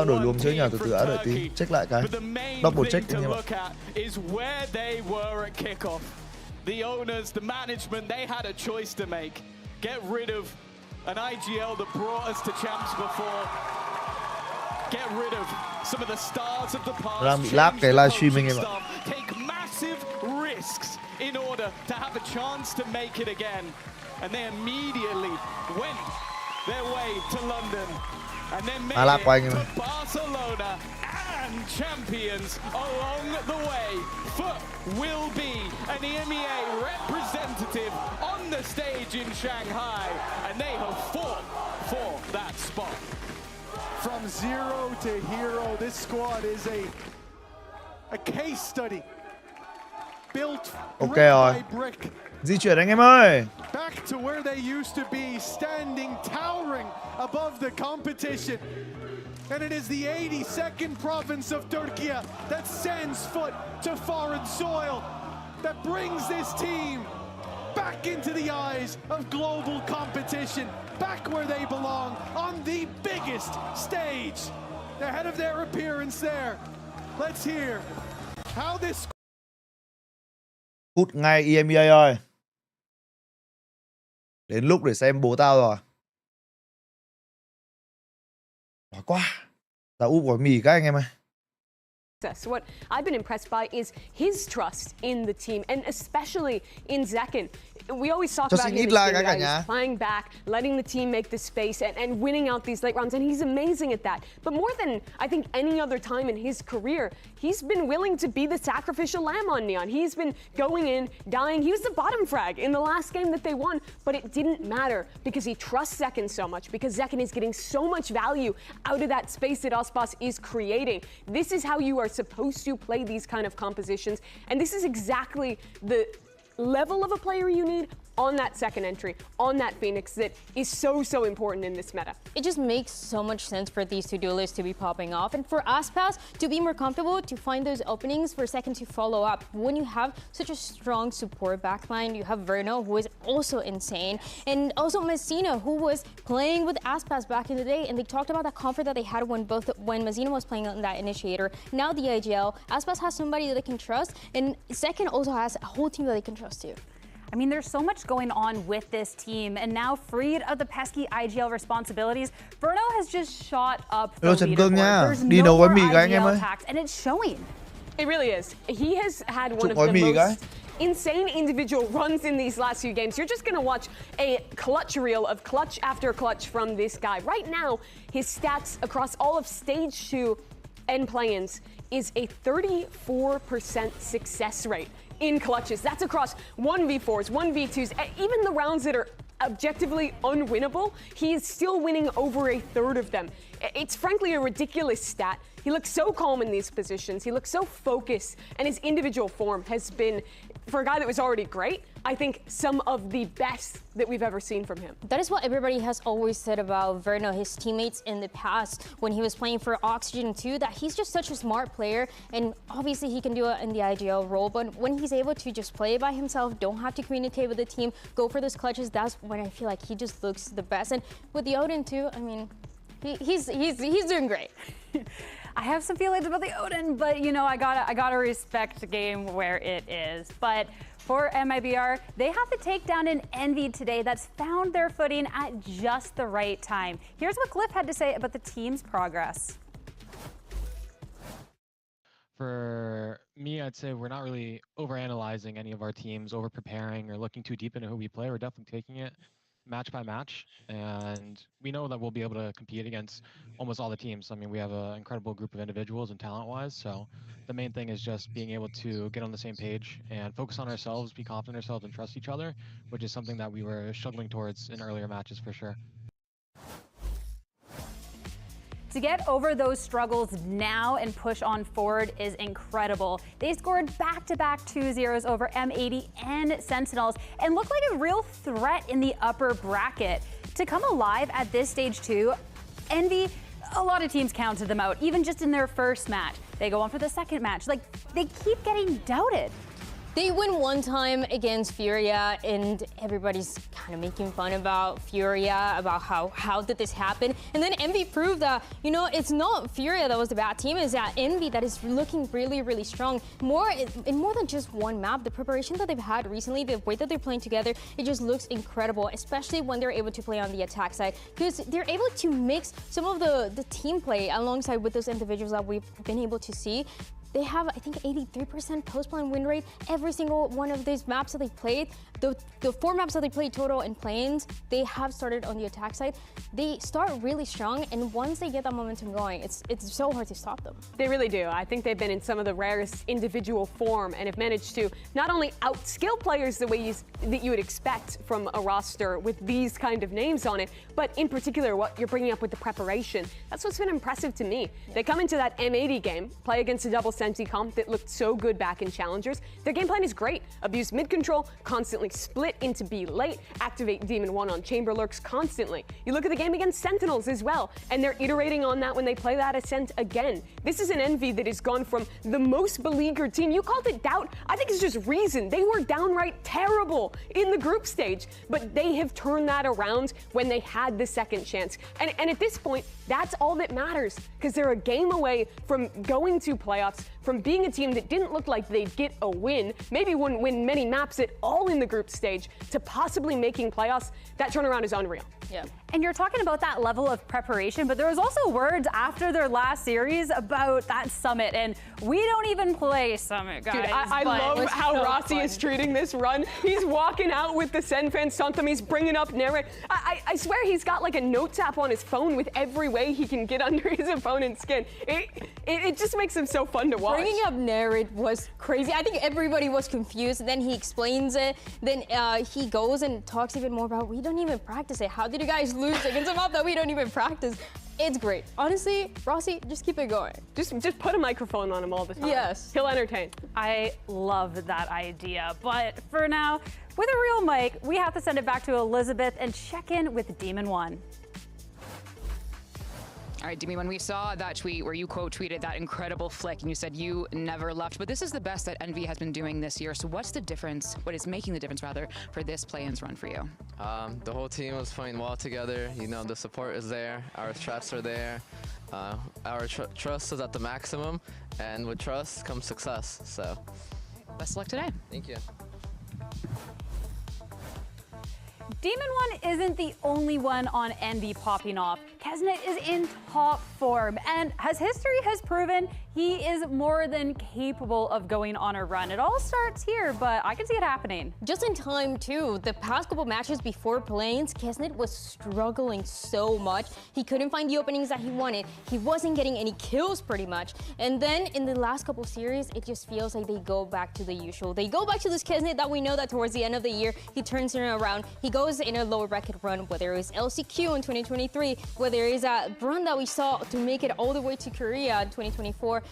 đang đổi luồng chơi nhà từ từ đã, đợi tí check lại cái double check anh em ạ. The owners, the management, they had a choice to make. Get rid of an IGL that brought us to champs before. Get rid of some of the stars of the past. Đang bị lag cái livestream anh em ạ. Take massive risks in order to have a chance to make it again. And they immediately went their way to London. And then made it to Barcelona and champions along the way. Foot will be an EMEA representative on the stage in Shanghai, and they have fought for that spot. From zero to hero, this squad is a case study. Built brick by brick. Di chuyển anh em ơi. Back to where they used to be, standing, towering above the competition. And it is the 82nd province of Turkey that sends foot to foreign soil, that brings this team back into the eyes of global competition, back where they belong, on the biggest stage. Ahead of their appearance there, let's hear how this... Hút ngay EMEA ơi. Đến lúc để xem bố tao rồi. Quá quá. Tao úp quả mì các anh em ơi. What I've been impressed by is his trust in the team, and especially in ZECN. We always talk about him as playing back, letting the team make the space, and winning out these late rounds, and he's amazing at that. But more than, I think, any other time in his career, he's been willing to be the sacrificial lamb on Neon. He's been going in, dying. He was the bottom frag in the last game that they won, but it didn't matter because he trusts ZECN so much, because ZECN is getting so much value out of that space that ASPAS is creating. This is how you are supposed to play these kind of compositions, and this is exactly the level of a player you need on that second entry, on that Phoenix, that is so important in this meta. It just makes so much sense for these two duelists to be popping off, and for ASPAS to be more comfortable to find those openings for second to follow up. When you have such a strong support backline, you have Verno, who is also insane, and also Messina, who was playing with ASPAS back in the day, and they talked about that comfort that they had when Messina was playing on that initiator. Now the IGL, ASPAS has somebody that they can trust, and second also has a whole team that they can trust too. I mean, there's so much going on with this team, and now freed of the pesky IGL responsibilities, Verno has just shot up the leaderboard. There's no more IGL attacks, and it's showing. It really is. He has had one of the most insane individual runs in these last few games. You're just going to watch a clutch reel of clutch after clutch from this guy. Right now, his stats across all of Stage 2 and play-ins is a 34% success rate in clutches. That's across 1v4s, 1v2s, even the rounds that are objectively unwinnable, he is still winning over a third of them. It's frankly a ridiculous stat. He looks so calm in these positions. He looks so focused, and his individual form has been, for a guy that was already great, I think some of the best that we've ever seen from him. That is what everybody has always said about Verno, his teammates in the past when he was playing for Oxygen 2, that he's just such a smart player, and obviously he can do it in the IGL role, but when he's able to just play by himself, don't have to communicate with the team, go for those clutches, that's when I feel like he just looks the best. And with the Odin too, I mean, he's doing great. I have some feelings about the Odin, but you know, I gotta respect the game where it is. But for MIBR, they have to take down an Envy today that's found their footing at just the right time. Here's what Glyph had to say about the team's progress. For me, I'd say we're not really overanalyzing any of our teams, over-preparing or looking too deep into who we play. We're definitely taking it match by match, and we know that we'll be able to compete against almost all the teams. I mean, we have an incredible group of individuals and talent-wise, so the main thing is just being able to get on the same page and focus on ourselves, be confident in ourselves, and trust each other, which is something that we were struggling towards in earlier matches for sure. To get over those struggles now and push on forward is incredible. They scored back-to-back 2-0s over M80N Sentinels and look like a real threat in the upper bracket. To come alive at this stage 2, Envy, a lot of teams counted them out, even just in their first match. They go on for the second match. Like, they keep getting doubted. They win one time against Furia, and everybody's kind of making fun about Furia, about how did this happen. And then Envy proved that, you know, it's not Furia that was the bad team, it's that Envy that is looking really, really strong. In more than just one map, the preparation that they've had recently, the way that they're playing together, it just looks incredible, especially when they're able to play on the attack side, because they're able to mix some of the team play alongside with those individuals that we've been able to see. They have, I think, 83% post-plan win rate. Every single one of these maps that they've played, the 4 maps that they played total in Plains, they have started on the attack side. They start really strong, and once they get that momentum going, it's so hard to stop them. They really do. I think they've been in some of the rarest individual form and have managed to not only outskill players the way that you would expect from a roster with these kind of names on it, but in particular what you're bringing up with the preparation. That's what's been impressive to me. They come into that M80 game, play against a double Senti comp that looked so good back in Challengers. Their game plan is great. Abuse mid control, constantly split into B late, activate Demon 1 on Chamber Lurks constantly. You look at the game against Sentinels as well, and they're iterating on that when they play that Ascent again. This is an Envy that has gone from the most beleaguered team. You called it doubt. I think it's just reason. They were downright terrible in the group stage, but they have turned that around when they had the second chance. And at this point, that's all that matters, because they're a game away from going to playoffs, from being a team that didn't look like they'd get a win, maybe wouldn't win many maps at all in the group stage, to possibly making playoffs. That turnaround is unreal. Yeah. And you're talking about that level of preparation, but there was also words after their last series about that Summit, and we don't even play Summit, guys. Dude, I love how so Rossi is treating this run. He's walking out with the Senfan Santham. He's bringing up Neret. I swear he's got like a notes app on his phone with every way he can get under his opponent's skin. It just makes him so fun to watch. Bringing up Neret was crazy. I think everybody was confused. Then he explains it. Then he goes and talks even more about, we don't even practice it. How did you guys lose against a map that we don't even practice? It's great. Honestly, Rossi, just keep it going. Just put a microphone on him all the time. Yes. He'll entertain. I love that idea. But for now, with a real mic, we have to send it back to Elizabeth and check in with Demon 1. All right, Demi, when we saw that tweet where you quote tweeted that incredible flick and you said you never left, but this is the best that Envy has been doing this year. So what's the difference, what is making the difference rather, for this play-ins run for you? The whole team was playing well together. You know, the support is there, our strats are there, our trust is at the maximum, and with trust comes success, so. Best of luck today. Thank you. Demon 1 isn't the only one on Envy popping off. Kesnet is in top form, and as history has proven, he is more than capable of going on a run. It all starts here, but I can see it happening. Just in time, too. The past couple matches before Plains, Kesnet was struggling so much. He couldn't find the openings that he wanted. He wasn't getting any kills, pretty much. And then in the last couple series, it just feels like they go back to the usual. They go back to this Kesnet that we know that towards the end of the year, he turns it around. He goes in a lower bracket run, whether it was LCQ in 2023, whether it is a run that we saw to make it all the way to Korea in 2024.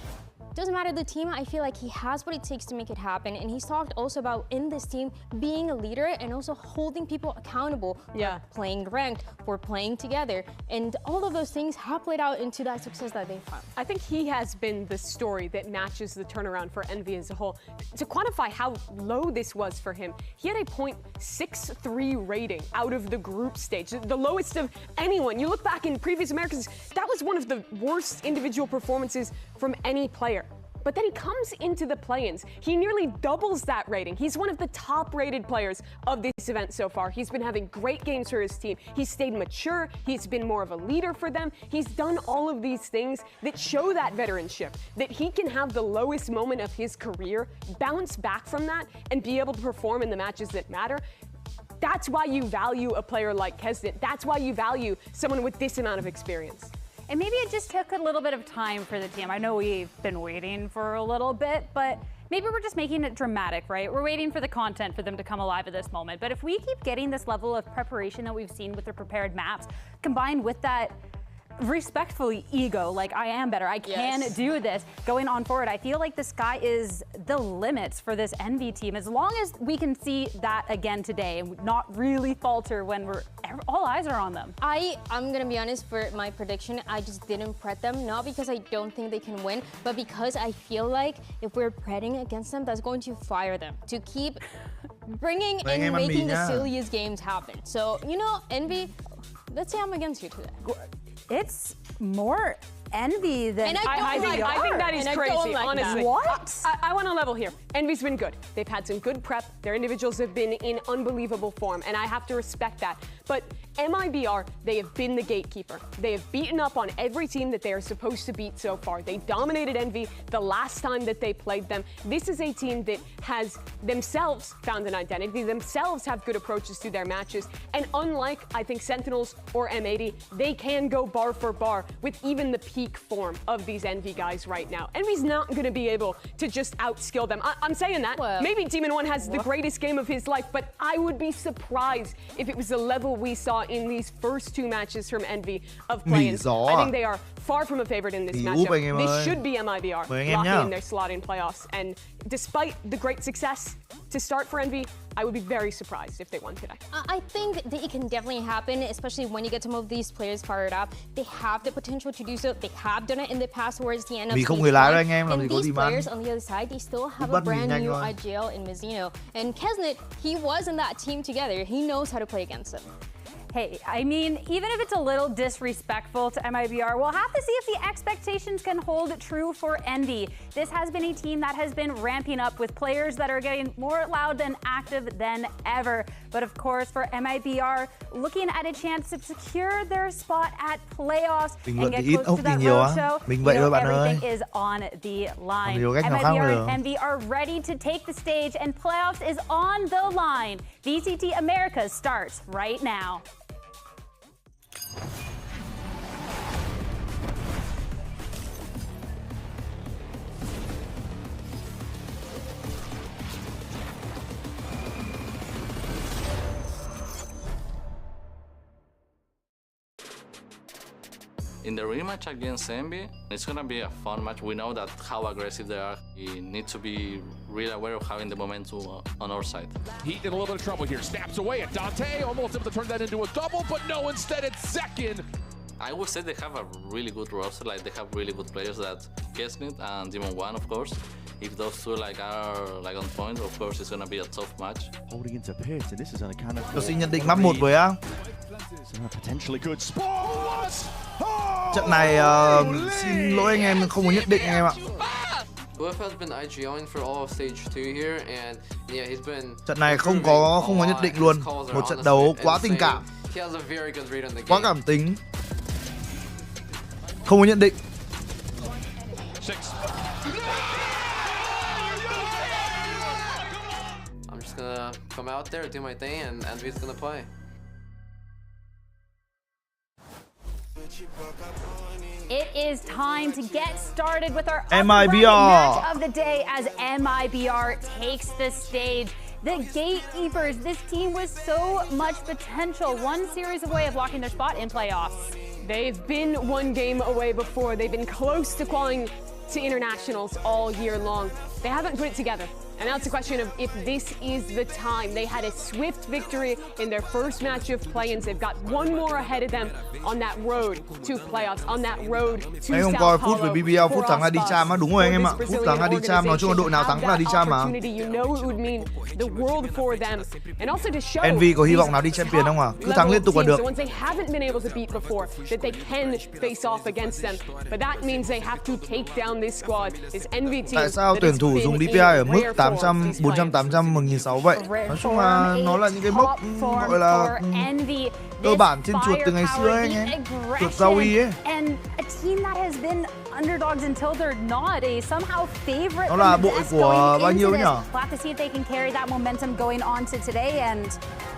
Doesn't matter the team, I feel like he has what it takes to make it happen. And he's talked also about in this team being a leader and also holding people accountable for playing ranked, for playing together. And all of those things have played out into that success that they've found. I think he has been the story that matches the turnaround for Envy as a whole. To quantify how low this was for him, he had a .63 rating out of the group stage, the lowest of anyone. You look back in previous Americans, that was one of the worst individual performances from any player. But then he comes into the play-ins. He nearly doubles that rating. He's one of the top-rated players of this event so far. He's been having great games for his team. He's stayed mature. He's been more of a leader for them. He's done all of these things that show that veteranship, that he can have the lowest moment of his career, bounce back from that, and be able to perform in the matches that matter. That's why you value a player like Kesnet. That's why you value someone with this amount of experience. And maybe it just took a little bit of time for the team. I know we've been waiting for a little bit, but maybe we're just making it dramatic, right? We're waiting for the content for them to come alive at this moment. But if we keep getting this level of preparation that we've seen with their prepared maps, combined with that respectfully ego, like I am better, I can do this. Going on forward, I feel like the sky is the limits for this Envy team, as long as we can see that again today and not really falter when all eyes are on them. I'm gonna be honest, for my prediction, I just didn't pred them, not because I don't think they can win, but because I feel like if we're predding against them, that's going to fire them to keep bringing and making the silliest games happen. So, you know, Envy, let's say I'm against you today. It's more Envy than I think that is crazy, honestly. What? I want to level here. Envy's been good. They've had some good prep. Their individuals have been in unbelievable form, and I have to respect that. But MIBR, they have been the gatekeeper. They have beaten up on every team that they are supposed to beat so far. They dominated Envy the last time that they played them. This is a team that has themselves found an identity, themselves have good approaches to their matches, and unlike, I think, Sentinels or M80, they can go bar for bar with even the peak form of these Envy guys right now. Envy's not going to be able to just outskill them. I'm saying that. Well, maybe Demon One has the greatest game of his life, but I would be surprised if it was the level we saw in these first two matches from Envy of play-ins. I think they are far from a favorite in this matchup. This should be MIBR locking in their slot in playoffs. And despite the great success to start for Envy, I would be very surprised if they won today. I think that it can definitely happen, especially when you get some of these players fired up. They have the potential to do so. They have done it in the past towards the end of season 1. And these players on the other side, they still have a brand new IGL in Mizzino. And Kesnet, he was in that team together. He knows how to play against them. Hey, I mean, even if it's a little disrespectful to MIBR, we'll have to see if the expectations can hold true for Envy. This has been a team that has been ramping up with players that are getting more loud and active than ever. But of course, for MIBR, looking at a chance to secure their spot at playoffs and get close to that roadshow, everything is on the line. MIBR and Envy are ready to take the stage, and playoffs is on the line. VCT America starts right now. In the rematch against Envy, it's gonna be a fun match. We know that how aggressive they are. We need to be really aware of having the momentum on our side. Heat in a little bit of trouble here. Snaps away at Dante, almost able to turn that into a double, but no, instead it's second. I would say they have a really good roster. Like, they have really good players, that Kesnet and Demon One, of course. If those two are on point, of course it's gonna be a tough match. Holding into Pierce, and this is on a kind of. Tôi xin nhận định map 1 với á. Potentially good spot. Trận này xin lỗi anh em, không có nhất định anh em ạ. UF has been IGOing for all of stage 2 here, and yeah, he's been. Trận này không có nhất định luôn. Một trận đấu quá tình cảm. He has a very good read on the game. Quá cảm tính. Không có nhận định. I'm just gonna come out there, do my thing, and Envy's gonna play. It is time to get started with our MIBR match of the day as MIBR takes the stage. The gatekeepers, this team with so much potential, one series away of locking their spot in playoffs. They've been one game away before. They've been close to qualifying to internationals all year long. They haven't put it together. And now it's a question of if this is the time. They had a swift victory in their first match of play-ins. They've got one more ahead of them on that road to playoffs, on that road to Anh không coi phút với BBL, phút thắng là đi cham á, đúng rồi anh em ạ. Phút thắng là đi cham, nói chung là đội nào thắng là đi cham mà. Envy có hy vọng nào đi champion không à? Cứ thắng liên tục là được. Tại sao tuyển thủ dùng DPI ở mức 800, 400, 800, 1600 vậy? Nói chung là nó là những cái mốc gọi là cơ bản trên chuột từ ngày xưa ấy anh em. Chuột Zoe ấy. And a team that has been underdogs until they're not. A somehow favorite Nó là from the bội best của going bao into nhiêu this. nhỉ? We'll have to see if they can carry that momentum going on to today and,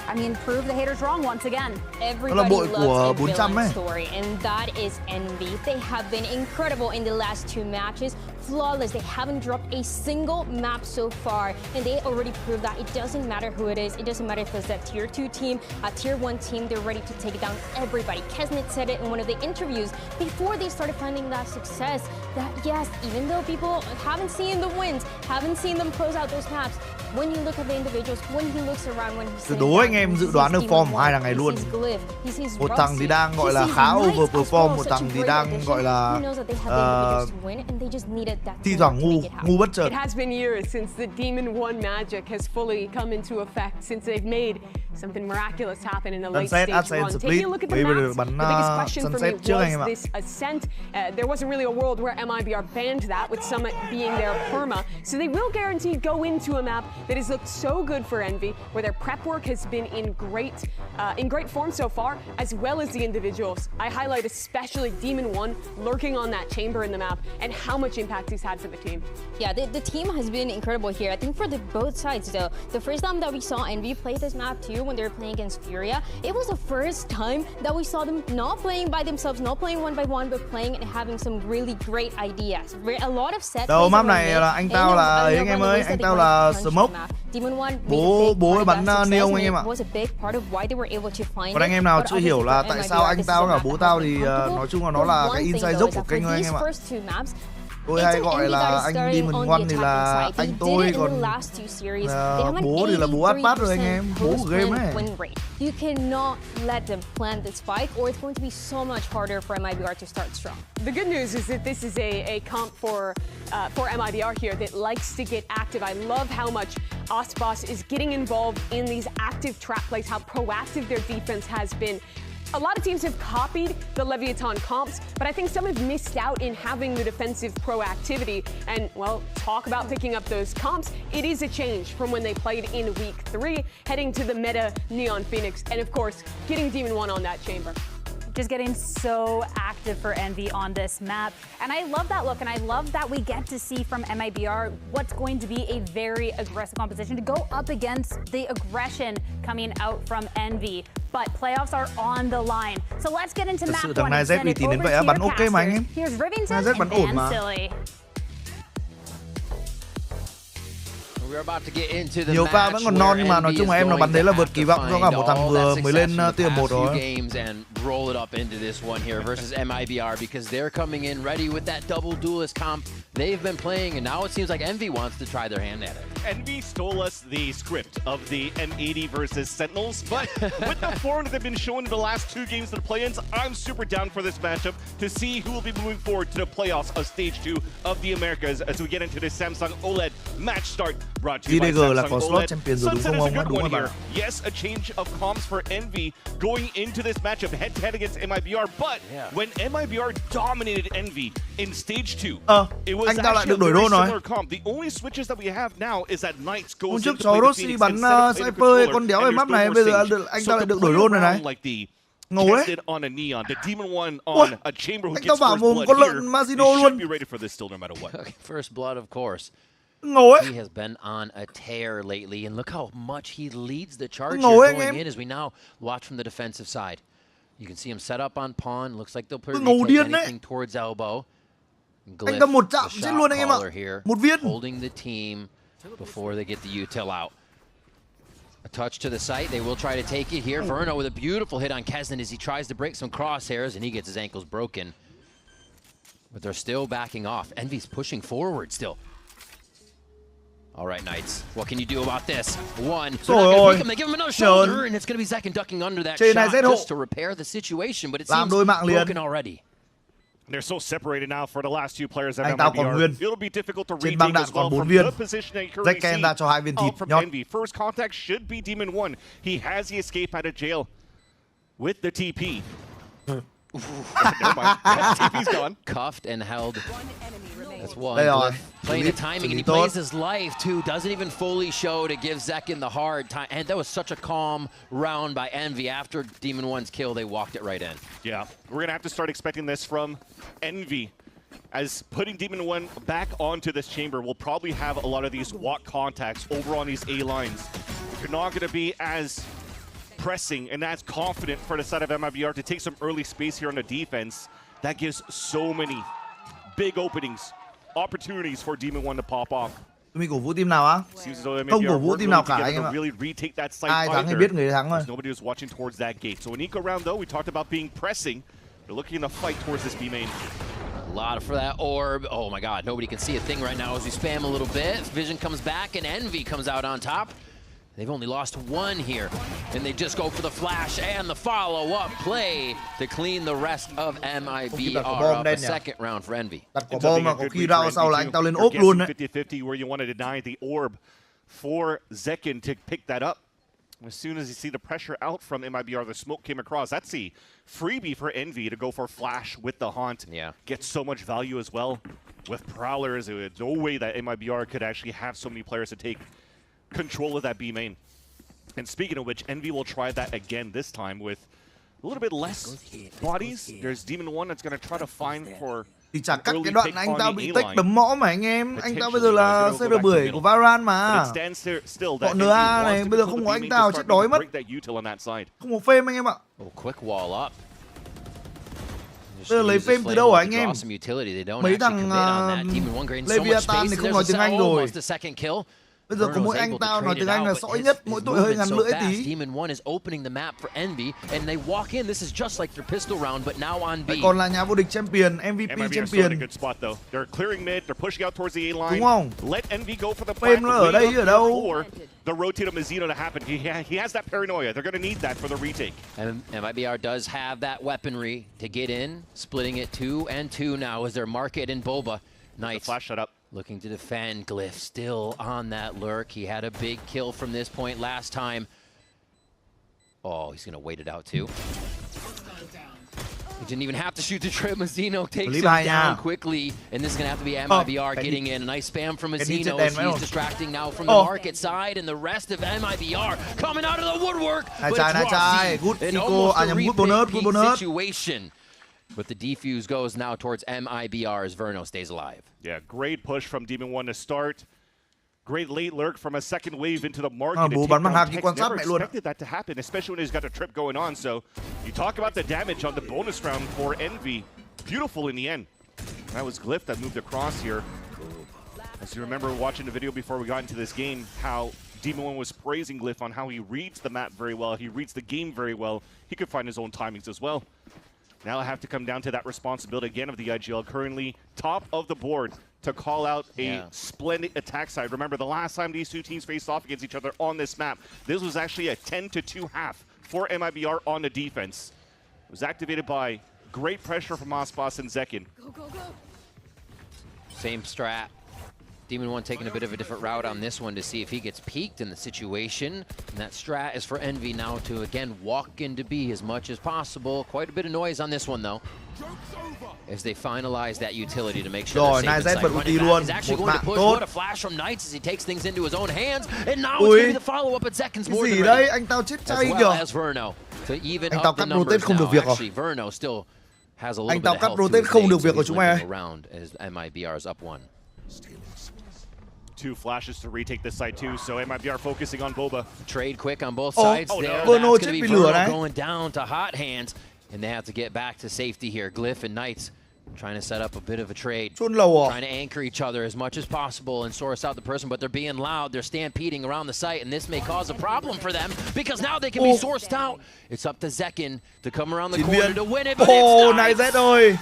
I mean, prove the haters wrong once again. Everybody bội loves của a 400 villain ấy. story, and that is Envy. They have been incredible in the last 2 matches. Flawless. They haven't dropped a single map so far, and they already proved that it doesn't matter who it is. It doesn't matter if it's a tier 2 team, a tier 1 team. They're ready to take down everybody. Kesnet said it in one of the interviews before they started finding that success, that yes, even though people haven't seen the wins, haven't seen them close out those maps, when you look at the individuals, when he looks around, when he's Tuyệt đối anh em dự đoán được form của hai thằng này luôn. Một thằng thì đang gọi là khá overperform, một thằng thì đang gọi là thi thoảng ngu bất chợt. It has been years since the Demon 1 magic has fully come into effect, since they've made something miraculous happen in a late stage run. Taking a look at the maps, the biggest question for me was this ascent. There wasn't really a world where MIBR banned that, with Summit being their perma. So they will guarantee go into a map that has looked so good for Envy, where their prep work has been in great form so far, as well as the individuals. I highlight especially Demon 1 lurking on that chamber in the map and how much impact he's had for the team. Yeah, the team has been incredible here. I think for both sides though. The first time that we saw Envy play this map too, when they were playing against Furia, it was the first time that we saw them not playing by themselves, not playing one by one, but playing and having some really great ideas. A lot of set. Đâu map này là anh tao là anh em ơi, anh tao là Smoke. Bố bắn Neon anh em ạ. Còn anh em nào chưa hiểu là tại sao anh tao cả bố tao thì nói chung là nó là cái inside joke của kênh thôi anh em ạ. Tôi hay gọi là anh Demon 1 thì là anh tôi, còn bố thì là bố ASPAS rồi anh em, bố của game ấy. You cannot let them plant this spike, or it's going to be so much harder for MIBR to start strong. The good news is that this is a comp for MIBR here that likes to get active. I love how much ASPAS is getting involved in these active trap plays, how proactive their defense has been. A lot of teams have copied the Leviathan comps, but I think some have missed out in having the defensive proactivity. And, well, talk about picking up those comps. It is a change from when they played in Week 3, heading to the meta Neon Phoenix, and, of course, getting Demon 1 on that chamber. Just getting so active for Envy on this map. And I love that look, and I love that we get to see from MIBR what's going to be a very aggressive composition to go up against the aggression coming out from Envy. But playoffs are on the line. So let's get into map 1 and send it over to your casters. Here's Rivington and Van Silly. Nhiều pha vẫn còn non, nhưng mà nói chung là em nó bắn đấy là vượt kỳ vọng cho cả một thằng vừa mới lên tier 1 rồi. Roll it up into this one here versus MIBR, because they're coming in ready with that double duelist comp they've been playing, and now it seems like Envy wants to try their hand at it. Envy stole us the script of the M80 versus Sentinels, but with the form that they've been showing in the last 2 games of the play-ins, I'm super down for this matchup to see who will be moving forward to the playoffs of Stage 2 of the Americas as we get into the Samsung OLED match start, brought to you by Samsung OLED. Sunset is a good one here. Yes, a change of comps for Envy going into this matchup head-to-head against MIBR, but when MIBR dominated Envy in Stage 2, it was actually a very similar comp. The only switches that we have now is that Knights goes into play the Phoenix instead of playing the controller, and there's no more stage. So to play around like the tested on a Neon, the Demon 1 on a Chamber who gets first blood here, they should be ready for this still no matter what. First blood, of course. He has been on a tear lately, and look how much he leads the charge here going in as we now watch from the defensive side. You can see him set up on pawn. Looks like they'll probably take anything towards elbow. Glyph, the shot caller here, holding the team before they get the util out. A touch to the site. They will try to take it here. Verno with a beautiful hit on Kesnet as he tries to break some crosshairs, and he gets his ankles broken. But they're still backing off. Envy's pushing forward still. All right, Knights, what can you do about this? One, they give him another shoulder, and it's going to be Zekken ducking under that shot just to repair the situation, but it seems broken already. They're so separated now for the last 2 players at MIBR. It'll be difficult to retake as well from the position that you currently see from Envy. First contact should be Demon 1. He has the escape out of jail with the TP. Never mind. TP's gone. Cuffed and held. That's one. Playing the timing, and he plays his life too. Doesn't even fully show to give Zekken the hard time. And that was such a calm round by Envy. After Demon 1's kill, they walked it right in. Yeah, we're gonna have to start expecting this from Envy. as putting Demon 1 back onto this chamber will probably have a lot of these walk contacts over on these A lines. You're not going to be as pressing and as confident for the side of MIBR to take some early space here on the defense. That gives so many big openings, opportunities for Demon 1 to pop off. Tumi cổ vũ team nào á? Không cổ vũ team nào cả anh em ạ. Ai thắng thì biết người thắng thôi. Nobody was watching towards that gate. So in eco round though, we talked about being pressing. They're looking to fight towards this B main. A lot for that orb. Oh my god, nobody can see a thing right now as we spam a little bit. Vision comes back and Envy comes out on top. They've only lost one here, and they just go for the flash and the follow-up play to clean the rest of MIBR up. A second round for Envy. Đặt quả bom mà có khi ra sau là anh tao lên ốp luôn đấy. 50-50 where you want to deny the orb for Zekin to pick that up. As soon as you see the pressure out from MIBR, the smoke came across. That's a freebie for Envy to go for flash with the haunt. Yeah. Gets so much value as well. With Prowlers, there's no way that MIBR could actually have so many players to take control of that B main. And speaking of which, Envy will try that again this time with a little bit less bodies. There's Demon 1 that's going to try to find for thì chả cắt cái đoạn anh tao bị tách đấm mõ mà anh em. Anh tao bây giờ là CR10 của Valorant mà. Bọn NA này bây giờ không có anh tao chết đói mất. Không có phêm anh em ạ. Quick wall up. Bây giờ lấy phêm từ đâu hả anh em? Mấy thằng Leviathan thì không nói tiếng Anh rồi. Bây giờ có mỗi anh tao nói tiếng Anh là sõi nhất, mỗi tụi hơi ngắn lưỡi tí. Demon 1 is opening the map for Envy and they walk in. This is just like their pistol round but now on B. Còn là nhà vô địch champion, MVP champion. They're clearing mid, they're pushing out towards the A line. Đúng không? Let Envy go for the plant. Nó ở đây ở đâu? The rotate of Mizzino to happen. He has that paranoia. They're going to need that for the retake. And MIBR does have that weaponry to get in, splitting it 2 and 2 now as they're Market and Boba. Knights. Flash shut up. Looking to defend. Glyph still on that lurk. He had a big kill from this point last time. Oh, he's going to wait it out too. He didn't even have to shoot the trip. Mizzino takes him down quickly. And this is going to have to be MIBR getting in. A nice spam from Mizzino as he's distracting now from the Market side. And the rest of MIBR coming out of the woodwork. But an almost a repeat situation. But the defuse goes now towards MIBR as Verno stays alive. Yeah, great push from Demon 1 to start. Great late lurk from a second wave into the Market. Never expected that to happen, especially when he's got a trip going on. So you talk about the damage on the bonus round for Envy. Beautiful in the end. That was Glyph that moved across here. As you remember watching the video before we got into this game, how Demon 1 was praising Glyph on how he reads the map very well. He reads the game very well. He could find his own timings as well. Now I have to come down to that responsibility again of the IGL, currently top of the board, to call out a splendid attack side. Remember, the last time these two teams faced off against each other on this map, this was actually a 10-2 half for MIBR on the defense. It was activated by great pressure from ASPAS and Zekin. Go, go, go. Same strat. Demon 1 taking a bit of a different route on this one to see if he gets peeked in the situation. And that strat is for Envy now to, again, walk into B as much as possible. Quite a bit of noise on this one, though, as they finalize that utility to make sure they're safe inside. Running back is actually going to push. What a flash from Knights as he takes things into his own hands. And now it's going to be the follow-up at seconds more than ready. As well as Verno to even up the numbers now. Actually, Verno still has a little bit of health to his legs, so he's limping around as MIBR is up 1. 2 flashes to retake this side too, so MIBR focusing on Boba. Trade quick on both sides there. That's going to be Verno going down to hot hands, and they have to get back to safety here. Glyph and Knights trying to set up a bit of a trade. Trying to anchor each other as much as possible and source out the person, but they're being loud. They're stampeding around the site, and this may cause a problem for them because now they can be sourced out. It's up to Zekin to come around the corner to win it, but it's Knights.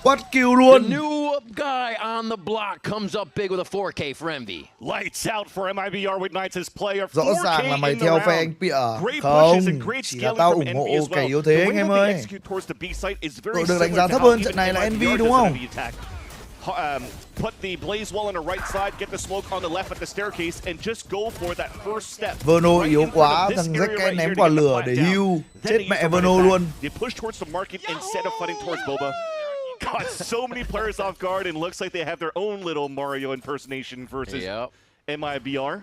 Quát kill luôn. The new guy on the block comes up big with a 4K for Envy. Lights out for MIBR with Knights as player. Rõ ràng là mày theo phe anh Pia. Không, chỉ là tao ủng hộ kẻ yếu thế anh em ơi. Đội được đánh giá thấp hơn trận này là Envy đúng không? Put the blaze wall on the right side, get the smoke on the left at the staircase, and just go for that first step. Verno yếu quá, thằng Zekin ném quả lửa để heal. Chết mẹ Verno luôn. They push towards the Market instead of fighting towards Boba. Caught so many players off guard, and looks like they have their own little Mario impersonation versus MIBR.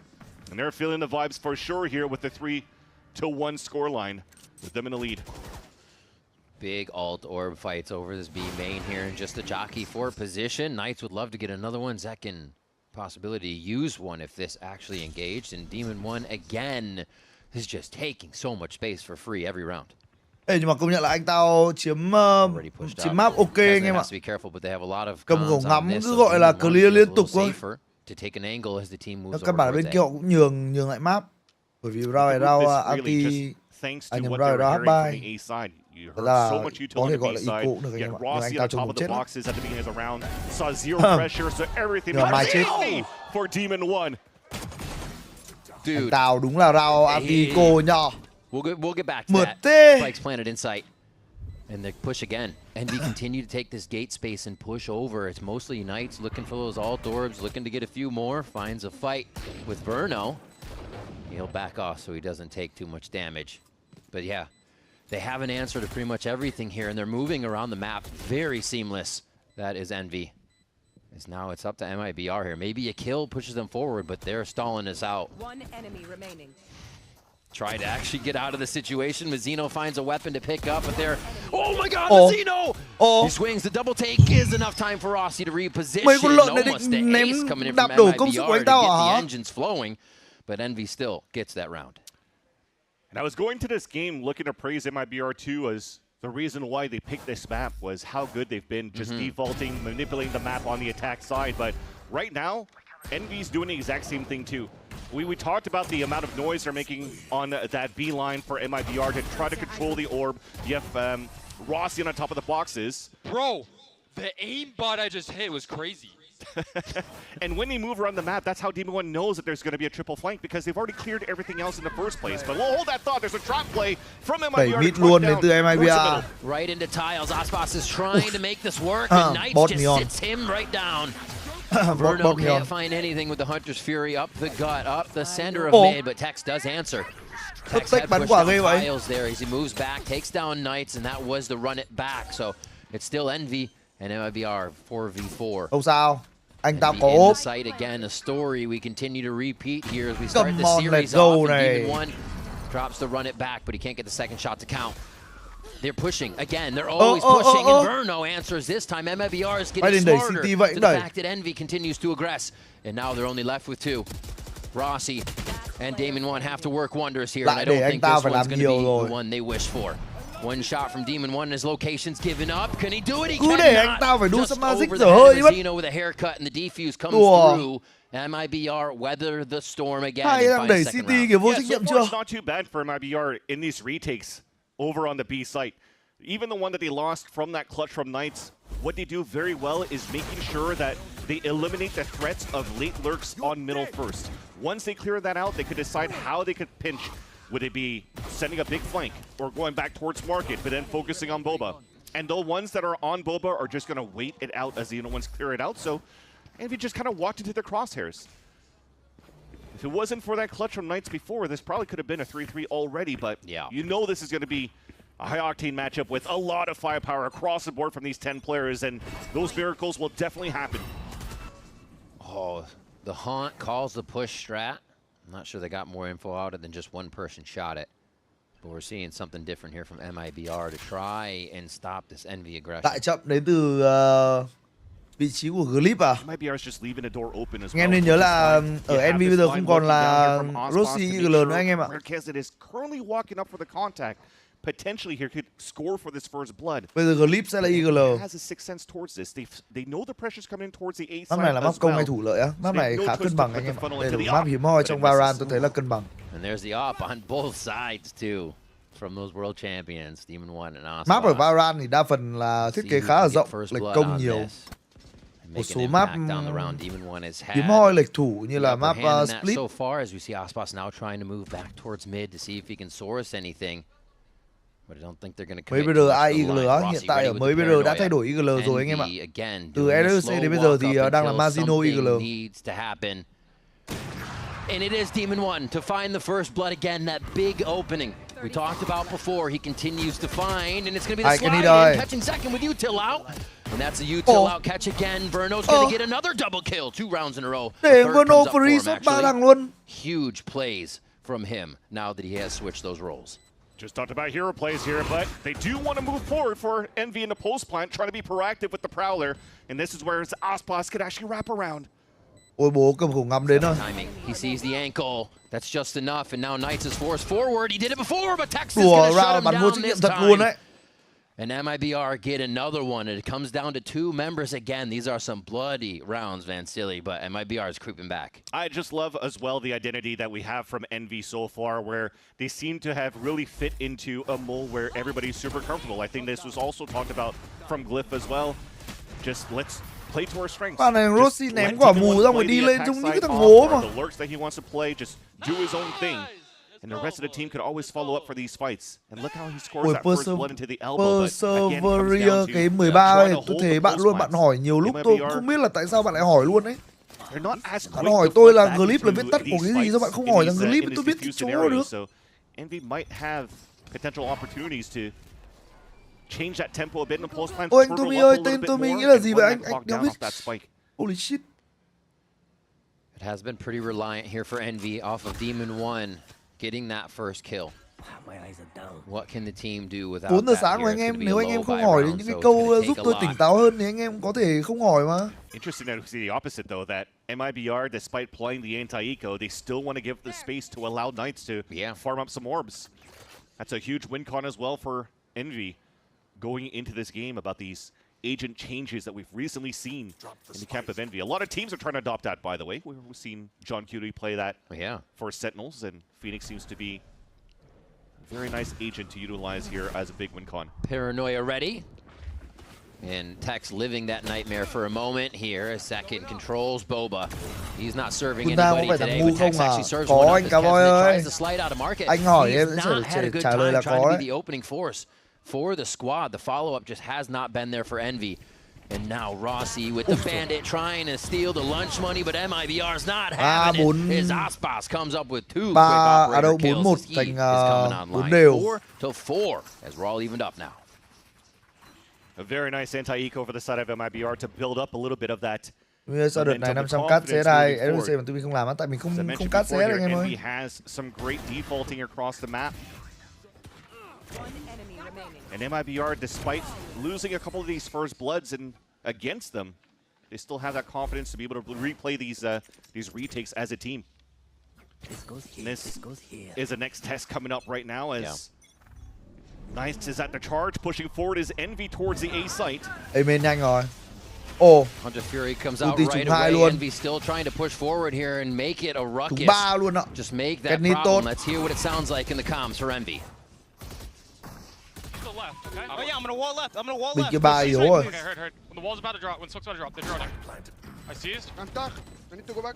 And they're feeling the vibes for sure here with the 3-1 scoreline with them in the lead. Big alt orb fights over this B main here, and just a jockey for position. Knights would love to get another one. Zekin, possibility to use one if this actually engaged, and Demon 1 again is just taking so much space for free every round. Ê, nhưng mà công nhận là anh tao chiếm map ok anh em ạ. Cầm khẩu ngắm cứ gọi là clear liên tục thôi. Căn bản bên kia họ cũng nhường lại map. Bởi vì round anti anh nhầm round H3. Thật ra có thể gọi là eco cũng được anh em ạ. Nhưng anh tao trông cũng chết lắm. Nhưng mà mai chết. Anh tao đúng là round anti eco nhỏ. We'll get back to that. Spikes planted in sight. And they push again. Envy continue to take this gate space and push over. It's mostly Knights looking for those alt orbs, looking to get a few more. Finds a fight with Verno. He'll back off so he doesn't take too much damage. But yeah, they have an answer to pretty much everything here, and they're moving around the map. Very seamless. That is Envy. Now it's up to MIBR here. Maybe a kill pushes them forward, but they're stalling us out. One enemy remaining. Try to actually get out of the situation. Mazzino finds a weapon to pick up, but they're... Oh my god, Mazzino! He swings. The double take is enough time for Rossi to reposition. Almost the ace coming in from MIBR to get the engines flowing, but Envy still gets that round. And I was going to this game looking to praise MIBR too, as the reason why they picked this map was how good they've been just defaulting, manipulating the map on the attack side. But right now, Envy's doing the exact same thing too. We talked about the amount of noise they're making on that B line for MIBR to try to control the orb. You have Rossi on top of the boxes. Bro, the aim bot I just hit was crazy. And when they move around the map, that's how Demon 1 knows that there's going to be a triple flank, because they've already cleared everything else in the first place. But we'll hold that thought. There's a trap play from MIBR. Luôn đến từ MIBR. Right into tiles. ASPAS is trying to make this work, and Knights just sits him right down. Verno can't find anything with the Hunter's Fury up the gut, up the center of mid, but Tex does answer. Tex had pushed down tiles there as he moves back, takes down Knights, and that was the run it back. So it's still Envy and MIBR 4v4. Không sao, anh tao có ốp. Sight again, a story we continue to repeat here as we start the series off. And Demon 1 drops the run it back, but he can't get the second shot to count. They're pushing again. They're always pushing, and Verno answers this time. MIBR is getting smarter to the fact that Envy continues to aggress, and now they're only left with two. Rossi and Demon 1 have to work wonders here, and I don't think this one's going to be the one they wish for. One shot from Demon 1, and his location's given up. Can he do it? He cannot. Just over the head of Mazzino with a haircut, and the defuse comes through. MIBR weather the storm again and find a second round. Yeah, so far it's not too bad for MIBR in these retakes over on the B site. Even the one that they lost from that clutch from Knights, what they do very well is making sure that they eliminate the threats of late lurks on middle first. Once they clear that out, they could decide how they could pinch. Would it be sending a big flank or going back towards market, but then focusing on Boba? And the ones that are on Boba are just going to wait it out as the other ones clear it out. So Envy just kind of walked into the crosshairs. If it wasn't for that clutch from Knights before, this probably could have been a 3-3 already, but you know this is going to be a high-octane matchup with a lot of firepower across the board from these 10 players, and those miracles will definitely happen. Oh, the Haunt calls the push strat. I'm not sure they got more info out of it than just one person shot it. But we're seeing something different here from MIBR to try and stop this Envy aggression. Tại chậm đến từ vị trí của Glip à? Anh em nên nhớ là ở Envy bây giờ không còn là Rossi IGL nữa anh em ạ. Potentially here could score for this first blood. Bây giờ Glip sẽ là IGL. Has a sixth sense towards this. They know the pressure's coming towards the A side. Map này là map công hay thủ lợi á? Map này khá cân bằng anh em ạ. Đây là map hiếm hoi trong Valorant, tôi thấy là cân bằng. And there's the op on both sides too from those world champions, Demon 1 and ASPAS. Map ở Valorant thì đa phần là thiết kế khá là rộng, lệch công nhiều. Một số map hiếm hoi lệch thủ như là map Split. So far as we see ASPAS now trying to move back towards mid to see if he can source anything. But I don't think they're going to commit. MIBR ai IGL á, hiện tại ở MIBR đã thay đổi IGL rồi anh em ạ. Từ LUC đến bây giờ thì đang là Mazzino IGL. And it is Demon 1 to find the first blood again, that big opening we talked about before. He continues to find, and it's going to be the slide in, catching second with U-Till out. And that's a U-Till out catch again. Verno's going to get another double kill, 2 rounds in a row. Verno free shot 3 thằng luôn. Huge plays from him now that he has switched those roles. Just talked about hero plays here, but they do want to move forward for Envy in the post plant, trying to be proactive with the Prowler, and this is where ASPAS could actually wrap around. Ôi bố cầm khủng ngắm đến rồi. He sees the ankle. That's just enough, and now Knights is forced forward. He did it before, but Texas is going to shut him down this time. And MIBR get another one, and it comes down to 2 members again. These are some bloody rounds, Van Silly, but MIBR is creeping back. I just love as well the identity that we have from Envy so far, where they seem to have really fit into a mold where everybody's super comfortable. I think this was also talked about from Glyph as well. Just let's play to our strengths. Bạn này Rossi ném quả mù ra ngoài đi lên trông như cái thằng ngố mà. The lurks that he wants to play, just do his own thing. And the rest of the team could always follow up for these fights. And look how he scores that first blood into the elbow. Persevere cái 13 ấy, tôi thấy bạn luôn, bạn hỏi nhiều lúc tôi không biết là tại sao bạn lại hỏi luôn đấy. Bạn hỏi tôi là clip là viết tắt của cái gì, sao bạn không hỏi là clip tôi biết cái chỗ được. Envy might have potential opportunities to change that tempo a bit in the post plan. Ôi anh Tumi ơi, tên Tumi nghĩa là gì vậy anh? Anh không biết. Holy shit. It has been pretty reliant here for Envy off of Demon 1 getting that first kill. What can the team do without 4 giờ sáng mà anh em, nếu anh em không hỏi đến những cái câu giúp tôi tỉnh táo hơn thì anh em có thể không hỏi mà. Interesting to see the opposite though, that MIBR, despite playing the anti-eco, they still want to give the space to allow Knights to farm up some orbs. That's a huge win con as well for Envy going into this game about these agent changes that we've recently seen in the camp of Envy. A lot of teams are trying to adopt that, by the way. We've seen John Cutie play that for Sentinels, and Phoenix seems to be a very nice agent to utilize here as a big win con. Paranoia ready. And Tex living that nightmare for a moment here as Second controls Boba. He's not serving anybody today, but Tex actually serves one up as Kesman tries to slide out of market. Anh hỏi em He's not had a good time trying to be the opening force for the squad. The follow-up just has not been there for Envy. And now Rossi with the bandit trying to steal the lunch money, but MIBR's not having it. As ASPAS comes up with 2 quick operator kills. Heat is coming online. 4-4 as we're all evened up now. A very nice anti-eco for the side of MIBR to build up a little bit of that. Sau đợt này 500 cắt xé đài, LUC mà tụi mình không làm á, tại mình không cắt xé anh em ơi. Envy has some great defaulting across the map. And MIBR, despite losing a couple of these first bloods and against them, they still have that confidence to be able to replay these retakes as a team. And this is a next test coming up right now as Knights is at the charge, pushing forward is Envy towards the A site. Amen nhanh rồi. Oh, Hunter Fury comes out right away. Envy still trying to push forward here and make it a ruckus. Just make that problem. Let's hear what it sounds like in the comms for Envy. Okay. Oh yeah, I'm gonna wall left. I'm gonna wall left. Okay, hurt. When the wall's about to drop, when Sook's about to drop, they're droning. I seized. I'm stuck. I need to go back.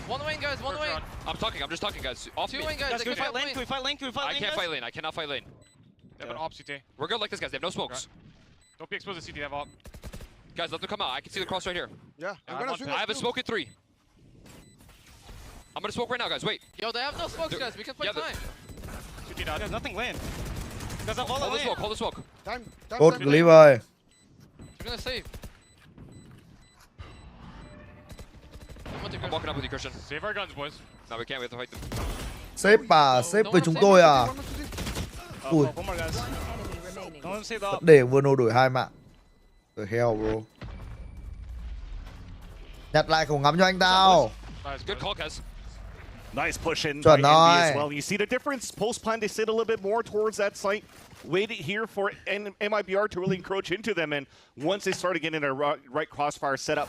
One wing, guys. One wing. I'm just talking, guys. Off 2 wing, guys. Can we fight lane? Can we fight lane? Can we fight lane? I can't fight lane. I cannot fight lane. They have an op CT. We're good like this, guys. They have no smokes. Okay. Don't be exposed to CT. They have op. Guys, let them come out. I can see the cross right here. Yeah. I have a smoke at 3. I'm gonna smoke right now, guys. Wait. Yo, they have no smokes, guys. We can play time. CT dot. There's nothing land. Hold the smoke, hold the smoke. Tốt clip ơi. You're gonna save. I'm walking up with you, Christian. Save our guns, boys. No, we can't. We have to fight them. Sếp với chúng tôi à? Ui. Vấn đề Verno đổi 2 mạng. The hell, bro. Nhặt lại khẩu ngắm cho anh tao. Good call, guys. Nice push in by Envy as well. You see the difference? Post plan, they sit a little bit more towards that site. Waited here for MIBR to really encroach into them, and once they started getting their right crossfire set up,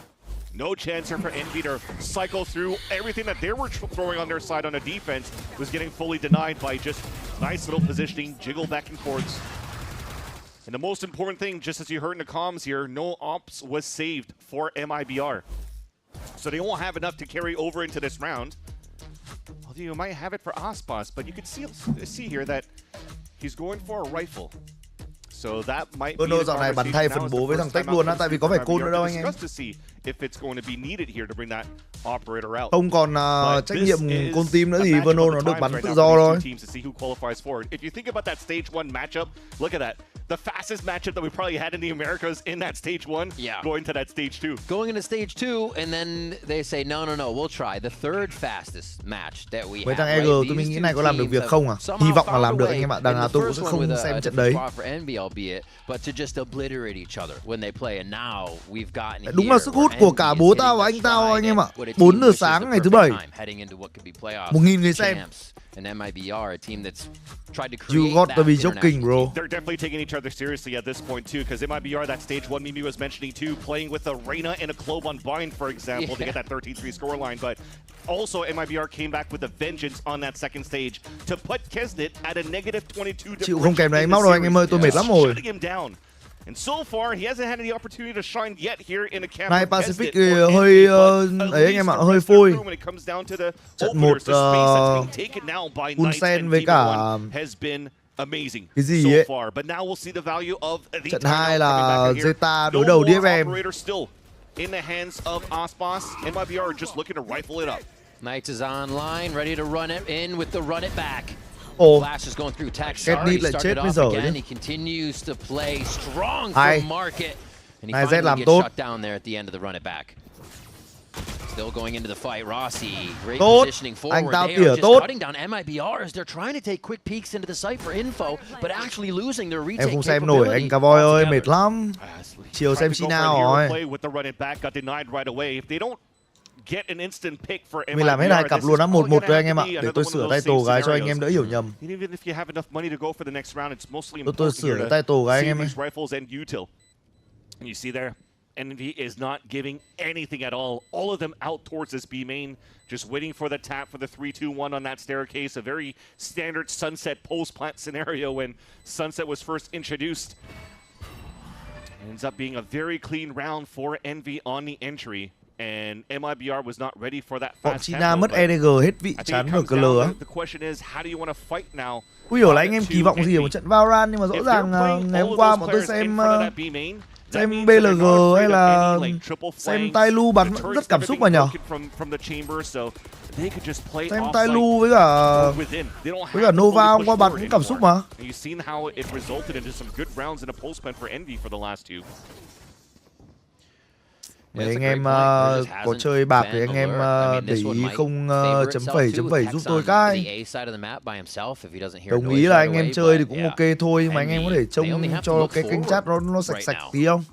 no chance here for Envy to cycle through. Everything that they were throwing on their side on the defense was getting fully denied by just nice little positioning, jiggle back and forwards. And the most important thing, just as you heard in the comms here, no ops was saved for MIBR. So they won't have enough to carry over into this round. Although you might have it for ASPAS, but you can see here that he's going for a rifle. So that might be dạo này bắn thay phần bố với thằng Tech luôn á, tại vì có phải côn nữa đâu anh em. To see if it's going to be needed here to bring that operator out. Không còn trách nhiệm con team nữa thì Verno nó được bắn tự do thôi. If you think about that stage 1 matchup, look at that. The fastest matchup that we probably had in the Americas in that stage 1, going to that stage 2. Going into stage 2, and then they say, no, we'll try the third fastest match that we have. Với thằng EG tôi nghĩ này có làm được việc không à? Hy vọng là làm được anh em ạ. Đằng nào tôi cũng sẽ không xem trận đấy. Đúng là sức hút của cả bố tao và anh tao anh em ạ. 4 giờ sáng ngày thứ Bảy. 1.000 người xem. And MIBR, a team that's tried to create You got to be joking, bro. They're definitely taking each other seriously at this point too, because MIBR, that stage 1 Mimi was mentioning too, playing with a Reyna and a Clove on Bind, for example, to get that 13-3 scoreline. But also MIBR came back with a vengeance on that second stage to put Kesnet at a negative 22. Chịu không kèm đấy máu đâu anh em ơi, tôi mệt lắm rồi. And so far, he hasn't had the opportunity to shine yet here in a camp. Này Pacific hơi ấy anh em ạ, hơi phôi. Trận 1 Unsen với cả cái gì ấy. Trận 2 là Zeta đối đầu DFM. In the hands of ASPAS, MIBR are just looking to rifle it up. Knights is online, ready to run it in with the run it back. Flash is going through Texar. He started off again. He continues to play strong from market. And he finally gets shut down there at the end of the run it back. Still going into the fight. Rossi, great positioning forward. They are just cutting down MIBR as they're trying to take quick peeks into the site for info, but actually losing their retake capability. Em không xem nổi, anh Cavoy ơi, mệt lắm. Chiều xem chi nào rồi. Mình làm hết 2 cặp luôn á, 1-1 rồi anh em ạ. Để tôi sửa tay tổ gái cho anh em đỡ hiểu nhầm. Tôi sửa tay tổ gái anh em ơi. You see there, Envy is not giving anything at all. All of them out towards this B main, just waiting for the tap for the 3-2-1 on that staircase. A very standard Sunset post-plant scenario when Sunset was first introduced. It ends up being a very clean round for Envy on the entry. And MIBR was not ready for that fast China mất EDG hết vị chán ở CL á. Ui dồi là anh em kỳ vọng gì ở một trận Valorant, nhưng mà rõ ràng ngày hôm qua bọn tôi xem BLG hay là xem Tai Lu bắn vẫn rất cảm xúc mà nhở. Xem Tai Lu với cả Nova hôm qua bắn cũng cảm xúc mà. Mấy anh em có chơi bạc thì anh em để ý không chấm phẩy giúp tôi cái. Đồng ý là anh em chơi thì cũng ok thôi, nhưng mà anh em có thể trông cho cái kênh chat nó sạch tí không?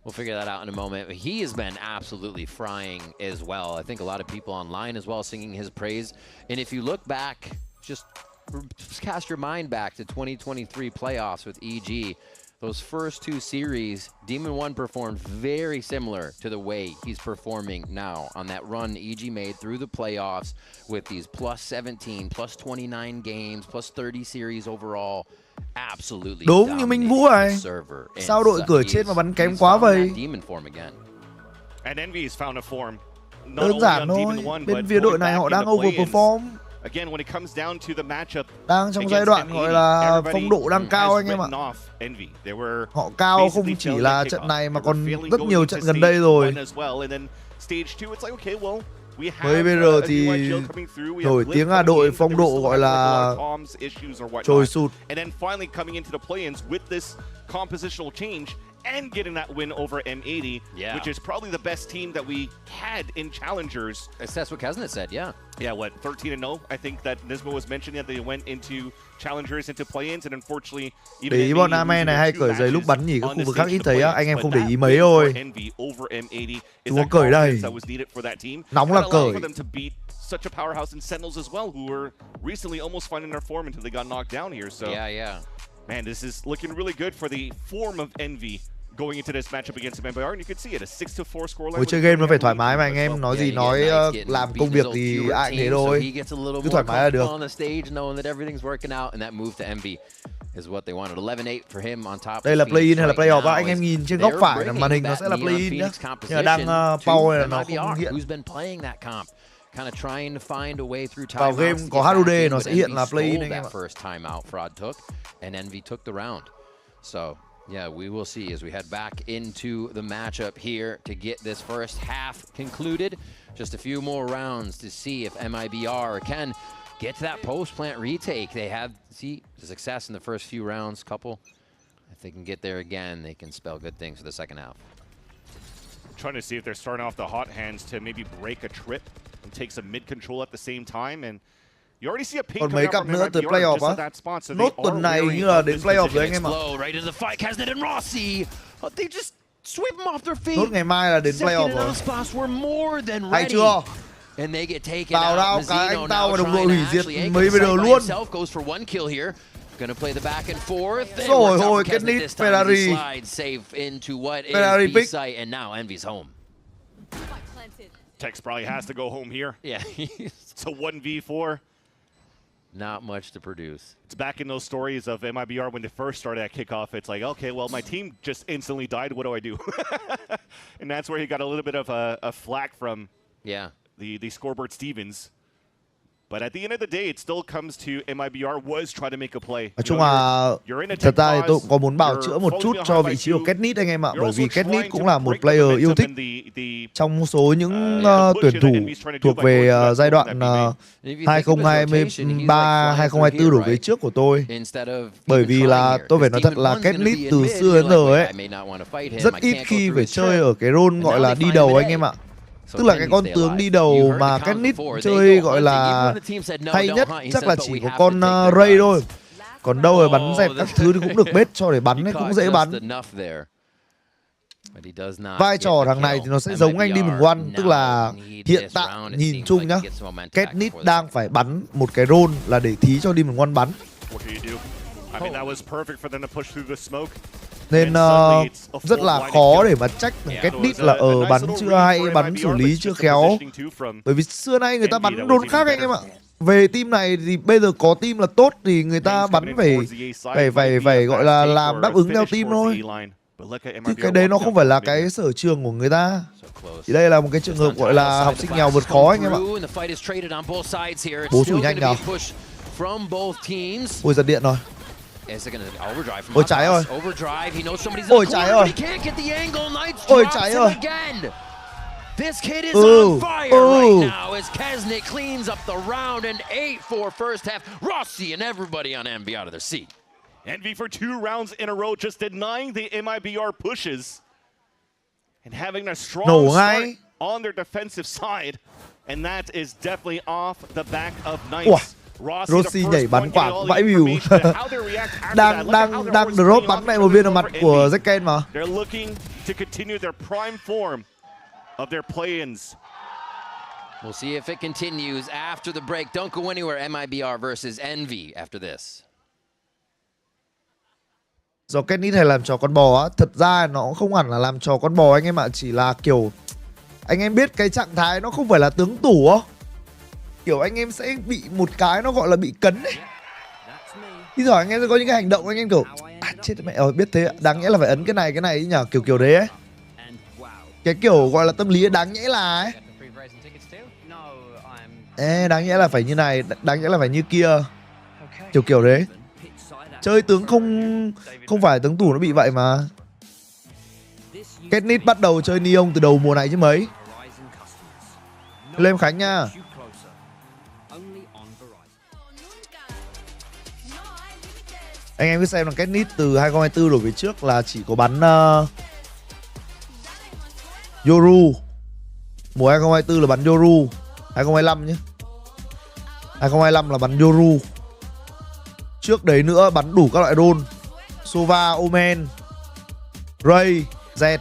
We'll figure that out in a moment. He has been absolutely frying as well. I think a lot of people online as well singing his praise. And if you look back, just cast your mind back to 2023 playoffs with EG. Those first 2 series, Demon 1 performed very similar to the way he's performing now on that run EG made through the playoffs with these plus 17, plus 29 games, plus 30 series overall. Absolutely. Đúng như Minh Vũ này. Sao đội cửa trên mà bắn kém quá vậy? Đơn giản thôi. Bên phía đội này họ đang overperform. Đang trong giai đoạn gọi là phong độ đang cao anh em ạ. Họ cao không chỉ là trận này mà còn rất nhiều trận gần đây rồi. Với BR thì nổi tiếng là đội phong độ gọi là trồi sụt. And getting that win over M80, which is probably the best team that we had in Challengers. That's what Kesnet said, yeah. Yeah, what, 13-0? I think that Nismo was mentioning that they went into Challengers, into play-ins, and unfortunately... Để ý bọn Ame này hay cởi giày lúc bắn nhỉ, các khu vực khác ít thấy á, anh em không để ý mấy thôi. Chúng có cởi đây. Nóng là cởi. Such a powerhouse in Sentinels as well, who were recently almost finding their form until they got knocked down here, so... Yeah. Man, this is looking really good for the form of Envy going into this matchup against MIBR, and you can see it, a 6-4 scoreline. Ngồi chơi game nó phải thoải mái mà anh em, nói gì nói, làm công việc thì ai cũng thế thôi. Cứ thoải mái là được. Đây là play-in hay là play-off á, anh em nhìn trên góc phải là màn hình nó sẽ là play-in nhá. Nhưng mà đang power là nó không hiện. kind of trying to find a way through vào game có HUD nó sẽ hiện là play-in anh em ạ. First timeout Fraud took, and Envy took the round. So yeah, we will see as we head back into the matchup here to get this first half concluded. Just a few more rounds to see if MIBR can get to that post-plant retake. They have success in the first few rounds, couple. If they can get there again, they can spell good things for the second half. Trying to see if they're starting off the hot hands to maybe break a trip and take some mid control at the same time. And you already see a ping coming out from MIBR just at that spot. So nốt tuần này như là đến playoff rồi anh em ạ. Right into the fight, THEO and Rossi. They just sweep them off their feet. Nốt ngày mai là đến playoff rồi. ASPAS were more than ready. Hay chưa? And they get taken Vào out. đâu cái anh tao và đồng đội hủy diệt Actually, mấy bây giờ luôn. Goes for one kill here. Gonna play the back and forth. Rồi hồi cái nít Ferrari. Save into what Ferrari is B-site, and now Envy's home. Tex probably has to go home here. Yeah. It's a 1v4. Not much to produce. It's back in those stories of MIBR when they first started at kickoff. It's like, okay, well, my team just instantly died. What do I do? And that's where he got a little bit of a flack from the scoreboard Stevens. But at the end of the day, it still comes to MIBR was trying to make a play. Nói chung là thật ra thì tôi cũng có muốn bảo chữa một chút cho vị trí của THEO anh em ạ, bởi vì THEO cũng là một player yêu thích trong số những tuyển thủ thuộc về giai đoạn 2023, 2024 đổ về trước của tôi. Bởi vì là tôi phải nói thật là THEO từ xưa đến giờ ấy rất ít khi phải chơi ở cái role gọi là đi đầu anh em ạ. Tức là cái con tướng đi đầu mà THEO chơi gọi là hay nhất chắc là chỉ có con Ray thôi. Còn đâu rồi bắn dẹp các thứ thì cũng được bết cho để bắn ấy, cũng dễ bắn. Vai trò thằng này thì nó sẽ giống anh Demon One, tức là hiện tại nhìn chung nhá, THEO đang phải bắn một cái role là để thí cho Demon One bắn. Nên rất là khó để mà trách thằng THEO là bắn chưa hay, bắn xử lý chưa khéo. Bởi vì xưa nay người ta bắn role khác anh em ạ. Về team này thì bây giờ có team là tốt thì người ta bắn phải gọi là làm đáp ứng theo team thôi. Chứ cái đấy nó không phải là cái sở trường của người ta. Thì đây là một cái trường hợp gọi là học sinh nghèo vượt khó anh em ạ. Bố sủi nhanh nào. Ôi giật điện rồi. Ôi trái rồi. Ôi trái rồi. Ôi trái rồi. This kid is on fire right now as Kesnick cleans up the round and 8 for first half. Rossi and everybody on Envy out of their seat. Envy for 2 rounds in a row, just denying the MIBR pushes and having a strong start on their defensive side. And that is definitely off the back of Knights. Rossi nhảy bắn quả vãi view. đang drop bắn này một viên vào mặt của Zekken mà. They're looking to continue their prime form of their play-ins. We'll see if it continues after the break. Don't go anywhere. MIBR versus Envy after this. Do THEO hay làm trò con bò á, thật ra nó cũng không hẳn là làm trò con bò anh em ạ, chỉ là kiểu anh em biết cái trạng thái nó không phải là tướng tủ á. Kiểu anh em sẽ bị một cái nó gọi là bị cấn ấy. Thì rồi anh em sẽ có những cái hành động anh em kiểu chết mẹ ơi, biết thế đáng nhẽ là phải ấn cái này nhỉ, kiểu đấy ấy. Cái kiểu gọi là tâm lý đáng nhẽ là ấy. Đáng nhẽ là phải như này, đáng nhẽ là phải như kia. Kiểu đấy. Chơi tướng không phải tướng tủ nó bị vậy mà. THEO bắt đầu chơi Neon từ đầu mùa này chứ mấy. Lên Khánh nha. Anh em cứ xem là THEO từ 2024 đổ về trước là chỉ có bắn Yoru. Mùa 2024 là bắn Yoru. 2025 nhé. 2025 là bắn Yoru. Trước đấy nữa bắn đủ các loại role. Sova, Omen, Ray, Z.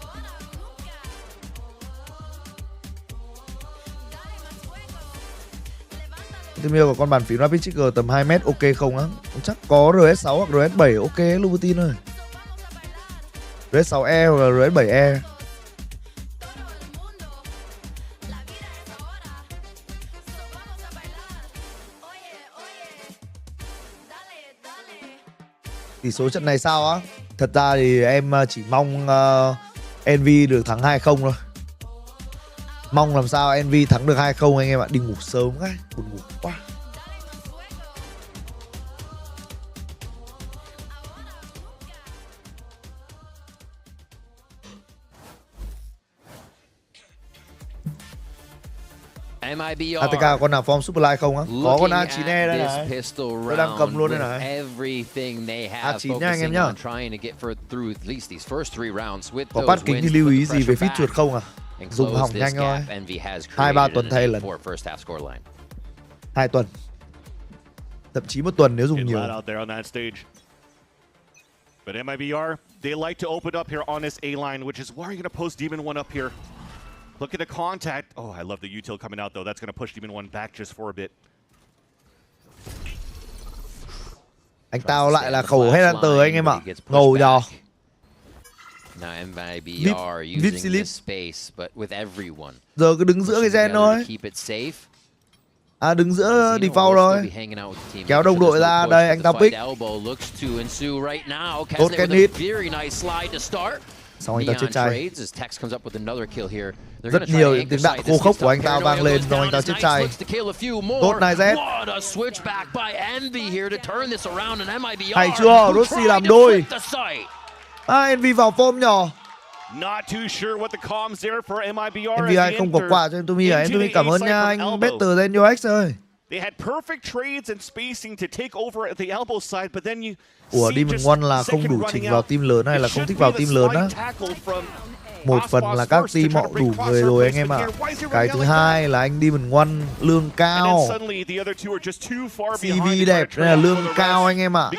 Tìm hiểu của con bàn phím Rapid Trigger tầm 2m ok không á? Chắc có RS6 hoặc RS7 ok LUvoir ơi. RS6E hoặc là RS7E. Tỷ số trận này sao á? Thật ra thì em chỉ mong Envy được thắng 2-0 thôi. Mong làm sao NV thắng được 2-0 anh em ạ. Đi ngủ sớm cái, buồn ngủ quá. MIBR. ATK con nào form super light không á? Có con A9E đây này. Tôi đang cầm luôn đây này. A9 nha anh em nhá. Có bắt kính thì lưu ý gì về feed chuột không à? Dùng hỏng nhanh thôi. 2-3 tuần thay lần. 2 tuần. Thậm chí 1 tuần nếu dùng nhiều. But MIBR, they like to open up here on this A line, which is why you're going to post Demon 1 up here. Look at the contact. Oh, I love the util coming out, though. That's going to push Demon 1 back just for a bit. Anh tao lại là khẩu headhunter anh em ạ. Ngầu nhờ. Now MIBR using this space, but with everyone. Giờ cứ đứng giữa cái gen thôi. À, đứng giữa default thôi. Kéo đồng đội ra đây, anh tao pick. Tốt cái hit. Xong anh tao chết chay. Rất nhiều những tiếng đạn khô khốc của anh tao vang lên, xong anh tao chết chay. Tốt này Z. Hay chưa? Rossi làm đôi. À, NV vào form nhỏ. Not too sure what the comms there for MIBR. NV anh không có quà cho Tumi à? Tumi cảm ơn nha anh Better than UX ơi. They had perfect trades and spacing to take over at the elbow side, but then you Ủa, Demon One là không đủ trình vào team lớn hay là không thích vào team lớn á? Một phần là các team họ đủ người rồi anh em ạ. Cái thứ hai là anh Demon One lương cao, CV đẹp nên là lương cao anh em ạ.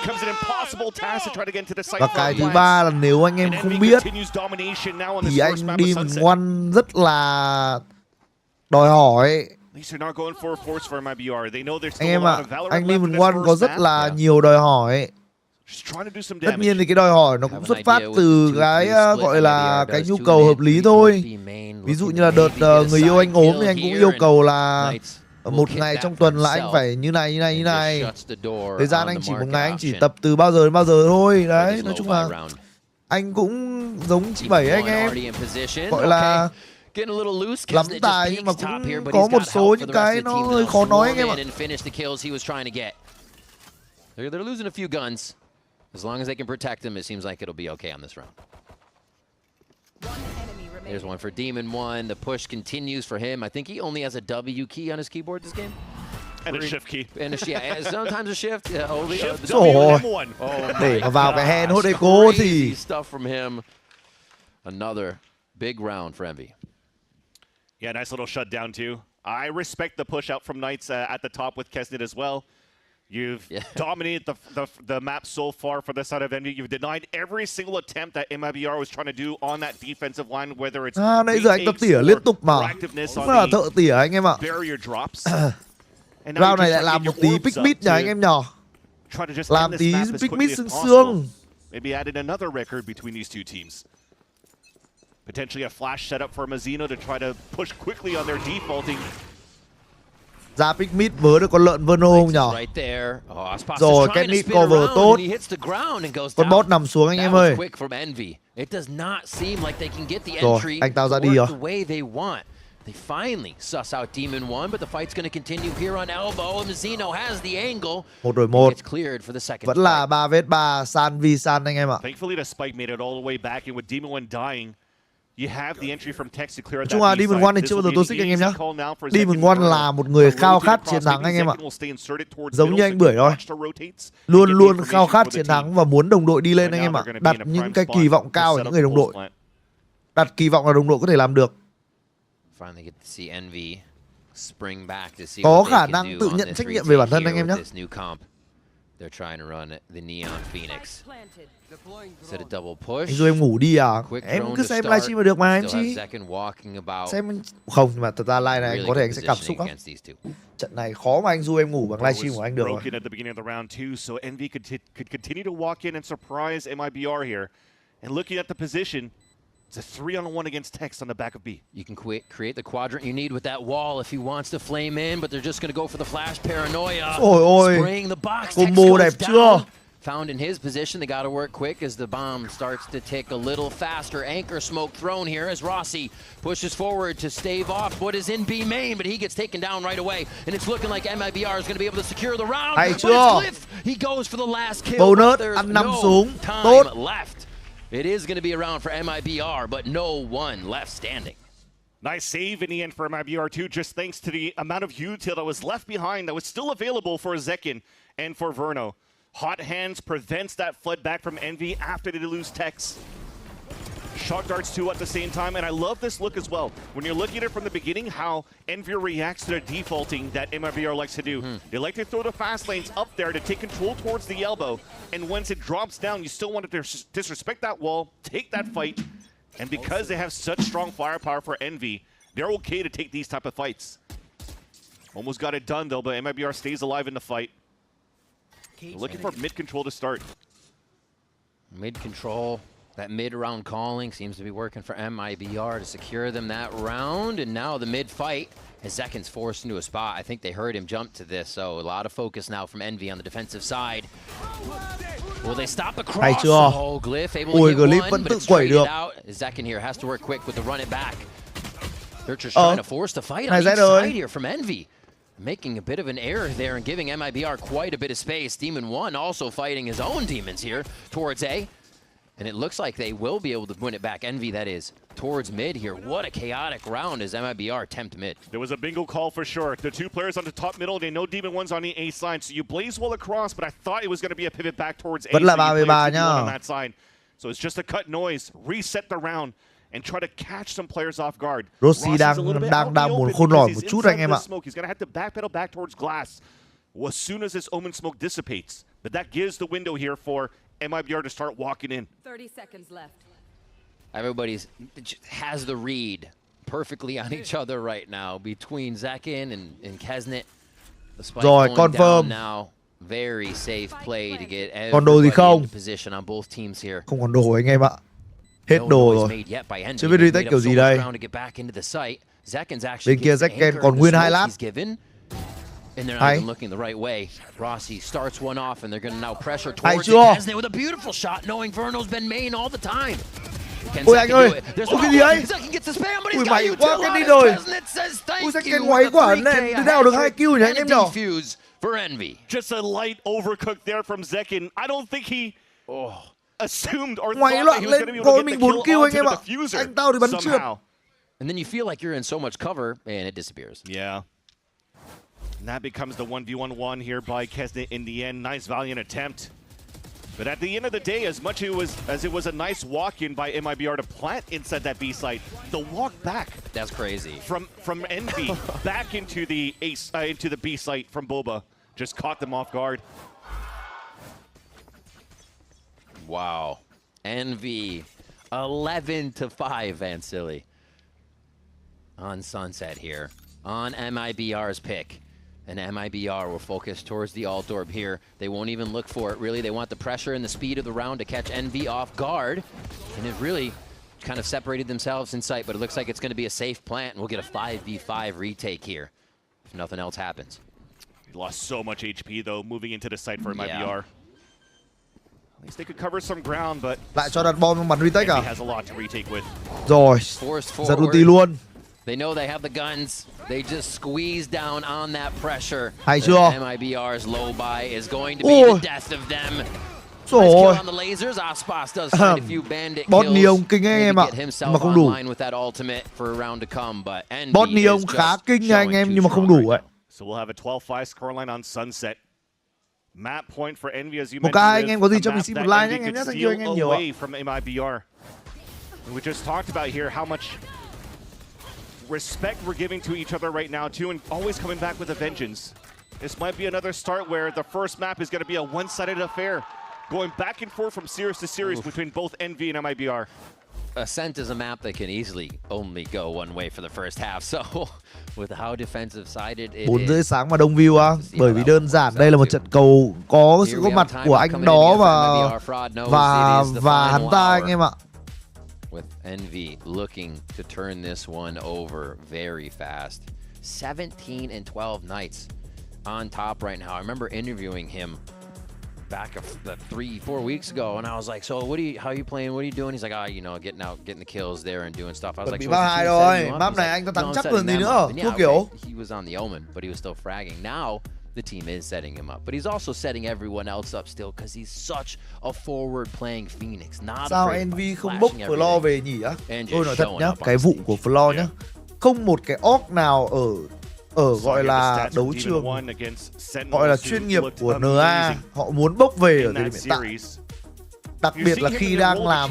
Và cái thứ ba là nếu anh em không biết thì anh Demon One rất là đòi hỏi. Anh em ạ, anh Demon One có rất là nhiều đòi hỏi. Tất nhiên thì cái đòi hỏi nó cũng xuất phát từ cái gọi là cái nhu cầu hợp lý thôi. Ví dụ như là đợt người yêu anh ốm thì anh cũng yêu cầu là một ngày trong tuần là anh phải như này. Thời gian anh chỉ một ngày anh chỉ tập từ bao giờ đến bao giờ thôi. Đấy, nói chung là anh cũng giống chị Bảy anh em. Gọi là lắm tài nhưng mà cũng có một số những cái nó hơi khó nói anh em ạ. They're losing a few guns. As long as they can protect him, it seems like it'll be okay on this round. There's one for Demon One. The push continues for him. I think he only has a W key on his keyboard this game. And a shift key. And sometimes a shift. Để mà vào cái hand hốt eco thì stuff from him. Another big round for Envy. Yeah, nice little shutdown too. I respect the push out from Knights at the top with Kesnet as well. You've dominated the map so far for this side of Envy. You've denied every single attempt that MIBR was trying to do on that defensive line, whether it's nãy giờ anh tập tỉa liên tục mà. Cũng là thợ tỉa anh em ạ. Round này lại làm một tí pick mid nhỉ anh em nhỏ. Làm tí pick mid xương xương. Maybe added another record between these two teams. Potentially a flash setup for Mazzino to try to push quickly on their defaulting. Ra pick mid vớ được con lợn Verno không nhở? Rồi, cái mid cover tốt. Con bot nằm xuống anh em ơi. Rồi, anh tao ra đi rồi. They finally suss out Demon One, but the fight's going to continue here on elbow, and Mazzino has the angle. 1-1. It's cleared for the second. Vẫn là 3v3 san v san anh em ạ. Thankfully the spike made it all the way back, and with Demon One dying, you have the entry from Tex to clear out that. Chung là Demon One thì chưa bao giờ tôi xích anh em nhá. Demon One là một người khao khát chiến thắng anh em ạ. Giống như anh Bưởi thôi. Luôn luôn khao khát chiến thắng và muốn đồng đội đi lên anh em ạ. Đặt những cái kỳ vọng cao ở những người đồng đội. Đặt kỳ vọng là đồng đội có thể làm được. Có khả năng tự nhận trách nhiệm về bản thân anh em nhé. Anh Du em ngủ đi à? Em cứ xem livestream mà được mà em chi. Xem không, nhưng mà thật ra live này anh có thể anh sẽ cảm xúc lắm. Trận này khó mà anh Du em ngủ bằng livestream của anh được rồi. It's a 3-on-1 against Tex on the back of B. You can create the quadrant you need with that wall if he wants to flame in, but they're just going to go for the flash paranoia. Ôi ôi, combo đẹp chưa? found in his position. They got to work quick as the bomb starts to tick a little faster. Anchor smoke thrown here as Rossi pushes forward to stave off what is in B main, but he gets taken down right away. And it's looking like MIBR is going to be able to secure the round. Hay But chưa? it's Cliff. He goes for the last kill. Bonus, but there's ăn nằm no xuống. time Tốt. left. It is going to be a round for MIBR, but no one left standing. Nice save in the end for MIBR too, just thanks to the amount of util that was left behind that was still available for Zekin and for Verno. Hot Hands prevents that flood back from Envy after they lose Tex. Shock darts too at the same time, and I love this look as well. When you're looking at it from the beginning, how Envy reacts to the defaulting that MIBR likes to do. They like to throw the fast lanes up there to take control towards the elbow, and once it drops down, you still want to disrespect that wall, take that fight, and because they have such strong firepower for Envy, they're okay to take these type of fights. Almost got it done though, but MIBR stays alive in the fight. They're looking for mid control to start. Mid control, that mid round calling seems to be working for MIBR to secure them that round. And now the mid fight as Zekin's forced into a spot. I think they heard him jump to this, so a lot of focus now from Envy on the defensive side. Will they stop the cross? Oh, Glyph able to get one, but it's straight out. Zekin here has to work quick with the run it back. They're just trying to force the fight on each side here from Envy. Making a bit of an error there and giving MIBR quite a bit of space. Demon 1 also fighting his own demons here towards A. And it looks like they will be able to win it back. Envy, that is, towards mid here. What a chaotic round as MIBR attempt mid. There was a bingo call for sure. The two players on the top middle, they know Demon 1's on the A side. So you blaze well across, but I thought it was going to be a pivot back towards A. Vẫn là 33 on that side. So it's just a cut noise, reset the round, and try to catch some players off guard. Rossi đang muốn khôn lỏi một chút anh em ạ. He's going to have to backpedal back towards glass as soon as this Omen smoke dissipates. But that gives the window here for MIBR to start walking in. 30 seconds left. Everybody has the read perfectly on each other right now between Zekin and Kesnet. The spike going down now. Very safe play to get everybody into position on both teams here. Không còn đồ anh em ạ. Hết đồ rồi. Chưa biết retake kiểu gì đây. Bên kia Zekin còn nguyên 2 lát. And they're not even looking the right way. Rossi starts one off, and they're going to now pressure towards Kesnet with a beautiful shot, knowing Verno's been main all the time. Ôi anh ơi, ôi cái gì ấy? Ui mày quá cái đi rồi. Ui sao cái ngoáy quả này, từ nào được 2 kill nhỉ anh em nhỏ. For Envy. Just a light overcook there from Zekin. I don't think he assumed or ngoáy thought that he was going to be able to get the kill onto the diffuser anh tao thì bắn somehow. And then you feel like you're in so much cover, and it disappears. Yeah. And that becomes the 1v1 here by Kesnet in the end. Nice valiant attempt. But at the end of the day, as much as it was a nice walk-in by MIBR to plant inside that B site, the walk back. That's crazy. From Envy back into the into the B site from Boba just caught them off guard. Wow. Envy 11-5, Van Silly. On Sunset here. On MIBR's pick. And MIBR will focus towards the alt orb here. They won't even look for it, really. They want the pressure and the speed of the round to catch Envy off guard. And it really kind of separated themselves in sight, but it looks like it's going to be a safe plant, and we'll get a 5v5 retake here if nothing else happens. He lost so much HP, though, moving into the site for MIBR. Yeah. At least they could cover some ground, but lại cho đặt bom trong bắn retake à? Has a lot to retake with. Rồi, giật ulti luôn. They know they have the guns. They just squeeze down on that pressure. Hay chưa? MIBR's low buy is going to be the death of them. Rồi. On the lasers, ASPAS does find a few bandit Bot kills. Neon kinh anh em ạ, mà không đủ. With that ultimate for a round to come, but Bot Neon khá kinh nha anh em, nhưng mà không đủ ấy. So we'll have a 12-5 scoreline on Sunset. Map point for Envy, as you mentioned. Một anh em có gì cho mình xin một like nhé, anh em nhé, thank you anh em nhiều ạ. From MIBR. We just talked about here how much respect we're giving to each other right now too, and always coming back with a vengeance. This might be another start where the first map is going to be a one-sided affair, going back and forth from series to series between both Envy and MIBR. Ascent is a map that can easily only go one way for the first half, so with how defensive-sided it is. 4 rưỡi sáng mà đông view á, bởi vì đơn giản đây là một trận cầu có sự góp mặt của anh đó và hắn ta anh em ạ. With Envy looking to turn this one over very fast. 17-12 Knights on top right now. I remember interviewing him back 3-4 weeks ago, and I was like, so how are you playing? What are you doing? He's like, you know, getting out, getting the kills there and doing stuff. I was like, so bị rồi, map này anh ta thắng chắc hơn gì nữa. Thua kiểu. He was on the Omen, but he was still fragging. Now the team is setting him up, but he's also setting everyone else up still because he's such a forward-playing Phoenix. Not sao Envy không bốc Flo về nhỉ á? Tôi nói thật nhá, cái vụ của Flo nhá, không một cái orc nào ở gọi là đấu trường, gọi là chuyên nghiệp của NA họ muốn bốc về ở thời điểm hiện tại. Đặc biệt là khi đang làm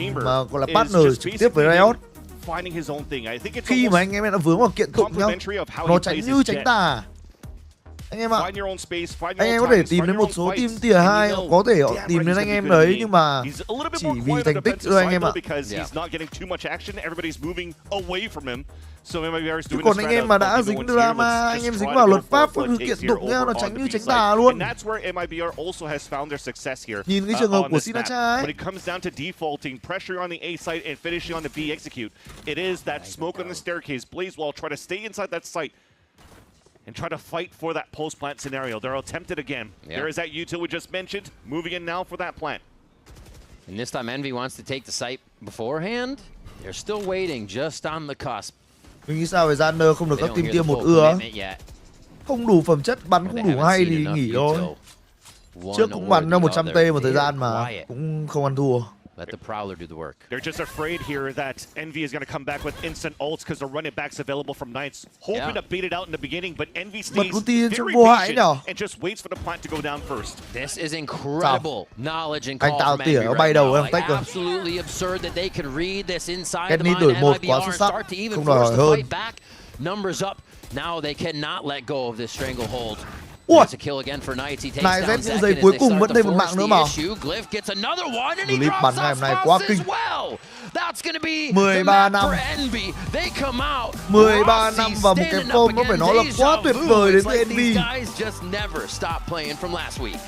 gọi là partner trực tiếp với Riot. Khi mà anh em đã vướng vào kiện tụng nhá, nó tránh như tránh tà. Anh em ạ, anh em có thể tìm đến một số team tier 2, có thể họ tìm đến anh em đấy, nhưng mà chỉ vì thành tích thôi anh em ạ. Chứ còn anh em mà đã dính drama, anh em dính vào luật pháp của kiện tụng nhá, nó tránh như tránh tà luôn. Nhìn cái trường hợp của Sinacha ấy. And try to fight for that post-plant scenario. They're attempted again. There is that util we just mentioned, moving in now for that plant. And this time Envy wants to take the site beforehand. They're still waiting just on the cusp. Mình nghĩ sao về Zanner không được các team tier 1 ưa? Không đủ phẩm chất, bắn không đủ hay thì nghỉ thôi. Trước cũng bắn ra 100T một thời gian mà cũng không ăn thua. Let the Prowler do the work. They're just afraid here that Envy is going to come back with instant ults because the run it back's available from Knights. Hoping to beat it out in the beginning, but Envy stays very patient and just waits for the plant to go down first. This is incredible knowledge and call from Envy right now. Like, absolutely absurd that they can read this inside the mind. MIBR start to even force the fight back. Numbers up. Now they cannot let go of this stranglehold. That's a kill again for Knights. He takes down Zekin giây cuối cùng vẫn thêm một mạng nữa mà. Glyph gets another one and he drops ASPAS as well. That's going to be 13 năm. They come out. 13 năm và một cái form nó phải nói là quá tuyệt vời đến với Envy. These guys just never stop playing from last week.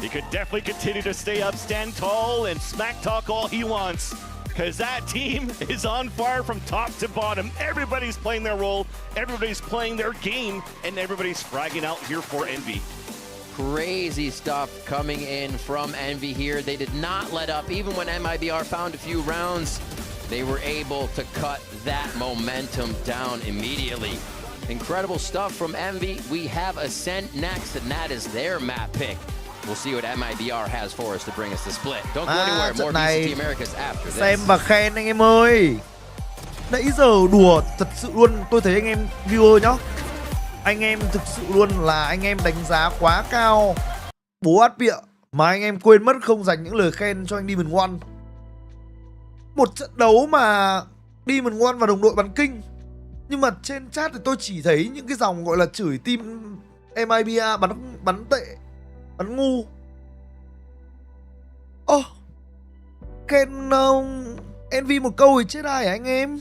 He could definitely continue to stay up, stand tall, and smack talk all he wants. Because that team is on fire from top to bottom. Everybody's playing their role, everybody's playing their game, and everybody's fragging out here for Envy. Crazy stuff coming in from Envy here. They did not let up. Even when MIBR found a few rounds, they were able to cut that momentum down immediately. Incredible stuff from Envy. We have Ascent next, and that is their map pick. We'll see what MIBR has for us to bring us the split. Don't go anywhere. More VCT Americas after this. Xem và khen anh em ơi. Nãy giờ đùa thật sự luôn. Tôi thấy anh em viewer nhá, anh em thực sự luôn là anh em đánh giá quá cao bố át bịa mà anh em quên mất không dành những lời khen cho anh Demon One. Một trận đấu mà Demon One và đồng đội bắn kinh, nhưng mà trên chat thì tôi chỉ thấy những cái dòng gọi là chửi team MIBR bắn tệ, bắn ngu. Khen Envy một câu thì chết ai hả anh em?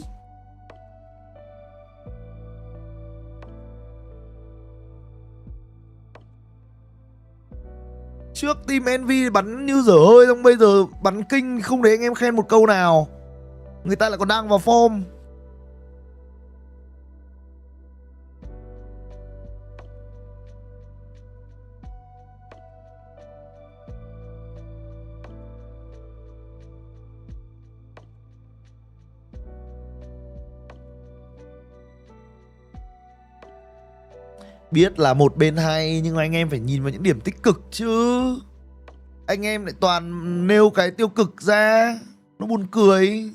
Trước team Envy bắn như dở hơi, xong bây giờ bắn kinh không để anh em khen một câu nào. Người ta lại còn đang vào form. Biết là một bên hay, nhưng mà anh em phải nhìn vào những điểm tích cực chứ. Anh em lại toàn nêu cái tiêu cực ra, nó buồn cười.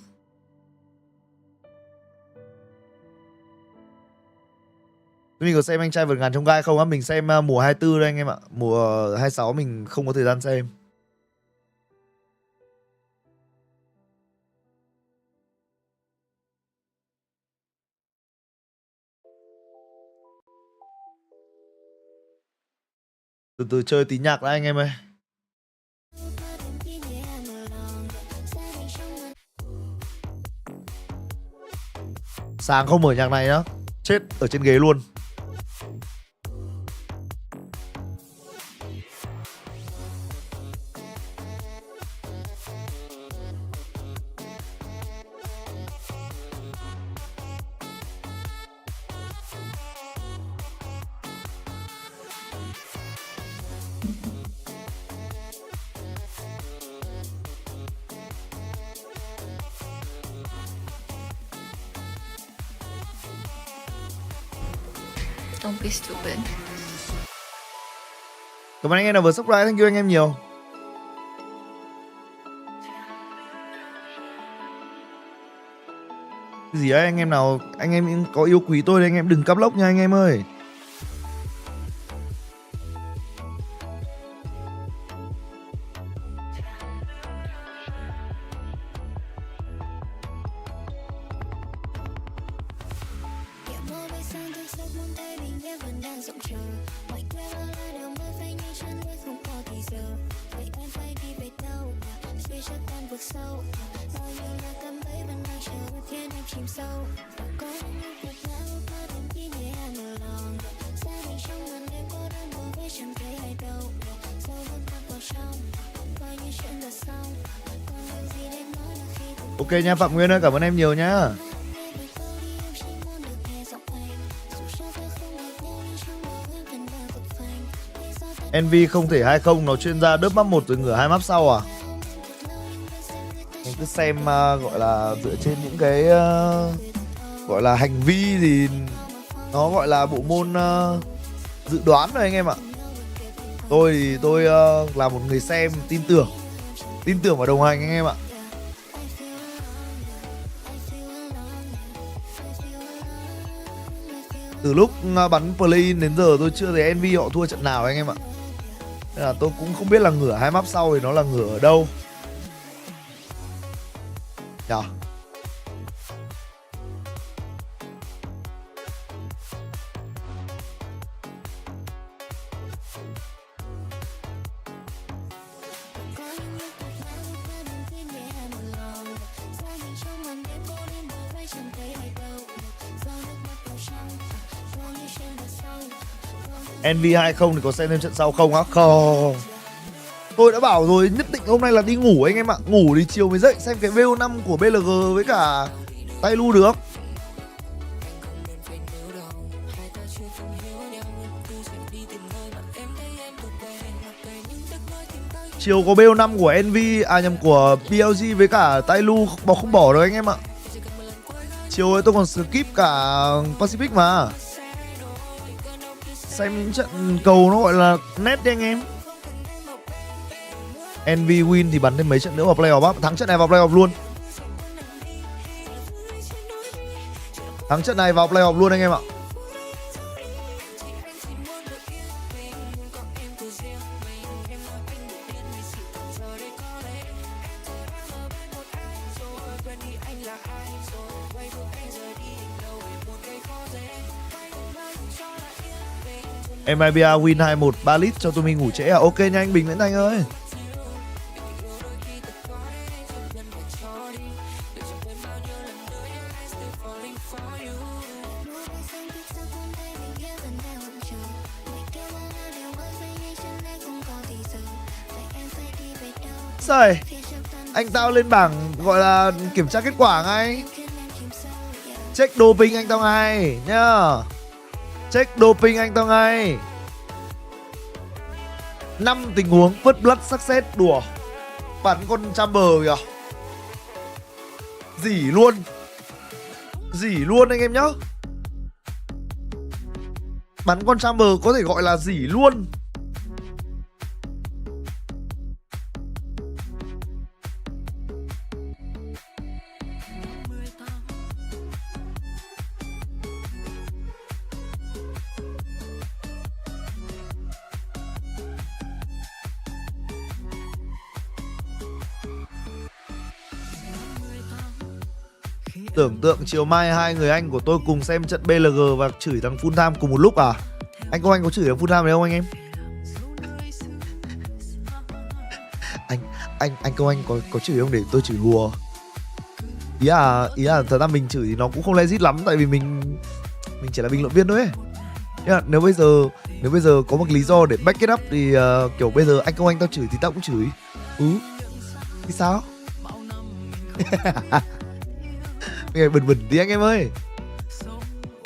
Mình có xem anh trai vượt ngàn chông gai không á? Mình xem mùa 24 đây anh em ạ. Mùa 26 mình không có thời gian xem. Từ từ chơi tí nhạc đã anh em ơi. Sáng không mở nhạc này nhá, chết ở trên ghế luôn. Don't be stupid. Cảm ơn anh em đã vừa subscribe, thank you anh em nhiều. Cái gì ấy anh em nào, anh em có yêu quý tôi thì anh em đừng cắp lốc nha anh em ơi. Ok nha Phạm Nguyên ơi, cảm ơn em nhiều nhá. NV không thể 2-0, nó chuyên gia đớp map 1 rồi ngửa 2 map sau à? Anh cứ xem gọi là dựa trên những cái gọi là hành vi thì nó gọi là bộ môn dự đoán rồi anh em ạ. Tôi thì tôi là một người xem tin tưởng và đồng hành anh em ạ. Từ lúc bắn play-in đến giờ tôi chưa thấy NV họ thua trận nào anh em ạ. Nên là tôi cũng không biết là ngửa 2 map sau thì nó là ngửa ở đâu. Nhờ. NV 2-0 thì có xem thêm trận sau không á? Không. Tôi đã bảo rồi, nhất định hôm nay là đi ngủ anh em ạ. Ngủ thì chiều mới dậy xem cái VO5 của BLG với cả tay lu được. Chiều có BO5 của NV, của BLG với cả tay lu không bỏ được anh em ạ. Chiều ấy tôi còn skip cả Pacific mà. Xem những trận cầu nó gọi là nét đi anh em. NV win thì bắn thêm mấy trận nữa vào playoff á. Thắng trận này vào playoff luôn. Thắng trận này vào playoff luôn anh em ạ. MIBR win 2-1 3 lít cho Tumi ngủ trễ à? Ok nha anh Bình Nguyễn Thanh ơi. Rồi, anh tao lên bảng gọi là kiểm tra kết quả ngay. Check doping anh tao ngay nhá. Check doping anh tao ngay. 5 tình huống first blood success, đùa. Bắn con chamber kìa. Dỉ luôn anh em nhá. Bắn con chamber có thể gọi là dỉ luôn. Tưởng tượng chiều mai hai người anh của tôi cùng xem trận BLG và chửi thằng full time cùng một lúc à? Anh có chửi thằng full time đấy không anh em? anh công anh có chửi không để tôi chửi hùa? Ý là thật ra mình chửi thì nó cũng không legit lắm, tại vì mình chỉ là bình luận viên thôi ấy. Nếu bây giờ có một lý do để back it up thì kiểu bây giờ anh công anh tao chửi thì tao cũng chửi. Thì sao? Bẩn tí anh em ơi.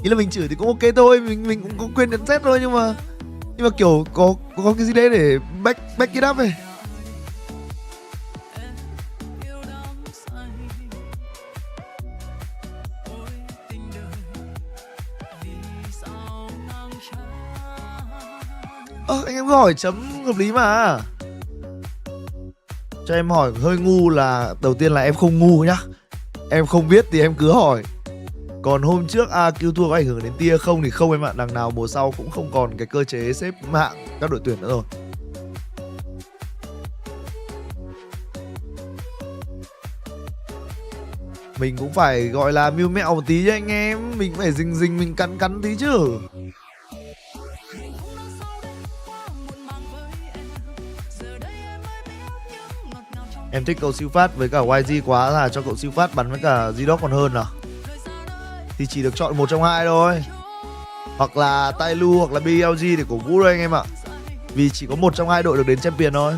Ý là mình chửi thì cũng ok thôi, mình cũng có quyền nhận xét thôi, nhưng mà kiểu có cái gì đấy để back it up ấy. cứ hỏi chấm hợp lý mà. Cho em hỏi hơi ngu là đầu tiên là em không ngu nhá. Em không biết thì em cứ hỏi. Còn hôm trước AQ thua có ảnh hưởng đến tia không thì không em ạ. Đằng nào mùa sau cũng không còn cái cơ chế xếp hạng các đội tuyển nữa rồi. Mình cũng phải gọi là mưu mẹo một tí chứ anh em. Mình cũng phải rình mình cắn tí chứ. Em thích cậu siêu phát với cả YG quá là cho cậu siêu phát bắn với cả G-Dog còn hơn à? Thì chỉ được chọn một trong hai thôi. Hoặc là THEO hoặc là BLG để cổ vũ thôi anh em ạ. Vì chỉ có một trong hai đội được đến champion thôi.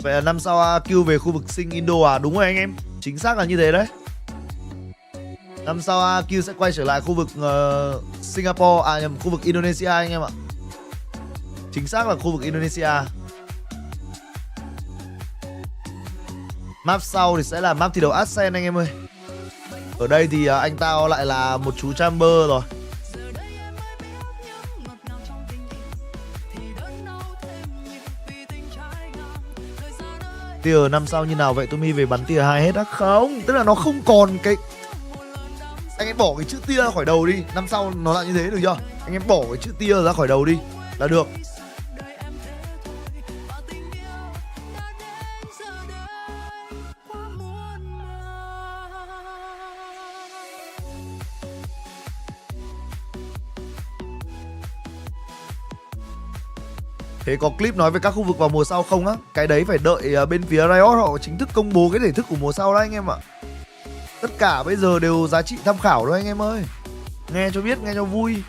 Vậy là năm sau AQ về khu vực Sinh Indo à? Đúng rồi anh em, chính xác là như thế đấy. Năm sau AQ sẽ quay trở lại khu vực Singapore, khu vực Indonesia anh em ạ. Chính xác là khu vực Indonesia. Map sau thì sẽ là map thi đấu ASEAN anh em ơi. Ở đây thì anh tao lại là một chú Chamber rồi. Tier năm sau như nào vậy Tumi về bắn tier 2 hết á? Không, tức là nó không còn cái... Anh em bỏ cái chữ tia ra khỏi đầu đi. Năm sau nó lại như thế được chưa? Anh em bỏ cái chữ tia ra khỏi đầu đi là được. Thế có clip nói về các khu vực vào mùa sau không á? Cái đấy phải đợi bên phía Riot họ chính thức công bố cái thể thức của mùa sau đó anh em ạ. Tất cả bây giờ đều giá trị tham khảo thôi anh em ơi. Nghe cho biết, nghe cho vui.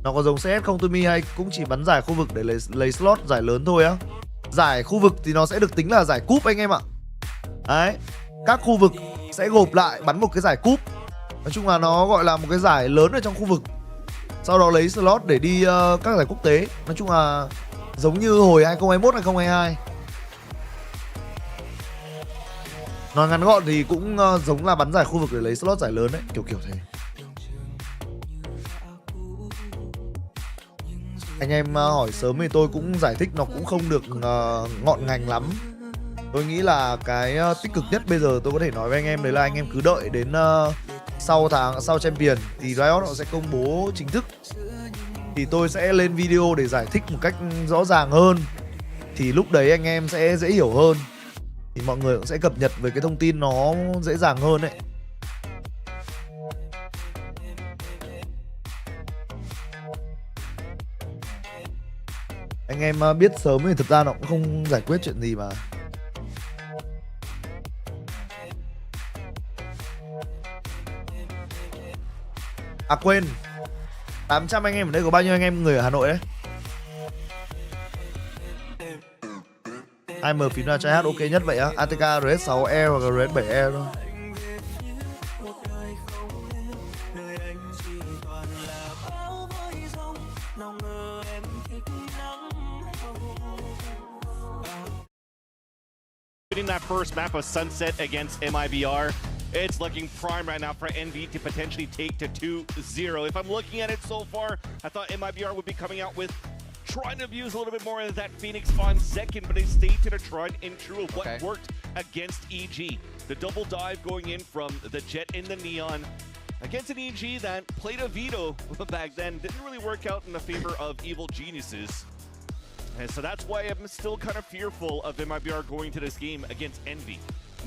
Nó có giống CS không Tumi hay cũng chỉ bắn giải khu vực để lấy slot giải lớn thôi á? Giải khu vực thì nó sẽ được tính là giải cúp anh em ạ. Đấy, các khu vực sẽ gộp lại bắn một cái giải cúp. Nói chung là nó gọi là một cái giải lớn ở trong khu vực. Sau đó lấy slot để đi các giải quốc tế. Nói chung là giống như hồi 2021, 2022. Nói ngắn gọn thì cũng giống là bắn giải khu vực để lấy slot giải lớn đấy, kiểu thế. Anh em hỏi sớm thì tôi cũng giải thích nó cũng không được ngọn ngành lắm. Tôi nghĩ là cái tích cực nhất bây giờ tôi có thể nói với anh em đấy là anh em cứ đợi đến sau champion thì Riot họ sẽ công bố chính thức. Thì tôi sẽ lên video để giải thích một cách rõ ràng hơn. Thì lúc đấy anh em sẽ dễ hiểu hơn. Thì mọi người cũng sẽ cập nhật về cái thông tin nó dễ dàng hơn đấy. Anh em biết sớm thì thực ra nó cũng không giải quyết chuyện gì mà. À quên, 800 anh em ở đây có bao nhiêu anh em người ở Hà Nội đấy? 2M phím nào trai hát ok nhất vậy á? ATK RS6E hoặc là RS7E thôi. In that first map of Sunset against MIBR, it's looking prime right now for NV to potentially take to 2-0. If I'm looking at it so far, I thought MIBR would be coming out with trying to abuse a little bit more of that Phoenix on second, but they stayed to the TREØS in true of what worked against EG. The double dive going in from the Jet in the Neon against an EG that played a veto back then. Didn't really work out in the favor of Evil Geniuses. And so that's why I'm still kind of fearful of MIBR going to this game against Envy.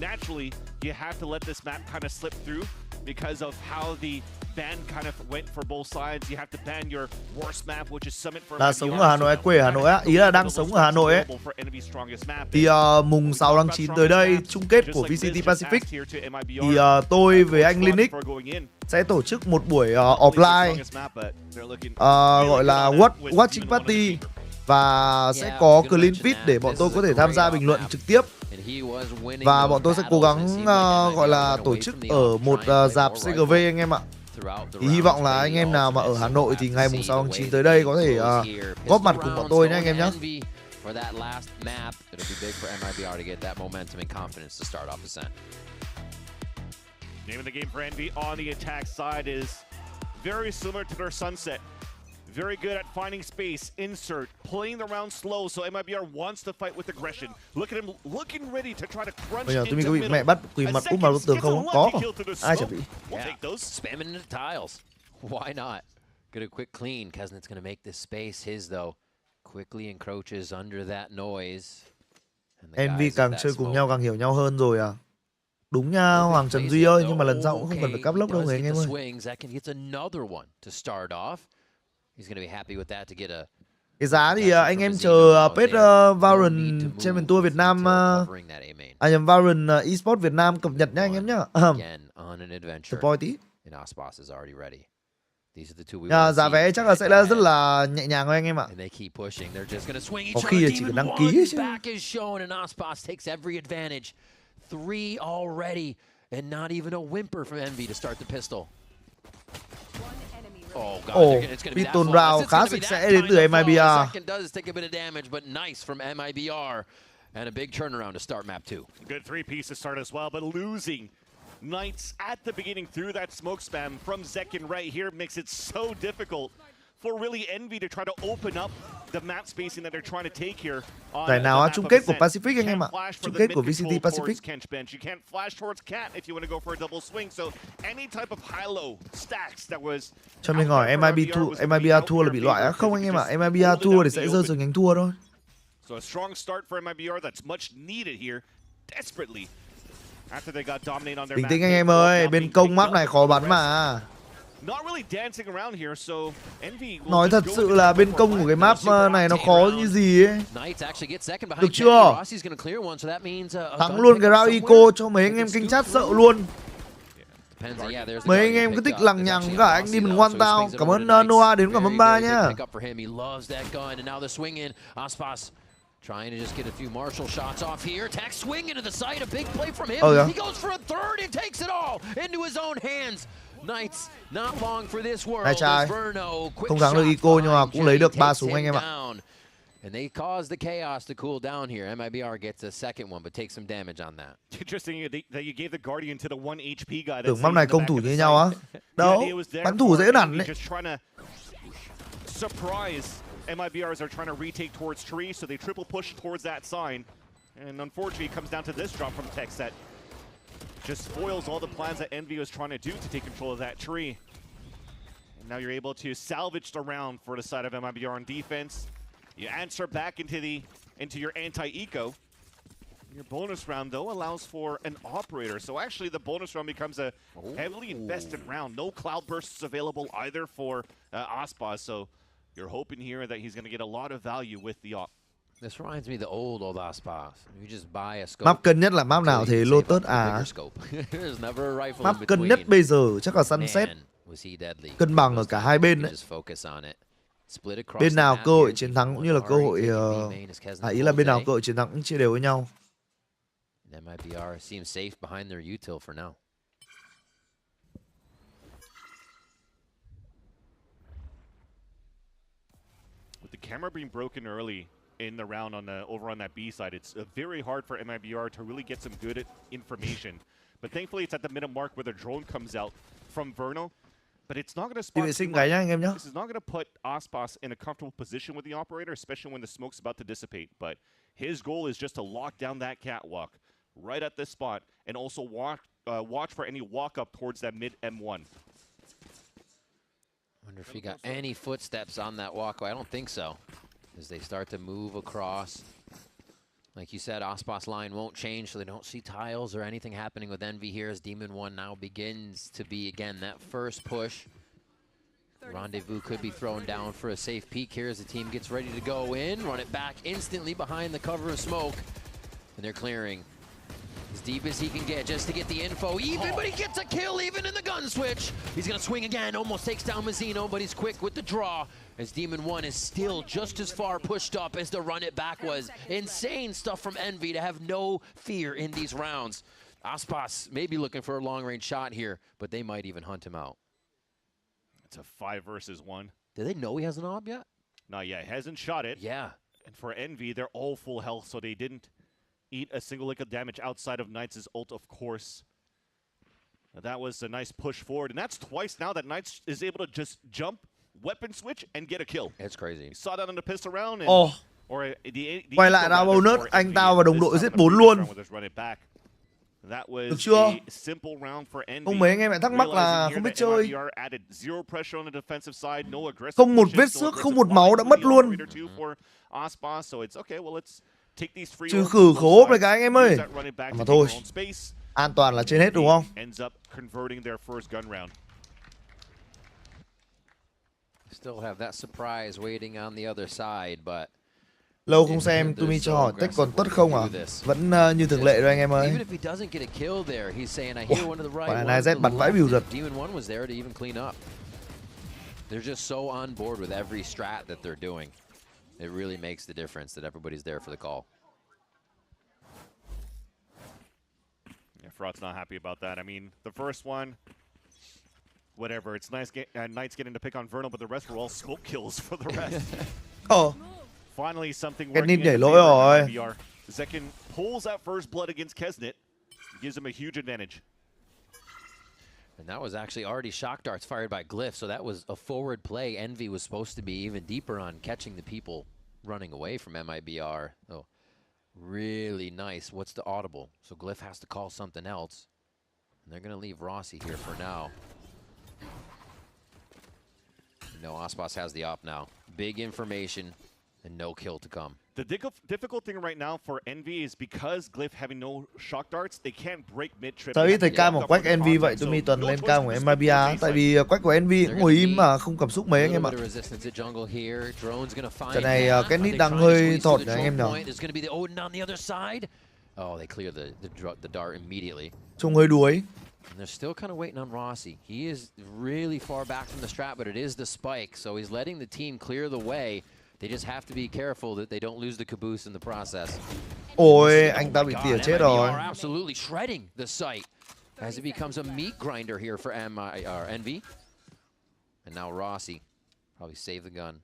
Naturally, you have to let this map kind of slip through because of how the ban kind of went for both sides. You have to ban your worst map, which is Summit for Là sống ở Hà Nội hay quê ở Hà Nội á? Ý là đang sống ở Hà Nội ấy. Thì mùng 6 tháng 9 tới đây, chung kết của VCT Pacific, thì tôi với anh LUπαιNG sẽ tổ chức một buổi offline gọi là watching party, và sẽ có clean feed để bọn tôi có thể tham gia bình luận trực tiếp. Và bọn tôi sẽ cố gắng gọi là tổ chức ở một rạp CGV anh em ạ. Thì hy vọng là anh em nào mà ở Hà Nội thì ngày mùng 6 tháng 9 tới đây có thể góp mặt cùng bọn tôi nhé anh em nhé. For that last map, it'll be big for MIBR to get that momentum and confidence to start off Ascent. Name of the game for Envy on the attack side is very similar to their Sunset. Very good at finding space, insert, playing the round slow, so MIBR wants to fight with aggression. Look at him looking ready to try to crunch Bây giờ into Tumi có bị middle. mẹ bắt quỳ mặt úp vào bức tường không? Có. Ai chả bị. Spamming into tiles. Why not? Get a quick clean. Kesnet's going to make this space his though. Quickly encroaches under that noise. Envy càng chơi cùng nhau càng hiểu nhau hơn rồi à? Đúng nha Hoàng Trần Duy ơi, nhưng mà lần sau cũng không cần phải cắp lốc đâu người anh em ơi. Cái giá thì anh em chờ page Valorant Champion Tour Việt Nam, nhầm Valorant Esports Việt Nam cập nhật nhá anh em nhá. Spoil tí. Giá vé chắc là sẽ là rất là nhẹ nhàng thôi anh em ạ. Có khi là chỉ cần đăng ký chứ. 3 already, and not even a whimper from Envy to start the pistol. Oh god, it's going to be that round khá sạch sẽ đến từ MIBR. Second does take a bit of damage, but nice from MIBR, and a big turnaround to start map 2. Good 3-piece to start as well, but losing Knights at the beginning through that smoke spam from Zekin right here makes it so difficult for really Envy to try to open up the map spacing that they're trying to take here. Giải nào á, chung kết của Pacific anh em ạ. Chung kết của VCT Pacific. You can't flash towards Cat if you want to go for a double swing. So any type of high-low stacks that was. Cho mình hỏi MIBR thua là bị loại á? Không anh em ạ, MIBR thua thì sẽ rơi xuống nhánh thua thôi. So a strong start for MIBR that's much needed here, desperately. After they got dominated on their bình tĩnh anh em ơi, bên công map này khó bắn mà. Nói thật sự là bên công của cái map này nó khó như gì ấy. Được chưa? Thắng luôn cái round eco cho mấy anh em kinh chát sợ luôn. Mấy anh em cứ thích lằng nhằng cả anh đi mình ngoan tao. Cảm ơn Noah đến cả Mamba nhá. Trying to just get a few Marshall shots off here. Attack swing into the side. A big play from him. He goes for a third and takes it all into his own hands. Knights not long for this world. Không thắng được eco nhưng mà cũng lấy được 3 súng anh em ạ. And they caused the chaos to cool down here. MIBR gets a second one, but takes some damage on that. Interesting that you gave the Guardian to the 1 HP guy. Tưởng map này công thủ như nhau á? Đâu, bắn thủ dễ nản đấy. Surprise. MIBRs are trying to retake towards tree, so they triple push towards that sign. And unfortunately, it comes down to this drop from Tech that just foils all the plans that Envy was trying to do to take control of that tree. And now you're able to salvage the round for the side of MIBR on defense. You answer back into your anti-eco. Your bonus round, though, allows for an operator. So actually, the bonus round becomes a heavily invested round. No cloud bursts available either for ASPAS, so you're hoping here that he's going to get a lot of value with the op. This reminds me of the old ASPAS. You just buy a scope. Map cân nhất là map nào thế? Lotus à? Map cân nhất bây giờ chắc là Sunset. Cân bằng ở cả hai bên đấy. Bên nào cơ hội chiến thắng cũng như là cơ hội ý là bên nào cơ hội chiến thắng cũng chia đều với nhau. MIBR seems safe behind their util for now. With the camera being broken early in the round over on that B side, it's very hard for MIBR to really get some good information. But thankfully, it's at the minute mark where the drone comes out from Verno. But it's not going to spot too much. This is not going to put ASPAS in a comfortable position with the operator, especially when the smoke's about to dissipate. But his goal is just to lock down that catwalk right at this spot and also watch for any walk up towards that mid M1. Wonder if he got any footsteps on that walkway. I don't think so, as they start to move across. Like you said, ASPAS line won't change, so they don't see tiles or anything happening with Envy here as Demon 1 now begins to be, again, that first push. Rendezvous could be thrown down for a safe peek here as the team gets ready to go in. Run it back instantly behind the cover of smoke. And they're clearing as deep as he can get just to get the info. But he gets a kill even in the gun switch. He's going to swing again. Almost takes down Mazzino, but he's quick with the draw. As Demon 1 is still just as far pushed up as the run it back was. Insane stuff from Envy to have no fear in these rounds. ASPAS may be looking for a long-range shot here, but they might even hunt him out. It's a 5 versus 1. Do they know he has an AWP yet? Not yet. Hasn't shot it. Yeah. And for Envy, they're all full health, so they didn't eat a single lick of damage outside of Knights' ult, of course. That was a nice push forward, and that's twice now that Knights is able to just jump, weapon switch, and get a kill. It's crazy. You saw that on the pistol round. And, Quay lại ra bonus, anh tao và đồng đội giết 4 luôn. Được chưa? Không mấy anh em lại thắc mắc là không biết chơi. Không một vết xước, không một máu đã mất luôn. Trừ khử khổ này cả anh em ơi. Mà thôi, an toàn là trên hết đúng không? Still have that surprise waiting on the other side, but lâu không xem, Tumi cho hỏi tech còn tốt không à? Vẫn như thường lệ rồi anh em ơi. Quả này Z bắn vãi bìu giật. They're just so on board with every strat that they're doing. It really makes the difference that everybody's there for the call. Yeah, Fraud's not happy about that. I mean, the first one, whatever. It's nice Knights getting to pick on Vernal, but the rest were all smoke kills for the rest. Finally, something working. Zekin pulls out first blood against Kesnet, gives him a huge advantage. And that was actually already shock darts fired by Glyph, so that was a forward play. Envy was supposed to be even deeper on catching the people running away from MIBR. Oh, really nice. What's the audible? So Glyph has to call something else. And they're going to leave Rossi here for now. No, ASPAS has the op now. Big information and no kill to come. The difficult thing right now for Envy is because Glyph having no shock darts, they can't break mid trip. Sao biết thầy cam một quách Envy vậy? Tumi toàn lên cam của MIBR. Tại vì quách của Envy cũng ngồi im mà không cảm xúc mấy anh em ạ. Trận này cái nít đang hơi thọt anh em nhỉ? Oh, they clear the dart immediately. Trông hơi đuối. And they're still kind of waiting on Rossi. He is really far back from the strat, but it is the spike, so he's letting the team clear the way. They just have to be careful that they don't lose the caboose in the process. Ôi, anh ta bị tỉa chết rồi. Absolutely shredding the site as it becomes a meat grinder here for Envy. And now Rossi probably save the gun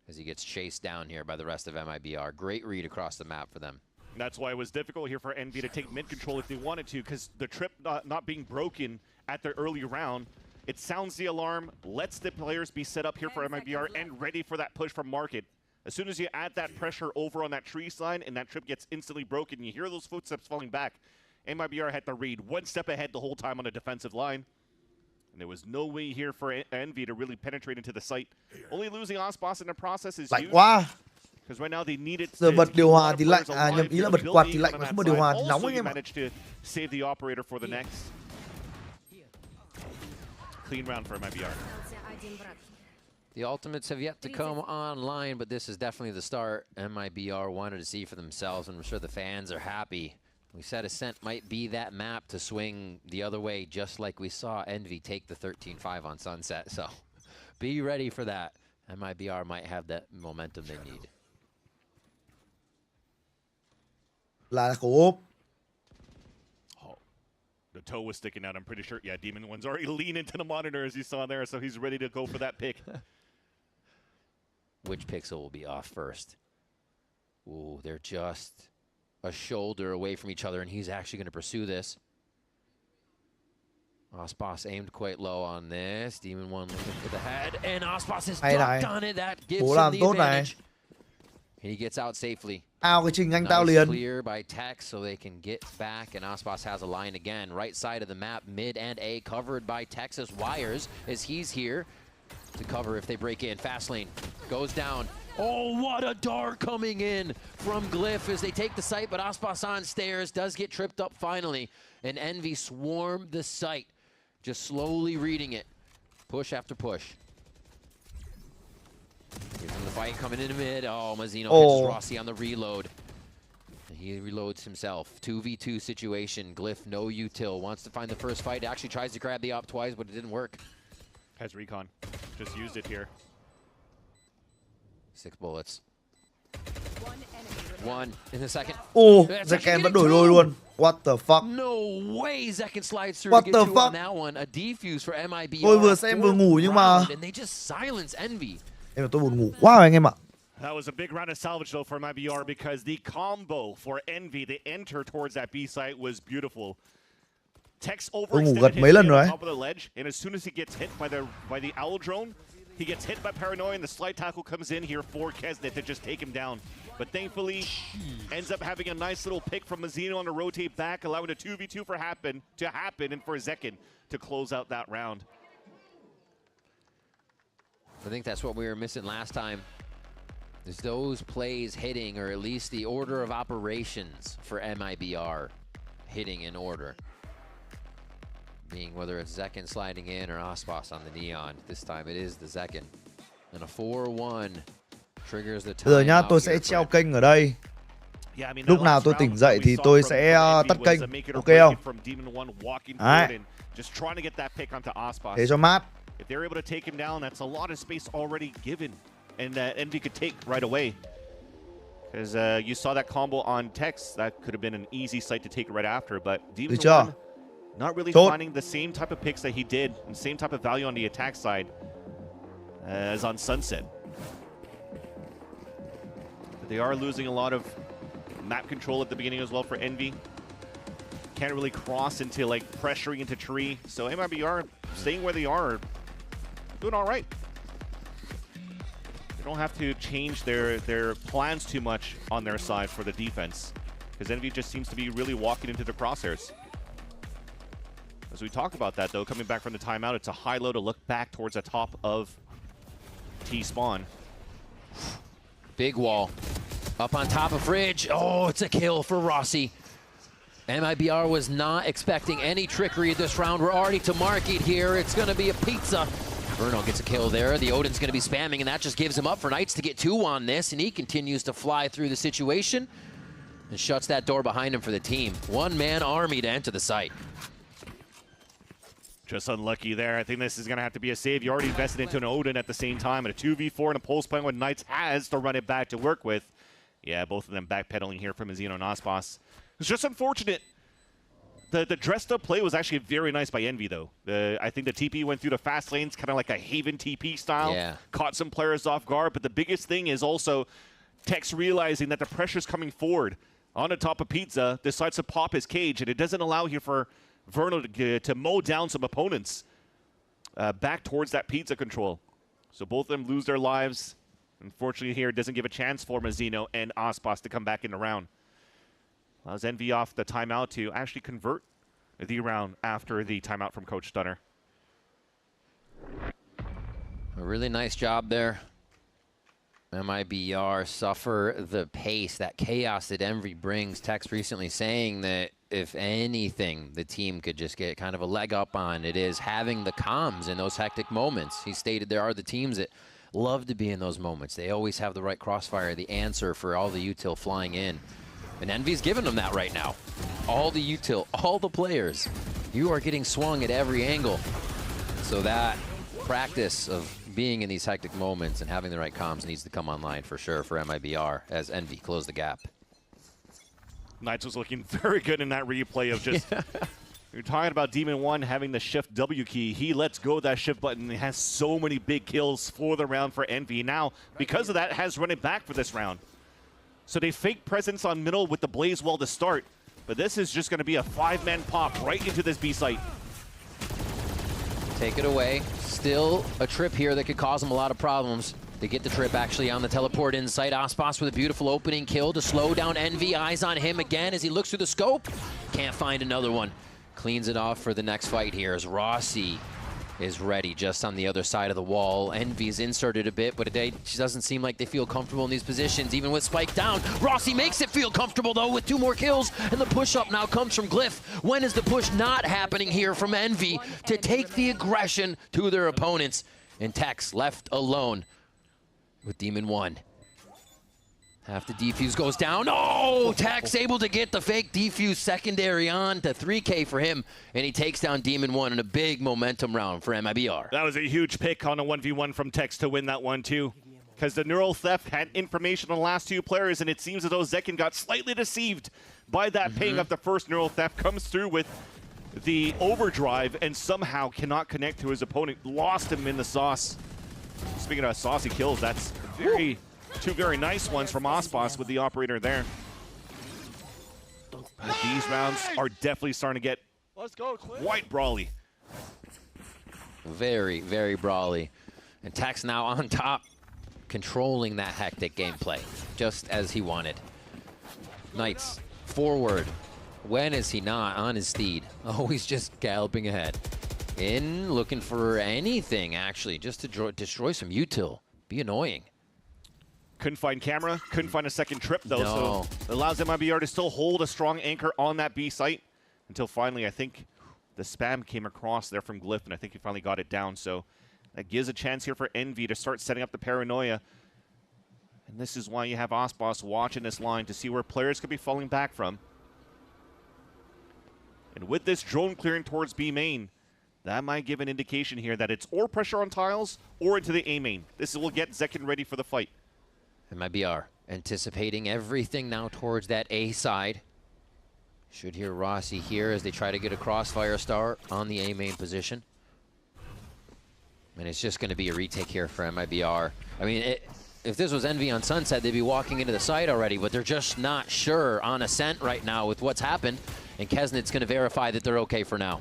as he gets chased down here by the rest of MIBR. Great read across the map for them. That's why it was difficult here for Envy to take mid control if they wanted to, because the trip not being broken at the early round, it sounds the alarm, lets the players be set up here for MIBR and ready for that push from Market. As soon as you add that pressure over on that tree sign and that trip gets instantly broken, you hear those footsteps falling back. MIBR had to read one step ahead the whole time on the defensive line. And there was no way here for Envy to really penetrate into the site. Only losing ASPAS in the process is huge. Because right now they need it. Giờ bật điều hòa thì lạnh, nhầm ý là bật quạt thì lạnh mà không bật điều hòa thì nóng anh em ạ. Save the operator for the next. Clean round for MIBR. The ultimates have yet to come online, but this is definitely the start MIBR wanted to see for themselves, and I'm sure the fans are happy. We said Ascent might be that map to swing the other way, just like we saw Envy take the 13-5 on Sunset. So be ready for that. MIBR might have that momentum they need. Là khổ. The toe was sticking out, I'm pretty sure. Yeah, Demon 1's already leaned into the monitor as you saw there, so he's ready to go for that pick. Which pixel will be off first? Ooh, they're just a shoulder away from each other, and he's actually going to pursue this. ASPAS aimed quite low on this. Demon 1 looking for the head, and ASPAS is ducked on it. That gives him the advantage. He gets out safely. Cái trình anh tao nice liền. Clear by Tex so they can get back, and ASPAS has a line again. Right side of the map, mid and A, covered by Texas wires as he's here. to cover if they break in. Fast lane goes down. Oh, what a dart coming in from Glyph as they take the site, but ASPAS on stairs does get tripped up finally, and Envy swarm the site, just slowly reading it, push after push. Here's the fight coming into mid. Oh, Mazzino catches Rossi on the reload. He reloads himself. 2v2 situation. Glyph, no util. Wants to find the first fight. Actually tries to grab the op twice, but it didn't work. Has recon. Just used it here. 6 bullets. One in the second. Zekken vẫn đổi đôi luôn. What the fuck? No way Zekken slides through What to get the two fuck? on that one. A defuse for MIBR. Tôi vừa xem vừa ngủ nhưng mà and they just silence Envy. Em là tôi buồn ngủ quá rồi anh em ạ. That was a big round of salvage though for MIBR because the combo for Envy, the enter towards that B site was beautiful. Tex overextended his on the top of the ledge, and as soon as he gets hit by the owl drone, he gets hit by Paranoia, and the slide tackle comes in here for Kesnet to just take him down. But thankfully, ends up having a nice little pick from Mazzino on the rotate back, allowing a 2v2 to happen, and for Zekken to close out that round. I think that's what we were missing last time. Is those plays hitting, or at least the order of operations for MIBR hitting in order. Being whether it's Zekken sliding in or ASPAS on the Neon. This time it is the Zekken. And a 4-1 triggers the time. Bây giờ nhá, tôi sẽ treo kênh ở đây. Lúc nào tôi tỉnh dậy thì tôi sẽ tắt kênh. Ok không? Đấy. Thế cho mát. If they're able to take him down, that's a lot of space already given, and that Envy could take right away. Because you saw that combo on Tex, that could have been an easy site to take right after, but Demon One not really finding the same type of picks that he did, and same type of value on the attack side as on Sunset. But they are losing a lot of map control at the beginning as well for Envy. Can't really cross into like pressuring into tree, so MIBR staying where they are, doing all right. They don't have to change their plans too much on their side for the defense, because Envy just seems to be really walking into the crosshairs. As we talk about that, though, coming back from the timeout, it's a high-low to look back towards the top of T-spawn. Big wall. Up on top of Fridge. Oh, it's a kill for Rossi. MIBR was not expecting any trickery this round. We're already to market here. It's going to be a pizza. Verno gets a kill there. The Odin's going to be spamming, and that just gives him up for Knights to get 2 on this, and he continues to fly through the situation and shuts that door behind him for the team. One-man army to enter the site. Just unlucky there. I think this is going to have to be a save. You already invested into an Odin at the same time, and a 2v4 and a pulse point when Knights has to run it back to work with. Yeah, both of them backpedaling here from Mazzino and ASPAS. It's just unfortunate. The dressed-up play was actually very nice by Envy, though. I think the TP went through the fast lanes, kind of like a Haven TP style. Yeah. Caught some players off guard, but the biggest thing is also Tex realizing that the pressure's coming forward. On the top of Pizza, decides to pop his cage, and it doesn't allow here for Verno to mow down some opponents back towards that Pizza control. So both of them lose their lives. Unfortunately here, it doesn't give a chance for Mazzino and ASPAS to come back in the round. Allows Envy off the timeout to actually convert the round after the timeout from Coach Stunner. A really nice job there. MIBR suffer the pace, that chaos that Envy brings. Tex recently saying that if anything, the team could just get kind of a leg up on, it is having the comms in those hectic moments. He stated there are the teams that love to be in those moments. They always have the right crossfire, the answer for all the util flying in. And Envy's giving them that right now. All the util, all the players, you are getting swung at every angle. So that practice of being in these hectic moments and having the right comms needs to come online for sure for MIBR as Envy close the gap. Knights was looking very good in that replay of just... You're talking about Demon One having the Shift W key. He lets go of that Shift button and has so many big kills for the round for Envy. Now, because of that, has run it back for this round. So they fake presence on middle with the Blaze Wall to start, but this is just going to be a 5-man pop right into this B site. Take it away. Still a trip here that could cause them a lot of problems. They get the trip actually on the teleport inside. ASPAS with a beautiful opening kill to slow down Envy. Eyes on him again as he looks through the scope. Can't find another one. Cleans it off for the next fight here as Rossi is ready just on the other side of the wall. Envy's inserted a bit, but it doesn't seem like they feel comfortable in these positions, even with Spike down. Rossi makes it feel comfortable, though, with 2 more kills, and the push-up now comes from Glyph. When is the push not happening here from Envy to take the aggression to their opponents? And Tex left alone with Demon 1. Half the defuse goes down. Oh, Tex able to get the fake defuse secondary on to 3K for him, and he takes down Demon 1 in a big momentum round for MIBR. That was a huge pick on a 1v1 from Tex to win that one, too. Because the Neural Theft had information on the last 2 players, and it seems as though Zekin got slightly deceived by that ping of the first Neural Theft. Comes through with the overdrive and somehow cannot connect to his opponent. Lost him in the sauce. Speaking of saucy kills, that's two very nice ones from ASPAS with the operator there. But these rounds are definitely starting to get quite brawly. Very, very brawly. And Tex now on top, controlling that hectic gameplay, just as he wanted. Knights forward. When is he not on his steed? Always just galloping ahead. In, looking for anything, actually, just to destroy some util. Be annoying. Couldn't find camera, couldn't find a second trip, though, so it allows MIBR to still hold a strong anchor on that B site until finally, I think, the spam came across there from Glyph, and I think he finally got it down, so that gives a chance here for Envy to start setting up the paranoia. And this is why you have ASPAS watching this line to see where players could be falling back from. And with this drone clearing towards B main, that might give an indication here that it's or pressure on tiles or into the A main. This will get Zekin ready for the fight. MIBR anticipating everything now towards that A side. Should hear Rossi here as they try to get a crossfire start on the A main position. And it's just going to be a retake here for MIBR. I mean, if this was Envy on Sunset, they'd be walking into the site already, but they're just not sure on Ascent right now with what's happened. And Kesnit's going to verify that they're okay for now.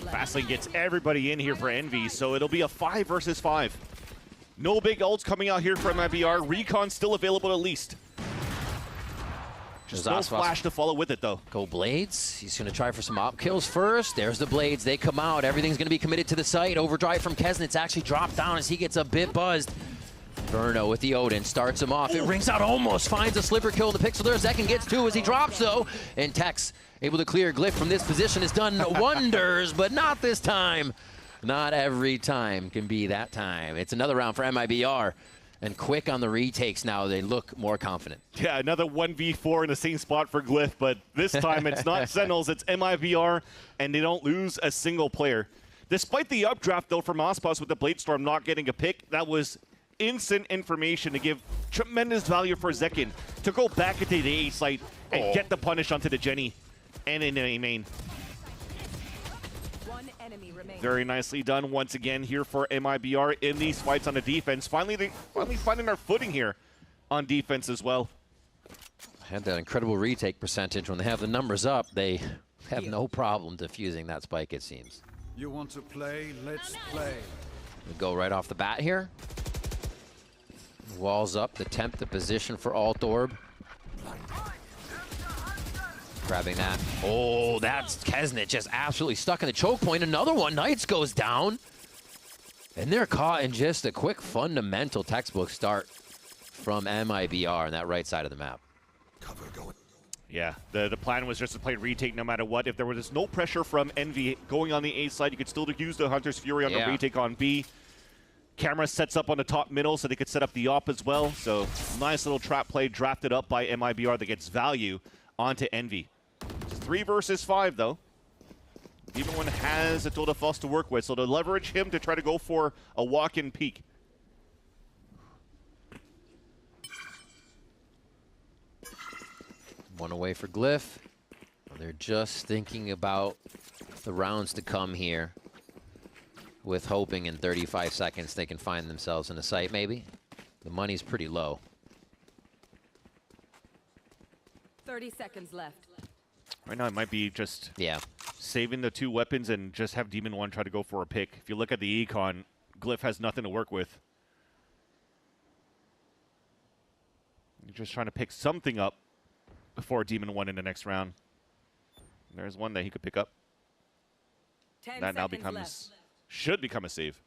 Fastlane gets everybody in here for Envy, so it'll be a 5 versus 5. No big ults coming out here for MIBR. Recon still available at least. Just no flash to follow with it, though. Go Blades. He's going to try for some op kills first. There's the Blades. They come out. Everything's going to be committed to the site. Overdrive from Kesnit's actually dropped down as he gets a bit buzzed. Verno with the Odin starts him off. It rings out, almost finds a slipper kill in the pixel there. Zekin gets 2 as he drops, though. And Tex able to clear Glyph from this position has done wonders, but not this time. Not every time can be that time. It's another round for MIBR. And quick on the retakes now. They look more confident. Yeah, another 1v4 in the same spot for Glyph, but this time it's not Sentinels, it's MIBR, and they don't lose a single player. Despite the updraft, though, from ASPAS with the Bladestorm not getting a pick, that was instant information to give tremendous value for Zekin to go back into the A site and get the punish onto the Jenny and in the A main. Very nicely done once again here for MIBR in these fights on the defense. Finally finding our footing here on defense as well. Had that incredible retake percentage. When they have the numbers up, they have no problem defusing that spike, it seems. You want to play? Let's play. We go right off the bat here. Walls up to tempt the position for Alt Orb. Grabbing that. Oh, that's Kesnit just absolutely stuck in the choke point. Another one. Knights goes down. And they're caught in just a quick fundamental textbook start from MIBR on that right side of the map. Yeah, the plan was just to play retake no matter what. If there was no pressure from Envy going on the A side, you could still use the Hunter's Fury on the retake on B. Camera sets up on the top middle so they could set up the op as well. So nice little trap play drafted up by MIBR that gets value onto Envy. 3 versus 5, though. Demon 1 has a Total Fuss to work with, so to leverage him to try to go for a walk-in peek. One away for Glyph. They're just thinking about the rounds to come here, with hoping in 35 seconds they can find themselves in a site, maybe. The money's pretty low. 30 seconds left. Right now, it might be just saving the 2 weapons and just have Demon 1 try to go for a pick. If you look at the econ, Glyph has nothing to work with. You're just trying to pick something up before Demon 1 in the next round. There's one that he could pick up. That now becomes should become a save.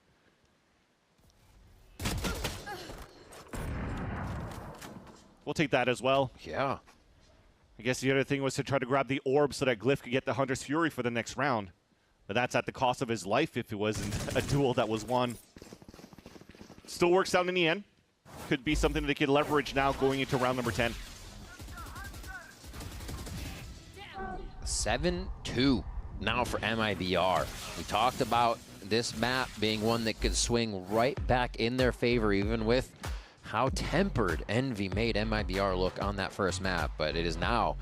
We'll take that as well. Yeah. I guess the other thing was to try to grab the orb so that Glyph could get the Hunter's Fury for the next round. But that's at the cost of his life if it wasn't a duel that was won. Still works out in the end. Could be something that they could leverage now going into round number 10. 7-2 now for MIBR. We talked about this map being one that could swing right back in their favor, even with how tempered Envy made MIBR look on that first map. But it is now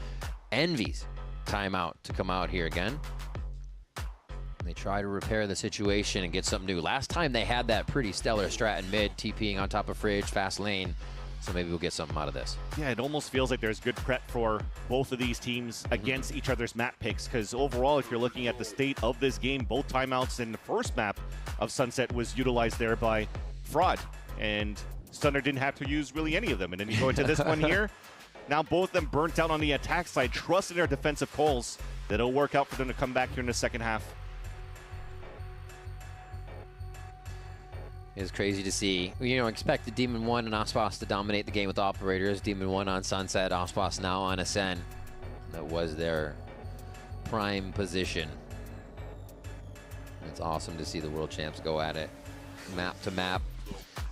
Envy's timeout to come out here again. They try to repair the situation and get something new. Last time they had that pretty stellar strat in mid, TPing on top of Fridge, fast lane. So maybe we'll get something out of this. Yeah, it almost feels like there's good prep for both of these teams against each other's map picks, because overall, if you're looking at the state of this game, both timeouts in the first map of Sunset was utilized there by Fraud, and Stunner didn't have to use really any of them. And then you go into this one here, now both of them burnt out on the attack side, trusting their defensive calls that it'll work out for them to come back here in the second half. It's crazy to see. You know, expected Demon 1 and ASPAS to dominate the game with operators. Demon 1 on Sunset, ASPAS now on Ascend. That was their prime position. It's awesome to see the world champs go at it map to map.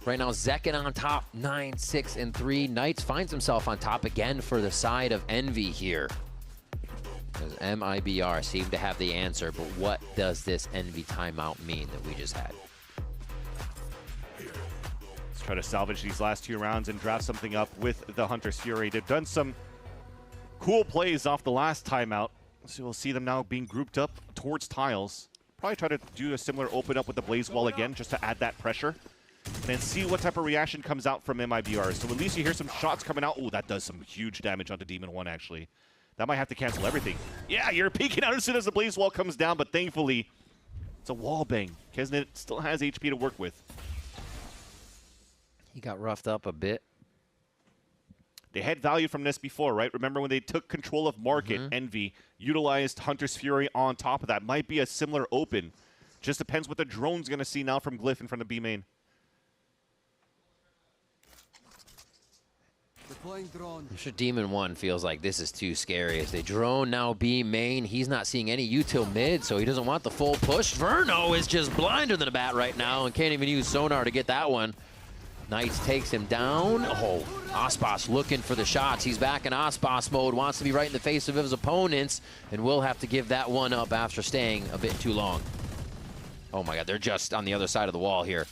Right now, Zekin on top, 9, 6, and 3. Knights finds himself on top again for the side of Envy here. Because MIBR seem to have the answer, but what does this Envy timeout mean that we just had? Try to salvage these last 2 rounds and draft something up with the Hunter's Fury. They've done some cool plays off the last timeout, so we'll see them now being grouped up towards tiles. Probably try to do a similar open up with the Blaze Wall again, just to add that pressure, and then see what type of reaction comes out from MIBR. So at least you hear some shots coming out. Oh, that does some huge damage onto Demon 1, actually. That might have to cancel everything. Yeah, you're peeking out as soon as the Blaze Wall comes down, but thankfully, it's a wall bang. TRェN still has HP to work with. He got roughed up a bit. They had value from this before, right? Remember when they took control of market, Envy utilized Hunter's Fury on top of that. Might be a similar open. Just depends what the drone's going to see now from Glyph in front of B main. I'm sure Demon 1 feels like this is too scary. As they drone now B main, he's not seeing any util mid, so he doesn't want the full push. Verno is just blinder than a bat right now and can't even use sonar to get that one. Knights takes him down. Oh, ASPAS looking for the shots. He's back in ASPAS mode, wants to be right in the face of his opponents, and will have to give that one up after staying a bit too long. Oh my God, they're just on the other side of the wall here.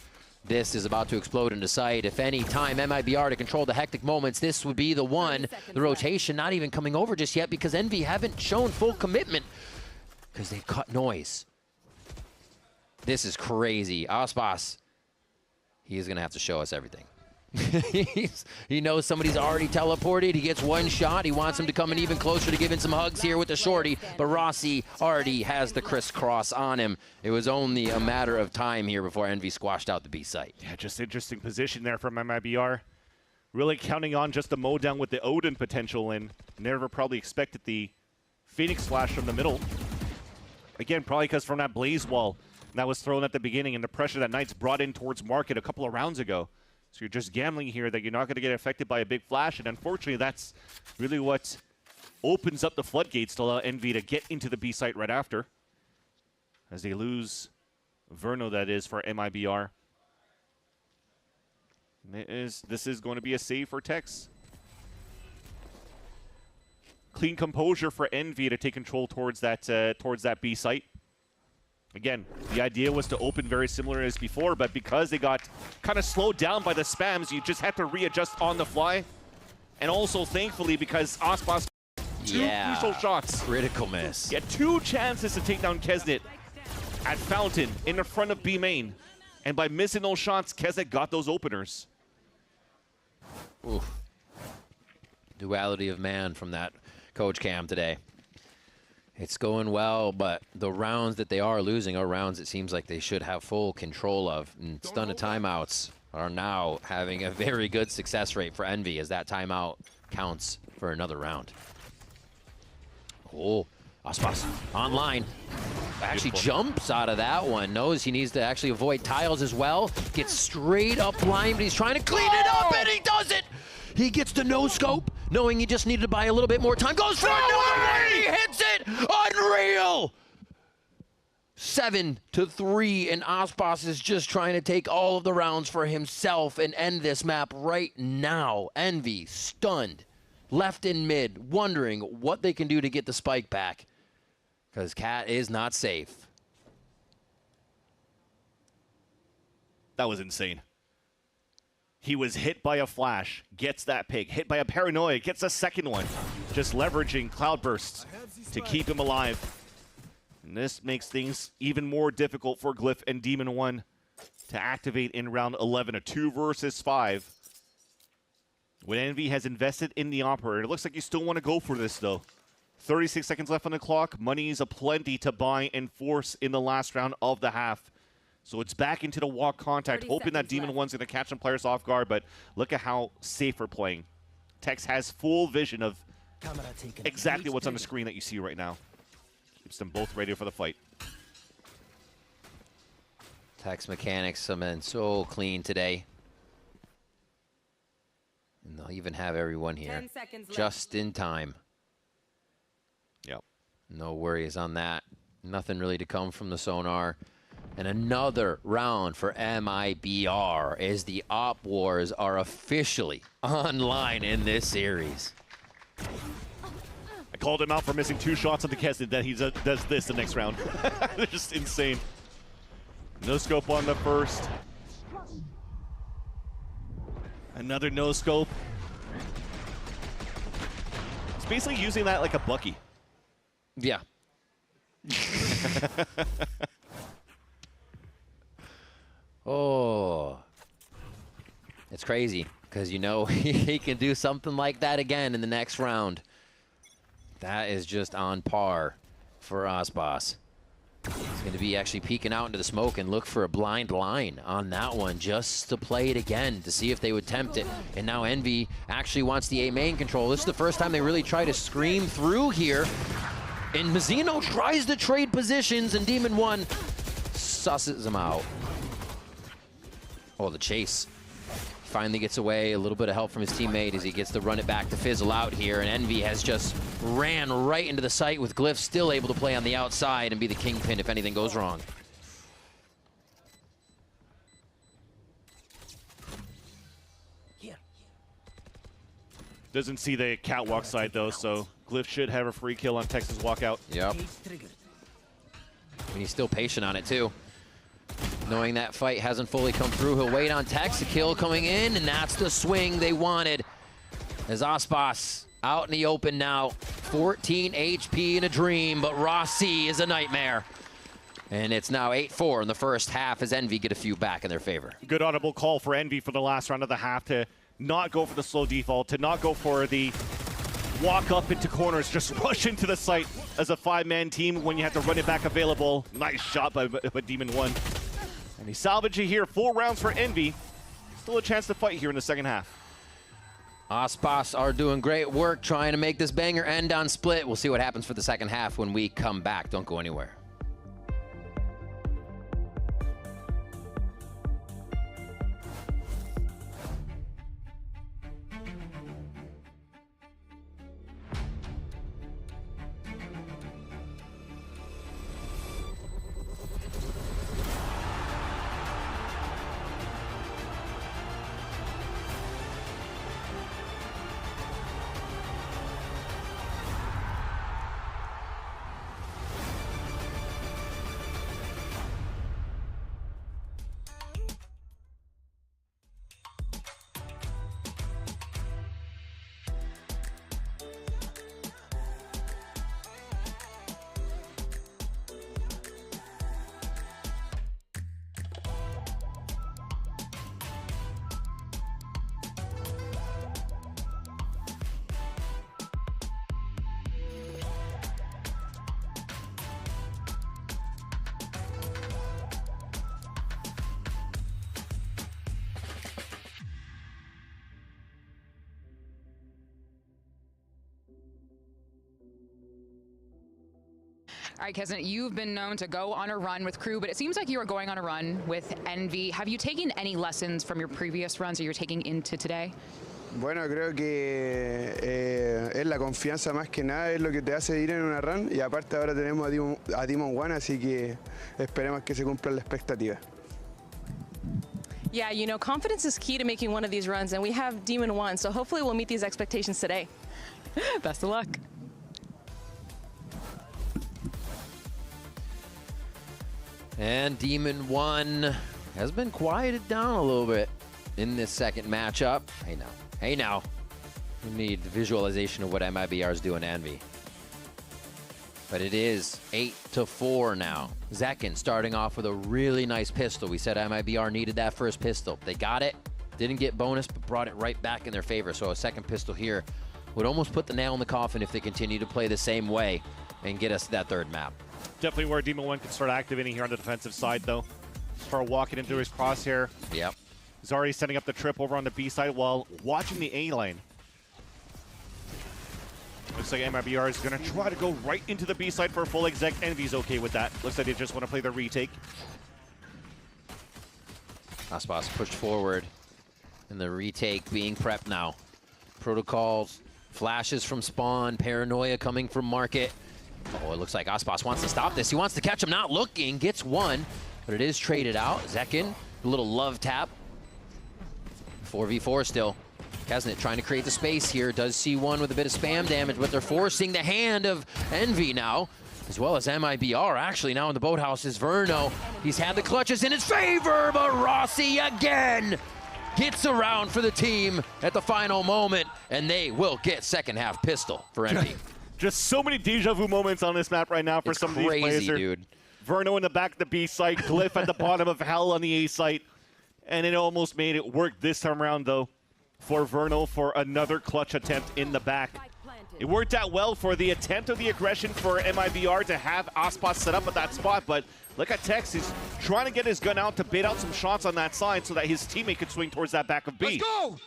This is about to explode into sight. If any time MIBR to control the hectic moments, this would be the one. The rotation not even coming over just yet because Envy haven't shown full commitment because they've cut noise. This is crazy. ASPAS, he's going to have to show us everything. He knows somebody's already teleported. He gets one shot. He wants him to come in even closer to giving some hugs here with the shorty. But Rossi already has the crisscross on him. It was only a matter of time here before Envy squashed out the B site. Yeah, just interesting position there from MIBR. Really counting on just the mow down with the Odin potential, and never probably expected the Phoenix Flash from the middle. Again, probably because from that Blaze Wall that was thrown at the beginning and the pressure that Knights brought in towards market a couple of rounds ago. So you're just gambling here that you're not going to get affected by a big flash, and unfortunately that's really what opens up the floodgates to allow Envy to get into the B site right after. As they lose Verno, that is, for MIBR. This is going to be a save for Tex. Clean composure for Envy to take control towards that B site. Again, the idea was to open very similar as before, but because they got kind of slowed down by the spams, you just have to readjust on the fly. And also, thankfully, because ASPAS two crucial shots. Critical miss. Yeah, 2 chances to take down TRェN at Fountain in the front of B main. And by missing those shots, TRェN got those openers. Oof. Duality of man from that coach cam today. It's going well, but the rounds that they are losing are rounds it seems like they should have full control of. And stun of timeouts are now having a very good success rate for Envy as that timeout counts for another round. Oh, ASPAS online. actually jumps out of that one. Knows he needs to actually avoid tiles as well. Gets straight up blind, but he's trying to clean it up, and he does it! He gets the no-scope, knowing he just needed to buy a little bit more time. Goes for another one, he hits it! Unreal! 7-3, and ASPAS is just trying to take all of the rounds for himself and end this map right now. Envy, stunned, left in mid, wondering what they can do to get the spike back. Because Cat is not safe. That was insane. He was hit by a flash, gets that pick. Hit by a paranoia, gets a second one. Just leveraging cloudbursts to keep him alive. And this makes things even more difficult for Glyph and Demon 1 to activate in round 11. A 2 versus 5. When Envy has invested in the operator, it looks like you still want to go for this, though. 36 seconds left on the clock. Money's aplenty to buy and force in the last round of the half. So it's back into the walk contact, hoping that Demon 1's going to catch some players off guard, but look at how safe we're playing. Tex has full vision of exactly what's on the screen that you see right now. Keeps them both ready for the fight. Tex mechanics have been so clean today. And they'll even have everyone here just in time. Yep. No worries on that. Nothing really to come from the sonar. And another round for MIBR as the Op Wars are officially online in this series. I called him out for missing 2 shots on the Keston, that he does this the next round. They're just insane. No scope on the first. Another no scope. He's basically using that like a Bucky. Yeah. Oh. It's crazy, because you know he can do something like that again in the next round. That is just on par for ASPAS. He's going to be actually peeking out into the smoke and look for a blind line on that one just to play it again to see if they would tempt it. And now Envy actually wants the A main control. This is the first time they really try to scream through here. And Mazzino tries to trade positions, and Demon 1 susses him out. Oh, the chase. Finally gets away, a little bit of help from his teammate as he gets to run it back to fizzle out here, and Envy has just ran right into the site with Glyph still able to play on the outside and be the kingpin if anything goes wrong. Doesn't see the catwalk side though, so Glyph should have a free kill on Texas walkout. Yep. And he's still patient on it too. Knowing that fight hasn't fully come through, he'll wait on Tex. The kill coming in, and that's the swing they wanted. As ASPAS out in the open now. 14 HP in a dream, but Rossi is a nightmare. And it's now 8-4 in the first half as Envy get a few back in their favor. Good audible call for Envy for the last round of the half to not go for the slow default, to not go for the walk up into corners, just rush into the site as a 5-man team when you have to run it back available. Nice shot by Demon 1. And he salvaged it here. 4 rounds for Envy. Still a chance to fight here in the second half. ASPAS are doing great work trying to make this banger end on split. We'll see what happens for the second half when we come back. Don't go anywhere. All right, Kesnet, you've been known to go on a run with crew, but it seems like you are going on a run with Envy. Have you taken any lessons from your previous runs that you're taking into today? Bueno, creo que es la confianza más que nada, es lo que te hace ir en una run, y aparte ahora tenemos a Demon1, así que esperemos que se cumpla la expectativa. Yeah, you know, confidence is key to making one of these runs, and we have Demon1, so hopefully we'll meet these expectations today. Best of luck. And Demon1 has been quieted down a little bit in this second matchup. Hey now. Hey now, we need the visualization of what MIBR is doing to Envy. But it is 8-4 now. Zekin starting off with a really nice pistol. We said MIBR needed that first pistol. They got it, didn't get bonus, but brought it right back in their favor. So a second pistol here would almost put the nail in the coffin if they continue to play the same way and get us that third map. Definitely where Demon1 can start activating here on the defensive side, though. Start walking into his crosshair. Yep. He's already setting up the trip over on the B side while watching the A lane. Looks like MIBR is going to try to go right into the B side for a full exec. Envy's okay with that. Looks like they just want to play the retake. ASPAS pushed forward, and the retake being prepped now. Protocols, flashes from spawn, paranoia coming from market. Oh, it looks like ASPAS wants to stop this. He wants to catch him, not looking, gets one, but it is traded out. Zekin, a little love tap. 4v4 still. TRjourdN trying to create the space here. Does see one with a bit of spam damage, but they're forcing the hand of Envy now, as well as MIBR. Actually, now in the boathouse is Verno. He's had the clutches in his favor, but Rossi again gets around for the team at the final moment, and they will get second half pistol for Envy. Just so many deja vu moments on this map right now for some of these players. Dude. Verno in the back of the B site, Glyph at the bottom of Hell on the A site. And it almost made it work this time around, though, for Verno for another clutch attempt in the back. It worked out well for the attempt of the aggression for MIBR to have ASPAS set up at that spot, but look at Tex. He's trying to get his gun out to bait out some shots on that side so that his teammate could swing towards that back of B. Let's go!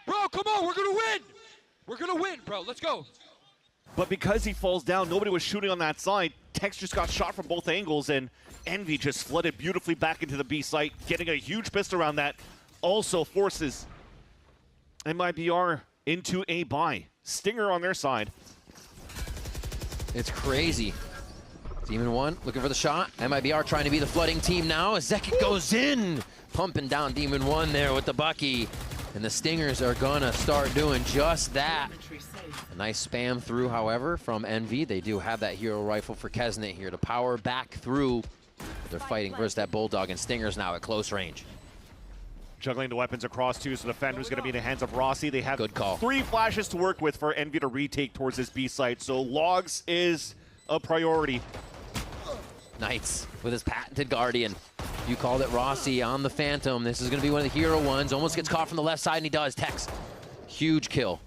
Bro, come on, we're gonna win! We're gonna win, bro, let's go! But because he falls down, nobody was shooting on that side. Tex just got shot from both angles, and Envy just flooded beautifully back into the B site, getting a huge pist around that. Also forces MIBR into a buy. Stinger on their side. It's crazy. Demon1 looking for the shot. MIBR trying to be the flooding team now as Zekin goes in. Pumping down Demon1 there with the Bucky. And the Stingers are gonna start doing just that. A nice spam through, however, from Envy. They do have that hero rifle for TRjourdN here to power back through. But they're fighting versus that Bulldog, and Stingers now at close range. Juggling the weapons across too, so the Phantom is going to be in the hands of Rossi. They have good call. 3 flashes to work with for Envy to retake towards this B site, so logs is a priority. Knights with his patented Guardian. You called it, Rossi on the Phantom. This is going to be one of the hero ones. Almost gets caught from the left side, and he does. Tex, huge kill.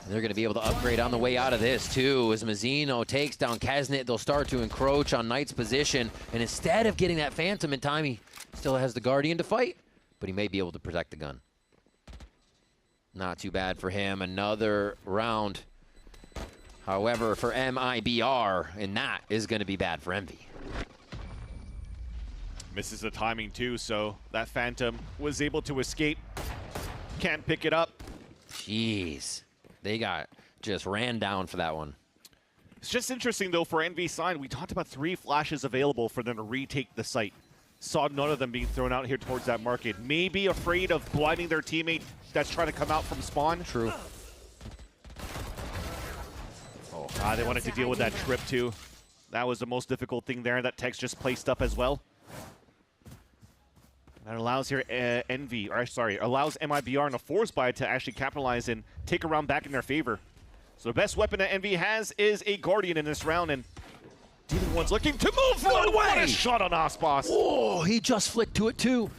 And they're going to be able to upgrade on the way out of this, too. As Mazzino takes down TRjourdN, they'll start to encroach on Knight's position. And instead of getting that Phantom in time, he still has the Guardian to fight, but he may be able to protect the gun. Not too bad for him. Another round, however, for MIBR, and that is going to be bad for Envy. Misses the timing, too, so that Phantom was able to escape. Can't pick it up. Jeez. They got just ran down for that one. It's just interesting, though, for Envy's side. We talked about 3 flashes available for them to retake the site. Saw none of them being thrown out here towards that market. Maybe afraid of blinding their teammate that's trying to come out from spawn. True. Oh, they wanted to deal with that trip, too. That was the most difficult thing there that Tex just placed up as well. That allows here allows MIBR and a force buy to actually capitalize and take a round back in their favor. So the best weapon that Envy has is a Guardian in this round, and Demon1's looking to move one way. What a shot on ASPAS. Oh, he just flicked to it too.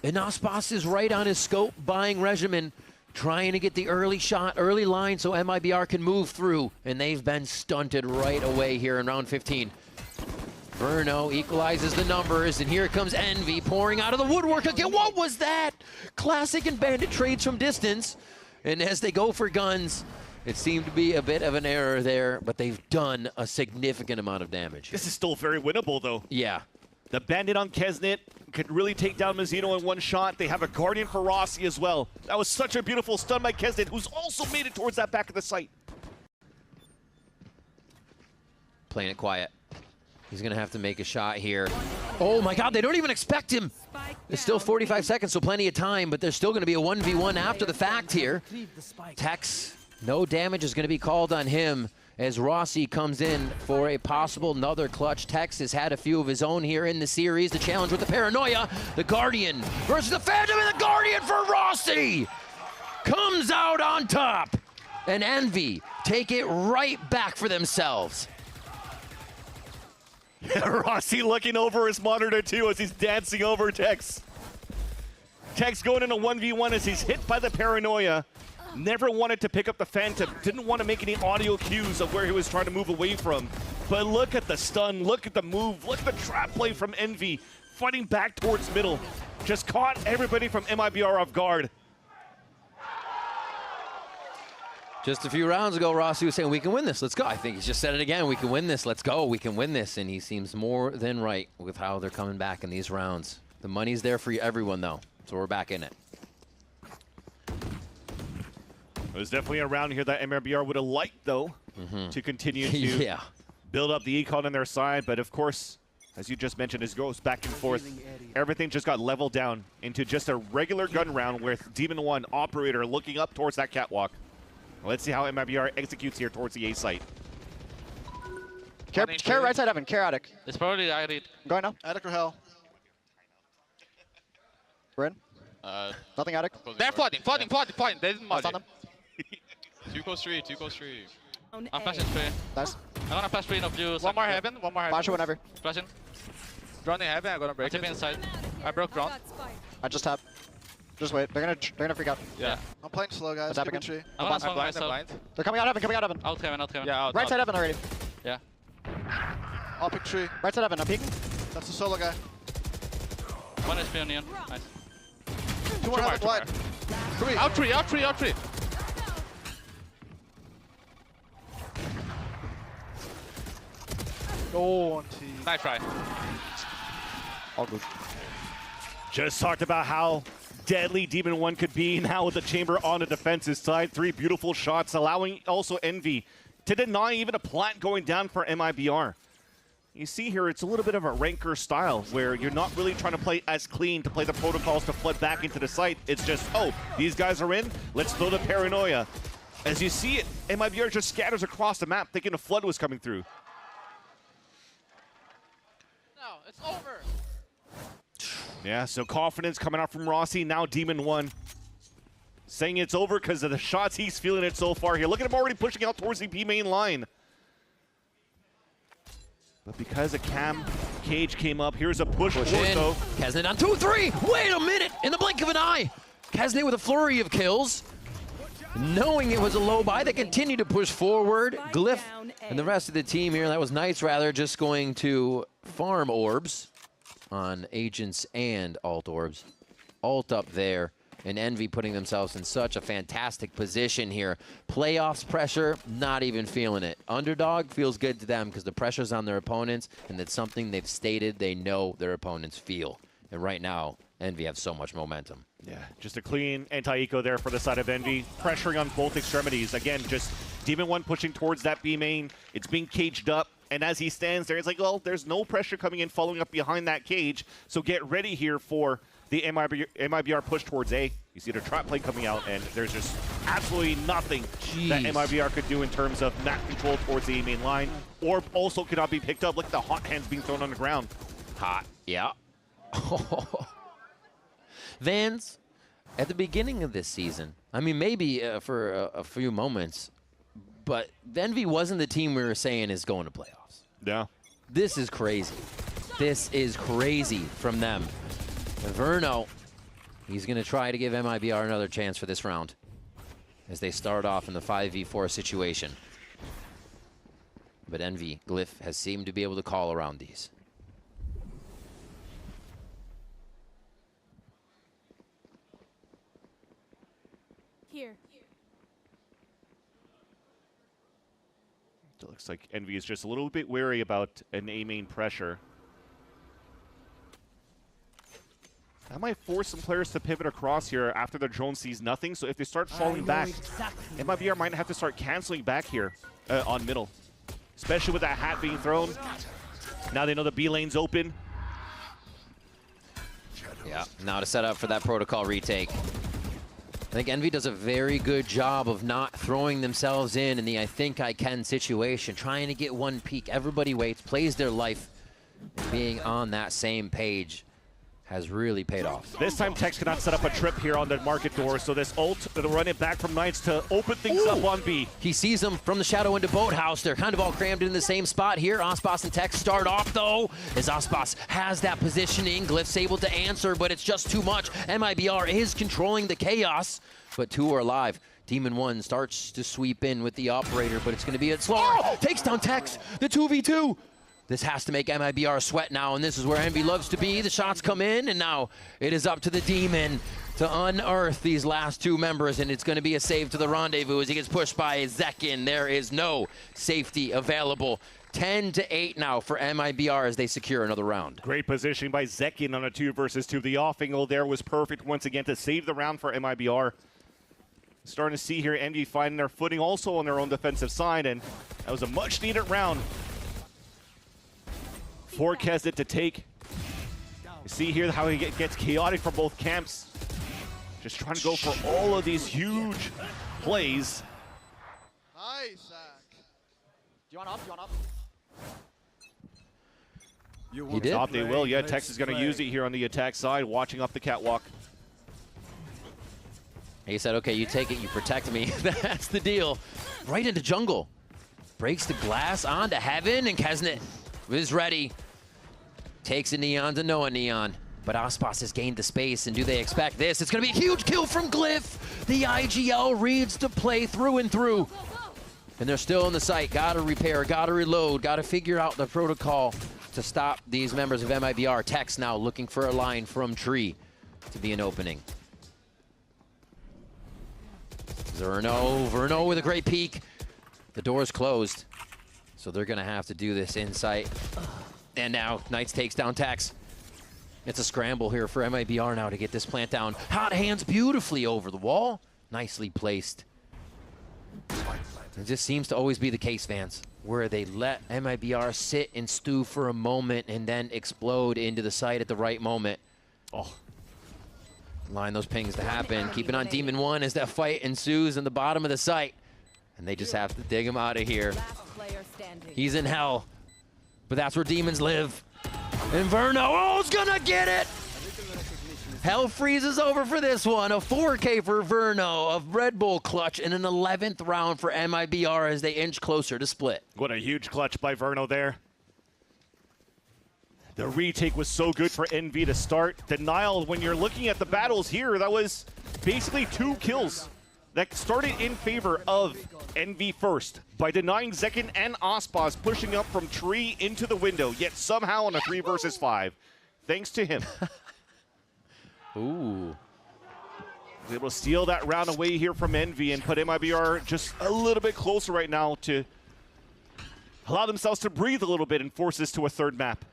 And ASPAS is right on his scope, buying Regimen, trying to get the early shot, early line so MIBR can move through. And they've been stunted right away here in round 15. Verno equalizes the numbers, and here comes Envy pouring out of the woodwork again. What was that? Classic and Bandit trades from distance. And as they go for guns, It seemed to be a bit of an error there, but they've done a significant amount of damage. This is still very winnable, though. Yeah. The Bandit on Kesnet could really take down Mazzino in one shot. They have a Guardian for Rossi as well. That was such a beautiful stun by Kesnet, who's also made it towards that back of the site. Playing it quiet. He's going to have to make a shot here. Oh my God, they don't even expect him. There's still 45 seconds, so plenty of time, but there's still going to be a 1v1 after the fact here. Tex, no damage is going to be called on him as Rossi comes in for a possible another clutch. Tex has had a few of his own here in the series. The challenge with the Paranoia. The Guardian versus the Phantom, and the Guardian for Rossi comes out on top. And Envy take it right back for themselves. Rossi looking over his monitor too as he's dancing over Tex. Tex going in a 1v1 as he's hit by the Paranoia. Never wanted to pick up the Phantom. Didn't want to make any audio cues of where he was trying to move away from. But look at the stun, look at the move, look at the trap play from Envy. Fighting back towards middle. Just caught everybody from MIBR off guard. Just a few rounds ago, Rossi was saying, we can win this, let's go. I think he's just said it again, we can win this, let's go, we can win this. And he seems more than right with how they're coming back in these rounds. The money's there for everyone, though, so we're back in it. It was definitely a round here that MIBR would have liked, though, to continue to build up the econ on their side. But, of course, as you just mentioned, as it goes back and forth, everything just got leveled down into just a regular gun round with Demon 1 Operator looking up towards that catwalk. Let's see how MIBR executes here towards the A site. Care right side Evan, care Attic. It's probably Attic. Going now. Attic or hell? We're in. Nothing Attic. They're flooding. They didn't mod them. 2 goes 3, 2 goes 3. I'm flashing 3. Nice. I'm gonna flash 3 of you. One more heaven. Flash it whenever. Flashing. Droning heaven, I'm gonna break it. Inside. I broke ground. I just tap. Just wait. They're gonna freak out. Yeah. I'm playing slow, guys. I'm blind. They're coming out Evan. Out heaven. Yeah, right side Evan already. Yeah. I'll pick tree. Right side Evan, I'm peeking. That's the solo guy. 1 HP on neon. Nice. 2 more heaven blind. 3. Out 3. Oh, on T. Nice try. All good. Just talked about how deadly Demon 1 could be now with the chamber on the defensive side. 3 beautiful shots, allowing also Envy to deny even a plant going down for MIBR. You see here, it's a little bit of a ranker style where you're not really trying to play as clean to play the protocols to flood back into the site. It's just, oh, these guys are in, let's throw the Paranoia. As you see it, MIBR just scatters across the map thinking a flood was coming through. No, it's over. Yeah, so confidence coming out from Rossi, now Demon 1. Saying it's over because of the shots he's feeling it so far here. Look at him already pushing out towards the B main line. But because a cam cage came up, here's a push forward though. Kesnet on 2-3. Wait a minute! In the blink of an eye. Kesnet with a flurry of kills. Knowing it was a low buy, they continue to push forward. Glyph and the rest of the team here, that was Knights rather, just going to farm orbs on agents and alt orbs. Alt up there. And Envy putting themselves in such a fantastic position here. Playoffs pressure, not even feeling it. Underdog feels good to them because the pressure's on their opponents, and that's something they've stated they know their opponents feel. And right now, Envy have so much momentum. Yeah, just a clean anti-eco there for the side of Envy. Pressuring on both extremities. Again, just Demon 1 pushing towards that B main. It's being caged up. And as he stands there, it's like, well, there's no pressure coming in following up behind that cage. So get ready here for the MIBR push towards A. You see the trap play coming out, and there's just absolutely nothing that MIBR could do in terms of map control towards the A main line. Orb also cannot be picked up. Look at the hot hands being thrown on the ground. Hot, yeah. Vans, at the beginning of this season, I mean, maybe for a few moments, but Envy wasn't the team we were saying is going to playoffs. Yeah. This is crazy. This is crazy from them. Verno, he's going to try to give MIBR another chance for this round as they start off in the 5v4 situation. But Envy, Glyph has seemed to be able to call around these. Here. It looks like Envy is just a little bit wary about an A main pressure. That might force some players to pivot across here after the drone sees nothing. So if they start falling back, MIBR might have to start canceling back here on middle. Especially with that hat being thrown. Now they know the B lane's open. Yeah, now to set up for that protocol retake. I think Envy does a very good job of not throwing themselves in the I think I can situation, trying to get one peek. Everybody waits, plays their life. Being on that same page has really paid off. This time Tex cannot set up a trip here on the market door, so this ult, they'll run it back from Knights to open things up on B. He sees them from the shadow into Boathouse. They're kind of all crammed in the same spot here. ASPAS and Tex start off though, as ASPAS has that positioning. Glyph's able to answer, but it's just too much. MIBR is controlling the chaos, but two are alive. Demon 1 starts to sweep in with the operator, but it's going to be a slow. Oh! Takes down Tex, the 2v2. This has to make MIBR sweat now, and this is where Envy loves to be. The shots come in, and now it is up to the Demon to unearth these last two members, and it's going to be a save to the rendezvous as he gets pushed by Zekin. There is no safety available. 10-8 now for MIBR as they secure another round. Great positioning by Zekin on a 2 versus 2. The off angle there was perfect once again to save the round for MIBR. Starting to see here Envy finding their footing also on their own defensive side, and that was a much-needed round. Forecast it to take. You see here how he gets chaotic from both camps. Just trying to go for all of these huge plays. Nice, Zach. Do you want up? Do you want up? He did. Top they will. Yeah, Tex is going to use it here on the attack side, watching up the catwalk. He said, okay, you take it, you protect me. That's the deal. Right into jungle. Breaks the glass onto Heaven, and Kesnet is ready. Takes a Neon to Noah Neon. But ASPAS has gained the space, and do they expect this? It's going to be a huge kill from Glyph. The IGL reads the play through and through. And they're still in the site. Got to repair, got to reload, got to figure out the protocol to stop these members of MIBR. Tex now looking for a line from Tree to be an opening. Verno with a great peek. The door's closed, so they're going to have to do this insight. And now Knights takes down Tex. It's a scramble here for MIBR now to get this plant down. Hot hands beautifully over the wall. Nicely placed. It just seems to always be the case, Vance, where they let MIBR sit and stew for a moment and then explode into the site at the right moment. Oh. Line those pings to happen. Keeping on Demon 1 as that fight ensues in the bottom of the site. And they just have to dig him out of here. He's in hell. But that's where demons live. And Verno, oh, is gonna get it! Hell freezes over for this one. A 4K for Verno, a Red Bull clutch, and an 11th round for MIBR as they inch closer to split. What a huge clutch by Verno there. The retake was so good for Envy to start. Denial, when you're looking at the battles here, that was basically 2 kills that started in favor of Envy first by denying Zekin and ASPAS pushing up from tree into the window, yet somehow on a 3 versus 5. Thanks to him. Ooh. Was able to steal that round away here from Envy and put MIBR just a little bit closer right now to allow themselves to breathe a little bit and force this to a 3rd map.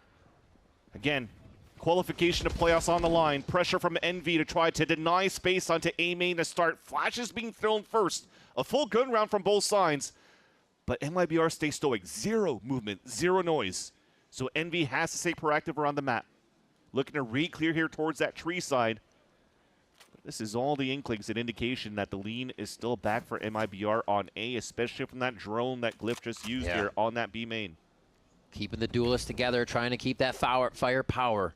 Again, qualification to playoffs on the line. Pressure from Envy to try to deny space onto A main to start. Flashes being thrown first. A full gun round from both sides. But MIBR stays stoic. 0 movement, 0 noise. So Envy has to stay proactive around the map. Looking to re-clear here towards that tree side. But this is all the inklings, an indication that the lean is still back for MIBR on A, especially from that drone that Glyph just used here on that B main. Keeping the duelists together, trying to keep that firepower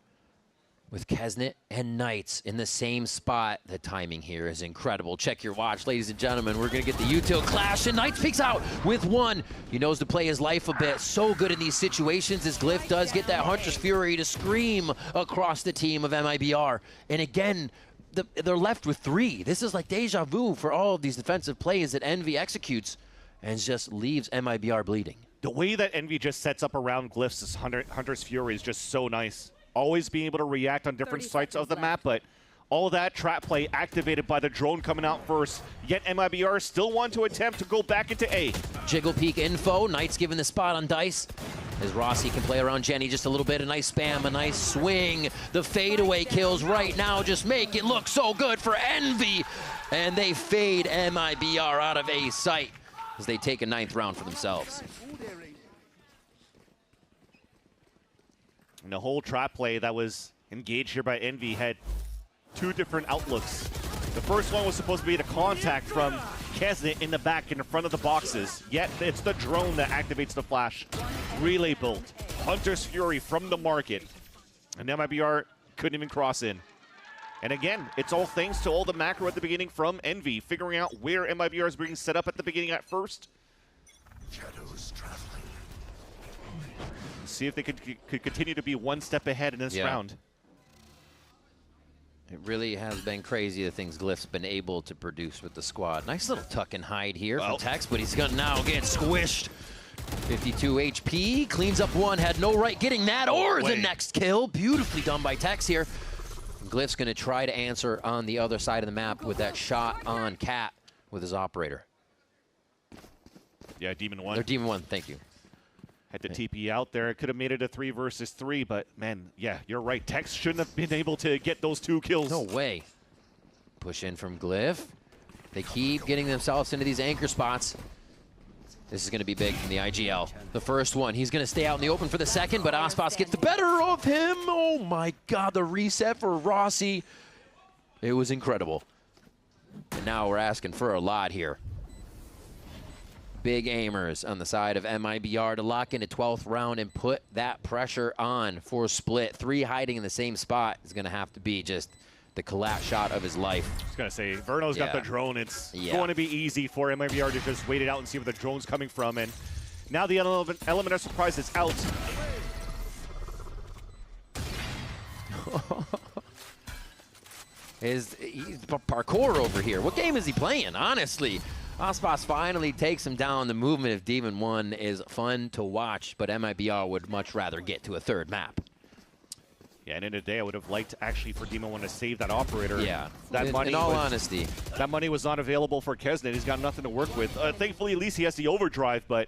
with Kesnet and Knights in the same spot. The timing here is incredible. Check your watch, ladies and gentlemen. We're going to get the util clash, and Knights peeks out with 1. He knows to play his life a bit. So good in these situations as Glyph does get that Hunter's Fury to scream across the team of MIBR. And again, they're left with 3. This is like deja vu for all of these defensive plays that Envy executes and just leaves MIBR bleeding. The way that Envy just sets up around Glyph's Hunter's Fury is just so nice. Always being able to react on different sites of the map, but All that trap play activated by the drone coming out first. Yet MIBR still want to attempt to go back into A. Jiggle peek info. Knight's given the spot on Dice. As Rossi can play around Jenny just a little bit. A nice spam, a nice swing. The fadeaway kills right now just make it look so good for Envy. And they fade MIBR out of A sight as they take a 9th round for themselves. And the whole trap play that was engaged here by Envy had 2 different outlooks. The first one was supposed to be the contact from Kesnet in the back in front of the boxes, yet it's the drone that activates the flash. Relay built, Hunter's Fury from the market, and MIBR couldn't even cross in. And again, it's all thanks to all the macro at the beginning from Envy, figuring out where MIBR is being set up at the beginning at first. Shadows traveling. See if they could continue to be one step ahead in this round. It really has been crazy the things Glyph's been able to produce with the squad. Nice little tuck and hide here from Tex, but he's gonna now get squished. 52 HP, cleans up one, had no right getting that or the next kill. Beautifully done by Tex here. Glyph's gonna try to answer on the other side of the map with that shot on Cat with his operator. Yeah, Demon 1. They're Demon 1, thank you. Had to TP out there. It could have made it a 3 versus 3, but man, yeah, you're right. Tex shouldn't have been able to get those 2 kills. No way. Push in from Glyph. They keep getting themselves into these anchor spots. This is going to be big from the IGL. The first one, he's going to stay out in the open for the second, but ASPAS gets the better of him. Oh my God, the reset for Rossi. It was incredible. And now we're asking for a lot here. Big aimers on the side of MIBR to lock into 12th round and put that pressure on for split. 3 hiding in the same spot is going to have to be just the collapse shot of his life. I was going to say, Verno's got the drone. It's going to be easy for MIBR to just wait it out and see where the drone's coming from. And now the element of surprise is out. He's parkour over here. What game is he playing, honestly? ASPAS finally takes him down. The movement of Demon 1 is fun to watch, but MIBR would much rather get to a 3rd map. Yeah, and in the day, I would have liked actually for Demon 1 to save that operator. Yeah, that money in all honesty. That money was not available for Kesnet. He's got nothing to work with. Thankfully, at least he has the overdrive, but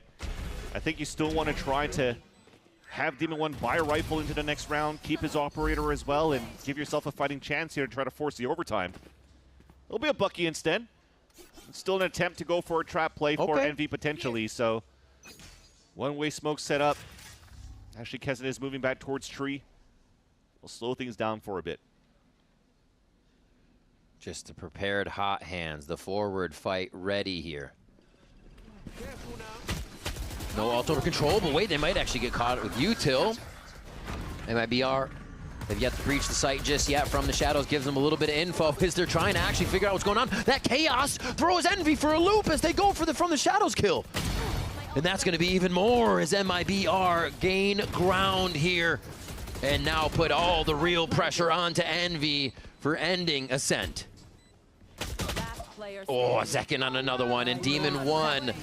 I think you still want to try to have Demon 1 buy a rifle into the next round, keep his operator as well, and give yourself a fighting chance here to try to force the overtime. It'll be a Bucky instead. It's still an attempt to go for a trap play for Envy potentially, so one-way smoke set up. Actually, Kesnet is moving back towards tree. We'll slow things down for a bit. Just the prepared hot hands, the forward fight ready here. No alt over control, but wait, they might actually get caught with util. MIBR, they've yet to breach the site just yet from the shadows, gives them a little bit of info as they're trying to actually figure out what's going on. That chaos throws Envy for a loop as they go for the from the shadows kill. And that's going to be even more as MIBR gain ground here and now put all the real pressure onto Envy for ending Ascent. Oh, a second on another one, and Demon 1,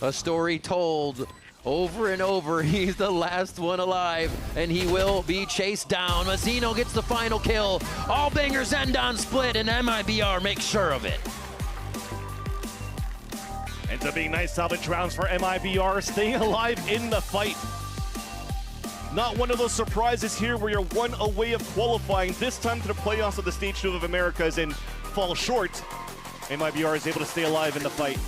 a story told over and over. He's the last one alive, and he will be chased down. Mazzino gets the final kill. All bangers end on split, and MIBR makes sure of it. Ends up being nice salvage rounds for MIBR, staying alive in the fight. Not one of those surprises here where you're 1 away of qualifying, this time to the playoffs of the Stage 2 of Americas and fall short. MIBR is able to stay alive in the fight.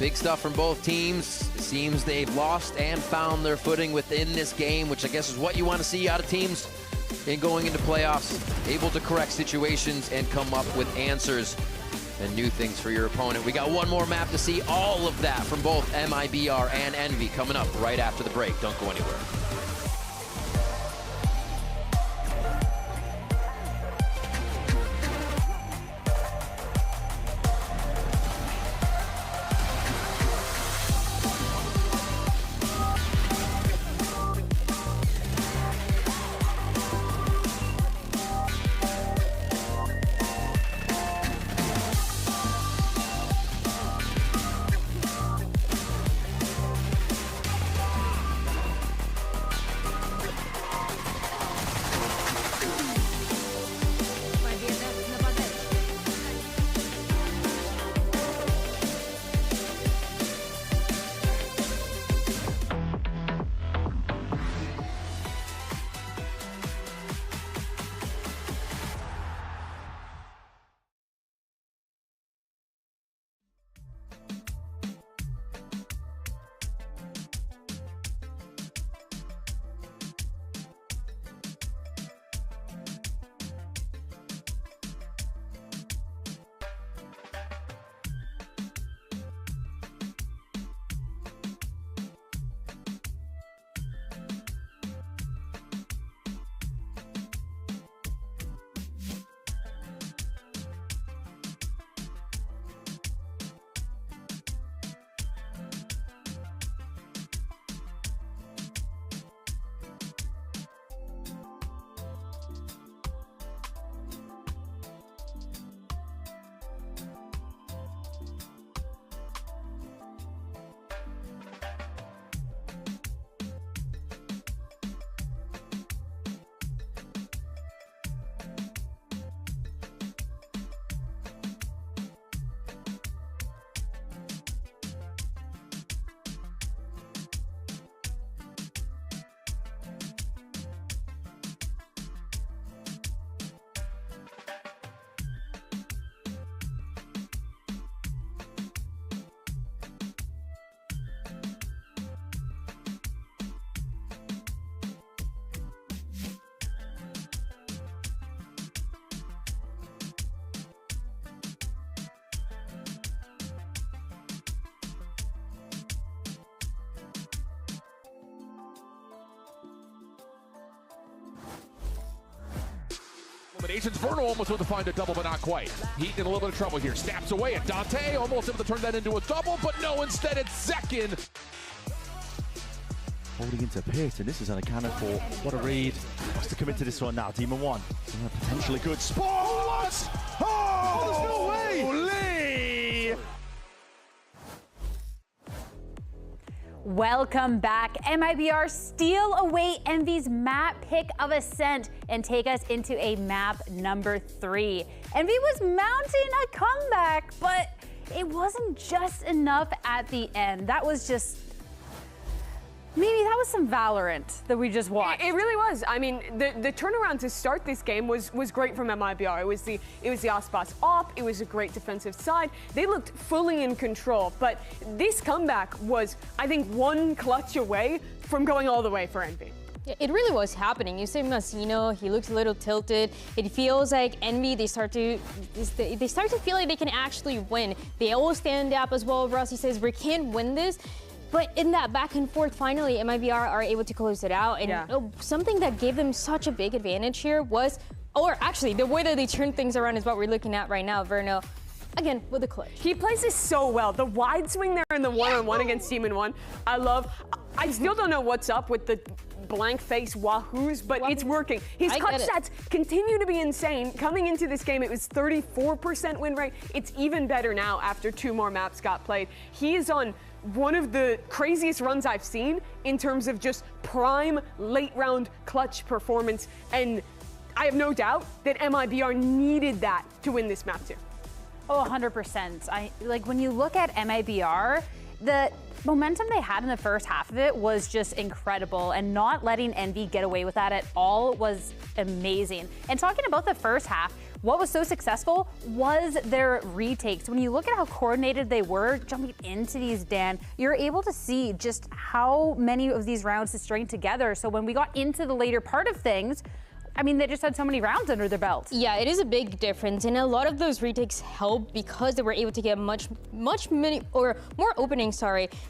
Big stuff from both teams. It seems they've lost and found their footing within this game, which I guess is what you want to see out of teams in going into playoffs. Able to correct situations and come up with answers and new things for your opponent. We got one more map to see all of that from both MIBR and Envy coming up right after the break. Don't go anywhere. combinations. Verno almost able to find a double, but not quite. Heat in a little bit of trouble here. Snaps away at Dante, almost able to turn that into a double, but no, instead it's ZEKN. Holding into Pit, and this is unaccounted for. What a read. Has to commit to this one now. Demon 1. Potentially good spot. What? Oh, there's no way. Holy. Welcome back. MIBR steal away Envy's map pick of Ascent and take us into a map number 3. Envy was mounting a comeback, but it wasn't just enough at the end. That was just... Maybe that was some Valorant that we just watched. It really was. I mean, the turnaround to start this game was great from MIBR. It was the ASPAS op. It was a great defensive side. They looked fully in control. But this comeback was, I think, one clutch away from going all the way for Envy. It really was happening. You see Masino, he looks a little tilted. It feels like Envy, they start to feel like they can actually win. They all stand up as well. Rossi says, we can't win this. But in that back and forth, finally, MIBR are able to close it out. And something that gave them such a big advantage here was, or actually, the way that they turned things around is what we're looking at right now. Verno, again, with the clutch. He plays this so well. The wide swing there in the one-on-one against Demon 1, I love. I still don't know what's up with the blank face wahoos, but it's working. His clutch stats continue to be insane. Coming into this game, it was 34% win rate. It's even better now after 2 more maps got played. He is on one of the craziest runs I've seen in terms of just prime late round clutch performance, and I have no doubt that MIBR needed that to win this map too. Oh, 100%. Like when you look at MIBR, the momentum they had in the first half of it was just incredible, and not letting Envy get away with that at all was amazing. And talking about the first half, what was so successful was their retakes. When you look at how coordinated they were jumping into these, Dan, you're able to see just how many of these rounds to string together. So when we got into the later part of things, I mean, they just had so many rounds under their belt. Yeah, it is a big difference, and a lot of those retakes help because they were able to get more openings,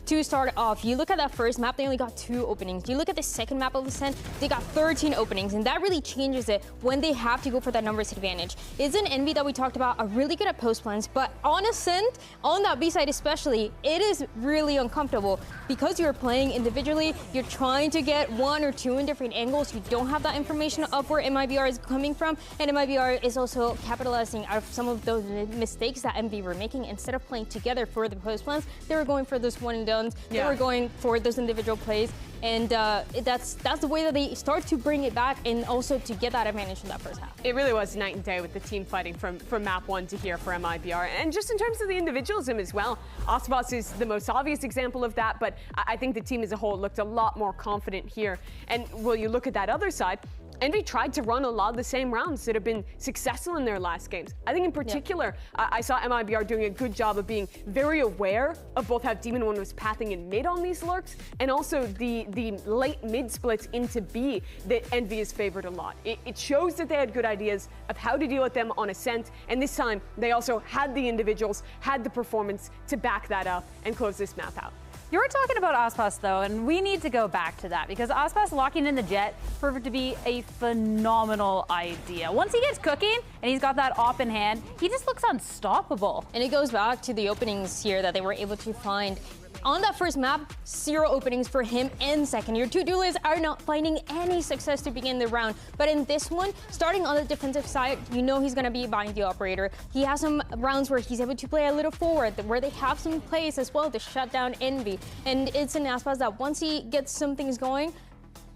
to start off. You look at that first map, they only got 2 openings. You look at the second map of Ascent, they got 13 openings, and that really changes it when they have to go for that numbers advantage. It's an Envy that we talked about are really good at post plans, but on Ascent, on that B side especially, it is really uncomfortable because you're playing individually, you're trying to get 1 or 2 in different angles, you don't have that information of where MIBR is coming from, and MIBR is also capitalizing out of some of those mistakes that Envy were making. Instead of playing together for the post plans, they were going for those one and dones. They were going for those individual plays, and that's the way that they start to bring it back and also to get that advantage in that first half. It really was night and day with the team fighting from map 1 to here for MIBR, and just in terms of the individualism as well. ASPAS is the most obvious example of that, but I think the team as a whole looked a lot more confident here. And well, you look at that other side, Envy tried to run a lot of the same rounds that have been successful in their last games. I think in particular, I saw MIBR doing a good job of being very aware of both how Demon 1 was pathing in mid on these lurks, and also the late mid splits into B that Envy is favored a lot. It shows that they had good ideas of how to deal with them on Ascent, and this time they also had the individuals, had the performance to back that up and close this map out. You were talking about ASPAS though, and we need to go back to that because ASPAS locking in the Jet proved to be a phenomenal idea. Once he gets cooking and he's got that op in hand, he just looks unstoppable. And it goes back to the openings here that they were able to find. On that first map, 0 openings for him and second. Your 2 duelists are not finding any success to begin the round. But in this one, starting on the defensive side, you know he's going to be buying the operator. He has some rounds where he's able to play a little forward, where they have some plays as well to shut down Envy. And it's an ASPAS that once he gets some things going,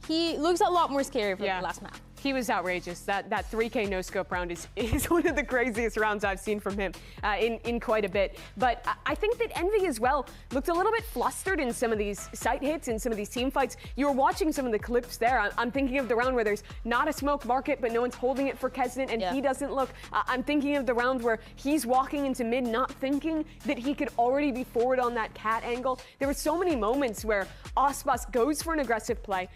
he looks a lot more scary for the last map. He was outrageous. That 3K no-scope round is one of the craziest rounds I've seen from him in quite a bit. But I think that Envy as well looked a little bit flustered in some of these site hits and some of these team fights. You were watching some of the clips there. I'm thinking of the round where there's not a smoke market, but no one's holding it for Kesnet, and he doesn't look. I'm thinking of the round where he's walking into mid not thinking that he could already be forward on that cat angle. There were so many moments where ASPAS goes for an aggressive play,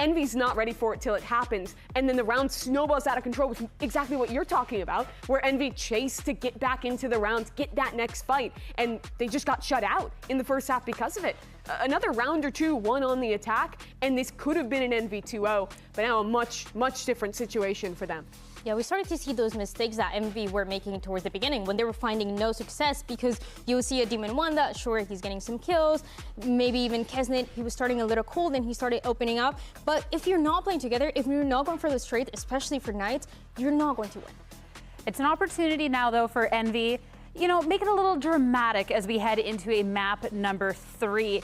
Envy's not ready for it till it happens, and then the round snowballs out of control, which is exactly what you're talking about, where Envy chased to get back into the rounds, get that next fight, and they just got shut out in the first half because of it. Another round or 2 won on the attack, and this could have been an Envy 2-0, but now a much, much different situation for them. Yeah, we started to see those mistakes that MV were making towards the beginning when they were finding no success, because you'll see a Demon1 that, sure, he's getting some kills, maybe even Kesnet, he was starting a little cold and he started opening up. But if you're not playing together, if you're not going for the straight, especially for Knights, you're not going to win. It's an opportunity now, though, for Envy. You know, make it a little dramatic as we head into a map number 3.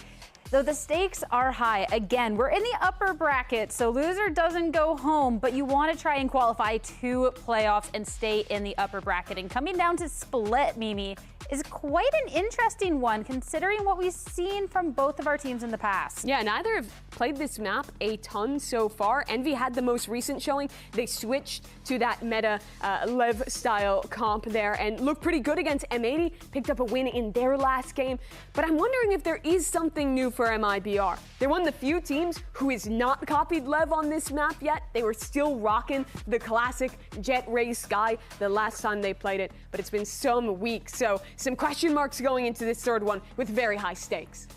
Though the stakes are high, again, we're in the upper bracket, so loser doesn't go home, but you want to try and qualify to playoffs and stay in the upper bracket. And coming down to Split, Mimi, is quite an interesting one, considering what we've seen from both of our teams in the past. Yeah, neither have played this map a ton so far. Envy had the most recent showing. They switched to that meta Lev style comp there and looked pretty good against M80, picked up a win in their last game. But I'm wondering if there is something new for MIBR. They're one of the few teams who has not copied Lev on this map yet. They were still rocking the classic Jet Ray Sky the last time they played it, but it's been some weeks. So some question marks going into this third one with very high stakes.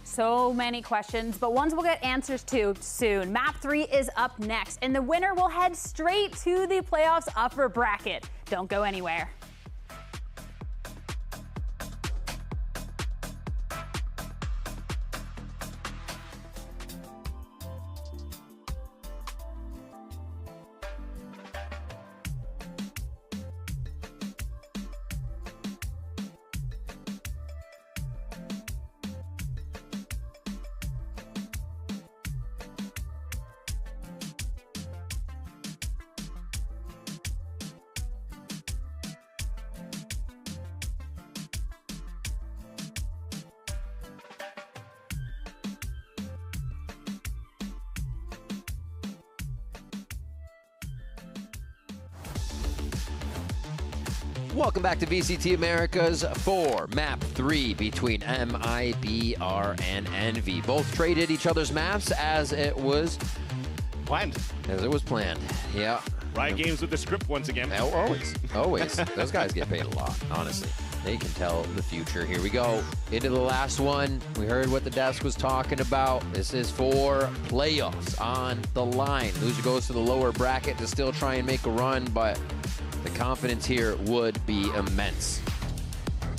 So many questions, but ones we'll get answers to soon. Map 3 is up next, and the winner will head straight to the playoffs upper bracket. Don't go anywhere. Welcome back to VCT Americas for Map 3 between MIBR and Envy. Both traded each other's maps as it was planned. Yeah. Riot Games with the script once again. Always. Those guys get paid a lot, honestly. They can tell the future. Here we go. Into the last one. We heard what the desk was talking about. This is for playoffs on the line. Loser goes to the lower bracket to still try and make a run, but the confidence here would be immense.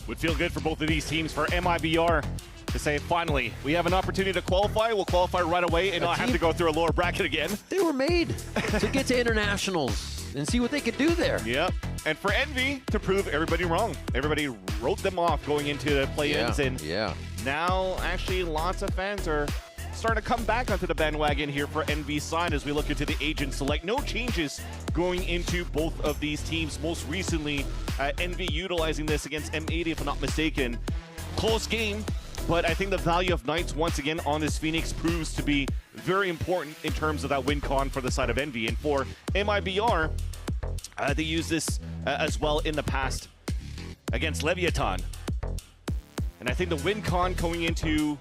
Would feel good for both of these teams, for MIBR to say, finally, we have an opportunity to qualify. We'll qualify right away and not have to go through a lower bracket again. They were made to get to internationals and see what they could do there. Yep. And for Envy to prove everybody wrong. Everybody wrote them off going into the play-ins. And now, actually, lots of fans are starting to come back onto the bandwagon here for Envy's side as we look into the agent select. No changes going into both of these teams. Most recently, Envy utilizing this against M80, if I'm not mistaken. Close game, but I think the value of Knights once again on this Phoenix proves to be very important in terms of that win con for the side of Envy. And for MIBR, they used this as well in the past against Leviathan. And I think the win con going into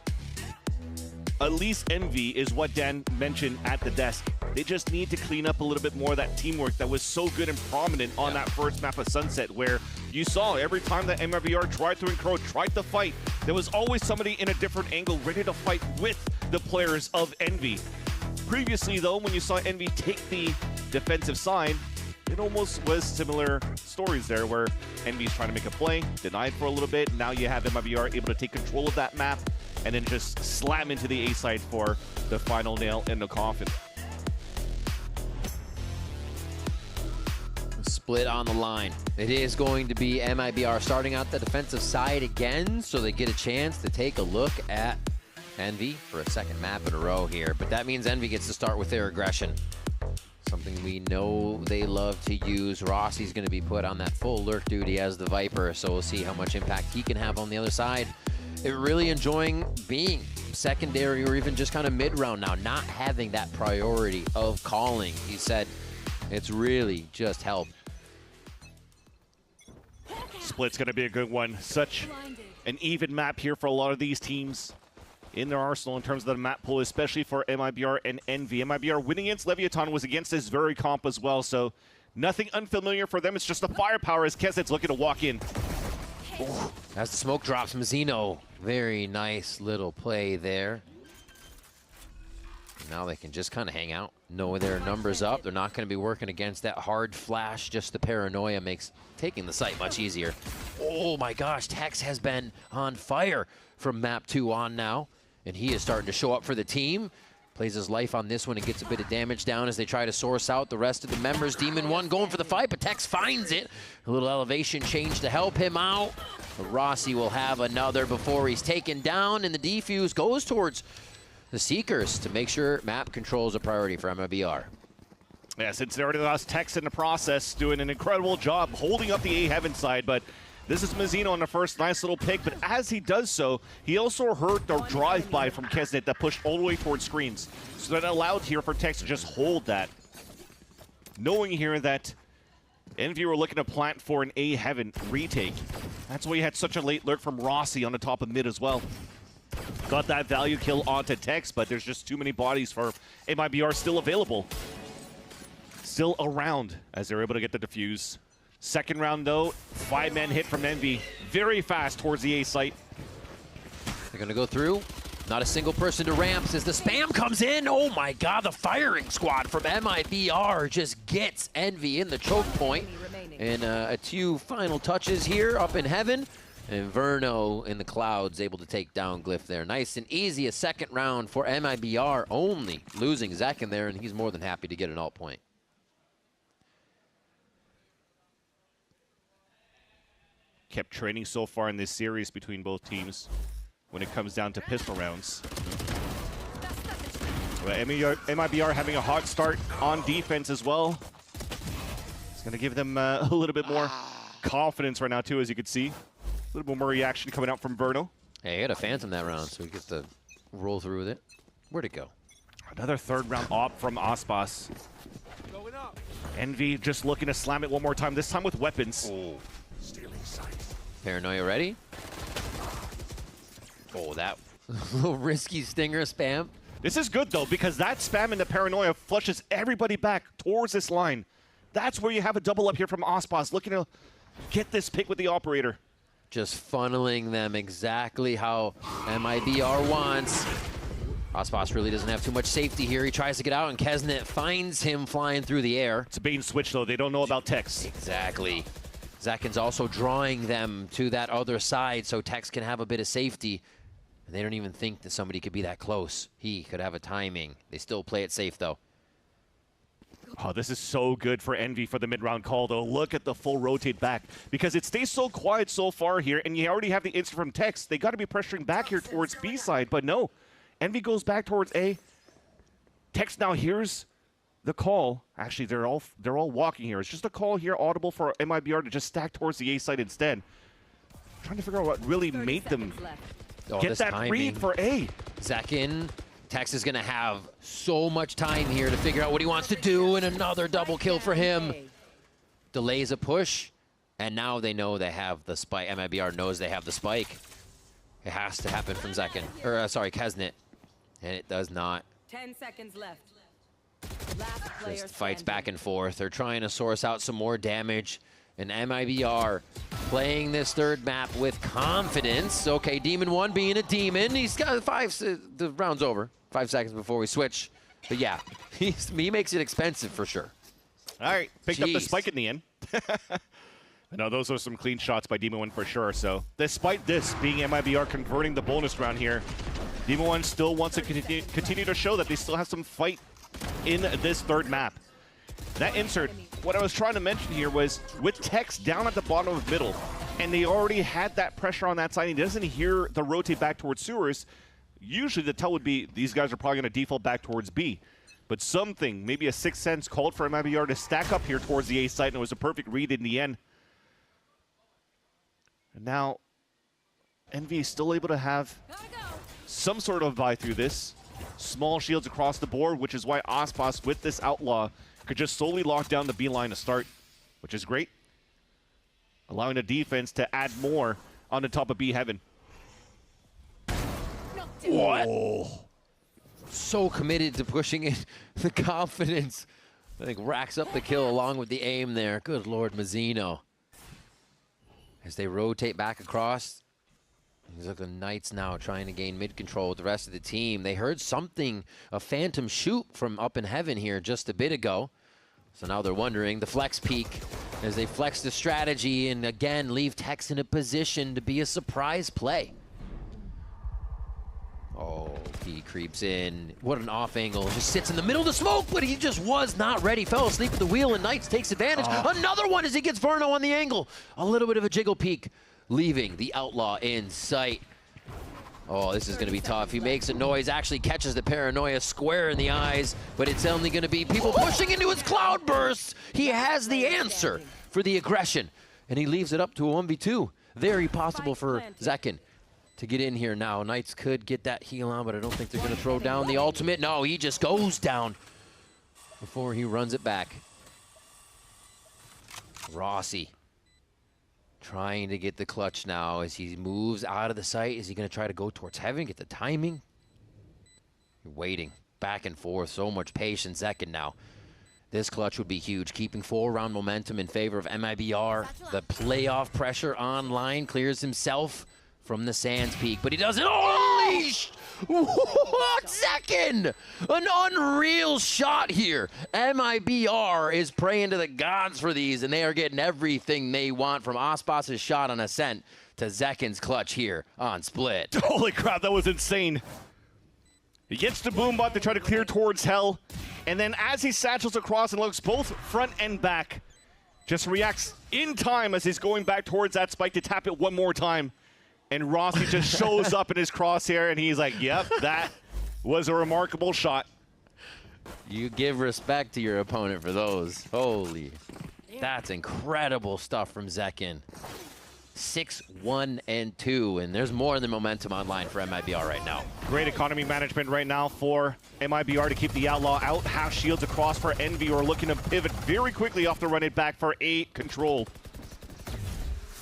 at least Envy is what Dan mentioned at the desk. They just need to clean up a little bit more of that teamwork that was so good and prominent on that first map of Sunset, where you saw every time that MIBR tried to encroach, tried to fight, there was always somebody in a different angle ready to fight with the players of Envy. Previously, though, when you saw Envy take the defensive side, it almost was similar stories there where Envy's trying to make a play, denied for a little bit. Now you have MIBR able to take control of that map and then just slam into the A side for the final nail in the coffin. Split on the line. It is going to be MIBR starting out the defensive side again, so they get a chance to take a look at Envy for a second map in a row here. But that means Envy gets to start with their aggression. Something we know they love to use. Rossi's going to be put on that full lurk duty as the Viper, so we'll see how much impact he can have on the other side. They're really enjoying being secondary or even just kind of mid-round now, not having that priority of calling. He said it's really just helped. Split's going to be a good one. Such an even map here for a lot of these teams in their arsenal in terms of the map pool, especially for MIBR and Envy. MIBR winning against Leviathan was against this very comp as well, so nothing unfamiliar for them. It's just the firepower as Kesset's looking to walk in. Ooh, as the smoke drops, Mazzino. Very nice little play there. Now they can just kind of hang out, know their numbers up. They're not going to be working against that hard flash. Just the paranoia makes taking the site much easier. Oh my gosh, Tex has been on fire from map 2 on now, and he is starting to show up for the team. Plays his life on this one and gets a bit of damage down as they try to source out the rest of the members. Demon 1 going for the fight, but Tex finds it. A little elevation change to help him out. But Rossi will have another before he's taken down, and the defuse goes towards the Seekers to make sure map control is a priority for MIBR. Yeah, since they already lost Tex in the process, doing an incredible job holding up the A Heaven side, but this is Mazzino on the first nice little pick, but as he does so, he also heard the drive-by from Kesnet that pushed all the way towards screens. So that allowed here for Tex to just hold that. Knowing here that Envy were looking to plant for an A Heaven retake. That's why you had such a late lurk from Rossi on the top of mid as well. Got that value kill onto Tex, but there's just too many bodies for MIBR still available. Still around as they're able to get the defuse. Second round though, 5-man hit from Envy. Very fast towards the A site. They're gonna go through. Not a single person to ramps as the spam comes in. Oh my god, the firing squad from MIBR just gets Envy in the choke point. And a few final touches here up in heaven. And Verno in the clouds able to take down Glyph there. Nice and easy, a second round for MIBR, only losing Zek in there, and he's more than happy to get an alt point. Kept training so far in this series between both teams when it comes down to pistol rounds. But MIBR having a hot start on defense as well. It's going to give them a little bit more confidence right now too, as you can see. A little bit more reaction coming out from Verno. Hey, he had a Phantom that round, so he gets to roll through with it. Where'd it go? Another third round op from ASPAS. Envy just looking to slam it one more time, this time with weapons. Oh. Paranoia ready? Oh, that little risky stinger spam. This is good though, because that spam in the Paranoia flushes everybody back towards this line. That's where you have a double up here from ASPAS, looking to get this pick with the operator. Just funneling them exactly how MIBR wants. ASPAS really doesn't have too much safety here. He tries to get out, and Kesnet finds him flying through the air. It's a bait and switch, though. They don't know about Tex. Exactly. Zakin's also drawing them to that other side so Tex can have a bit of safety. And they don't even think that somebody could be that close. He could have a timing. They still play it safe, though. Oh, this is so good for Envy for the mid-round call, though. Look at the full rotate back, because it stays so quiet so far here, and you already have the instant from Tex. They got to be pressuring back here towards B side, but no. Envy goes back towards A. Tex now hears the call. Actually, they're all walking here. It's just a call here, audible for MIBR to just stack towards the A side instead. I'm trying to figure out what really made them get that timing. read for A. Zakin. Tex is going to have so much time here to figure out what he wants to do, and another double kill for him. Delays a push, and now they know they have the spike. MIBR knows they have the spike. It has to happen from Zakin, or sorry, Kesnet, and it does not. 10 seconds left. Just fights back and forth. They're trying to source out some more damage, and MIBR playing this third map with confidence. Okay, Demon 1 being a demon. He's got the round's over. 5 seconds before we switch. But yeah, he makes it expensive for sure. All right, picked up the spike in the end. No, those are some clean shots by Demon 1 for sure. So despite this being MIBR converting the bonus round here, Demon 1 still wants to continue to show that they still have some fight in this third map. That insert, what I was trying to mention here was with Tex down at the bottom of middle, and they already had that pressure on that side, he doesn't hear the rotate back towards sewers. Usually the tell would be these guys are probably going to default back towards B. But something, maybe a sixth sense, called for MIBR to stack up here towards the A site, and it was a perfect read in the end. And now, Envy is still able to have some sort of buy through this. Small shields across the board, which is why ASPAS with this Outlaw could just solely lock down the B line to start, which is great. Allowing the defense to add more on the top of B Heaven. What? Oh. So committed to pushing it. The confidence, I think, racks up the kill along with the aim there. Good Lord, Mazzino. As they rotate back across, Look, the Knights now trying to gain mid-control with the rest of the team. They heard something, a phantom shoot from up in heaven here just a bit ago. So now they're wondering, the flex peek, as they flex the strategy and again leave Tex in a position to be a surprise play. Oh, he creeps in. What an off angle. Just sits in the middle of the smoke, but he just was not ready. Fell asleep at the wheel, and Knights takes advantage. Another one as he gets Verno on the angle. A little bit of a jiggle peek, leaving the Outlaw in sight. Oh, this is going to be tough. He makes a noise, actually catches the Paranoia square in the eyes, but it's only going to be people pushing into his cloud bursts. He has the answer for the aggression, and he leaves it up to a 1v2. Very possible for Zekin to get in here now. Knights could get that heal on, but I don't think they're going to throw down the ultimate. No, he just goes down before he runs it back. Rossi trying to get the clutch now as he moves out of the site. Is he going to try to go towards heaven, get the timing? You're waiting back and forth. So much patience. Zekin now. This clutch would be huge, keeping 4-round momentum in favor of MIBR. The playoff pressure online clears himself from the Sands peak, but he doesn't. Unleashed! What Zekin? An unreal shot here. MIBR is praying to the gods for these, and they are getting everything they want, from ASPAS' shot on Ascent to Zekin's clutch here on Split. Holy crap, that was insane. He gets the Boombot to try to clear towards Hell, and then as he satchels across and looks both front and back, just reacts in time as he's going back towards that spike to tap it one more time. And Rossi just shows up in his crosshair, and he's like, yep, that was a remarkable shot. You give respect to your opponent for those. Holy, that's incredible stuff from Zekin. 6-1-2, and there's more than momentum online for MIBR right now. Great economy management right now for MIBR to keep the Outlaw out. Half shields across for Envy, who are looking to pivot very quickly off the run it back for 8 control.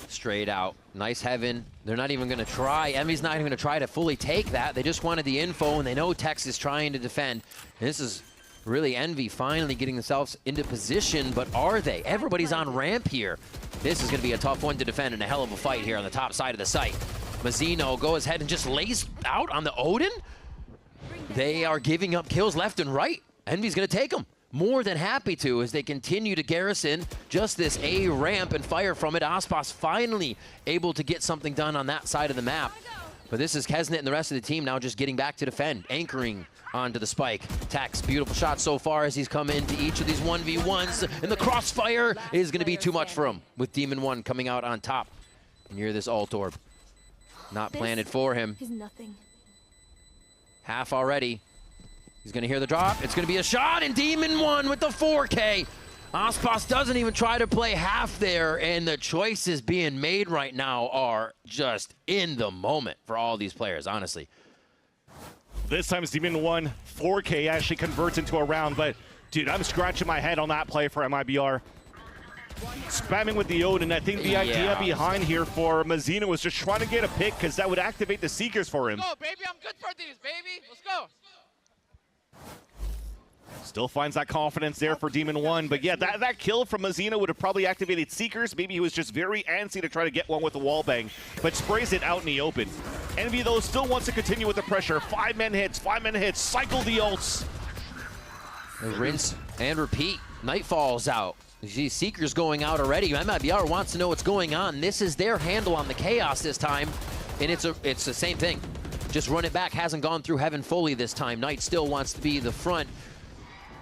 Straight out. Nice heaven. They're not even going to try. Envy's not even going to try to fully take that. They just wanted the info, and they know Tex is trying to defend. And this is really Envy finally getting themselves into position, but are they? Everybody's on ramp here. This is going to be a tough one to defend, and a hell of a fight here on the top side of the site. Mazzino goes ahead and just lays out on the Odin. They are giving up kills left and right. Envy's going to take them. More than happy to, as they continue to garrison just this A ramp and fire from it. ASPAS finally able to get something done on that side of the map. But this is Kesnet and the rest of the team now just getting back to defend, anchoring onto the spike. Tex, beautiful shot so far as he's come into each of these 1v1s, and the crossfire is going to be too much for him, with Demon 1 coming out on top near this ult orb. Not planted for him. Half already. He's going to hear the drop. It's going to be a shot, and Demon 1 with the 4K. ASPAS doesn't even try to play half there, and the choices being made right now are just in the moment for all these players, honestly. This time it's Demon 1. 4K actually converts into a round, but dude, I'm scratching my head on that play for MIBR. Spamming with the Odin. I think the idea behind here for Mazzino was just trying to get a pick, because that would activate the Seekers for him. Let's go, baby. I'm good for these, baby. Let's go. Still finds that confidence there for Demon 1. But yeah, that kill from Mazzino would have probably activated Seekers. Maybe he was just very antsy to try to get one with the wall bang, but sprays it out in the open. Envy, though, still wants to continue with the pressure. 5-man hits, cycle the ults. Rinse and repeat. Nightfall's out. You see Seekers going out already. MIBR wants to know what's going on. This is their handle on the chaos this time, and it's the same thing. Just run it back. Hasn't gone through heaven fully this time. Knight still wants to be the front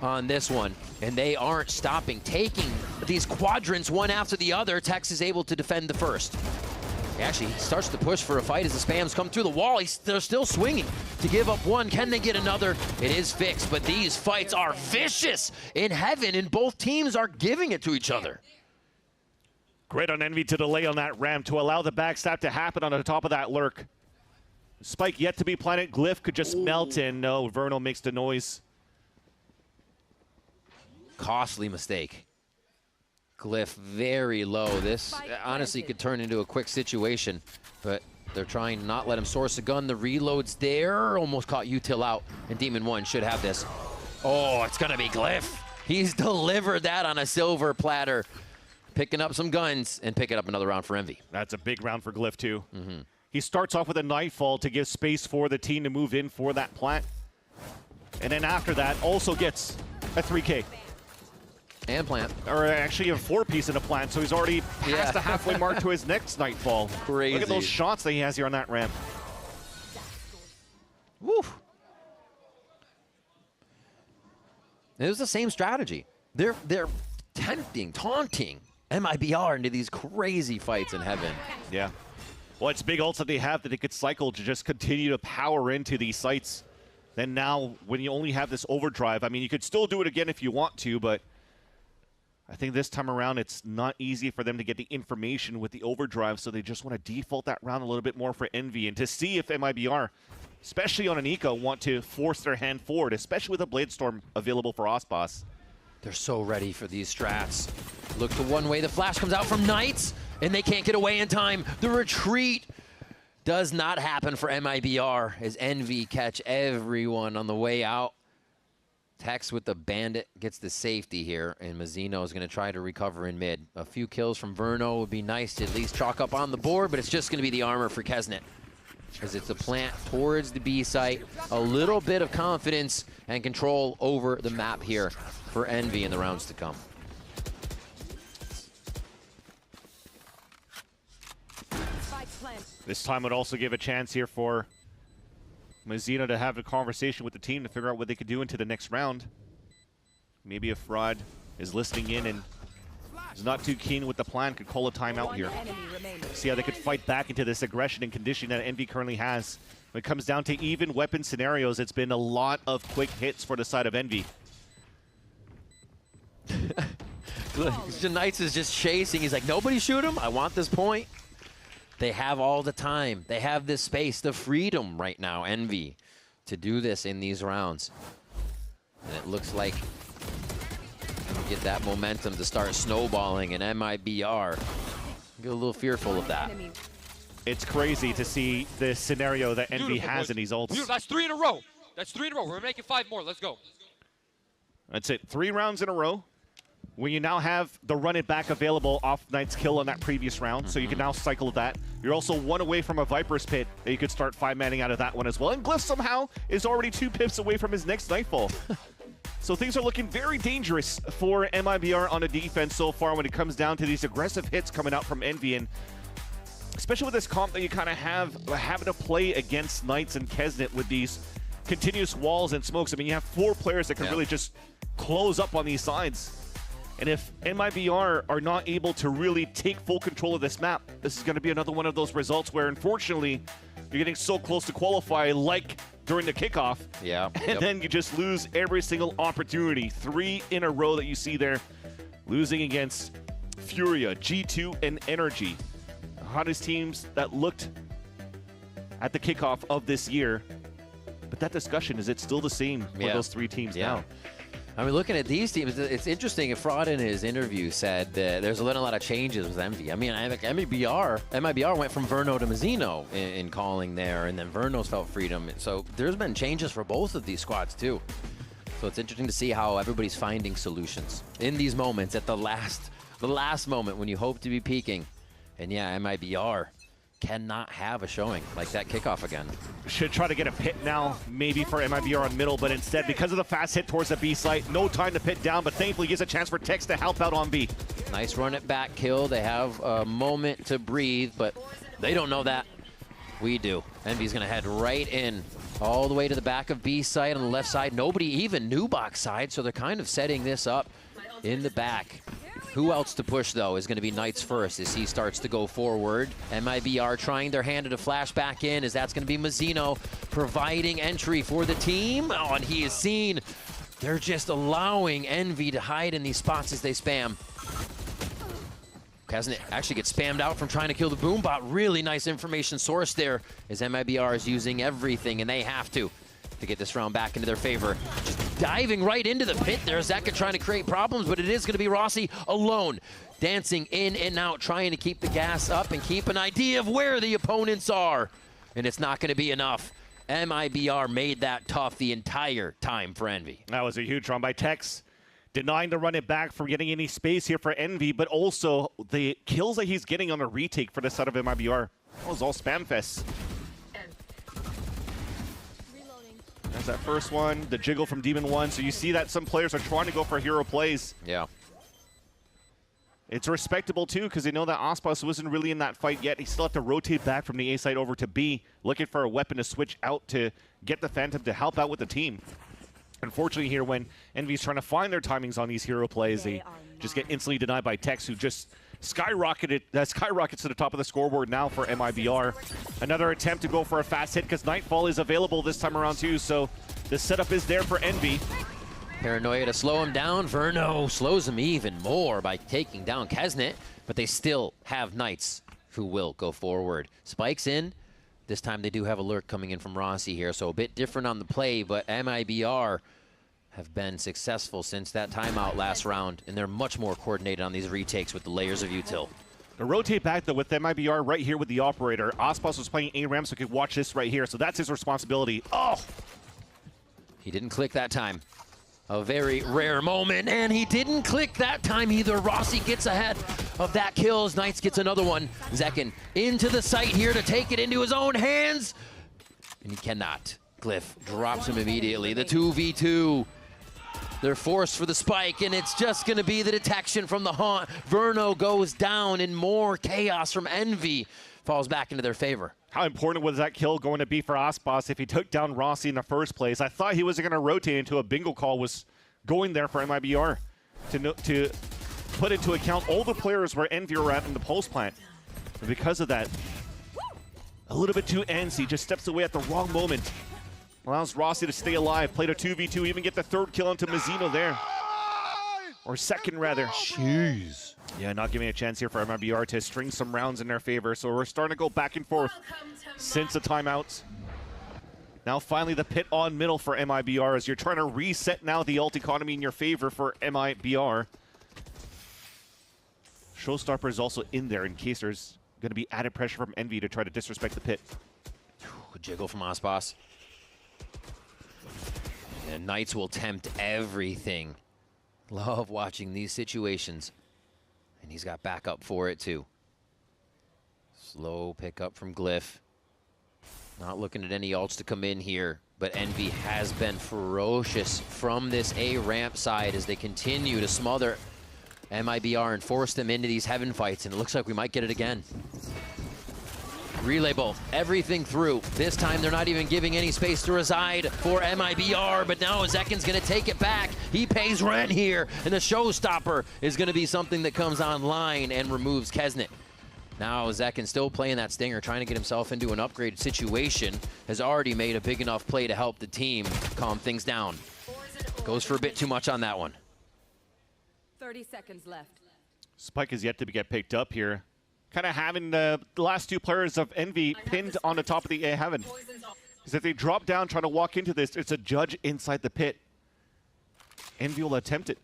on this one, and they aren't stopping. Taking these quadrants one after the other, Tex is able to defend the first. He actually starts to push for a fight as the spams come through the wall. They're still swinging to give up one. Can they get another? It is fixed, but these fights are vicious in heaven, and both teams are giving it to each other. Great on Envy to delay on that ramp to allow the backstab to happen on the top of that lurk. Spike yet to be planted. Glyph could just melt in. No, Vernal makes the noise. Costly mistake. Glyph very low. This honestly could turn into a quick situation, but they're trying to not let him source a gun. The reload's there. Almost caught Util out, and Demon 1 should have this. Oh, it's going to be Glyph. He's delivered that on a silver platter. Picking up some guns and picking up another round for Envy. That's a big round for Glyph, too. He starts off with a nightfall to give space for the team to move in for that plant. And then after that, also gets a 3K. And plant. Or actually a 4-piece in a plant, so he's already past the halfway mark to his next nightfall. Crazy. Look at those shots that he has here on that ramp. Woo. It was the same strategy. They're taunting MIBR into these crazy fights in heaven. Yeah. Well, it's big ults that they have that they could cycle to just continue to power into these sites. Then now, when you only have this overdrive, I mean, you could still do it again if you want to, but I think this time around it's not easy for them to get the information with the overdrive, so they just want to default that round a little bit more for Envy and to see if MIBR, especially on an eco, want to force their hand forward, especially with a Blade Storm available for ASPAS. They're so ready for these strats. Look to one way, the flash comes out from Knights, and they can't get away in time. The retreat does not happen for MIBR as Envy catch everyone on the way out. Tex with the Bandit gets the safety here, and Mazzino is going to try to recover in mid. A few kills from Verno would be nice to at least chalk up on the board, but it's just going to be the armor for TRjourdN, as it's a plant towards the B site. A little bit of confidence and control over the map here for Envy in the rounds to come. This time would also give a chance here for Mazzino to have a conversation with the team to figure out what they could do into the next round. Maybe if Rod is listening in and is not too keen with the plan, could call a timeout here. See how they could fight back into this aggression and condition that Envy currently has. When it comes down to even weapon scenarios, it's been a lot of quick hits for the side of Envy. Look, Knights is just chasing. He's like, nobody shoot him. I want this point. They have all the time. They have this space, the freedom right now, Envy, to do this in these rounds. And it looks like get that momentum to start snowballing, and MIBR get a little fearful of that. It's crazy to see the scenario that Envy has in these ults. Beautiful. That's 3 in a row. That's 3 in a row. We're making 5 more. Let's go. That's it. 3 rounds in a row. When you now have the run it back available off Knight's kill on that previous round, so you can now cycle that. You're also 1 away from a Viper's Pit that you could start 5-manning out of that one as well. And Glyph somehow is already 2 pips away from his next Nightfall. So things are looking very dangerous for MIBR on the defense so far when it comes down to these aggressive hits coming out from Envy. And especially with this comp that you kind of have having to play against Knights and TRjourdN with these continuous walls and smokes. I mean, you have 4 players that can really just close up on these sides. And if MIBR are not able to really take full control of this map, this is going to be another one of those results where, unfortunately, you're getting so close to qualify like during the kickoff. Yeah. And then you just lose every single opportunity. 3 in a row that you see there. Losing against Furia, G2, and Energy. The hottest teams that looked at the kickoff of this year. But that discussion, is it still the same for those 3 teams now? I mean, looking at these teams, it's interesting. Fraud in his interview said that there's been a lot of changes with Envy. I mean, I think MIBR went from Verno to Mazzino in calling there, and then Verno's felt freedom. So there's been changes for both of these squads, too. So it's interesting to see how everybody's finding solutions in these moments at the last moment when you hope to be peaking. And yeah, MIBR cannot have a showing like that kickoff again. Should try to get a pit now, maybe for MIBR on middle, but instead, because of the fast hit towards the B site, no time to pit down, but thankfully gives a chance for Tex to help out on B. Nice run it back kill. They have a moment to breathe, but they don't know that. We do. Envy's gonna head right in, all the way to the back of B site on the left side. Nobody even knew box side, so they're kind of setting this up in the back. Who else to push, though, is going to be Knights first as he starts to go forward. MIBR trying their hand at a flash back in, as that's going to be Mazzino providing entry for the team. Oh, and he is seen. They're just allowing Envy to hide in these spots as they spam. TRjourdN actually gets spammed out from trying to kill the Boombot. Really nice information source there, as MIBR is using everything, and they have to get this round back into their favor. Just diving right into the pit there. Zeka trying to create problems, but it is going to be Rossi alone. Dancing in and out, trying to keep the gas up and keep an idea of where the opponents are. And it's not going to be enough. MIBR made that tough the entire time for Envy. That was a huge run by Tex. Denying to run it back from getting any space here for Envy, but also the kills that he's getting on the retake for the side of MIBR. That was all spam fest. There's that first one, the jiggle from Demon 1. So you see that some players are trying to go for hero plays. Yeah. It's respectable too, because they know that ASPAS wasn't really in that fight yet. He still had to rotate back from the A side over to B, looking for a weapon to switch out to get the Phantom to help out with the team. Unfortunately here, when Envy's trying to find their timings on these hero plays, they just get instantly denied by Tex, who just skyrockets to the top of the scoreboard now for MIBR. Another attempt to go for a fast hit, because Nightfall is available this time around too, so the setup is there for Envy. Paranoia to slow him down. Verno slows him even more by taking down TRjourd, but they still have Knights who will go forward. Spikes in. This time they do have a lurk coming in from Rossi here, so a bit different on the play, but MIBR have been successful since that timeout last round, and they're much more coordinated on these retakes with the layers of util. To rotate back, though, with MIBR right here with the operator. ASPAS was playing A-Ram, so he could watch this right here, so that's his responsibility. Oh! He didn't click that time. A very rare moment, and he didn't click that time either. Rossi gets ahead of that kill as Knights gets another one. Zekin into the site here to take it into his own hands, and he cannot. Glyph drops him immediately. The 2v2. They're forced for the spike, and it's just going to be the detection from the haunt. Verno goes down, and more chaos from Envy falls back into their favor. How important was that kill going to be for ASPAS if he took down Rossi in the first place? I thought he was going to rotate into a bingo call was going there for MIBR to put into account all the players where Envy were at in the post plant. But because of that, a little bit too antsy, just steps away at the wrong moment. Allows Rossi to stay alive, played a 2v2, even get the third kill into Mazzino there. Or second, rather. Jeez. Yeah, not giving a chance here for MIBR to string some rounds in their favor. So we're starting to go back and forth since the timeouts. Now finally the pit on middle for MIBR as you're trying to reset now the ult economy in your favor for MIBR. Showstopper is also in there in case there's going to be added pressure from Envy to try to disrespect the pit. Jiggle from ASPAS. And Knights will tempt everything. Love watching these situations. And he's got backup for it too. Slow pickup from Glyph. Not looking at any ults to come in here, but Envy has been ferocious from this A ramp side as they continue to smother MIBR and force them into these heaven fights, and it looks like we might get it again. Relay bolt, everything through. This time they're not even giving any space to reside for MIBR, but now Zekin's gonna take it back. He pays rent here, and the showstopper is gonna be something that comes online and removes TRjourd. Now Zekin still playing that stinger, trying to get himself into an upgrade situation, has already made a big enough play to help the team calm things down. Goes for a bit too much on that one. 30 seconds left. Spike is yet to get picked up here. Kind of having the last two players of Envy pinned on the top of the A heaven. Because if they drop down trying to walk into this, it's a judge inside the pit. Envy will attempt it.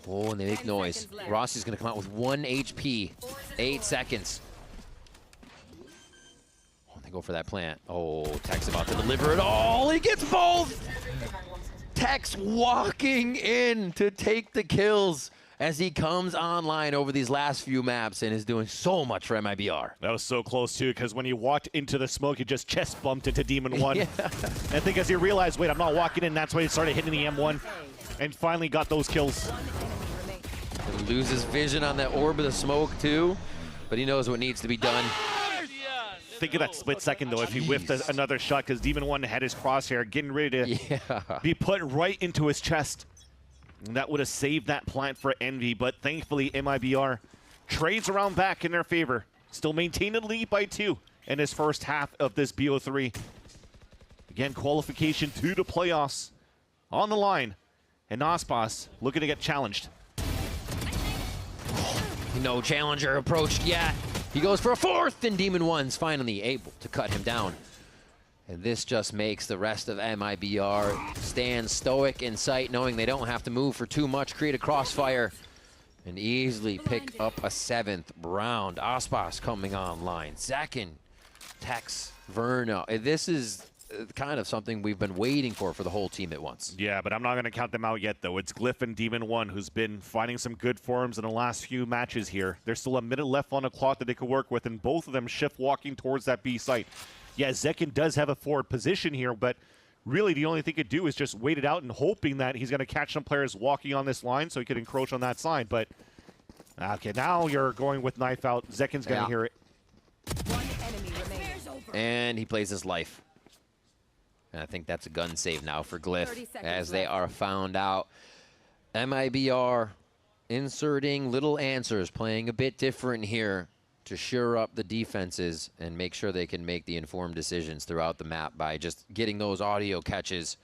Oh, and they make noise. Rossi's going to come out with 1 HP. 8 seconds. Oh, they go for that plant. Oh, Tech's about to deliver it all. He gets both! Tech's walking in to take the kills as he comes online over these last few maps and is doing so much for MIBR. That was so close, too, because when he walked into the smoke, he just chest bumped into Demon 1. Yeah. I think as he realized, wait, I'm not walking in, that's why he started hitting the M1 and finally got those kills. He loses vision on that orb of the smoke, too, but he knows what needs to be done. Think of that split second, though, if he whiffed another shot, because Demon 1 had his crosshair getting ready to be put right into his chest. And that would have saved that plant for Envy, but thankfully MIBR trades around back in their favor. Still maintain a lead by 2 in his first half of this BO3. Again, qualification to the playoffs on the line. And ASPAS looking to get challenged. No challenger approached yet. He goes for a 4th, and Demon 1's finally able to cut him down. And this just makes the rest of MIBR stand stoic in sight, knowing they don't have to move for too much, create a crossfire, and easily pick up a 7th round. ASPAS coming online. Zekin, Tex, Verno. This is kind of something we've been waiting for the whole team at once. Yeah, but I'm not going to count them out yet, though. It's Glyph and Demon1 who's been finding some good forms in the last few matches here. There's still a minute left on the clock that they could work with, and both of them shift walking towards that B site. Yeah, Zekin does have a forward position here, but really the only thing he could do is just wait it out and hoping that he's going to catch some players walking on this line so he could encroach on that side. But, okay, now you're going with knife out. Zekin's going to hear it. One enemy remains. And he plays his life. And I think that's a gun save now for Glyph as they are found out. MIBR inserting little answers, playing a bit different here to shore up the defenses and make sure they can make the informed decisions throughout the map by just getting those audio catches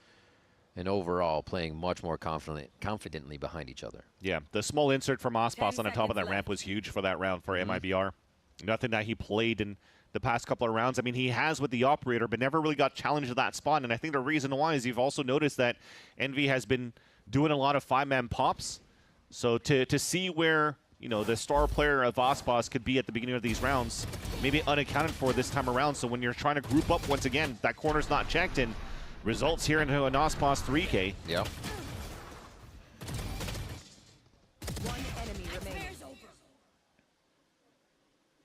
and overall playing much more confidently behind each other. Yeah, the small insert from ASPAS on the top of that ramp was huge for that round for MIBR. Nothing that he played in the past couple of rounds. I mean, he has with the operator, but never really got challenged to that spot. And I think the reason why is you've also noticed that Envy has been doing a lot of 5-man pops. So to see where, you know, the star player of ASPAS could be at the beginning of these rounds, maybe unaccounted for this time around. So when you're trying to group up once again, that corner's not checked, and results here into an ASPAS 3K. Yep.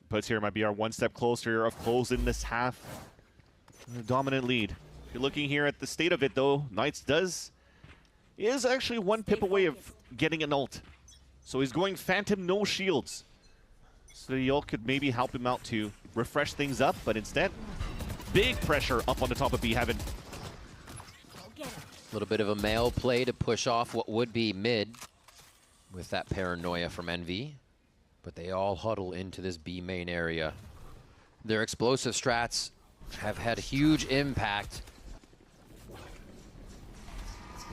Puts here MIBR one step closer of closing this half. A dominant lead. If you're looking here at the state of it, though, Knights is actually one pip away of getting an ult. So he's going Phantom, no shields. So the ult could maybe help him out to refresh things up, but instead, big pressure up on the top of B Heaven. A little bit of a mail play to push off what would be mid with that paranoia from Envy. But they all huddle into this B main area. Their explosive strats have had a huge impact.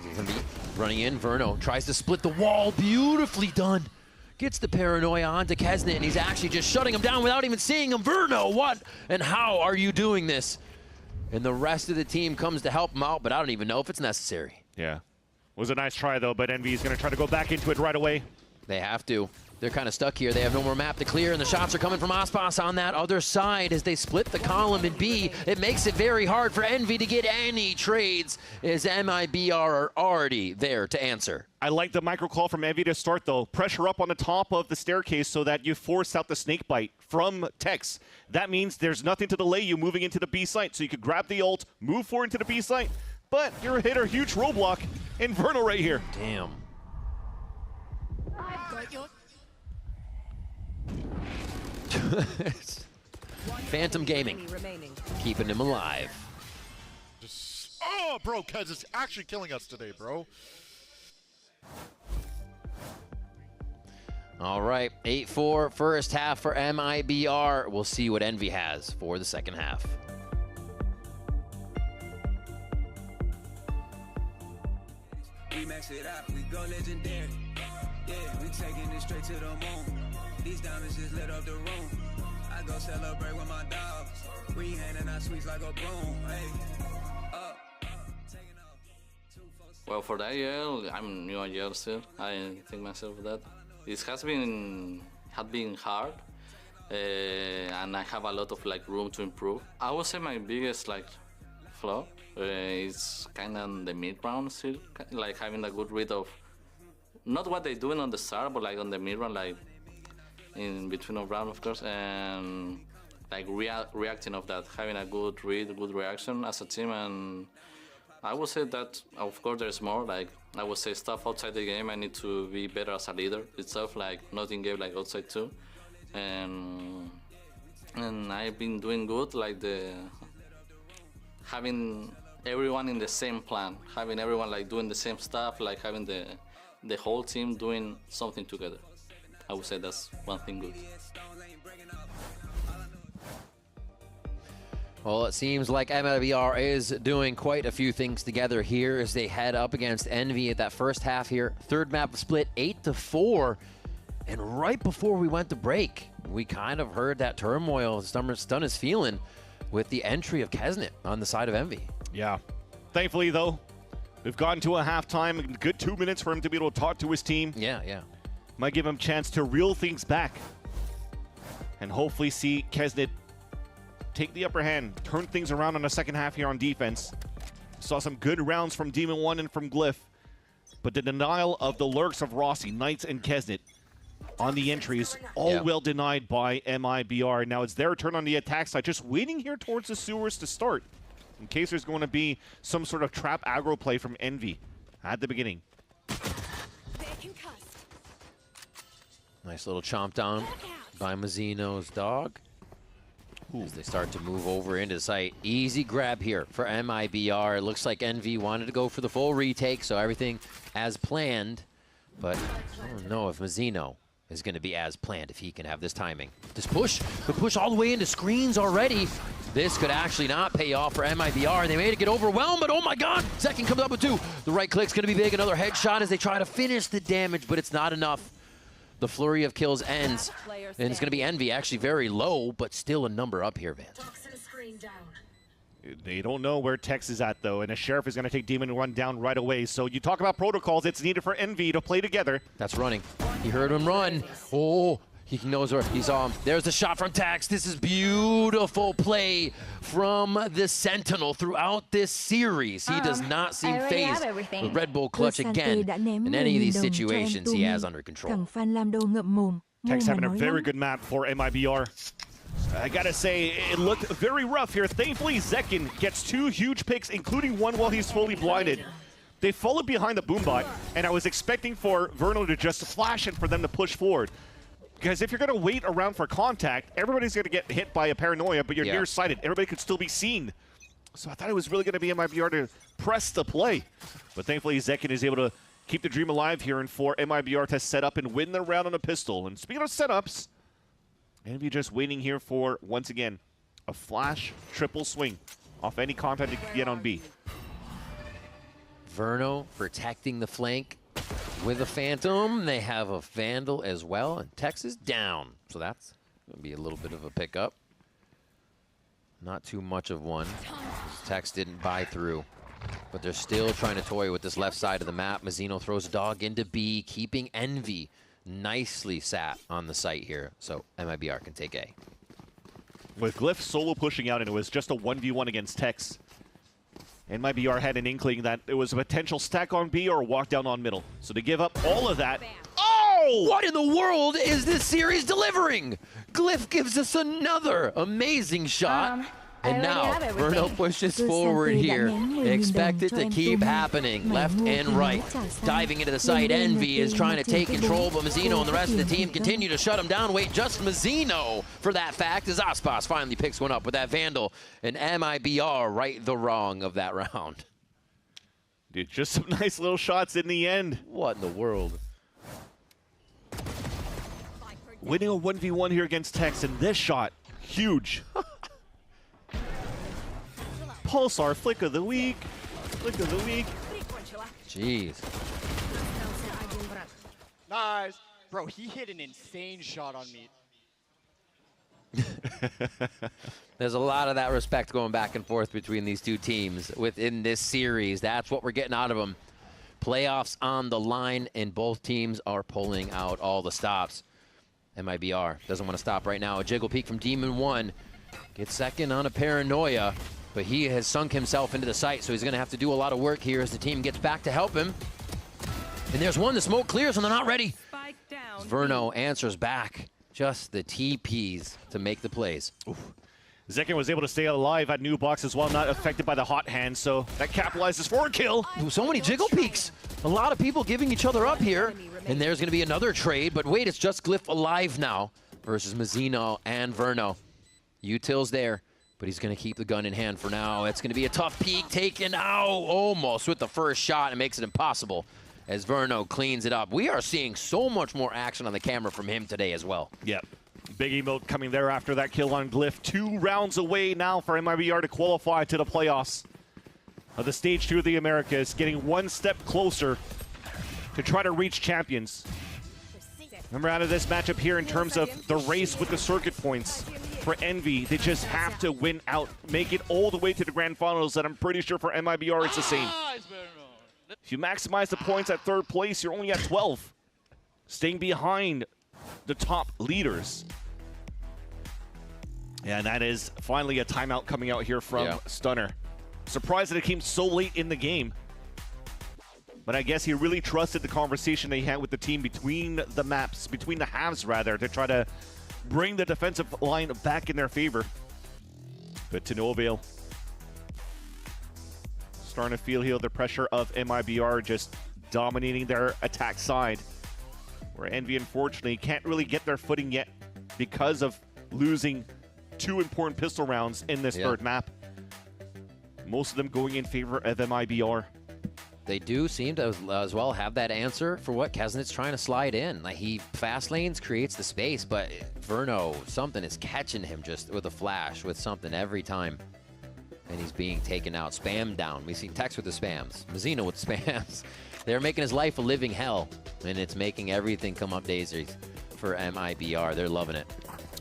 He's gonna be running in. Verno tries to split the wall. Beautifully done. Gets the paranoia onto Kesnet, and he's actually just shutting him down without even seeing him. Verno, what and how are you doing this? And the rest of the team comes to help him out, but I don't even know if it's necessary. Yeah. Was a nice try, though, but Envy is going to try to go back into it right away. They have to. They're kind of stuck here. They have no more map to clear, and the shots are coming from ASPAS on that other side as they split the column in B. It makes it very hard for Envy to get any trades as MIBR are already there to answer. I like the micro call from Envy to start, though. Pressure up on the top of the staircase so that you force out the snake bite from Tex. That means there's nothing to delay you moving into the B site, so you could grab the ult, move forward into the B site, but you're hit a huge roadblock in Verno right here. Damn. Phantom Gaming, keeping him alive. Oh, bro, Kez is actually killing us today, bro. All right, 8-4 first half for MIBR. We'll see what Envy has for the second half. We mess it up, we go legendary. Yeah, we taking it straight to the moon. These diamonds just lit up the room. I go celebrate with my dogs. We handing out sweets like a broom. Hey, up, taking off. Well, for that year, I'm new year still. I think myself that it had been hard, and I have a lot of room to improve. I would say my biggest flaw is kind of the mid round still, having a good read of not what they're doing on the start, but on the mid round, in between of round, of course, and reacting of that, having a good read, good reaction as a team. And I would say that, of course, there's more. I would say stuff outside the game. I need to be better as a leader itself, not in game, outside too. And I've been doing good, having everyone in the same plan, having everyone doing the same stuff, having the whole team doing something together. I would say that's one thing good. Well, it seems like MIBR is doing quite a few things together here as they head up against Envy at that first half here. Third map split 8-4. And right before we went to break, we kind of heard that turmoil Stun is feeling with the entry of Kesnet on the side of Envy. Yeah. Thankfully, though, we've gotten to a halftime. A good 2 minutes for him to be able to talk to his team. Yeah. Might give him a chance to reel things back and hopefully see Kesnet take the upper hand, turn things around on the second half here on defense. Saw some good rounds from Demon 1 and from Glyph, but the denial of the lurks of Rossi, Knights, and Kesnet on the entries, all well denied by MIBR. Now it's their turn on the attack side, just waiting here towards the sewers to start, in case there's going to be some sort of trap aggro play from Envy at the beginning. Nice little chomp down by Mazzino's dog. As they start to move over into the site. Easy grab here for MIBR. It looks like Envy wanted to go for the full retake, so everything as planned. But I don't know if Mazzino is going to be as planned, if he can have this timing. This push, the push all the way into screens already. This could actually not pay off for MIBR. They made it get overwhelmed, but oh my god! Zekin comes up with 2. The right click's going to be big. Another headshot as they try to finish the damage, but it's not enough. The flurry of kills ends, and it's going to be Envy, actually very low, but still a number up here, Vance. They don't know where Tex is at, though, and a Sheriff is going to take Demon 1 down right away. So you talk about protocols, it's needed for Envy to play together. That's running. He heard him run. Oh, he knows where he saw him. There's the shot from Tex. This is beautiful play from the Sentinel throughout this series. He does not seem phased with Red Bull clutch again. In any of these situations, he has under control. Tex having a very good map for MIBR. I gotta say, it looked very rough here. Thankfully, Zekin gets 2 huge picks, including one while he's fully blinded. They followed behind the boombot, and I was expecting for Verno to just flash and for them to push forward. Because if you're going to wait around for contact, everybody's going to get hit by a paranoia, but you're nearsighted. Everybody could still be seen. So I thought it was really going to be MIBR to press the play. But thankfully, Zekin is able to keep the dream alive here and for MIBR to set up and win the round on a pistol. And speaking of setups, Envy just waiting here for, once again, a flash triple swing off any contact they can get on B. Verno protecting the flank with a Phantom. They have a Vandal as well, and Tex is down. So that's going to be a little bit of a pickup. Not too much of one. Tex didn't buy through, but they're still trying to toy with this left side of the map. Mazzino throws a dog into B, keeping Envy nicely sat on the site here, so MIBR can take A. With Glyph solo pushing out, and it was just a 1v1 against Tex, MIBR had an inkling that it was a potential stack on B or a walk down on middle. So to give up all of that. Oh! What in the world is this series delivering? Glyph gives us another amazing shot. And now, Verno pushes forward here. Expect it to keep happening, left and right. Diving into the site, Envy is trying to take control, but Mazzino and the rest of the team continue to shut him down. Wait, just Mazzino for that fact, as ASPAS finally picks one up with that Vandal. And MIBR right the wrong of that round. Dude, just some nice little shots in the end. What in the world? Winning a 1v1 here against Tex, and this shot, huge. Pulsar flick of the week. Flick of the week. Jeez. Nice. Bro, he hit an insane shot on me. There's a lot of that respect going back and forth between these two teams within this series. That's what we're getting out of them. Playoffs on the line, and both teams are pulling out all the stops. MIBR doesn't want to stop right now. A jiggle peek from Demon 1. Gets second on a paranoia, but he has sunk himself into the site, so he's going to have to do a lot of work here as the team gets back to help him. And there's one. The smoke clears, and they're not ready. Verno answers back. Just the TPs to make the plays. Oof. Zekin was able to stay alive at New Box as well, not affected by the hot hand, so that capitalizes for a kill. Ooh, so many jiggle peeks. A lot of people giving each other up here. And there's going to be another trade, but wait, it's just Glyph alive now versus Mazzino and Verno. Util's there, but he's going to keep the gun in hand for now. It's going to be a tough peek, taken out almost with the first shot. It makes it impossible as Verno cleans it up. We are seeing so much more action on the camera from him today as well. Yep. Big emote coming there after that kill on Glyph. 2 rounds away now for MIBR to qualify to the playoffs of the Stage 2 of the Americas, getting one step closer to try to reach champions. Remember, out of this matchup here, in terms of the race with the circuit points, for Envy, they just have to win out, make it all the way to the grand finals, and I'm pretty sure for MIBR it's the same. If you maximize the points at 3rd place, you're only at 12, staying behind the top leaders. Yeah, and that is finally a timeout coming out here from Stunner. Surprised that it came so late in the game. But I guess he really trusted the conversation that he had with the team between the maps, between the halves rather, to try to bring the defensive line back in their favor. But to no avail. Starting to feel here the pressure of MIBR just dominating their attack side. Where Envy, unfortunately, can't really get their footing yet because of losing 2 important pistol rounds in this third map. Most of them going in favor of MIBR. They do seem to as well have that answer for what Kesnit's trying to slide in. Like, he fast lanes, creates the space, but Verno, something is catching him just with a flash, with something every time. And he's being taken out, spammed down. We see Tex with the spams, Mazzino with the spams. They're making his life a living hell, and it's making everything come up daisies for MIBR. They're loving it.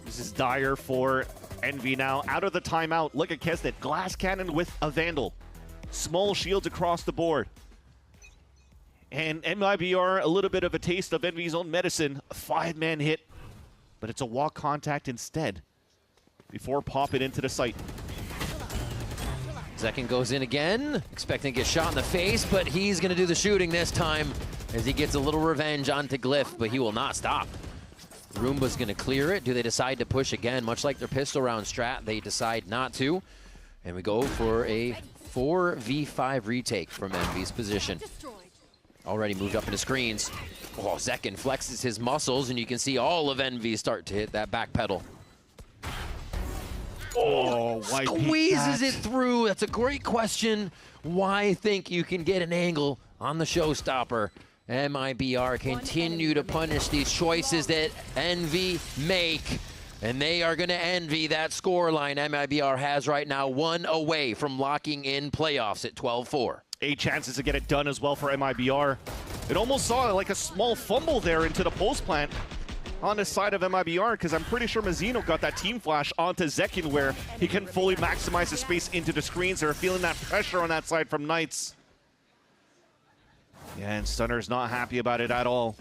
This is dire for Envy now. Out of the timeout, look at Kesnit. Glass cannon with a Vandal. Small shields across the board. And MIBR, a little bit of a taste of Envy's own medicine. A 5-man hit, but it's a walk contact instead before popping into the site. Second goes in again, expecting to get shot in the face, but he's going to do the shooting this time as he gets a little revenge onto Glyph, but he will not stop. Roomba's going to clear it. Do they decide to push again? Much like their pistol round strat, they decide not to. And we go for a 4v5 retake from Envy's position. Already moved up into screens. Oh, Zekin flexes his muscles, and you can see all of Envy start to hit that back pedal. Oh, why squeezes it through. That's a great question. Why think you can get an angle on the showstopper? MIBR continue to punish these choices that Envy make, and they are going to envy that scoreline MIBR has right now, 1 away from locking in playoffs at 12-4. 8 chances to get it done as well for MIBR. It almost saw like a small fumble there into the post plant on the side of MIBR, because I'm pretty sure Mazzino got that team flash onto Zekin where he couldn't fully maximize the space into the screens. They're feeling that pressure on that side from Knights. Yeah, and Stunner's not happy about it at all.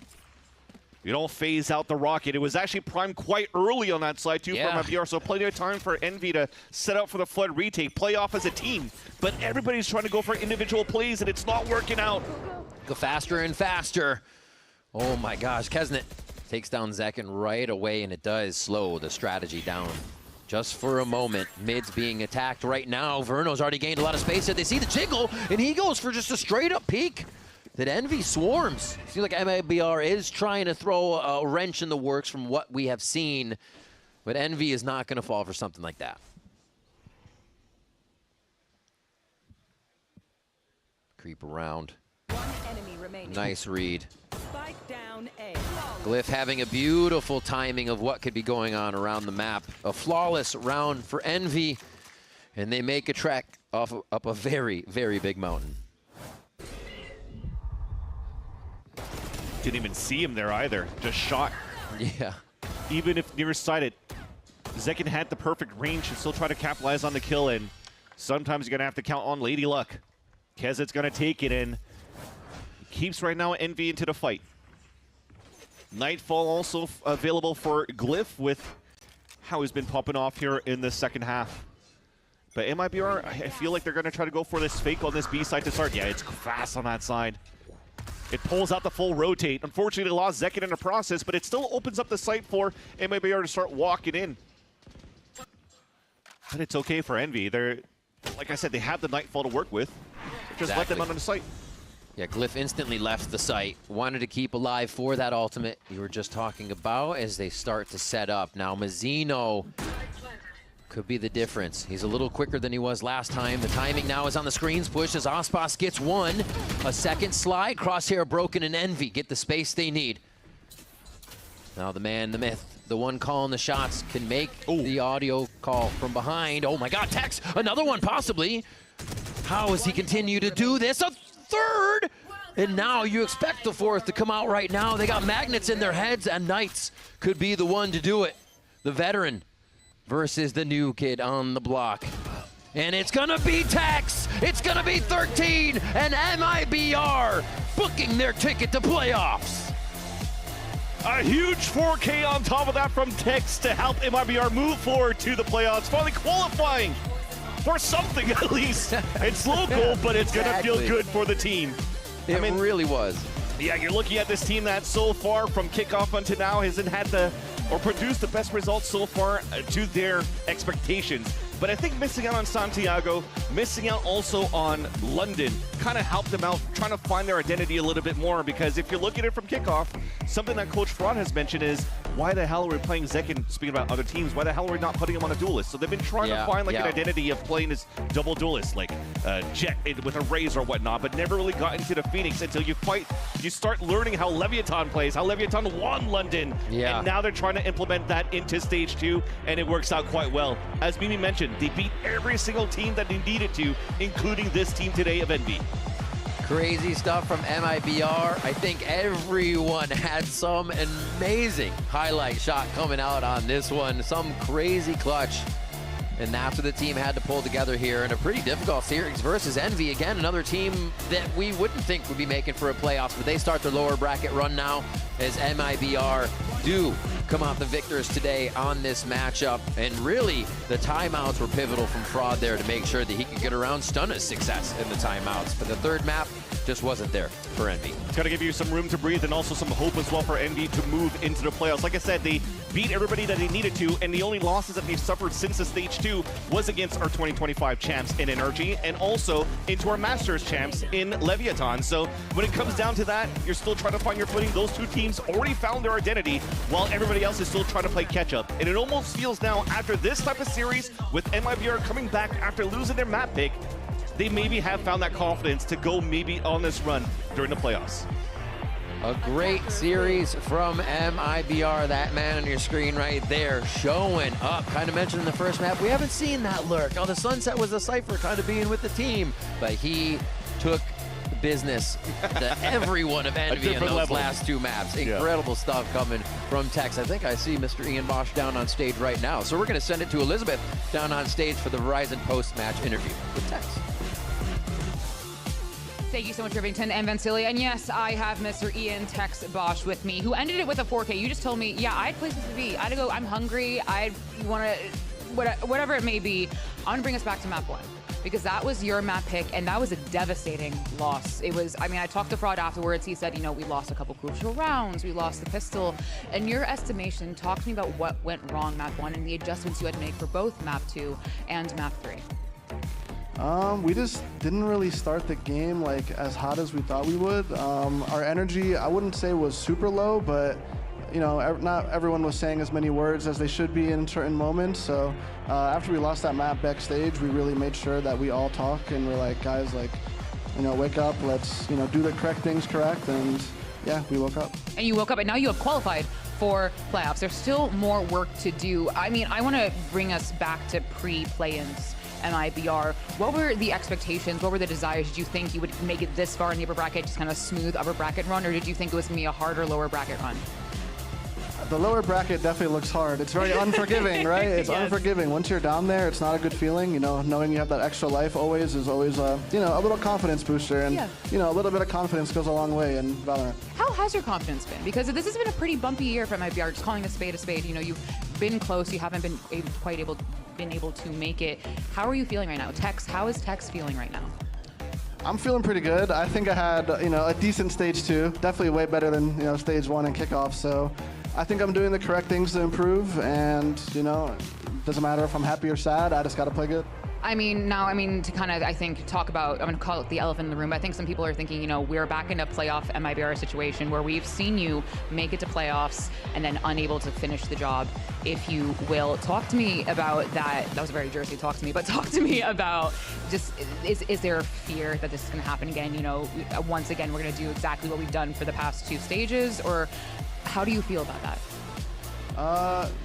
You don't phase out the rocket. It was actually primed quite early on that side too for MIBR, so plenty of time for Envy to set up for the Flood retake, play off as a team. But everybody's trying to go for individual plays, and it's not working out. Go faster and faster. Oh my gosh, Kesnit takes down Zekin right away, and it does slow the strategy down just for a moment. Mid's being attacked right now. Verno's already gained a lot of space. They see the jiggle, and he goes for just a straight-up peek. That Envy swarms. Seems like MIBR is trying to throw a wrench in the works from what we have seen, but Envy is not going to fall for something like that. Creep around. Nice read. Spike down A. Glyph having a beautiful timing of what could be going on around the map. A flawless round for Envy, and they make a trek up a very, very big mountain. Didn't even see him there either. Just shot. Yeah. Even if nearsighted, Zekin had the perfect range and still try to capitalize on the kill, and sometimes you're going to have to count on Lady Luck. Kesnit's going to take it in. Keeps right now Envy into the fight. Nightfall also available for Glyph with how he's been popping off here in the second half. But MIBR, I feel like they're going to try to go for this fake on this B side to start. Yeah, it's fast on that side. It pulls out the full rotate. Unfortunately, they lost Zekin in the process, but it still opens up the site for MIBR to start walking in. But it's okay for Envy. They're, like I said, they have the Nightfall to work with. Just let them on the site. Yeah, Glyph instantly left the site. Wanted to keep alive for that ultimate you were just talking about as they start to set up. Now, Mazzino could be the difference. He's a little quicker than he was last time. The timing now is on the screens. Push as ASPAS gets one. A second slide. Crosshair broken, and Envy get the space they need. Now the man, the myth, the one calling the shots can make the audio call from behind. Oh my God, Tex, another one possibly. How does he continue to do this? A third! And now you expect the fourth to come out right now. They got magnets in their heads, and Knights could be the one to do it. The veteran versus the new kid on the block. And it's gonna be Tex! It's gonna be 13, and MIBR booking their ticket to playoffs. A huge 4K on top of that from Tex to help MIBR move forward to the playoffs, finally qualifying for something at least. It's local, but it's going to feel good for the team. It really was. Yeah, you're looking at this team that so far from kickoff until now hasn't had or produced the best results so far to their expectations. But I think missing out on Santiago, missing out also on London, kind of helped them out trying to find their identity a little bit more, because if you look at it from kickoff, something that Coach Fraud has mentioned is, why the hell are we playing Zekin, speaking about other teams, why the hell are we not putting him on a duelist? So they've been trying to find like an identity of playing as double duelist, like Jet with a Raze or whatnot, but never really got into the Phoenix until you start learning how Leviathan plays, how Leviathan won London, and now they're trying to implement that into Stage 2, and it works out quite well. As Mimi mentioned, they beat every single team that they needed to, including this team today of Envy. Crazy stuff from MIBR. I think everyone had some amazing highlight shot coming out on this one. Some crazy clutch. And that's what the team had to pull together here in a pretty difficult series versus Envy. Again, another team that we wouldn't think would be making for a playoffs, but they start their lower bracket run now as MIBR do come out the victors today on this matchup. And really, the timeouts were pivotal from Fraud there to make sure that he could get around Stunna's success in the timeouts. But the third map just wasn't there for Envy. It's got to give you some room to breathe and also some hope as well for Envy to move into the playoffs. Like I said, they beat everybody that they needed to, and the only losses that they've suffered since the Stage 2 was against our 2025 champs in Energy and also into our Masters champs in Leviathan. So when it comes down to that, you're still trying to find your footing. Those two teams already found their identity while everybody else is still trying to play catch up. And it almost feels now, after this type of series, with MIBR coming back after losing their map pick, they maybe have found that confidence to go maybe on this run during the playoffs. A great series from MIBR. That man on your screen right there showing up. Kind of mentioned in the first map, we haven't seen that lurk. Oh, the Sunset was a Cypher kind of being with the team, but he took business to everyone of Envy in those last two maps. Incredible stuff coming from Tex. I think I see Mr. Ian Bosch down on stage right now. So we're going to send it to Elizabeth down on stage for the Verizon post-match interview with Tex. Thank you so much, Rivington and Vancilia. And yes, I have Mr. Ian Tex Bosch with me, who ended it with a 4K. You just told me, yeah, I had places to be. I had to go, I'm hungry. I want to, whatever it may be. I want to bring us back to map 1. Because that was your map pick, and that was a devastating loss. It was, I mean, I talked to Fraud afterwards. He said, you know, we lost a couple crucial rounds. We lost the pistol. In your estimation, talk to me about what went wrong map 1 and the adjustments you had to make for both map 2 and map 3. We just didn't really start the game like as hot as we thought we would. Our energy, I wouldn't say was super low, but you know, not everyone was saying as many words as they should be in certain moments. So after we lost that map backstage, we really made sure that we all talk and we're like, guys, like, you know, wake up, let's, you know, do the correct things correct. And yeah, we woke up. And you woke up, and now you have qualified for playoffs. There's still more work to do. I mean, I want to bring us back to pre-play-ins. MIBR. What were the expectations? What were the desires? Did you think you would make it this far in the upper bracket, just kind of smooth upper bracket run, or did you think it was going to be a harder lower bracket run? The lower bracket definitely looks hard. It's very unforgiving, right? It's unforgiving. Once you're down there, it's not a good feeling. You know, knowing you have that extra life always is always, you know, a little confidence booster. And, you know, a little bit of confidence goes a long way in Valorant. How has your confidence been? Because this has been a pretty bumpy year for MIBR, just calling a spade. You know, you've been close. You haven't been quite able to make it. How are you feeling right now? Tex, how is Tex feeling right now? I'm feeling pretty good. I think I had, you know, a decent Stage 2. Definitely way better than, you know, Stage 1 and kickoff. So I think I'm doing the correct things to improve, and, you know, it doesn't matter if I'm happy or sad. I just got to play good. I mean, now, to kind of, I think, talk about, I'm going to call it the elephant in the room. I think some people are thinking, you know, we're back in a playoff MIBR situation where we've seen you make it to playoffs and then unable to finish the job, if you will. Talk to me about that. That was very Jersey, talk to me, but talk to me about just, is there a fear that this is going to happen again? You know, once again, we're going to do exactly what we've done for the past 2 stages, or how do you feel about that?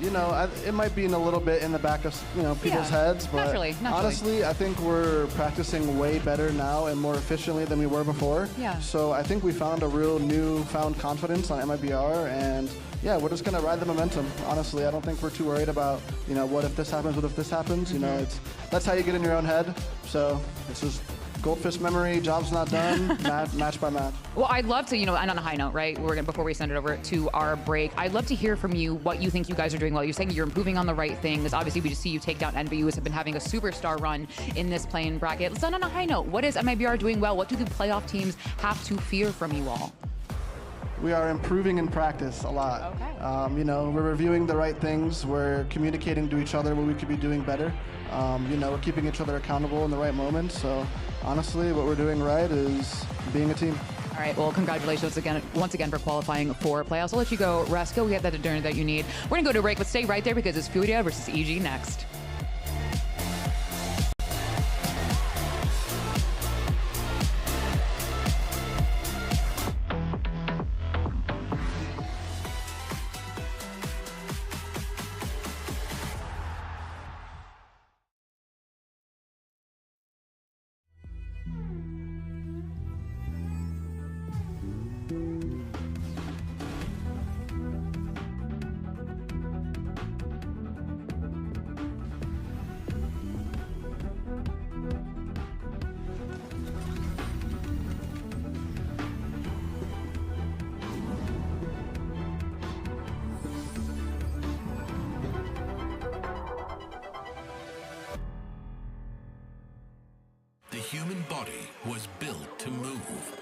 You know, it might be in a little bit in the back of, you know, people's heads, but honestly, I think we're practicing way better now and more efficiently than we were before. Yeah. So I think we found a real newfound confidence on MIBR, and yeah, we're just gonna ride the momentum. Honestly, I don't think we're too worried about, you know, what if this happens, what if this happens. You know, that's how you get in your own head. So it's just Goldfish memory, job's not done, match by match. Well, I'd love to, end on a high note, right? Before we send it over to our break, I'd love to hear from you what you think you guys are doing well. You're saying you're improving on the right things. Obviously, we just see you take down NBUs, have been having a superstar run in this play-in bracket. Let's end on a high note. What is MIBR doing well? What do the playoff teams have to fear from you all? We are improving in practice a lot. Okay. We're reviewing the right things. We're communicating to each other what we could be doing better. We're keeping each other accountable in the right moments. So honestly, what we're doing right is being a team. All right, well, congratulations once again for qualifying for playoffs. I'll let you go, Reska. We have that dinner that you need. We're gonna go to a break, but stay right there because it's Furia versus EG next. The human body was built to move,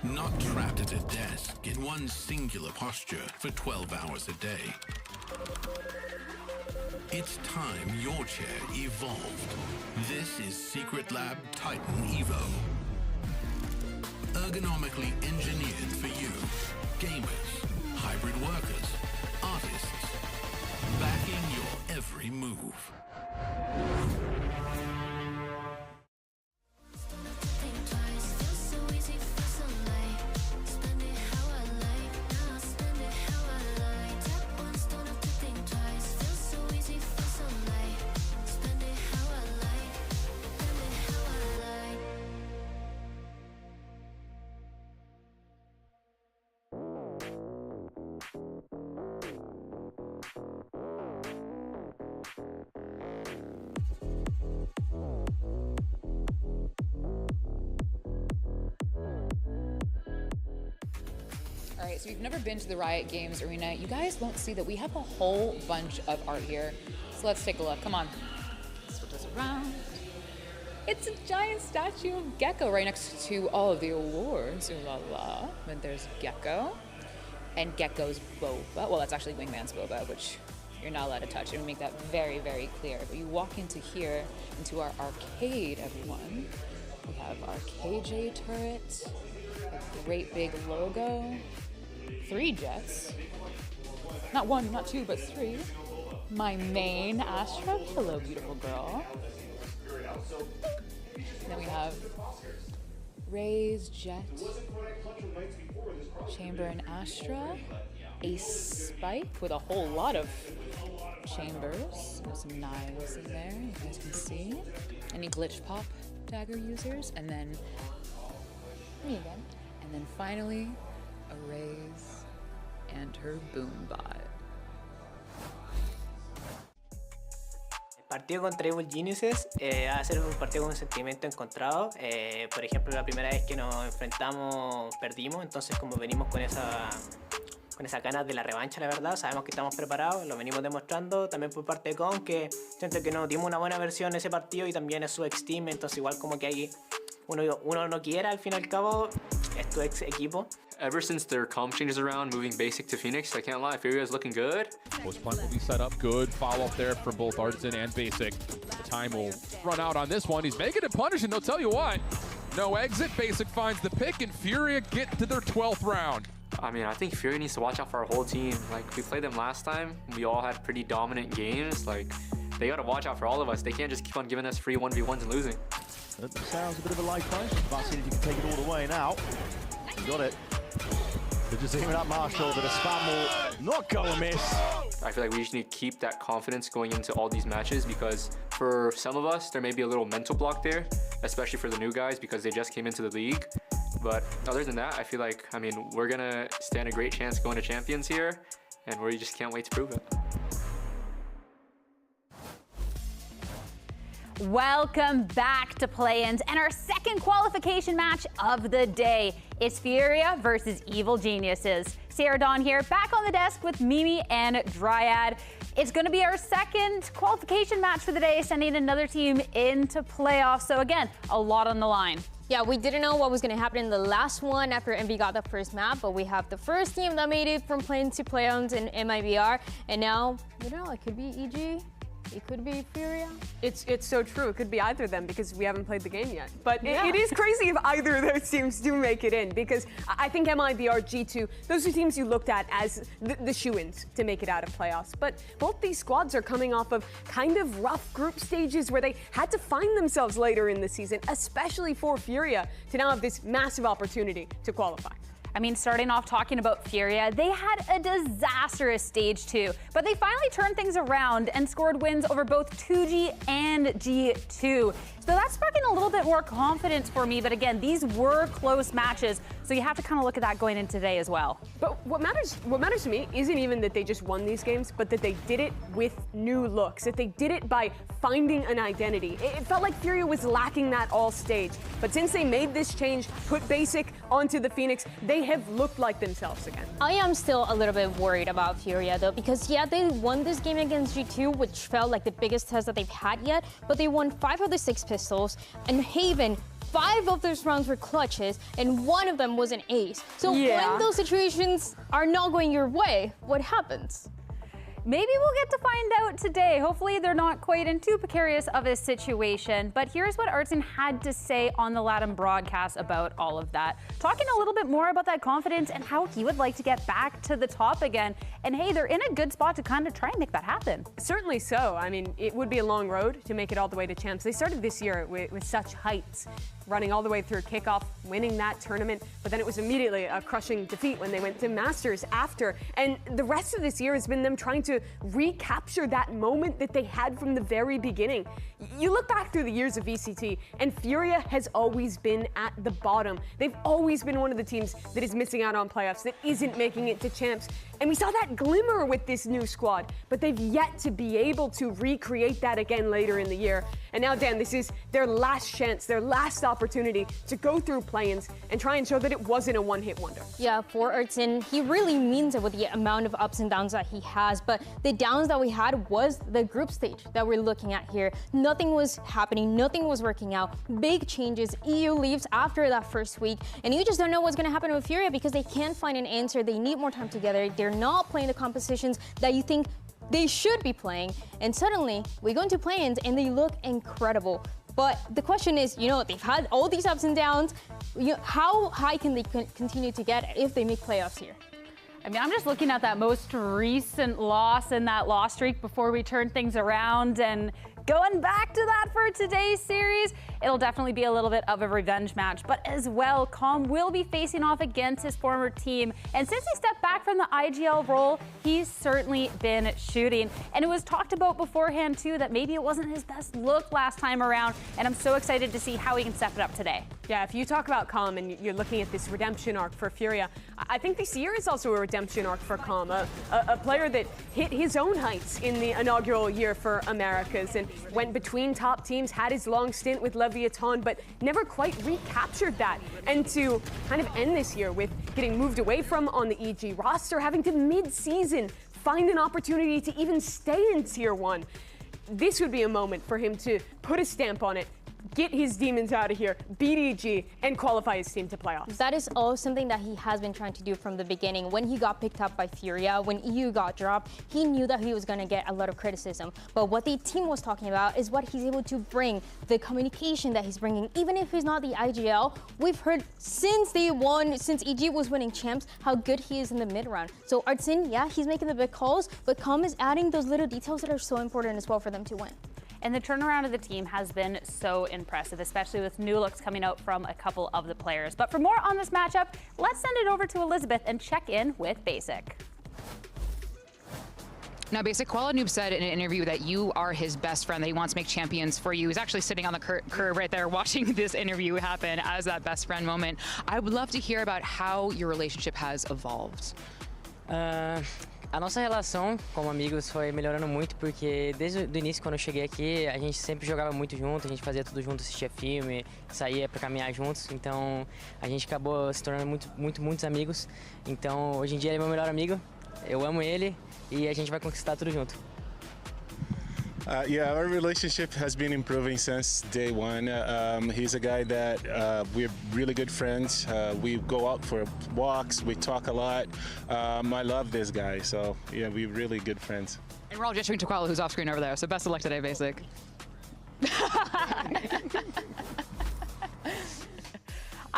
not trapped at a desk in one singular posture for 12 hours a day. It's time your chair evolved. This is Secret Lab Titan Evo. Ergonomically engineered for you, gamers, hybrid workers, artists, backing your every move. All right, so if you've never been to the Riot Games Arena, you guys won't see that we have a whole bunch of art here. So let's take a look. Come on. Let's flip this around. It's a giant statue of Gecko right next to all of the awards. Ooh la la. But there's Gecko and Gecko's boba. Well, that's actually Wingman's boba, which you're not allowed to touch. And we make that very, very clear. But you walk into here, into our arcade, everyone. We have our KJ turret, a great big logo, 3 jets. Not 1, not 2, but 3. My main Astra. Hello, beautiful girl. Then we have Ray's jet, chamber and Astra, a spike with a whole lot of chambers. There's some knives in there, you guys can see. Any glitch pop dagger users, and then me again. And then finally, a Ray's and her boom bot. El partido contra Evil Geniuses va a ser un partido con un sentimiento encontrado. Por ejemplo, la primera vez que nos enfrentamos perdimos, entonces como venimos con esas ganas de la revancha, la verdad, sabemos que estamos preparados, lo venimos demostrando también por parte de Con, que siento que nos dimos una buena versión en ese partido y también es su ex team, entonces igual como que ahí uno no quiera, al fin y al cabo, es tu ex equipo. Ever since their comp changes around, moving basic to Phoenix, I can't lie, Furia is looking good. Post plant will be set up. Good follow up there from both Artisan and Basic. The time will run out on this one. He's making it punish, and they'll tell you what. No exit. Basic finds the pick, and Furia get to their 12th round. I mean, I think Furia needs to watch out for our whole team. Like, we played them last time. We all had pretty dominant games. Like, they got to watch out for all of us. They can't just keep on giving us free 1v1s and losing. That sounds a bit of a life punch. About seeing if you can take it all the way now. You got it. Good to see him at Marshall, but a spam will not go amiss. I feel like we just need to keep that confidence going into all these matches, because for some of us, there may be a little mental block there, especially for the new guys because they just came into the league. But other than that, I feel like, I mean, we're going to stand a great chance going to Champions here, and we just can't wait to prove it. Welcome back to play-ins and our second qualification match of the day. It's Furia versus Evil Geniuses. Sarah Dawn here, back on the desk with Mimi and Dryad. It's going to be our second qualification match for the day, sending another team into playoffs. So again, a lot on the line. Yeah, we didn't know what was going to happen in the last one after MV got the first map, but we have the first team that made it from play-in to play-ins in MIBR, and now, you know, it could be EG. It could be Furia. It's so true. It could be either of them because we haven't played the game yet. But it is crazy if either of those teams do make it in, because I think MIBR, G2, those are teams you looked at as the shoo-ins to make it out of playoffs. But both these squads are coming off of kind of rough group stages where they had to find themselves later in the season, especially for Furia, to now have this massive opportunity to qualify. I mean, starting off talking about Furia, they had a disastrous stage 2, but they finally turned things around and scored wins over both 2G and G2. So that's sparking a little bit more confidence for me, but again, these were close matches, so you have to kind of look at that going into today as well. But what matters to me isn't even that they just won these games, but that they did it with new looks, that they did it by finding an identity. It felt like Furia was lacking that all stage, but since they made this change, put Basic onto the Phoenix, they have looked like themselves again. I am still a little bit worried about Furia though, because yeah, they won this game against G2, which felt like the biggest test that they've had yet, but they won 5 of the 6 pistols, and Haven, 5 of those rounds were clutches, and 1 of them was an ace. So when those situations are not going your way, what happens? Maybe we'll get to find out today. Hopefully they're not quite in too precarious of a situation. But here's what Artson had to say on the LATAM broadcast about all of that. Talking a little bit more about that confidence and how he would like to get back to the top again. And hey, they're in a good spot to kind of try and make that happen. Certainly so. I mean, it would be a long road to make it all the way to champs. They started this year with such heights, running all the way through kickoff, winning that tournament, but then it was immediately a crushing defeat when they went to Masters after. And the rest of this year has been them trying to recapture that moment that they had from the very beginning. You look back through the years of VCT, and Furia has always been at the bottom. They've always been one of the teams that is missing out on playoffs, that isn't making it to champs. And we saw that glimmer with this new squad, but they've yet to be able to recreate that again later in the year. And now, Dan, this is their last chance, their last opportunity to go through play-ins and try and show that it wasn't a one-hit wonder. Yeah, for Artson, he really means it with the amount of ups and downs that he has, but the downs that we had was the group stage that we're looking at here. Nothing was happening, nothing was working out, big changes, EU leaves after that first week, and you just don't know what's going to happen with Furia because they can't find an answer, they need more time together, they're not playing the compositions that you think they should be playing, and suddenly we go into play-ins and they look incredible. But the question is, you know, they've had all these ups and downs. How high can they continue to get if they make playoffs here? I mean, I'm just looking at that most recent loss in that loss streak before we turn things around, and going back to that for today's series, it'll definitely be a little bit of a revenge match. But as well, Calm will be facing off against his former team. And since he stepped back from the IGL role, he's certainly been shooting. And it was talked about beforehand, too, that maybe it wasn't his best look last time around. And I'm so excited to see how he can step it up today. Yeah, if you talk about Calm and you're looking at this redemption arc for Furia, I think this year is also a redemption arc for Calm, a player that hit his own heights in the inaugural year for Americas and went between top teams, had his long stint with LUmiejNG, but never quite recaptured that. And to kind of end this year with getting moved away from on the EG roster, having to mid-season find an opportunity to even stay in Tier 1. This would be a moment for him to put a stamp on it, get his demons out of here, beat EG, and qualify his team to playoffs. That is all something that he has been trying to do from the beginning. When he got picked up by Furia, when EU got dropped, he knew that he was going to get a lot of criticism. But what the team was talking about is what he's able to bring, the communication that he's bringing. Even if he's not the IGL, we've heard since they won, since EG was winning champs, how good he is in the mid-round. So Artson, yeah, he's making the big calls, but Calm is adding those little details that are so important as well for them to win. And the turnaround of the team has been so impressive, especially with new looks coming out from a couple of the players. But for more on this matchup, let's send it over to Elizabeth and check in with Basic. Now, Basic, QualiNoob said in an interview that you are his best friend, that he wants to make champions for you. He's actually sitting on the curb right there watching this interview happen as that best friend moment. I would love to hear about how your relationship has evolved. A nossa relação como amigos foi melhorando muito, porque desde o início, quando eu cheguei aqui, a gente sempre jogava muito junto, a gente fazia tudo junto, assistia filme, saía para caminhar juntos, então a gente acabou se tornando muitos amigos. Então hoje em dia ele é meu melhor amigo, eu amo ele e a gente vai conquistar tudo junto. Yeah, our relationship has been improving since day one. He's a guy that we're really good friends. We go out for walks, we talk a lot. I love this guy, so yeah, we're really good friends. And we're all gesturing to Koala, who's off screen over there, so best of luck today, Basic.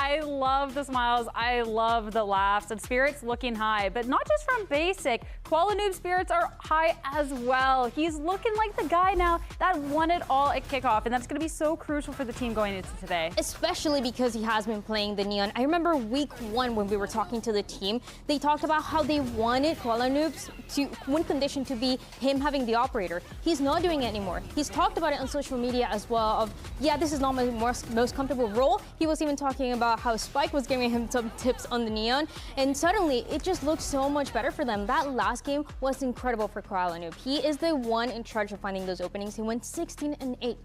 I love the smiles, I love the laughs, and spirits looking high, but not just from Basic. Koala Noob spirits are high as well. He's looking like the guy now that won it all at kickoff, and that's going to be so crucial for the team going into today. Especially because he has been playing the Neon. I remember week 1 when we were talking to the team, they talked about how they wanted Koala Noobs to, one condition to be him having the operator. He's not doing it anymore. He's talked about it on social media as well of, yeah, this is not my most comfortable role. He was even talking about how Spike was giving him some tips on the Neon, and suddenly it just looked so much better for them. That last game was incredible for Koala Noob. He is the one in charge of finding those openings. He went 16-8.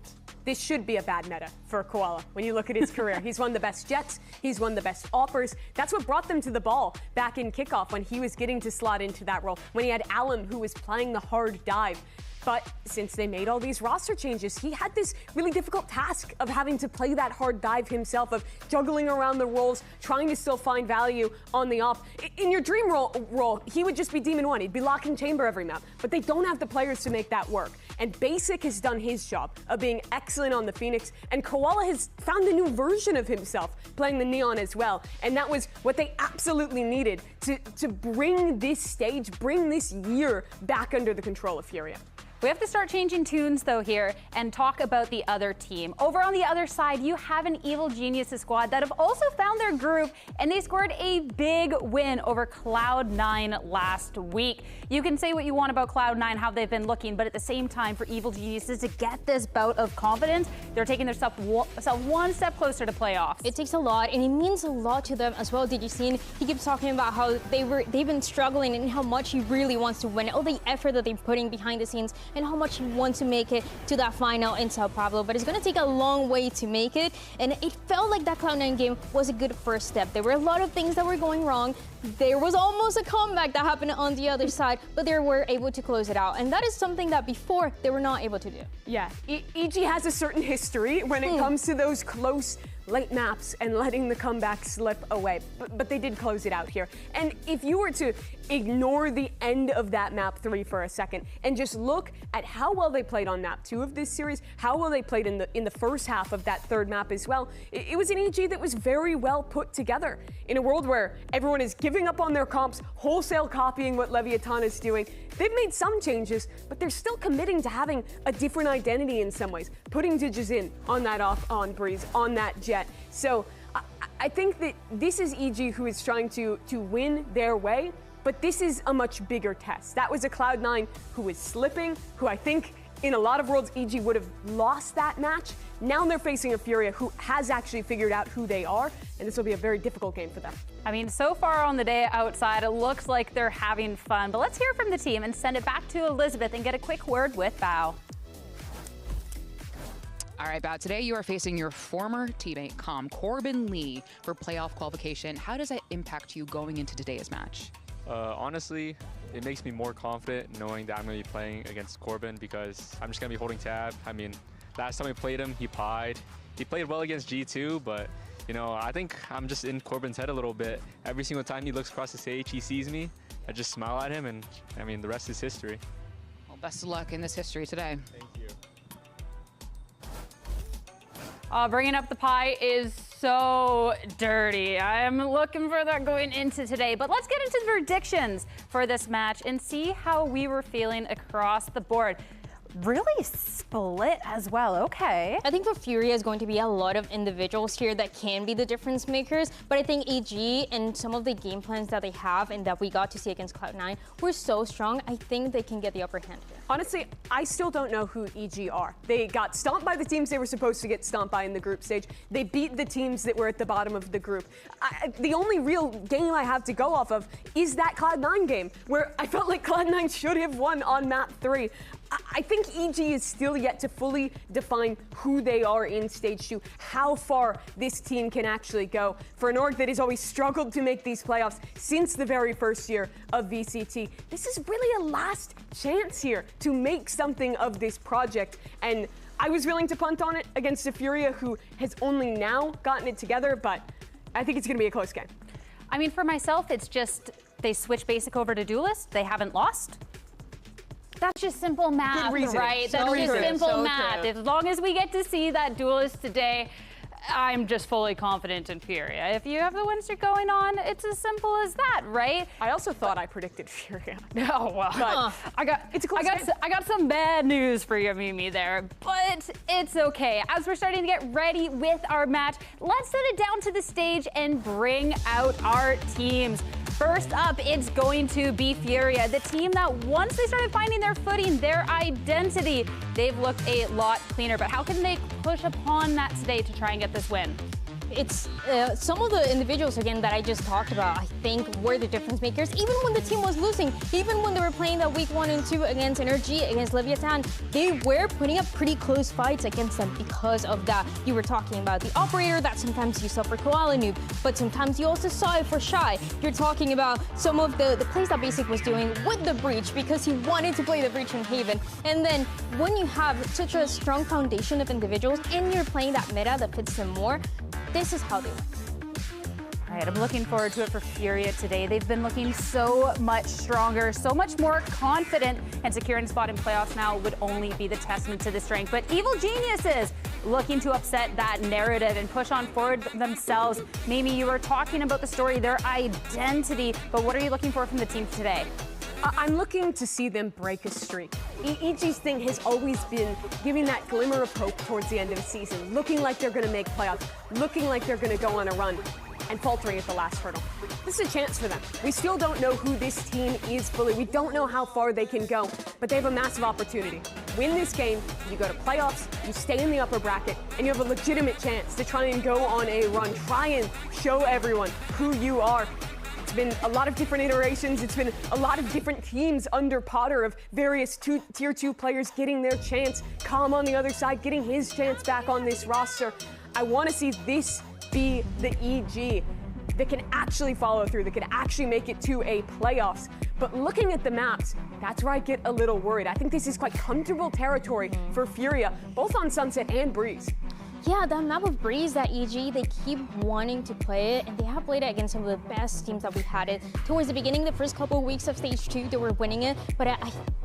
This should be a bad meta for Koala when you look at his career. He's won the best Jets, he's won the best Oppers. That's what brought them to the ball back in kickoff when he was getting to slot into that role, when he had Alum who was playing the hard dive. But since they made all these roster changes, he had this really difficult task of having to play that hard dive himself, of juggling around the roles, trying to still find value on the op. In your dream role, he would just be Demon 1. He'd be locking chamber every map. But they don't have the players to make that work. And Basic has done his job of being excellent on the Phoenix, and Koala has found a new version of himself playing the Neon as well. And that was what they absolutely needed to bring this stage, bring this year back under the control of Furia. We have to start changing tunes, though, here and talk about the other team. Over on the other side, you have an Evil Geniuses squad that have also found their groove, and they scored a big win over Cloud9 last week. You can say what you want about Cloud9, how they've been looking, but at the same time, for Evil Geniuses to get this bout of confidence, they're taking their stuff one step closer to playoffs. It takes a lot, and it means a lot to them as well. Did you see? He keeps talking about how they've been struggling and how much he really wants to win, all the effort that they're putting behind the scenes, and how much he wants to make it to that final in Sao Paulo. But it's going to take a long way to make it, and it felt like that Cloud9 game was a good first step. There were a lot of things that were going wrong. There was almost a comeback that happened on the other side, but they were able to close it out, and that is something that before they were not able to do. Yeah, EG has a certain history when it comes to those close late maps and letting the comeback slip away, but they did close it out here. And if you were to ignore the end of that map 3 for a second and just look at how well they played on map 2 of this series, how well they played in the first half of that third map as well, it was an EG that was very well put together. In a world where everyone is giving up on their comps, wholesale copying what LUπαιNG is doing, they've made some changes, but they're still committing to having a different identity in some ways, putting Digis in on that on Breeze, on that Jet. So I think that this is EG who is trying to win their way, but this is a much bigger test. That was a Cloud9 who was slipping, who I think in a lot of worlds EG would have lost that match. Now they're facing a Furia who has actually figured out who they are, and this will be a very difficult game for them. I mean, so far on the day outside, it looks like they're having fun, but let's hear from the team and send it back to Elizabeth and get a quick word with Bao. All right, Bao, today you are facing your former teammate, Corbin Lee, for playoff qualification. How does that impact you going into today's match? Honestly, it makes me more confident knowing that I'm going to be playing against Corbin because I'm just going to be holding tab. I mean, last time we played him, he pied. He played well against G2, but, you know, I think I'm just in Corbin's head a little bit. Every single time he looks across the stage, he sees me, I just smile at him, and, I mean, the rest is history. Well, best of luck in this history today. Thank you. Bringing up the pie is so dirty. I'm looking for that going into today. But let's get into the predictions for this match and see how we were feeling across the board. Really split split as well. Okay. I think for Furia is going to be a lot of individuals here that can be the difference makers, but I think EG and some of the game plans that they have and that we got to see against Cloud9 were so strong. I think they can get the upper hand here. Honestly, I still don't know who EG are. They got stomped by the teams they were supposed to get stomped by in the group stage. They beat the teams that were at the bottom of the group. The only real game I have to go off of is that Cloud9 game, where I felt like Cloud9 should have won on map 3. I think EG is still yet to fully define who they are in stage 2, how far this team can actually go. For an org that has always struggled to make these playoffs since the very first year of VCT, this is really a last chance here to make something of this project. And I was willing to punt on it against a Furia who has only now gotten it together, but I think it's going to be a close game. I mean, for myself, it's just they switch basic over to duelist. They haven't lost. That's just simple math, right? That's just simple math. As long as we get to see that duelist today, I'm just fully confident in Furia. If you have the win streak going on, it's as simple as that, right? I also thought I predicted Furia. Oh, well. I got some bad news for you, Mimi, there, but it's okay. As we're starting to get ready with our match, let's set it down to the stage and bring out our teams. First up, it's going to be Furia, the team that once they started finding their footing, their identity, they've looked a lot cleaner. But how can they push upon that today to try and get this win? It's some of the individuals, again, that I just talked about, I think were the difference makers. Even when the team was losing, even when they were playing that week 1 and 2 against Energy, against LUπαιNG, they were putting up pretty close fights against them because of that. You were talking about the operator that sometimes you saw for Koala Noob, but sometimes you also saw it for Shy. You're talking about some of the plays that Basic was doing with the Breach because he wanted to play the Breach in Haven. And then when you have such a strong foundation of individuals and you're playing that meta that fits them more, this is how they win. All right, I'm looking forward to it for Furia today. They've been looking so much stronger, so much more confident, and securing a spot in playoffs now would only be the testament to the strength. But Evil Geniuses looking to upset that narrative and push on forward themselves. Mimi, you were talking about the story, their identity, but what are you looking for from the team today? I'm looking to see them break a streak. EG's thing has always been giving that glimmer of hope towards the end of the season, looking like they're going to make playoffs, looking like they're going to go on a run, and faltering at the last hurdle. This is a chance for them. We still don't know who this team is fully. We don't know how far they can go, but they have a massive opportunity. Win this game, you go to playoffs, you stay in the upper bracket, and you have a legitimate chance to try and go on a run. Try and show everyone who you are. It's been a lot of different iterations. It's been a lot of different teams under Potter of various tier 2 players getting their chance. Calm on the other side, getting his chance back on this roster. I want to see this be the EG that can actually follow through, that can actually make it to a playoffs. But looking at the maps, that's where I get a little worried. I think this is quite comfortable territory for Furia, both on Sunset and Breeze. Yeah, that map of Breeze, that EG, they keep wanting to play it, and they have played it against some of the best teams that we had it. Towards the beginning, the first couple of weeks of Stage 2, they were winning it, but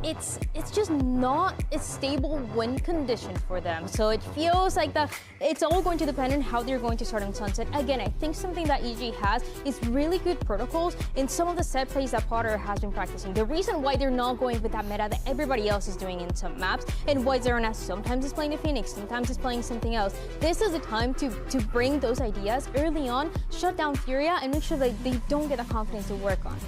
it's just not a stable win condition for them. So it feels like that it's all going to depend on how they're going to start on Sunset. Again, I think something that EG has is really good protocols in some of the set plays that Potter has been practicing. The reason why they're not going with that meta that everybody else is doing in some maps, and why Zerona sometimes is playing the Phoenix, sometimes is playing something else. This is the time to bring those ideas early on, shut down Furia, and make sure that they don't get the confidence to work on.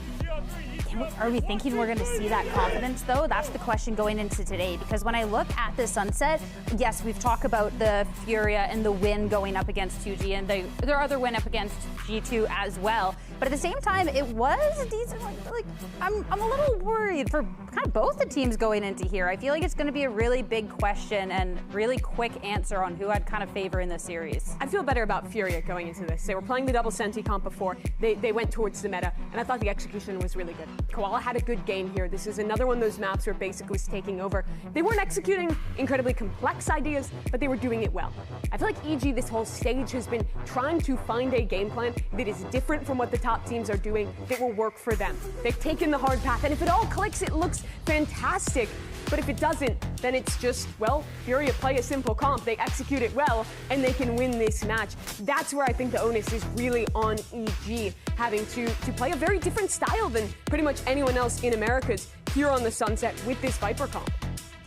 Are we thinking we're going to see that confidence, though? That's the question going into today, because when I look at the Sunset, yes, we've talked about the Furia and the win going up against 2G, and their other win up against G2 as well. But at the same time, it was decent. Like I'm a little worried for kind of both the teams going into here. I feel like it's going to be a really big question and really quick answer on who I'd kind of favor in this series. I feel better about Furia going into this. They were playing the double Senti comp before. They went towards the meta, and I thought the execution was really good. Koala had a good game here. This is another one of those maps where Basic was taking over. They weren't executing incredibly complex ideas, but they were doing it well. I feel like EG this whole stage has been trying to find a game plan that is different from what the top teams are doing that will work for them. They've taken the hard path, and if it all clicks, it looks fantastic. But if it doesn't, then it's just, well, Furia play a simple comp, they execute it well, and they can win this match. That's where I think the onus is really on EG, having to play a very different style than pretty much anyone else in Americas here on the Sunset with this Viper comp.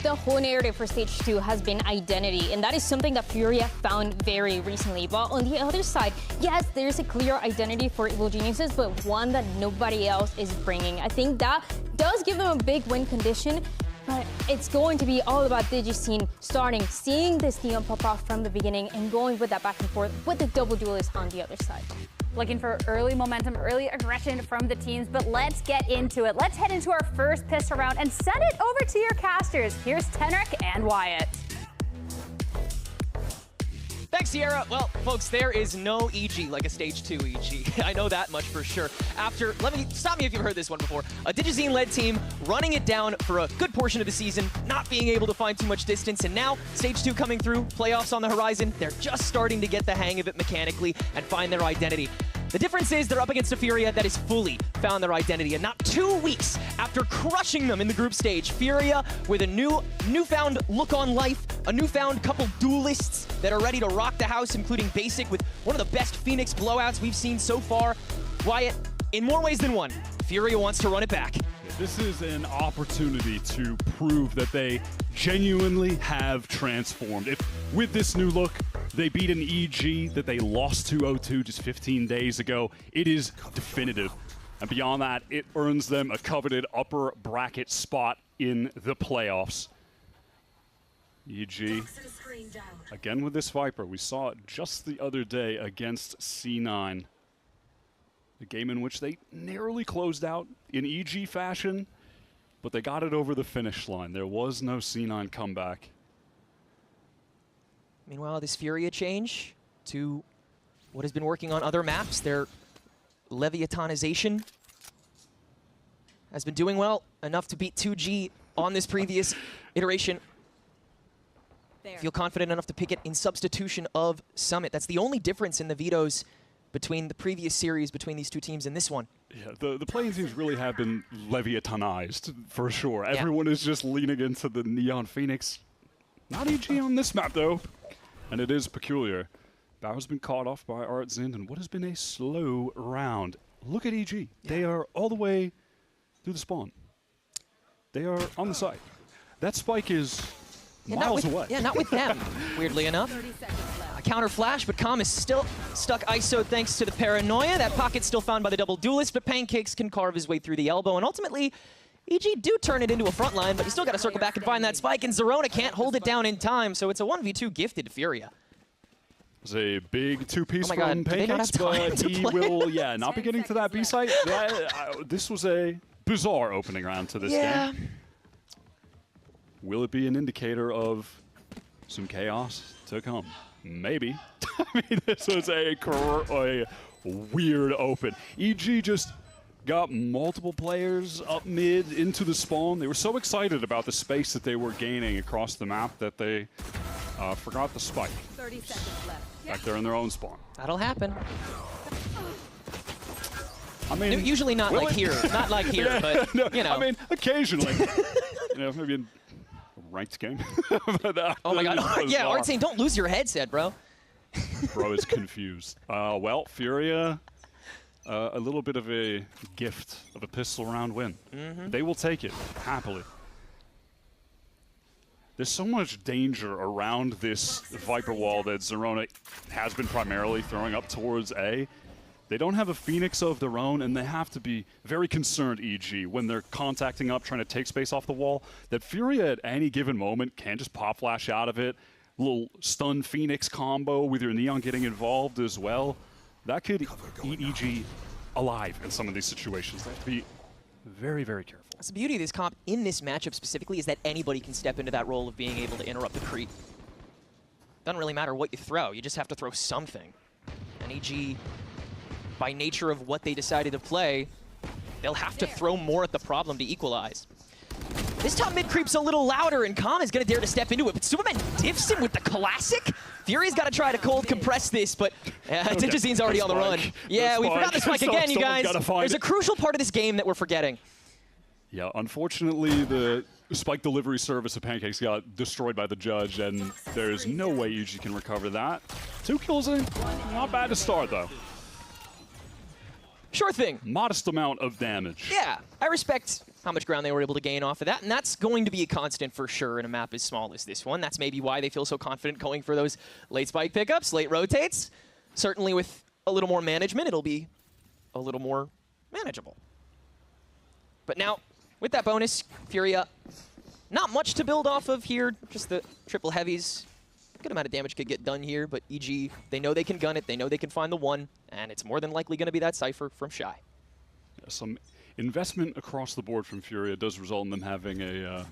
the whole narrative for Stage 2 has been identity, and that is something that Furia found very recently. But on the other side, yes, there's a clear identity for Evil Geniuses, but one that nobody else is bringing. I think that does give them a big win condition, but it's going to be all about Digiscene starting, seeing this THEO pop off from the beginning, and going with that back and forth with the double duelist on the other side. Looking for early momentum, early aggression from the teams, but let's get into it. Let's head into our first pistol round and send it over to your casters. Here's TRheden and Wyatt. Thanks, Sierra. Well, folks, there is no EG like a Stage 2 EG. I know that much for sure. After, stop me if you've heard this one before, a Digiscene-led team running it down for a good portion of the season, not being able to find too much distance, and now Stage 2 coming through, playoffs on the horizon, they're just starting to get the hang of it mechanically and find their identity. The difference is they're up against a Furia that has fully found their identity, and not 2 weeks after crushing them in the group stage, Furia with a newfound look on life, a newfound couple duelists that are ready to rock the house, including Basic with one of the best Phoenix blowouts we've seen so far. Wyatt, in more ways than one, Furia wants to run it back. This is an opportunity to prove that they genuinely have transformed. If with this new look, they beat an EG that they lost to 0-2 just 15 days ago, it is definitive. And beyond that, it earns them a coveted upper bracket spot in the playoffs. EG, again with this Viper, we saw it just the other day against C9. A game in which they narrowly closed out in EG fashion, but they got it over the finish line. There was no C9 comeback. Meanwhile, this Furia change to what has been working on other maps, their Leviathanization has been doing well, enough to beat 2G on this previous iteration. Feel confident enough to pick it in substitution of Summit. That's the only difference in the vetoes between the previous series, between these two teams and this one. Yeah, the playing teams really have been Leviathanized, for sure. Yeah. Everyone is just leaning into the Neon Phoenix. Not EG on this map, though. And it is peculiar. Bauer's been caught off by Artzin, and what has been a slow round. Look at EG. Yeah. They are all the way through the spawn. They are on the side. That spike is miles away. Yeah, not with them, weirdly enough. A counter flash, but Calm is still stuck ISO thanks to the paranoia. That pocket's still found by the double duelist, but Pancakes can carve his way through the elbow, and ultimately, EG do turn it into a front line, but you still got to circle back and find that spike, and Zerona can't hold it down in time, so it's a 1v2 gifted Furia. It's a big two-piece from Pancakes, but he will, not be getting to that B site. This was a bizarre opening round to this game. Will it be an indicator of some chaos to come? Maybe. I mean, this was a weird open. EG just got multiple players up mid into the spawn. They were so excited about the space that they were gaining across the map that they forgot the spike. 30 seconds left. Back there in their own spawn. That'll happen. I mean, usually not like here, not like here, but no, you know. I mean, occasionally. Maybe in a ranked game. But, oh my God! Yeah, Artzin, don't lose your headset, bro. Bro is confused. Well, Furia, a little bit of a gift of a pistol round win. They will take it happily. There's so much danger around this Viper wall that Zerona has been primarily throwing up towards A. They don't have a Phoenix of their own, and they have to be very concerned, EG, when they're contacting up, trying to take space off the wall, that Furia at any given moment can just pop flash out of it. Little stun Phoenix combo with your Neon getting involved as well. That could eat EG alive in some of these situations. They have to be very, very careful. That's the beauty of this comp in this matchup specifically, is that anybody can step into that role of being able to interrupt the creep. Doesn't really matter what you throw, you just have to throw something. And EG, by nature of what they decided to play, they'll have to throw more at the problem to equalize. This top mid creep's a little louder, and Khan is going to dare to step into it, but Superman diffs him with the classic. Fury's got to try to cold compress this, but Digisine's already on the run. Yeah, we forgot the spike again, you guys. There's a crucial part of this game that we're forgetting. Yeah, unfortunately, the spike delivery service of Pancakes got destroyed by the judge, and there's no way EG can recover that. 2 kills in, not bad to start, though. Sure thing. Modest amount of damage. Yeah, I respect how much ground they were able to gain off of that. And that's going to be a constant for sure in a map as small as this one. That's maybe why they feel so confident going for those late spike pickups, late rotates. Certainly with a little more management, it'll be a little more manageable. But now, with that bonus, Furia, not much to build off of here. Just the triple heavies. Good amount of damage could get done here, but EG, they know they can gun it. They know they can find the one, and it's more than likely going to be that Cypher from Shy. Yeah, some investment across the board from Furia does result in them having a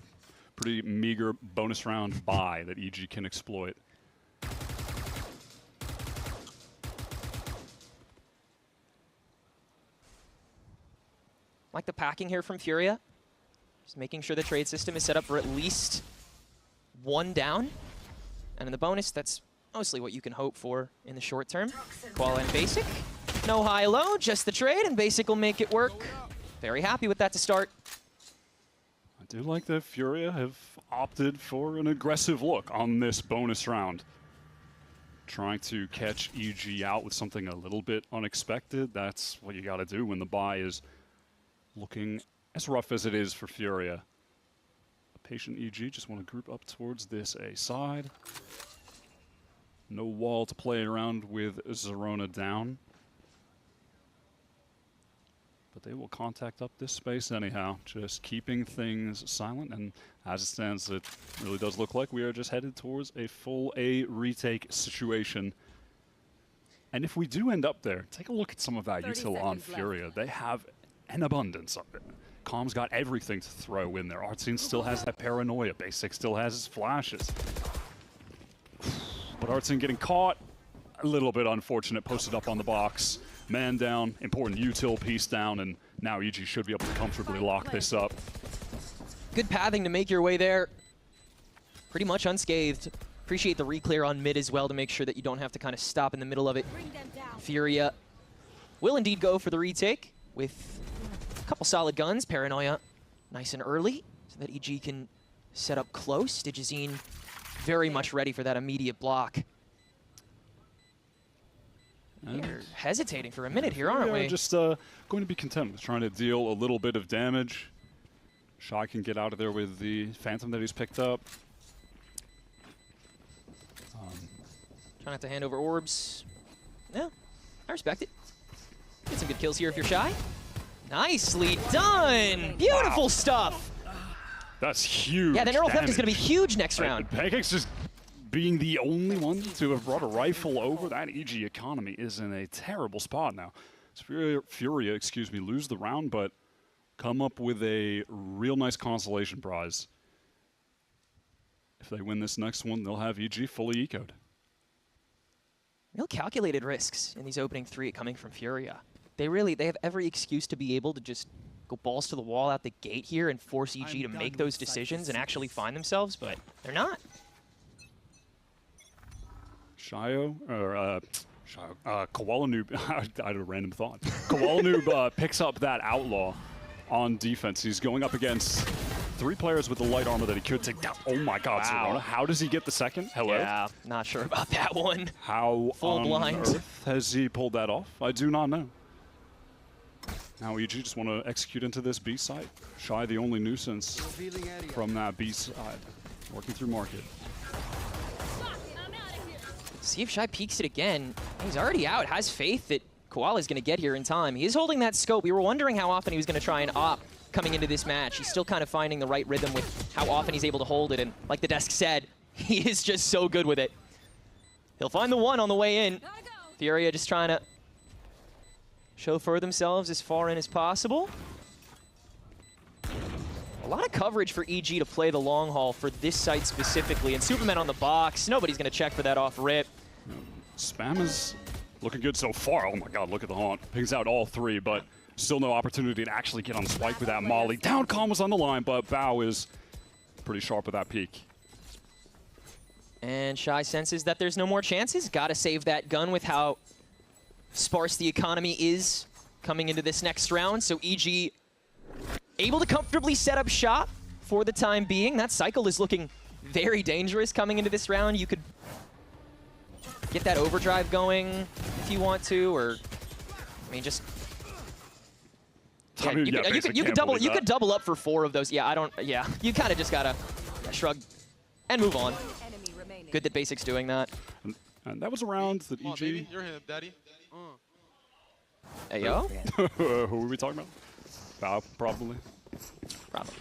pretty meager bonus round buy that EG can exploit. Like the packing here from Furia. Just making sure the trade system is set up for at least one down. And in the bonus, that's mostly what you can hope for in the short term. Koala and Basic. No high-low, just the trade, and Basic will make it work. Very happy with that to start. I do like that Furia have opted for an aggressive look on this bonus round. Trying to catch EG out with something a little bit unexpected. That's what you got to do when the buy is looking as rough as it is for Furia. Patient EG just want to group up towards this A side. No wall to play around with Zerona down. But they will contact up this space anyhow, just keeping things silent. And as it stands, it really does look like we are just headed towards a full A retake situation. And if we do end up there, take a look at some of that util on Furia. They have an abundance of it. Calm's got everything to throw in there. Artsine still has that paranoia. Basic still has his flashes. But Artsine getting caught, a little bit unfortunate. Posted up on the box. Man down, important util piece down, and now EG should be able to comfortably lock this up. Good pathing to make your way there. Pretty much unscathed. Appreciate the reclear on mid as well to make sure that you don't have to kind of stop in the middle of it. Furia will indeed go for the retake with a couple solid guns. Paranoia nice and early so that EG can set up close. Digizine very much ready for that immediate block. We're hesitating for a minute here, aren't we? Just going to be content with trying to deal a little bit of damage. Shy can get out of there with the Phantom that he's picked up. Try not to hand over orbs. Yeah, I respect it. Get some good kills here if you're Shy. Nicely done! Beautiful stuff! That's huge. Yeah, the neural theft is going to be huge next round. Pancake's just being the only one to have brought a rifle over. That EG economy is in a terrible spot now. Furia, excuse me, lose the round, but come up with a real nice consolation prize. If they win this next one, they'll have EG fully ecoed. Real calculated risks in these opening three coming from Furia. They have every excuse to be able to just go balls to the wall out the gate here and force EG to make those decisions and actually find themselves, but they're not. Koala Noob, I had a random thought. Koala Noob picks up that outlaw on defense. He's going up against three players with the light armor that he could take down. Oh my god, wow. Zerona. How does he get the second? Hello? Yeah, not sure about that one. How Full on blind. earth has he pulled that off? I do not know. Now EG just want to execute into this B site. Shy the only nuisance from that B side. Working through market. See if Shy peeks it again. He's already out. Has faith that Koala's going to get here in time. He is holding that scope. We were wondering how often he was going to try and op coming into this match. He's still kind of finding the right rhythm with how often he's able to hold it. And like the desk said, he is just so good with it. He'll find the one on the way in. Furia just trying to chauffeur themselves as far in as possible. A lot of coverage for EG to play the long haul for this site specifically. And Superman on the box. Nobody's going to check for that off rip. Spam is looking good so far. Oh my god, look at the haunt. Pings out all three, but still no opportunity to actually get on Spike with that molly. Down Calm was on the line, but Bao is pretty sharp with that peek. And Shy senses that there's no more chances. Got to save that gun with how sparse the economy is coming into this next round. So EG able to comfortably set up shop for the time being. That cycle is looking very dangerous coming into this round. You could get that overdrive going if you want to, or I mean, just Yeah, you could double up for 4 of those. Yeah, I don't. Yeah, you kind of just gotta shrug and move on. Good that Basic's doing that. And that was a round that EG. You're him, daddy. Hey, yo. Who were we talking about? Bow, probably. Probably.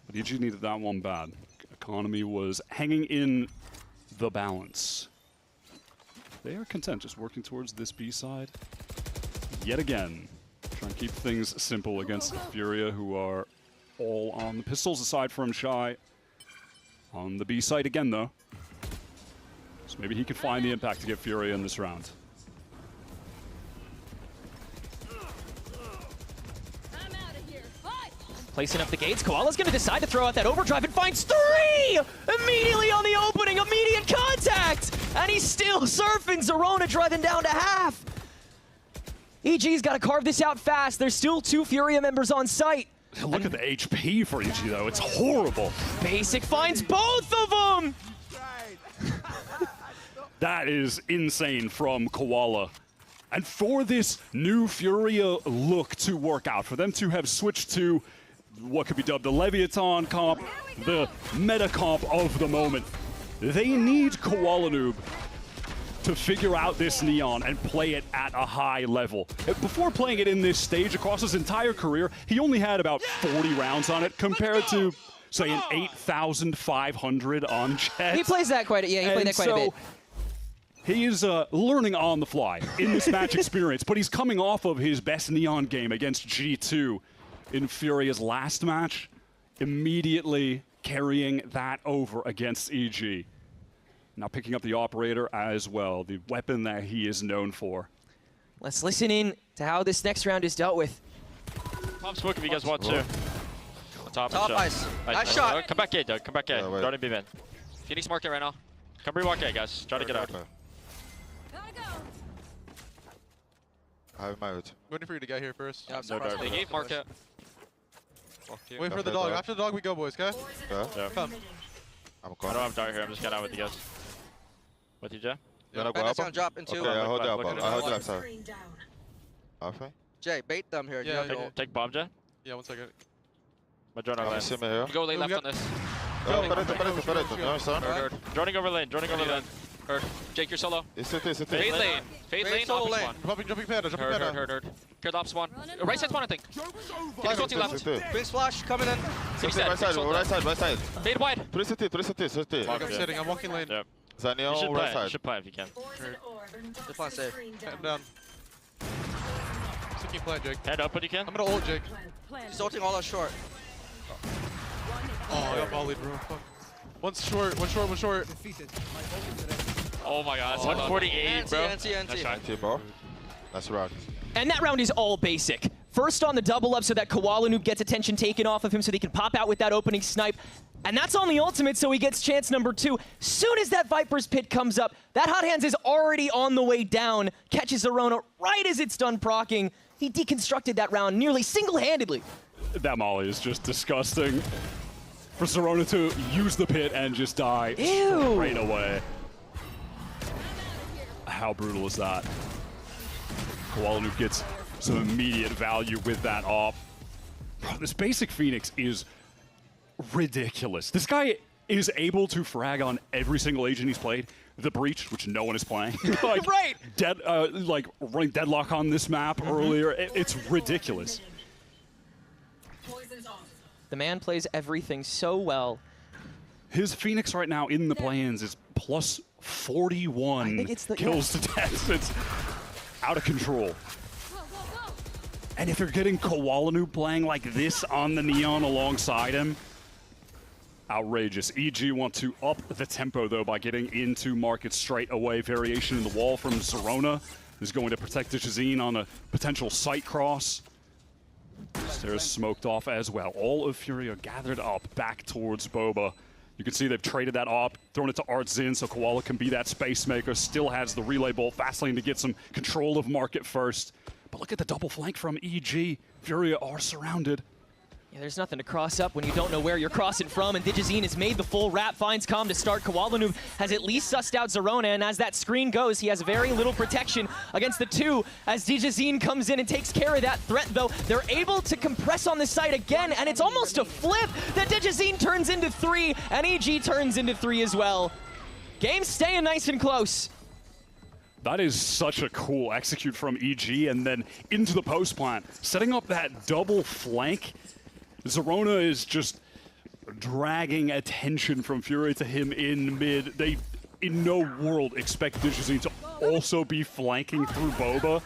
But EG needed that one bad. Economy was hanging in the balance. They are content, just working towards this B side. Yet again, trying to keep things simple against Furia, who are all on the pistols aside from Shy. On the B side again, though. So maybe he can find the impact to get Furia in this round. Placing up the gates, Koala's gonna decide to throw out that overdrive and finds 3! Immediately on the opening, immediate contact! And he's still surfing, Zerona driving down to half! EG's gotta carve this out fast, there's still 2 Furia members on site. Look at the HP for EG though, it's horrible. Basic finds both of them! That is insane from Koala. And for this new Furia look to work out, for them to have switched to what could be dubbed the Leviathan comp, the meta comp of the moment, they need Koala Noob to figure out this Neon and play it at a high level. Before playing it in this stage across his entire career, he only had about 40 rounds on it compared to, say, an 8,500 on Jet. He plays that quite a bit. He is learning on the fly in this match experience, but he's coming off of his best Neon game against G2 in Furia's last match, immediately carrying that over against EG. Now picking up the operator as well, the weapon that he is known for. Let's listen in to how this next round is dealt with. Pump smoke if you guys want to. On top ice. Nice shot. Come back A, Doug. Come back A. Don't even be in. Phoenix market right now. Come rewalk A, guys. Try to get out. I have my ult. Waiting for you to get here first. Yeah, no dart. They gave market. Wait for the dog. After the dog, we go, boys, okay? Yeah. Come. I don't have dart here. I'm just getting out with you guys. With you, Jay? You wanna go up? Gonna drop into. Okay, I hold the elbow. I hold the left side. Okay. Jay, bait them here. Yeah, take bomb, Jay. Yeah, 1 second. My drone on lane. You go lane left on this. Droning over lane. Droning over lane. Heard. Jake, you're solo. Fade lane. Fade lane. Solo lane. Jumping panda. Heard. Clear the op spawn. Right side spawn, I think. Phoenix ulti left. Big splash coming in. Right side. Fade wide. 3 CT. I'm sitting. I'm walking lane. Yep. Zanio, right side. You should play if you can. Just plan safe. Head down. Sticking plant, Jake. Head up when you can. I'm gonna ult, Jake. He's ulting all us short. Oh, I got volleyed, bro. Fuck. One short. Oh my god, it's 148, bro. NT. Bro. That's round. And that round is all basic. First on the double up so that Koala Noob gets attention taken off of him so they can pop out with that opening snipe. And that's on the ultimate, so he gets chance number 2. Soon as that Viper's Pit comes up, that Hot Hands is already on the way down, catches Zerona right as it's done proccing. He deconstructed that round nearly single-handedly. That molly is just disgusting. For Zerona to use the pit and just die straight away. How brutal is that? Koala Noob gets some immediate value with that op. Bro, this basic Phoenix is ridiculous. This guy is able to frag on every single agent he's played. The Breach, which no one is playing. Like, right! Like running Deadlock on this map earlier. It's ridiculous. The man plays everything so well. His Phoenix right now in the play-ins is plus 41 kills to death. It's out of control. And if you're getting Koala Noob playing like this on the Neon alongside him, outrageous. EG want to up the tempo, though, by getting into market straight away. Variation in the wall from Zerona is going to protect the Shazine on a potential site cross. Stairs smoked off as well. All of Furia gathered up back towards Boba. You can see they've traded that op, thrown it to Artzin so Koala can be that space maker. Still has the relay bolt. Fastlane to get some control of market first. But look at the double flank from EG. Furia are surrounded. Yeah, there's nothing to cross up when you don't know where you're crossing from, and Digizine has made the full wrap, finds Calm to start. KowalaNoob has at least sussed out Zerona, and as that screen goes, he has very little protection against the two as Digizine comes in and takes care of that threat, though. They're able to compress on the site again, and it's almost a flip that Digizine turns into 3, and EG turns into 3 as well. Game staying nice and close. That is such a cool execute from EG, and then into the post plant, setting up that double flank. Zerona is just dragging attention from Furia to him in mid. They, in no world, expect Digizine to also be flanking through Boba.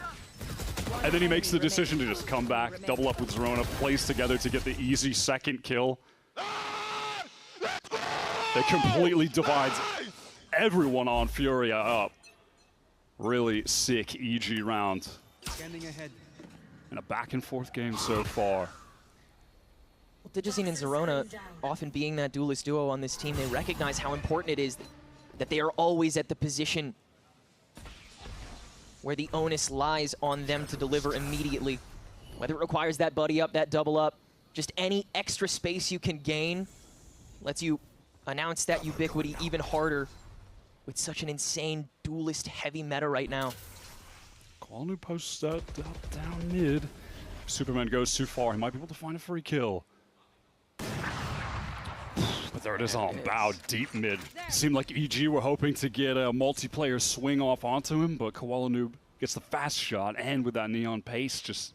And then he makes the decision to just come back, double up with Zerona, plays together to get the easy second kill. That completely divides everyone on Furia up. Really sick EG round. Standing ahead. And a back and forth game so far. Well, Digizine and Zerona, often being that duelist duo on this team, they recognize how important it is that they are always at the position where the onus lies on them to deliver immediately. Whether it requires that buddy up, that double up, just any extra space you can gain lets you announce that ubiquity even harder with such an insane duelist heavy meta right now. KowalaNoob posts up down mid. Superman goes too far. He might be able to find a free kill. But there it is on Bow, deep mid. Seemed like EG were hoping to get a multiplayer swing off onto him, but KowalaNoob gets the fast shot, and with that neon pace, just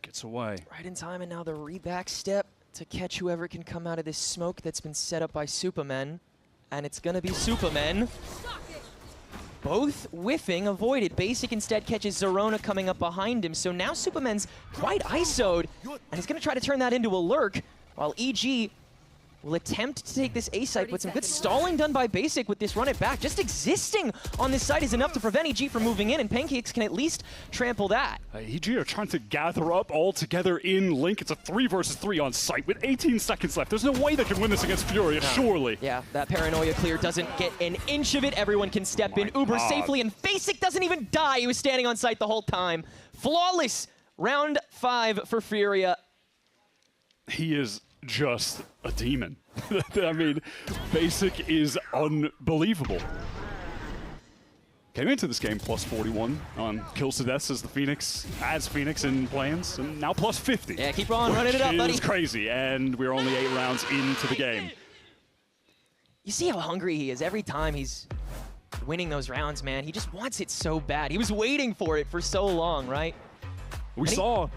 gets away. Right in time, and now the reback step to catch whoever can come out of this smoke that's been set up by Superman. And it's gonna be Superman. Both whiffing, avoided. Basic instead catches Zerona coming up behind him, so now Superman's quite ISO'd, and he's gonna try to turn that into a lurk, while EG will attempt to take this A site, but some good stalling done by Basic with this run it back. Just existing on this site is enough to prevent EG from moving in, and Pancakes can at least trample that. EG are trying to gather up all together in Link. It's a 3 versus 3 on site with 18 seconds left. There's no way they can win this against Furia, surely. Yeah, that paranoia clear doesn't get an inch of it. Everyone can step in uber safely, and Basic doesn't even die. He was standing on site the whole time. Flawless round 5 for Furia. He is just a demon. I mean, Basic is unbelievable. Came into this game plus 41 on kills to deaths as Phoenix in plans, and now plus 50. Yeah, keep on running it up, buddy. It's crazy, and we're only 8 rounds into the game. You see how hungry he is every time he's winning those rounds, man. He just wants it so bad. He was waiting for it for so long, right? We saw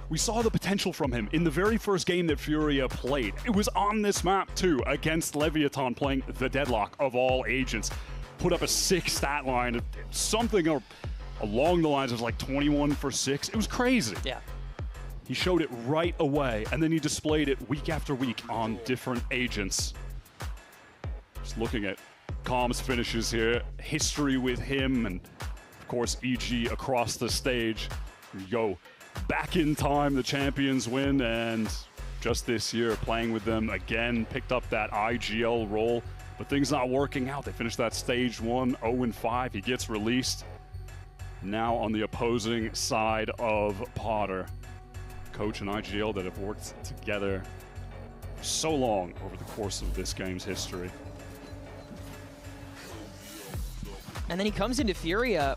the potential from him in the very first game that Furia played. It was on this map too, against Leviathan, playing the Deadlock of all agents. Put up a sick stat line, something along the lines of like 21 for 6. It was crazy. Yeah. He showed it right away, and then he displayed it week after week on different agents. Just looking at Calm's finishes here, history with him, and of course EG across the stage. We go back in time, the champions win, and just this year playing with them again, picked up that IGL role, but things not working out. They finished that stage 1, 0-5. He gets released. Now on the opposing side of Potter, coach and IGL that have worked together for so long over the course of this game's history. And then he comes into Furia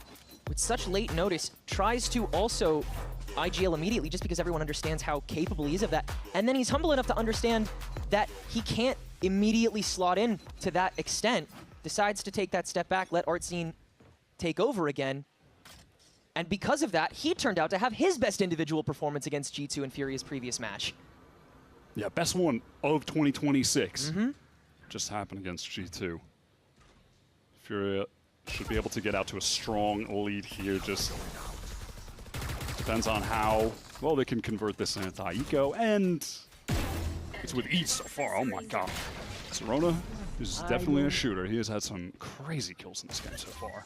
with such late notice, tries to also IGL immediately just because everyone understands how capable he is of that. And then he's humble enough to understand that he can't immediately slot in to that extent. Decides to take that step back, let Artscene take over again. And because of that, he turned out to have his best individual performance against G2 in Furia's previous match. Yeah, best one of 2026. Just happened against G2. Furia should be able to get out to a strong lead here. Just depends on how well they can convert this anti-eco, and it's with ease so far. Oh my god. Zerona is definitely a shooter. He has had some crazy kills in this game so far.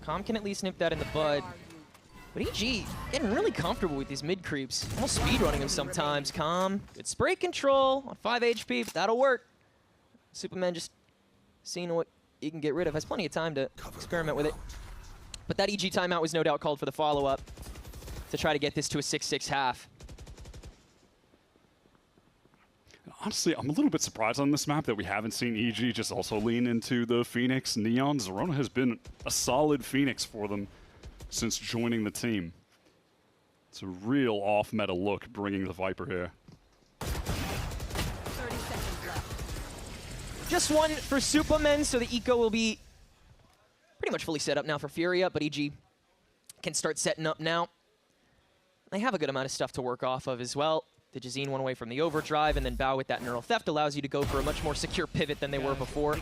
Calm can at least nip that in the bud. But EG getting really comfortable with these mid creeps. Almost speedrunning him sometimes. Calm, good spray control on 5 HP, but that'll work. Superman just seeing what he can get rid of. Has plenty of time to experiment with it. But that EG timeout was no doubt called for the follow-up to try to get this to a 6-6 half. Honestly, I'm a little bit surprised on this map that we haven't seen EG just also lean into the Phoenix Neon. Zerona has been a solid Phoenix for them since joining the team. It's a real off-meta look bringing the Viper here. 30 seconds left. Just one for Supermen, so the eco will be pretty much fully set up now for Furia, but EG can start setting up now. They have a good amount of stuff to work off of as well. Digizine one away from the overdrive, and then Bao with that neural theft allows you to go for a much more secure pivot than they were before.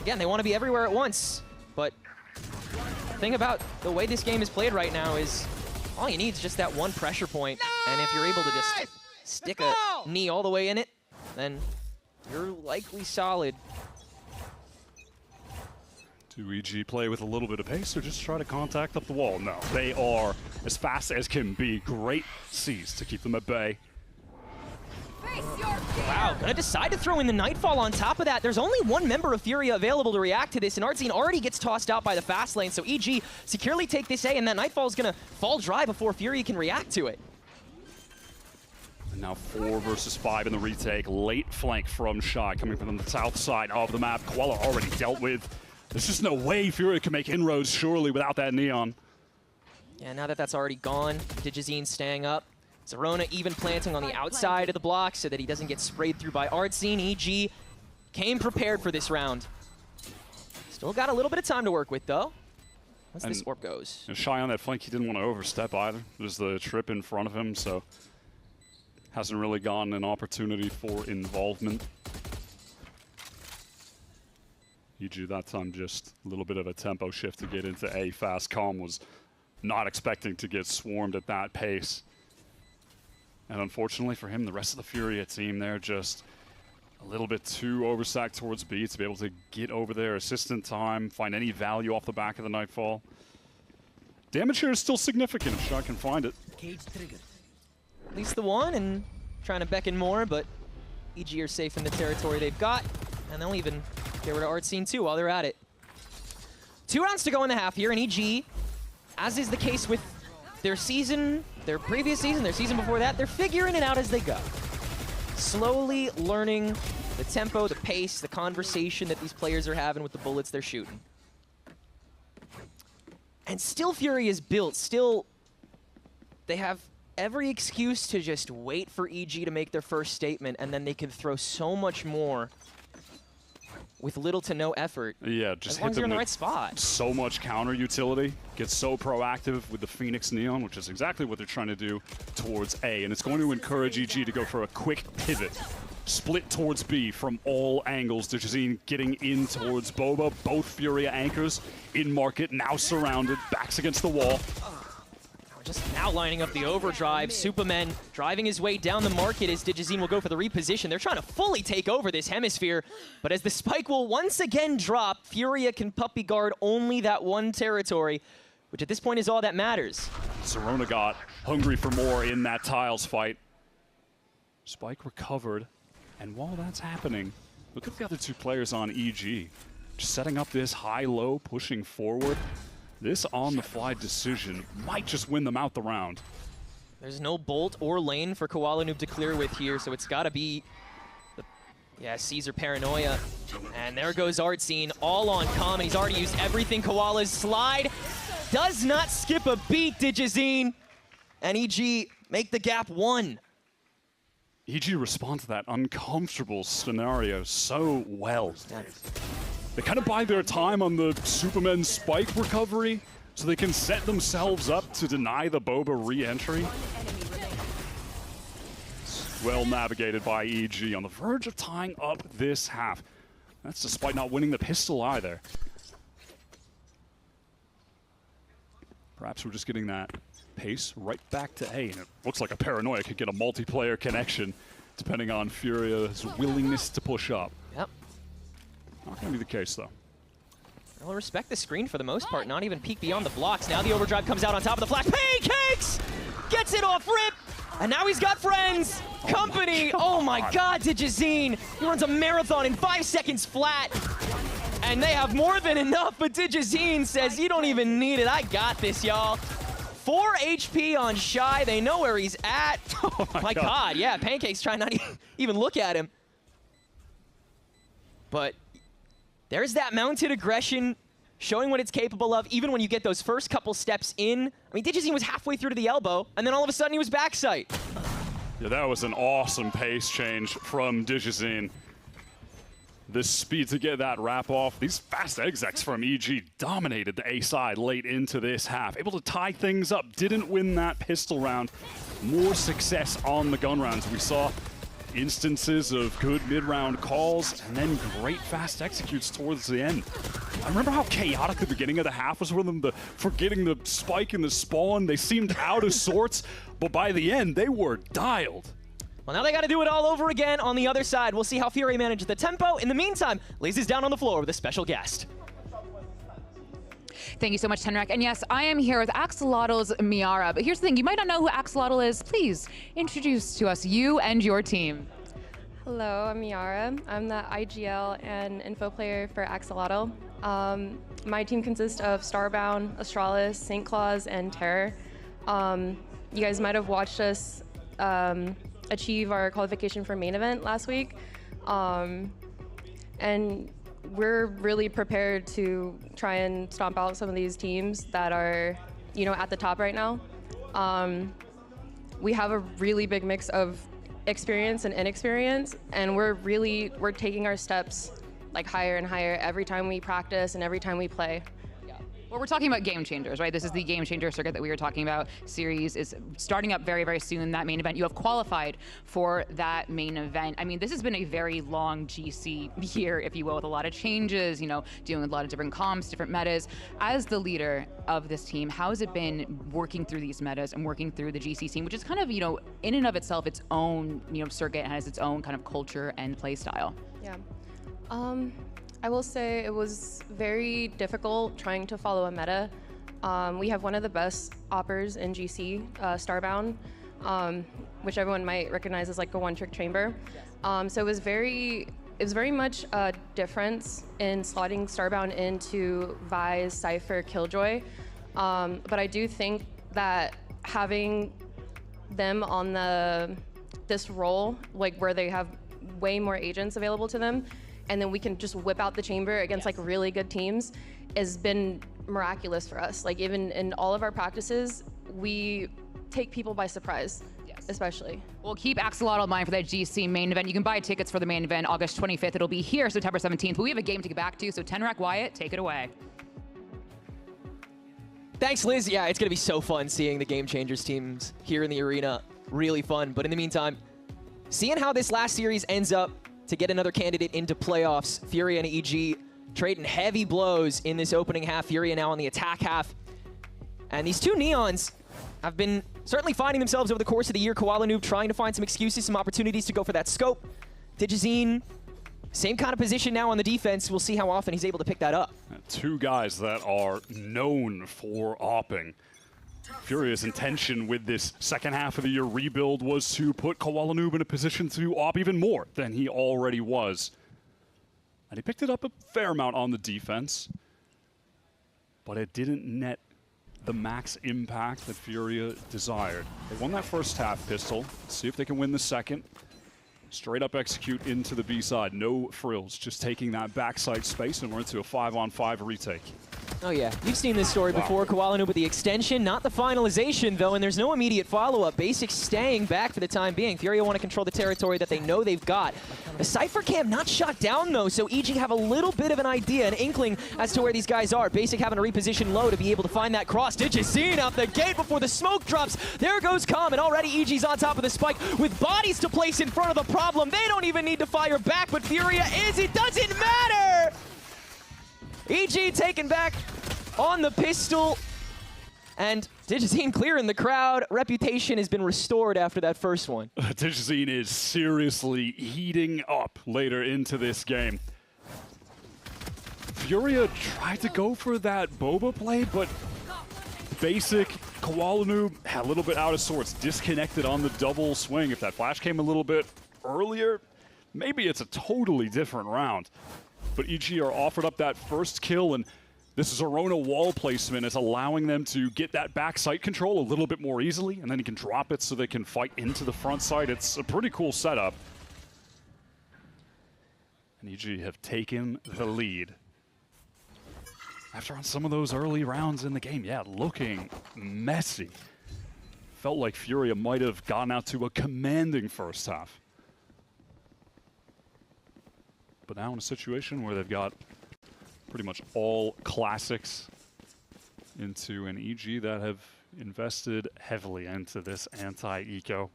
Again, they want to be everywhere at once, but the thing about the way this game is played right now is all you need is just that one pressure point, and if you're able to just stick a knee all the way in it, then you're likely solid. Do EG play with a little bit of pace or just try to contact up the wall? No, they are as fast as can be. Great C's to keep them at bay. Wow, gonna decide to throw in the Nightfall on top of that. There's only one member of Furia available to react to this, and Artzine already gets tossed out by the fast lane, so EG securely take this A, and that Nightfall is gonna fall dry before Furia can react to it. And now 4 versus 5 in the retake. Late flank from Shy coming from the south side of the map. Koala already dealt with. There's just no way Furia can make inroads, surely, without that Neon. Yeah, now that that's already gone, Digizine staying up. Zerona even planting on the outside of the block so that he doesn't get sprayed through by Artzine. EG came prepared for this round. Still got a little bit of time to work with, though, once this orb goes. Shy on that flank, he didn't want to overstep either. There's the trip in front of him, so hasn't really gotten an opportunity for involvement. EG that time just a little bit of a tempo shift to get into A fast. Calm was not expecting to get swarmed at that pace. And unfortunately for him, the rest of the Furia team there just a little bit too overstacked towards B to be able to get over there, assistant time, find any value off the back of the Nightfall. Damage here is still significant if Shot can find it. Cage triggered. At least the one, and trying to beckon more, but EG are safe in the territory they've got, and they'll even get rid of Artzine too while they're at it. 2 rounds to go in the half here, and EG, as is the case with their season, their previous season, their season before that, they're figuring it out as they go. Slowly learning the tempo, the pace, the conversation that these players are having with the bullets they're shooting. And still Fury is built, still they have every excuse to just wait for EG to make their first statement, and then they can throw so much more with little to no effort. Yeah, just as long hit as you're them in the with right spot. So much counter utility. Get so proactive with the Phoenix Neon, which is exactly what they're trying to do towards A. And it's going to encourage EG to go for a quick pivot. Split towards B from all angles. Digizine getting in towards Boba. Both Furia anchors in market, now surrounded, backs against the wall. Just now lining up the overdrive. Superman driving his way down the market as Digizine will go for the reposition. They're trying to fully take over this hemisphere, but as the spike will once again drop, Furia can puppy guard only that one territory, which at this point is all that matters. Zerona got hungry for more in that tiles fight. Spike recovered, and while that's happening, look at the other 2 players on EG. Just setting up this high-low, pushing forward. This on-the-fly decision might just win them out the round. There's no bolt or lane for Koala Noob to clear with here, so it's got to be Caesar Paranoia. And there goes Artzine, all on Calm, and he's already used everything. Koala's slide does not skip a beat, Digizine. And EG make the gap 1. EG responds to that uncomfortable scenario so well. They kind of bide their time on the Superman spike recovery so they can set themselves up to deny the Boba re-entry. Well navigated by EG on the verge of tying up this half. That's despite not winning the pistol either. Perhaps we're just getting that pace right back to A, and it looks like a Paranoia could get a multiplayer connection depending on Furia's willingness to push up. Yep. Not going to be the case, though. Well, respect the screen for the most part, not even peek beyond the blocks. Now the overdrive comes out on top of the flash. Pancakes! Gets it off rip! And now he's got friends! Company! Oh my god, Digizine! He runs a marathon in 5 seconds flat! And they have more than enough, but Digizine says, you don't even need it, I got this, y'all. 4 HP on Shy. They know where he's at. Oh my God, yeah, Pancake's trying not to even look at him. But there's that mounted aggression showing what it's capable of, even when you get those first couple steps in. I mean, Digizine was halfway through to the elbow, and then all of a sudden he was backside. Yeah, that was an awesome pace change from Digizine. The speed to get that wrap off. These fast execs from EG dominated the A side late into this half. Able to tie things up, didn't win that pistol round. More success on the gun rounds. We saw instances of good mid-round calls and then great fast executes towards the end. I remember how chaotic the beginning of the half was for them, forgetting the spike and the spawn. They seemed out of sorts, but by the end, they were dialed. Well, now they got to do it all over again on the other side. We'll see how Fury manages the tempo. In the meantime, Liz is down on the floor with a special guest. Thank you so much, THEONG. And yes, I am here with Axolotl's Miara. But here's the thing, you might not know who Axolotl is. Please introduce to us you and your team. Hello, I'm Miara. I'm the IGL and info player for Axolotl. My team consists of Starbound, Astralis, St. Claus, and Terror. You guys might have watched us achieve our qualification for main event last week. And we're really prepared to try and stomp out some of these teams that are, you know, at the top right now. We have a really big mix of experience and inexperience, and we're taking our steps like higher and higher every time we practice and every time we play. Well, we're talking about game changers, right? This is the game changer circuit that we were talking about. Series is starting up very, very soon, that main event. You have qualified for that main event. I mean, this has been a very long GC year, if you will, with a lot of changes, you know, doing a lot of different comps, different metas. As the leader of this team, how has it been working through these metas and working through the GC scene, which is kind of, you know, in and of itself, its own, you know, circuit and has its own kind of culture and play style? Yeah. I will say it was very difficult trying to follow a meta. We have one of the best oppers in GC, Starbound, which everyone might recognize as like a one-trick chamber. So it was very much a difference in slotting Starbound into VIE, Cypher, Killjoy. But I do think that having them on this role, like where they have way more agents available to them, and then we can just whip out the chamber against like really good teams, has been miraculous for us. Like even in all of our practices, we take people by surprise, especially. Well, keep Axolotl in mind for that GC main event. You can buy tickets for the main event August 25th. It'll be here September 17th, but we have a game to get back to, so THEONG, Wyatt, take it away. Thanks, Liz. Yeah, it's going to be so fun seeing the Game Changers teams here in the arena. Really fun. But in the meantime, seeing how this last series ends up to get another candidate into playoffs. Fury and EG trading heavy blows in this opening half. Fury now on the attack half. And these two Neons have been certainly finding themselves over the course of the year. Koala Noob trying to find some excuses, some opportunities to go for that scope. Digizine, same kind of position now on the defense. We'll see how often he's able to pick that up. Two guys that are known for opping. Furious intention with this second half of the year rebuild was to put Koala Noob in a position to op even more than he already was. And he picked it up a fair amount on the defense, but it didn't net the max impact that Furia desired. They won that first half pistol. Let's see if they can win the second. Straight up execute into the B side. No frills, just taking that backside space, and we're into a 5-on-5 retake. Oh yeah, you've seen this story before. Koala Noob with the extension, not the finalization though, and there's no immediate follow-up. Basic staying back for the time being. Furia want to control the territory that they know they've got. The Cypher Cam not shot down though, so EG have a little bit of an idea, an inkling as to where these guys are. Basic having to reposition low to be able to find that cross. Digizine out the gate before the smoke drops. There goes Com, and already EG's on top of the spike with bodies to place in front of the problem. They don't even need to fire back, but Furia is. It doesn't matter! EG taken back on the pistol, and Digizine clearing the crowd. Reputation has been restored after that first one. Digizine is seriously heating up later into this game. Furia tried to go for that Boba play, but Basic, Koala Noob, a little bit out of sorts, disconnected on the double swing. If that flash came a little bit earlier, maybe it's a totally different round. But EG are offered up that first kill, and This Zerona wall placement is allowing them to get that back site control a little bit more easily, and then you can drop it so they can fight into the front side. It's a pretty cool setup. And EG have taken the lead. After on some of those early rounds in the game, yeah, looking messy. Felt like Furia might have gotten out to a commanding first half. But now in a situation where they've got pretty much all classics into an EG that have invested heavily into this anti-eco.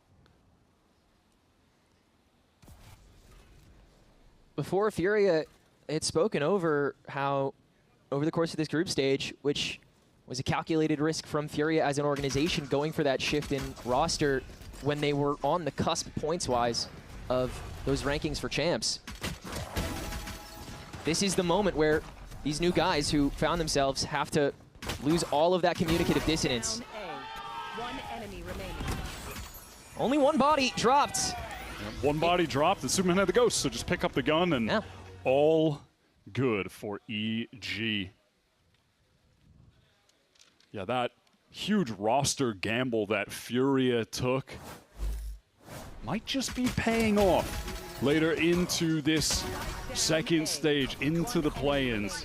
Before Furia had spoken over how over the course of this group stage, which was a calculated risk from Furia as an organization going for that shift in roster when they were on the cusp points-wise of those rankings for champs. This is the moment where these new guys who found themselves have to lose all of that communicative dissonance. One enemy remaining. Only one body dropped. Yeah, one body dropped, and Superman had the ghost, so just pick up the gun and all good for EG. Yeah, that huge roster gamble that Furia took might just be paying off later into this second stage, into the play-ins.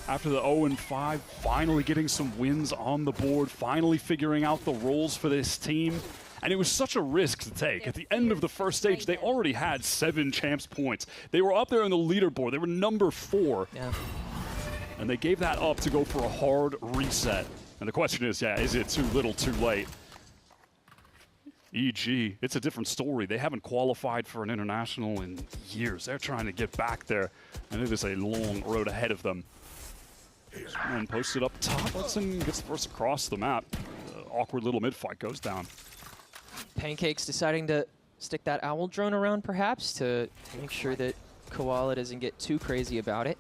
After the 0-5, finally getting some wins on the board, finally figuring out the roles for this team. And it was such a risk to take. At the end of the first stage, they already had 7 champs points. They were up there on the leaderboard. They were number 4. Yeah. And they gave that up to go for a hard reset. And the question is, yeah, is it too little, too late? EG, it's a different story. They haven't qualified for an international in years. They're trying to get back there, and it is a long road ahead of them. And posted up top, LUwiązNG gets the first across the map. Awkward little mid-fight goes down. Pancakes deciding to stick that owl drone around perhaps to make sure that Koala doesn't get too crazy about it.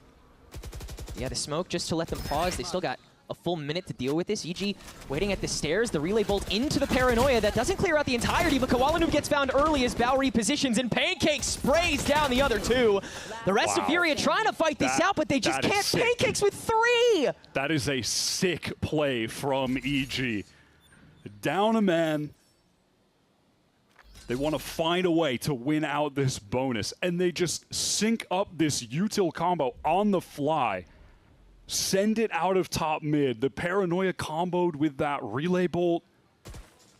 Yeah, the smoke just to let them pause. They still got a full minute to deal with this. EG waiting at the stairs, the relay bolt into the paranoia. That doesn't clear out the entirety, but Koala gets found early as Bao repositions, and Pancakes sprays down the other 2. The rest of Furia trying to fight this out, but they just can't. Pancakes with 3! That is a sick play from EG. Down a man. They want to find a way to win out this bonus, and they just sync up this util combo on the fly. Send it out of top mid. The paranoia comboed with that relay bolt.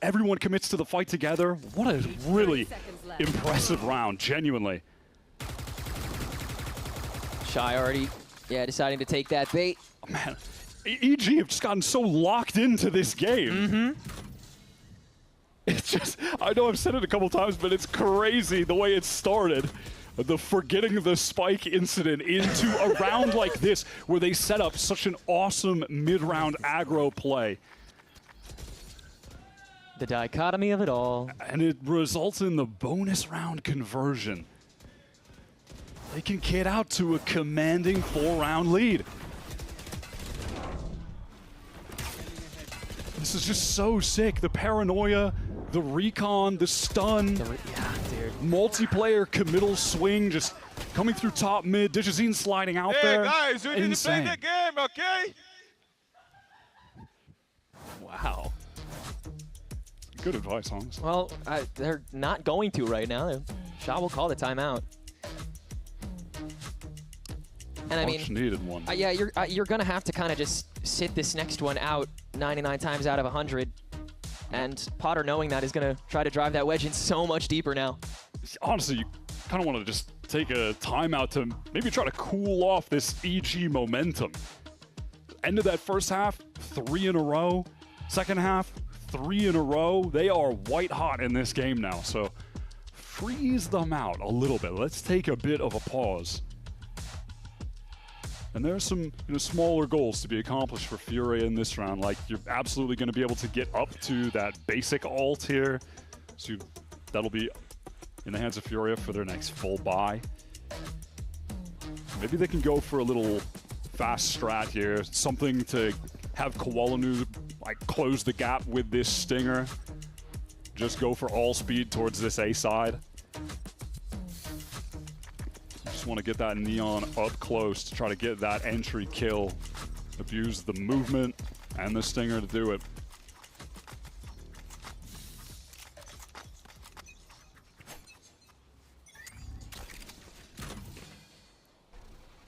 Everyone commits to the fight together. What a really impressive round, genuinely. Shy already, deciding to take that bait. Oh, man, EG have just gotten so locked into this game. It's just, I know I've said it a couple times, but it's crazy the way it started. The forgetting the spike incident into a round like this where they set up such an awesome mid-round aggro play. The dichotomy of it all. And it results in the bonus round conversion. They can get out to a commanding 4-round lead. This is just so sick. The paranoia, the recon, the stun, multiplayer committal swing just coming through top mid. THEO sliding out there. Hey guys, we need to play the game, okay? Wow. Good advice, honestly. Well, they're not going to right now. Sha will call the timeout. And I mean, much needed one. Yeah, you're gonna have to kind of just sit this next one out 99 times out of 100. And Potter, knowing that, is going to try to drive that wedge in so much deeper now. Honestly, you kind of want to just take a timeout to maybe try to cool off this EG momentum. End of that first half, 3 in a row. Second half, 3 in a row. They are white hot in this game now, so freeze them out a little bit. Let's take a bit of a pause. And there's some smaller goals to be accomplished for Furia in this round. Like, you're absolutely going to be able to get up to that basic ult here. So that'll be in the hands of Furia for their next full buy. Maybe they can go for a little fast strat here. Something to have Kowalinu like close the gap with this Stinger. Just go for all speed towards this A side. Just want to get that Neon up close to try to get that entry kill. Abuse the movement and the Stinger to do it.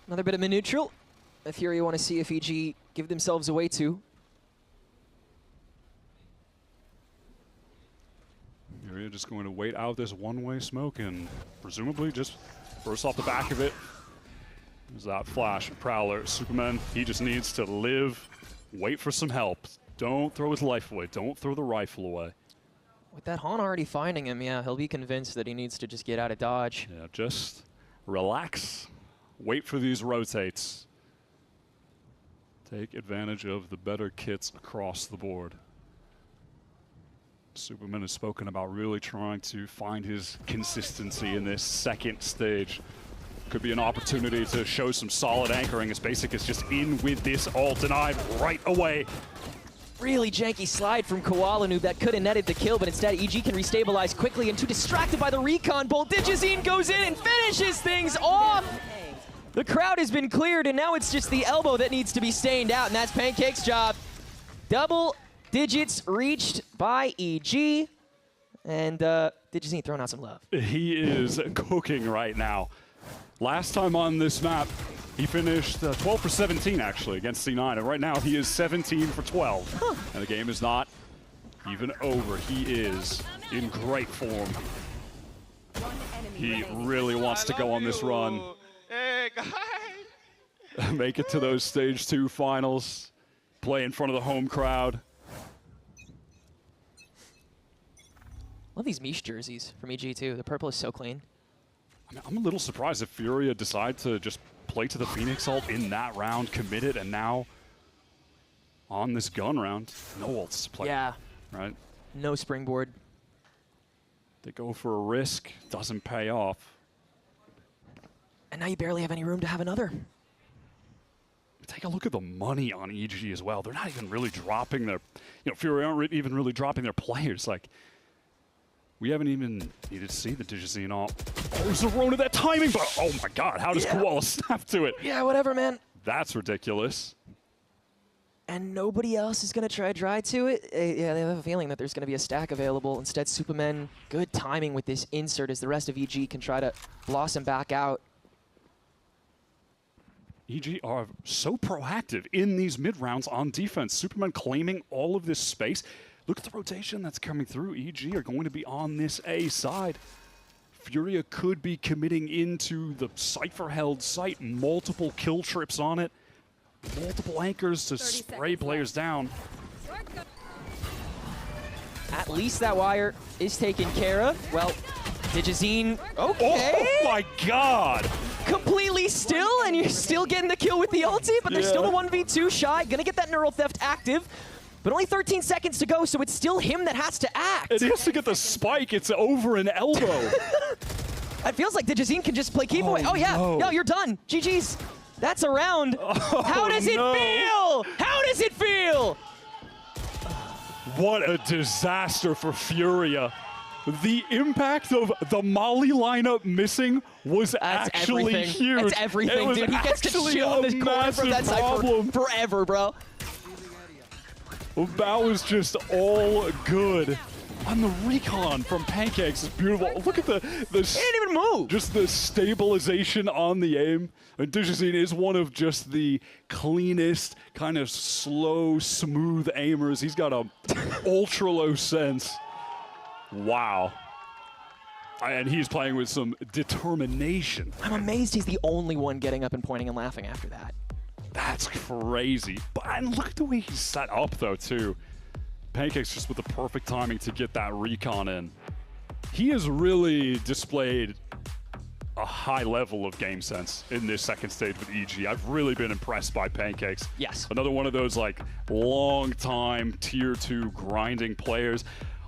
Another bit of mid-neutral. If Fury want to see if EG give themselves away to. Fury just going to wait out this one-way smoke and presumably just burst off the back of it. There's that flash. Prowler, Superman, he just needs to live, wait for some help. Don't throw his life away. Don't throw the rifle away. With that Han already finding him, yeah, he'll be convinced that he needs to just get out of dodge. Yeah, just relax. Wait for these rotates. Take advantage of the better kits across the board. Superman has spoken about really trying to find his consistency in this second stage. Could be an opportunity to show some solid anchoring as Basic is just in with this ult denied right away. Really janky slide from Koala Noob that could have netted the kill, but instead EG can restabilize quickly and too distracted by the recon bolt. Digizine goes in and finishes things off. The crowd has been cleared, and now it's just the elbow that needs to be stained out, and that's Pancake's job. Double digits reached by EG, and Digizine throwing out some love. He is cooking right now. Last time on this map, he finished 12 for 17 actually against C9, and right now he is 17 for 12. Huh. And the game is not even over. He is in great form. He really wants to go on this run. Hey, guys. Make it to those Stage 2 finals. Play in front of the home crowd. Love these Mish jerseys from EG too. The purple is so clean. I mean, I'm a little surprised if Furia decide to just play to the Phoenix ult in that round, commit it, and now on this gun round, no ults to play. Yeah. Right? No springboard. They go for a risk, doesn't pay off. And now you barely have any room to have another. Take a look at the money on EG as well. They're not even really dropping their, Fury aren't even really dropping their players. Like, we haven't even needed to see the Digizine ult. Oh, Zerona, that timing, but oh my God, how does Koala snap to it? Yeah, whatever, man. That's ridiculous. And nobody else is going to try dry to it. Yeah, they have a feeling that there's going to be a stack available. Instead, Superman, good timing with this insert as the rest of EG can try to blossom back out. EG are so proactive in these mid-rounds on defense. Superman claiming all of this space. Look at the rotation that's coming through. EG are going to be on this A side. Furia could be committing into the Cypher-held site. Multiple kill trips on it. Multiple anchors to spray players down. At least that wire is taken care of. Well, Digizine, okay. Oh my God. Completely still, and you're still getting the kill with the ulti, but they're still a 1v2 shy. Gonna get that neural theft active, but only 13 seconds to go, so it's still him that has to act. And he has to get the spike. It's over an elbow. It feels like Digizine can just play keep away. Oh yeah, no, you're done. GG's. That's a round. How does it feel? How does it feel? What a disaster for Furia. The impact of the Molly lineup missing was actually huge. That's everything, dude. He gets to chill in this corner from that side forever, bro. That was just all good. On the recon from Pancakes is beautiful. Look at the he didn't even move. Just the stabilization on the aim. And Digizine is one of just the cleanest, kind of slow, smooth aimers. He's got a ultra low sense. Wow. And he's playing with some determination. I'm amazed he's the only one getting up and pointing and laughing after that. That's crazy. But and look at the way he's set up, though, too. Pancake's just with the perfect timing to get that recon in. He has really displayed a high level of game sense in this second stage with EG. I've really been impressed by Pancakes. Yes. Another one of those, like, long-time Tier 2 grinding players.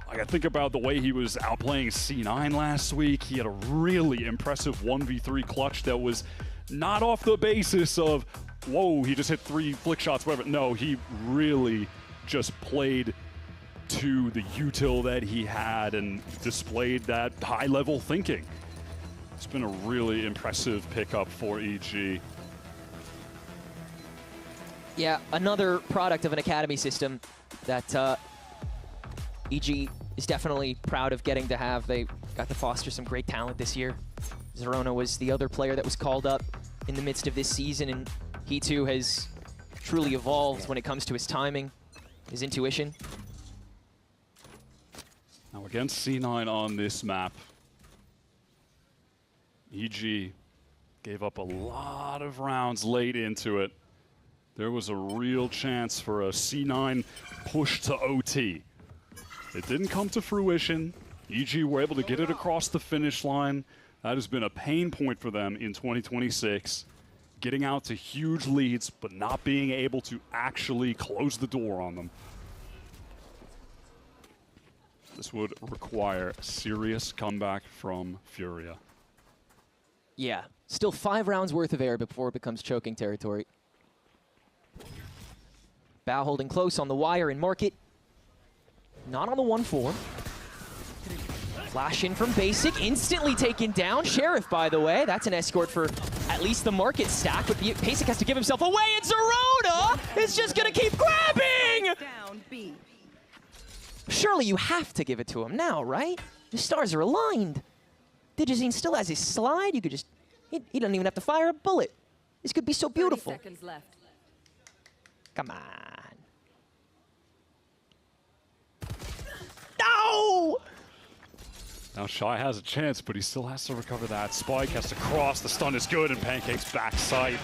I think about the way he was outplaying C9 last week. He had a really impressive 1v3 clutch that was not off the basis of, whoa, he just hit 3 flick shots, whatever. No, he really just played to the util that he had and displayed that high-level thinking. It's been a really impressive pickup for EG. Yeah, another product of an academy system that EG is definitely proud of getting to have. They got to foster some great talent this year. Zerona was the other player that was called up in the midst of this season, and he too has truly evolved when it comes to his timing, his intuition. Now against C9 on this map, EG gave up a lot of rounds late into it. There was a real chance for a C9 push to OT. It didn't come to fruition. EG were able to get it across the finish line. That has been a pain point for them in 2026. Getting out to huge leads, but not being able to actually close the door on them. This would require a serious comeback from Furia. Yeah, still 5 rounds worth of air before it becomes choking territory. Bao holding close on the wire in market. Not on the 1-4. Flash in from Basic, instantly taken down. Sheriff, by the way, that's an escort for at least the market stack, but Basic has to give himself away, and Zerona is just gonna keep grabbing! Down B. Surely you have to give it to him now, right? The stars are aligned. Digizine still has his slide. You could just, he doesn't even have to fire a bullet. This could be so beautiful. 30 seconds left. Come on. No! Now Shy has a chance, but he still has to recover that. Spike has to cross, the stun is good, and Pancake's back sight.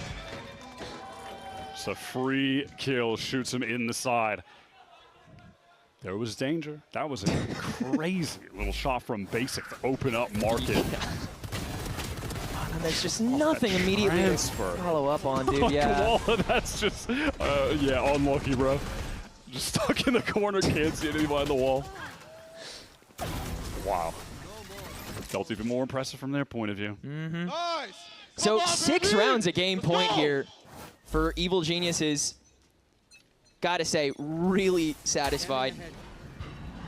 Just a free kill, shoots him in the side. There was danger. That was a crazy little shot from Basic to open up market. Yeah. And there's just nothing immediately to follow up on, dude. Yeah. That's just, yeah, unlucky, bro. Just stuck in the corner, can't see anything behind the wall. Wow. Felt even more impressive from their point of view. Mm-hmm. Nice. So 6 rounds at game point here for Evil Geniuses. Gotta say, really satisfied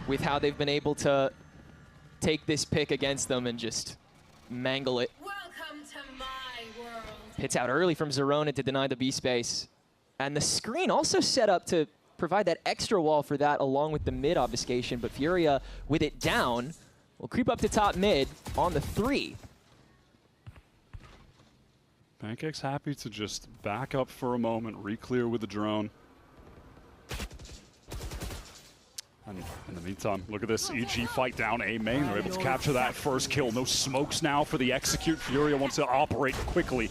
with how they've been able to take this pick against them and just mangle it. Welcome to my world. Hits out early from Zerona to deny the B space. And the screen also set up to provide that extra wall for that along with the mid obfuscation, but Furia, with it down, will creep up to top mid on the 3. Pancake's happy to just back up for a moment, re-clear with the drone. And in the meantime, look at this EG fight down A main. They're able to capture that first kill. No smokes now for the execute. Furia wants to operate quickly,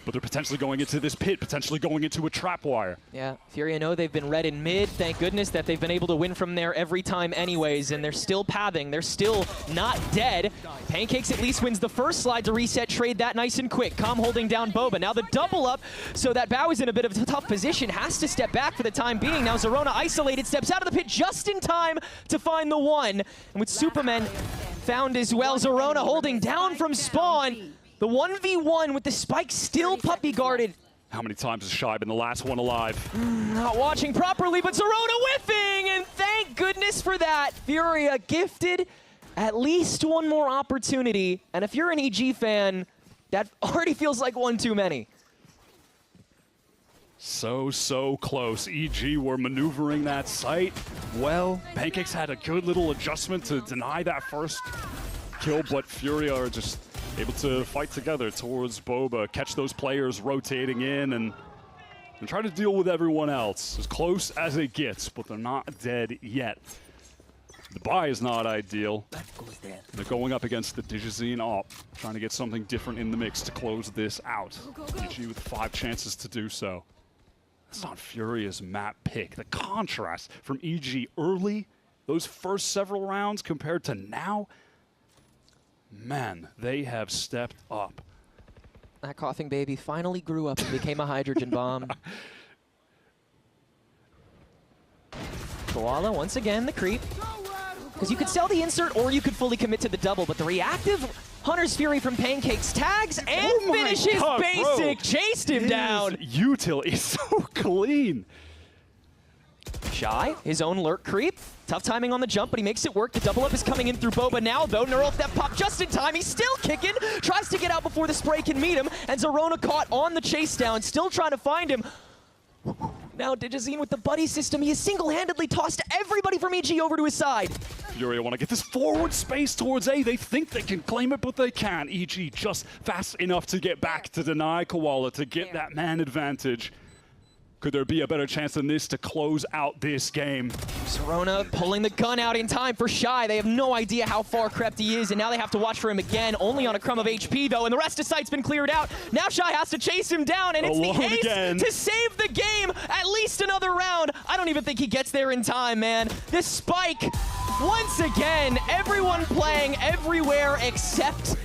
but they're potentially going into this pit, potentially going into a trap wire. Yeah, Furia know they've been red in mid. Thank goodness that they've been able to win from there every time anyways, and they're still pathing. They're still not dead. Pancakes at least wins the first slide to reset trade that nice and quick. Com holding down Boba. Now the double up, so that Bao is in a bit of a tough position. Has to step back for the time being. Now Zerona isolated, steps out of the pit just in time to find the 1. And with Superman found as well, Zerona holding down from spawn. The 1v1 with the spike still puppy guarded. How many times has Shy been the last one alive? Not watching properly, but Zerona whiffing, and thank goodness for that. Furia gifted at least one more opportunity, and if you're an EG fan, that already feels like one too many. So close. EG were maneuvering that site well. Pancakes had a good little adjustment to deny that first kill, but Furia are just able to fight together towards Boba, catch those players rotating in, and try to deal with everyone else. As close as it gets, but they're not dead yet. The buy is not ideal. They're going up against the Digizine op, trying to get something different in the mix to close this out. EG with 5 chances to do so. That's not Furia's map pick. The contrast from EG early, those first several rounds compared to now, man, they have stepped up. That coughing baby finally grew up and became a hydrogen bomb. Koala, once again, the creep. Because you could sell the insert or you could fully commit to the double, but the reactive Hunter's Fury from Pancakes tags and finishes God, Basic. bro. Chased him down. Util is so clean. Shy, his own lurk creep. Tough timing on the jump, but he makes it work. The double up is coming in through Boba now, though. Neural Theft pop just in time. He's still kicking. Tries to get out before the spray can meet him. And Zerona caught on the chase down, still trying to find him. Now Digizine with the buddy system. He has single-handedly tossed everybody from EG over to his side. Furia want to get this forward space towards A. They think they can claim it, but they can't. EG just fast enough to get back to deny Koala, to get that man advantage. Could there be a better chance than this to close out this game? Zerona pulling the gun out in time for Shy. They have no idea how far crept he is, and now they have to watch for him again, only on a crumb of HP, though, and the rest of site's been cleared out. Now Shy has to chase him down, and it's the ace to save the game. At least another round. I don't even think he gets there in time, man. This spike, once again, everyone playing everywhere except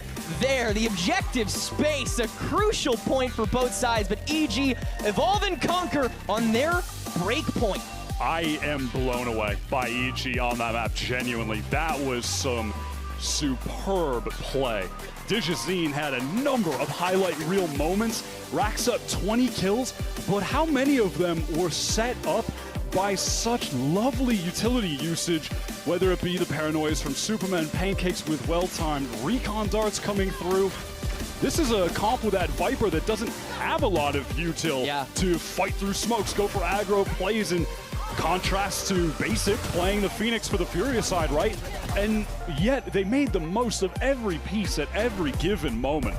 there. The objective space, a crucial point for both sides, but EG evolve and conquer on their break point. I am blown away by EG on that map, genuinely. That was some superb play. Digizine had a number of highlight reel moments, racks up 20 kills, but how many of them were set up by such lovely utility usage, whether it be the paranoias from Superman, pancakes with well-timed recon darts coming through. This is a comp with that Viper that doesn't have a lot of util to fight through smokes, go for aggro plays, in contrast to Basic playing the Phoenix for the Furia side, right? And yet they made the most of every piece at every given moment.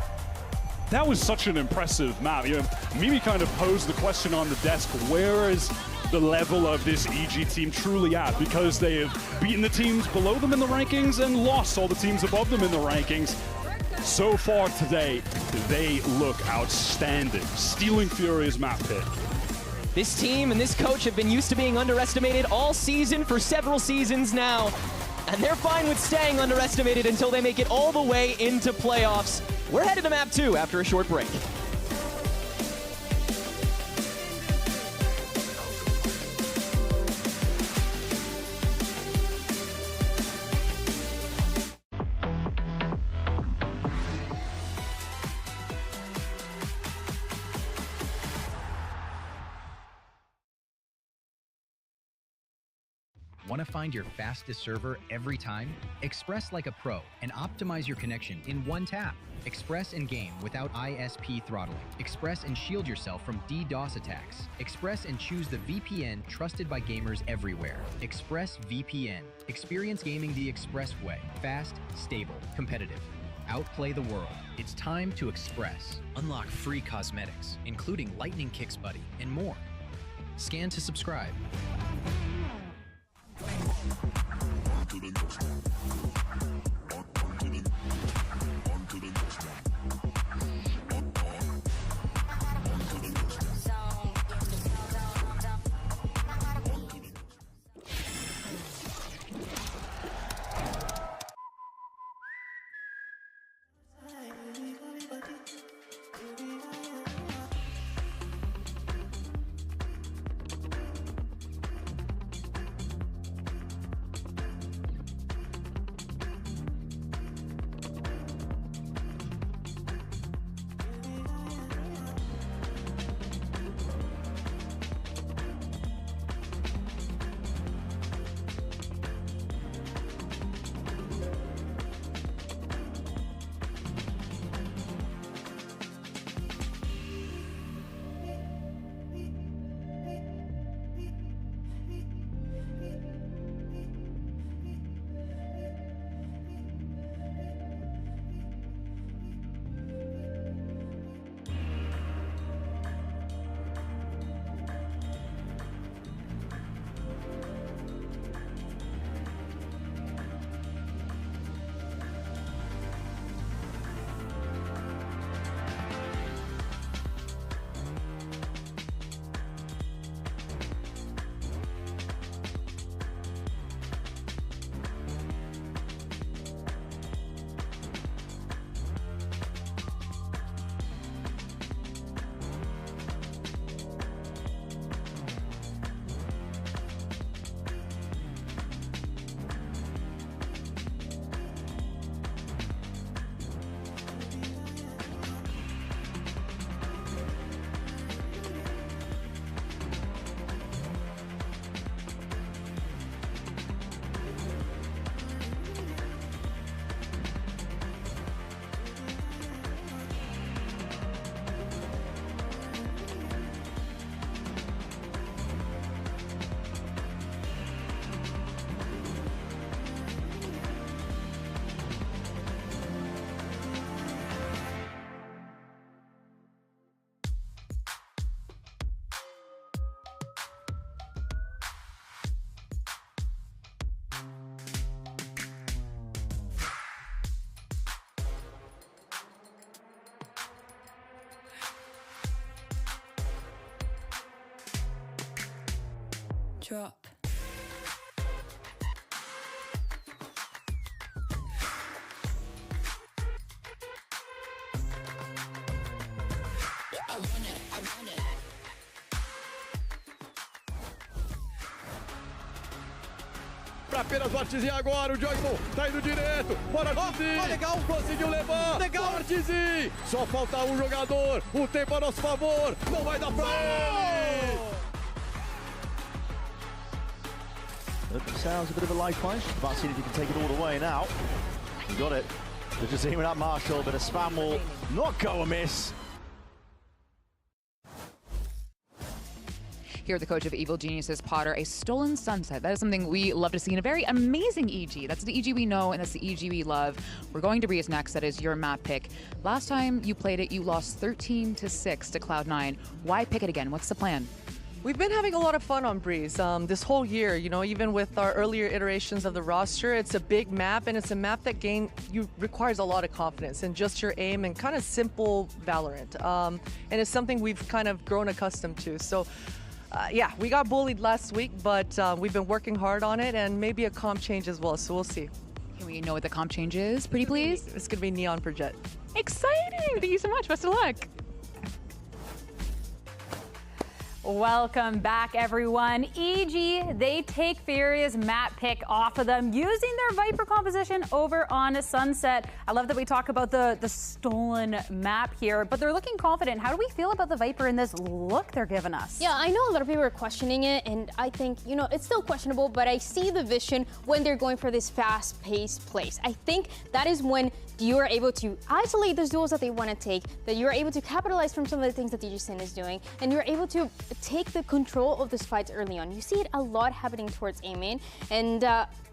That was such an impressive map. You know, Mimi kind of posed the question on the desk, where is the level of this EG team truly at? Because they have beaten the teams below them in the rankings and lost all the teams above them in the rankings. So far today, they look outstanding, stealing Furia's map pick. This team and this coach have been used to being underestimated all season for several seasons now. And they're fine with staying underestimated until they make it all the way into playoffs. We're headed to map 2 after a short break. Want to find your fastest server every time? Express like a pro and optimize your connection in one tap. Express and game without ISP throttling. Express and shield yourself from DDoS attacks. Express and choose the VPN trusted by gamers everywhere. Express VPN. Experience gaming the Express way. Fast, stable, competitive. Outplay the world. It's time to Express. Unlock free cosmetics, including Lightning Kicks Buddy and more. Scan to subscribe. Drop. Pra apenas o Artezinho agora, o Joyson tá indo direto, bora Artezinho, legal, conseguiu levar, legal Artezinho, só falta um jogador, o tempo a nosso favor, não vai dar pra ele! Sounds a bit of a low punch, but seeing if you can take it all the way now. You got it. They're just aiming at Marshall, but a spam will not go amiss. Here, the coach of Evil Geniuses, Potter, a stolen sunset. That is something we love to see in a very amazing EG. That's the EG we know, and that's the EG we love. We're going to Breeze next. That is your map pick. Last time you played it, you lost 13-6 to Cloud9. Why pick it again? What's the plan? We've been having a lot of fun on Breeze this whole year, you know, even with our earlier iterations of the roster. It's a big map, and it's a map that requires a lot of confidence and just your aim and kind of simple Valorant. And it's something we've kind of grown accustomed to. So, yeah, we got bullied last week, but we've been working hard on it, and maybe a comp change as well, so we'll see. Can we know what the comp change is, pretty please? It's going to be Neon for Jet. Exciting! Thank you so much. Best of luck. Welcome back, everyone. EG, they take Furia's map pick off of them using their Viper composition over on Sunset. I love that we talk about the stolen map here, but they're looking confident. How do we feel about the Viper in this look they're giving us? Yeah, I know a lot of people are questioning it, and I think, you know, it's still questionable, but I see the vision when they're going for this fast-paced place. I think that is when you are able to isolate those duels that they want to take, that you're able to capitalize from some of the things that THÄN is doing, and you're able to take the control of those fights early on. You see it a lot happening towards A main, and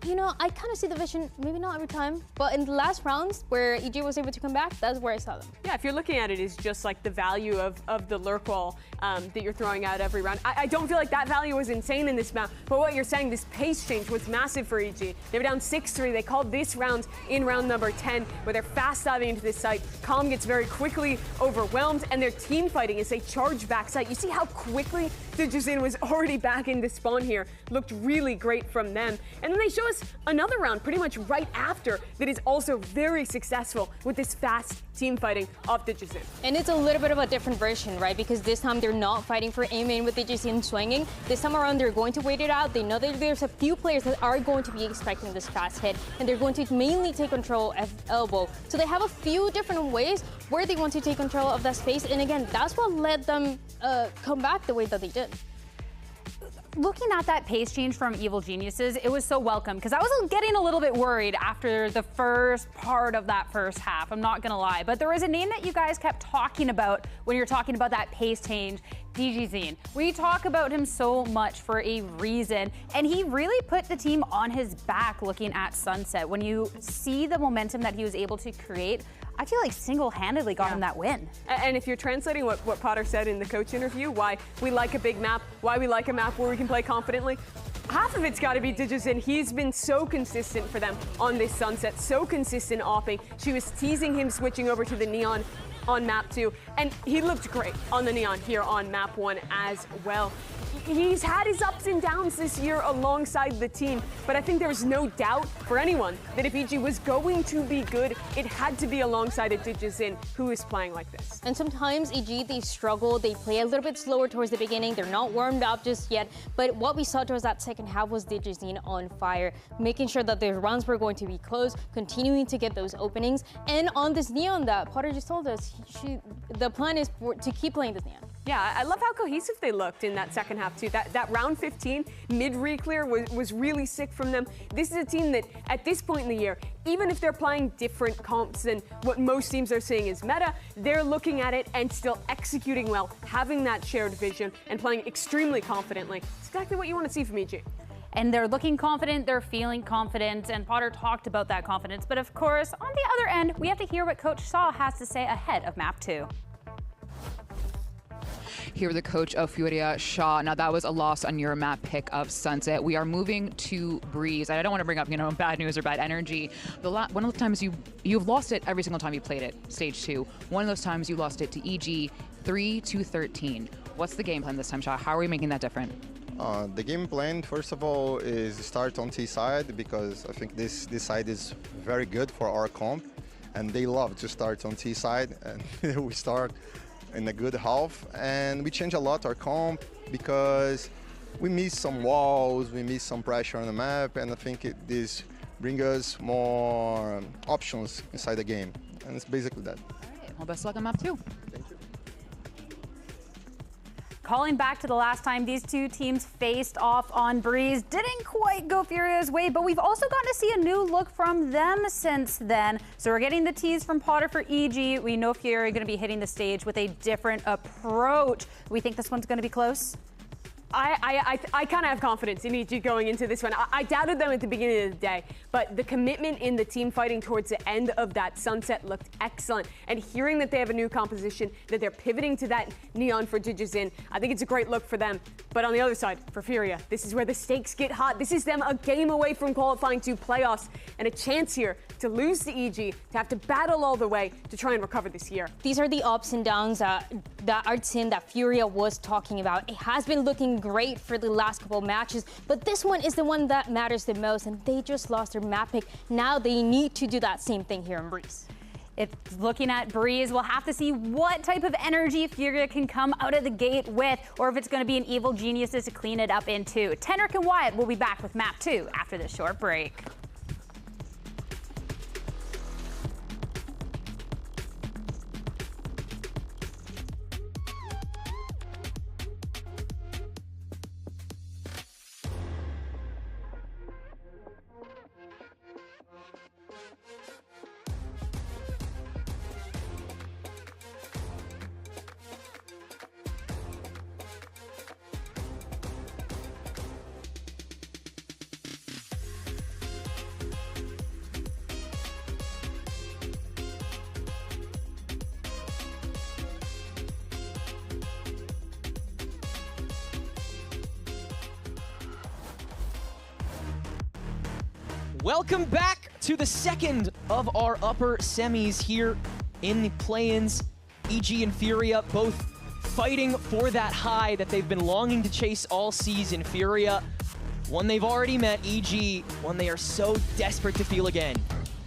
you know, I kind of see the vision, maybe not every time, but in the last rounds where EG was able to come back, that's where I saw them. Yeah, if you're looking at it as just like the value of the lurk wall that you're throwing out every round, I don't feel like that value was insane in this map, but what you're saying, this pace change was massive for EG. They were down 6-3, they called this round in round number 10, where they're fast diving into this site. Calm gets very quickly overwhelmed, and they're team fighting as they charge back site. You see how quickly THÄN was already back into spawn here. Looked really great from them. And then they show us another round pretty much right after that is also very successful with this fast team fighting of THÄN. And it's a little bit of a different version, right? Because this time they're not fighting for A main with THÄN swinging. This time around they're going to wait it out. They know that there's a few players that are going to be expecting this fast hit, and they're going to mainly take control of elbow. So they have a few different ways where they want to take control of that space, and again, that's what led them come back the way that they did. Looking at that pace change from Evil Geniuses, it was so welcome, because I was getting a little bit worried after the first part of that first half, I'm not gonna lie. But there was a name that you guys kept talking about when you're talking about that pace change, THÄN. We talk about him so much for a reason, and he really put the team on his back looking at Sunset. When you see the momentum that he was able to create, I feel like single-handedly got him that win. And if you're translating what Potter said in the coach interview, why we like a big map, why we like a map where we can play confidently, half of it's got to be THÄN. He's been so consistent for them on this Sunset, so consistent opping. She was teasing him switching over to the Neon on map 2, and he looked great on the Neon here on map 1 as well. He's had his ups and downs this year alongside the team, but I think there was no doubt for anyone that if EG was going to be good, it had to be alongside a THÄN who is playing like this. And sometimes EG, they struggle, they play a little bit slower towards the beginning, they're not warmed up just yet, but what we saw towards that second half was THÄN on fire, making sure that their rounds were going to be close, continuing to get those openings, and on this Neon that Potter just told us, the plan is to keep playing this Neon. Yeah, I love how cohesive they looked in that second half too. That round 15 mid-re-clear was really sick from them. This is a team that at this point in the year, even if they're playing different comps than what most teams are seeing is meta, they're looking at it and still executing well, having that shared vision and playing extremely confidently. It's exactly what you want to see from EG. And they're looking confident, they're feeling confident, and Potter talked about that confidence. But of course, on the other end, we have to hear what Coach Shaw has to say ahead of map 2. Here with the coach of Furia, Shaw. Now that was a loss on your map pick of Sunset. We are moving to Breeze. I don't want to bring up, you know, bad news or bad energy. One of the times you've lost it every single time you played it, stage 2. One of those times you lost it to EG 3-13. What's the game plan this time, Shaw? How are we making that different? The game plan, first of all, is start on T side because I think this side is very good for our comp, and they love to start on T side, and we start in a good half, and we change a lot our comp because we miss some walls, we miss some pressure on the map, and I think this brings us more options inside the game, and it's basically that. All right, well, best of luck on map 2. Thank you. Calling back to the last time these two teams faced off on Breeze, didn't quite go Furia's way, but we've also gotten to see a new look from them since then. So we're getting the tease from Potter for EG. We know Furia are going to be hitting the stage with a different approach. We think this one's going to be close. I kind of have confidence in EG going into this one. I doubted them at the beginning of the day, but the commitment in the team fighting towards the end of that sunset looked excellent. And hearing that they have a new composition, that they're pivoting to that neon for DigiZin, I think it's a great look for them. But on the other side, for Furia, this is where the stakes get hot. This is them a game away from qualifying to playoffs and a chance here to lose to EG, to have to battle all the way to try and recover this year. These are the ups and downs that our team, that Furia was talking about. It has been looking great for the last couple matches, but this one is the one that matters the most, and they just lost their map pick. Now they need to do that same thing here in Breeze. If looking at Breeze, we'll have to see what type of energy Furia can come out of the gate with, or if it's going to be an evil geniuses to clean it up into. THEONG and Wyatt will be back with map 2 after this short break. Welcome back to the second of our upper semis here in the play-ins. EG and Furia both fighting for that high that they've been longing to chase all season. Furia, one they've already met. EG, one they are so desperate to feel again.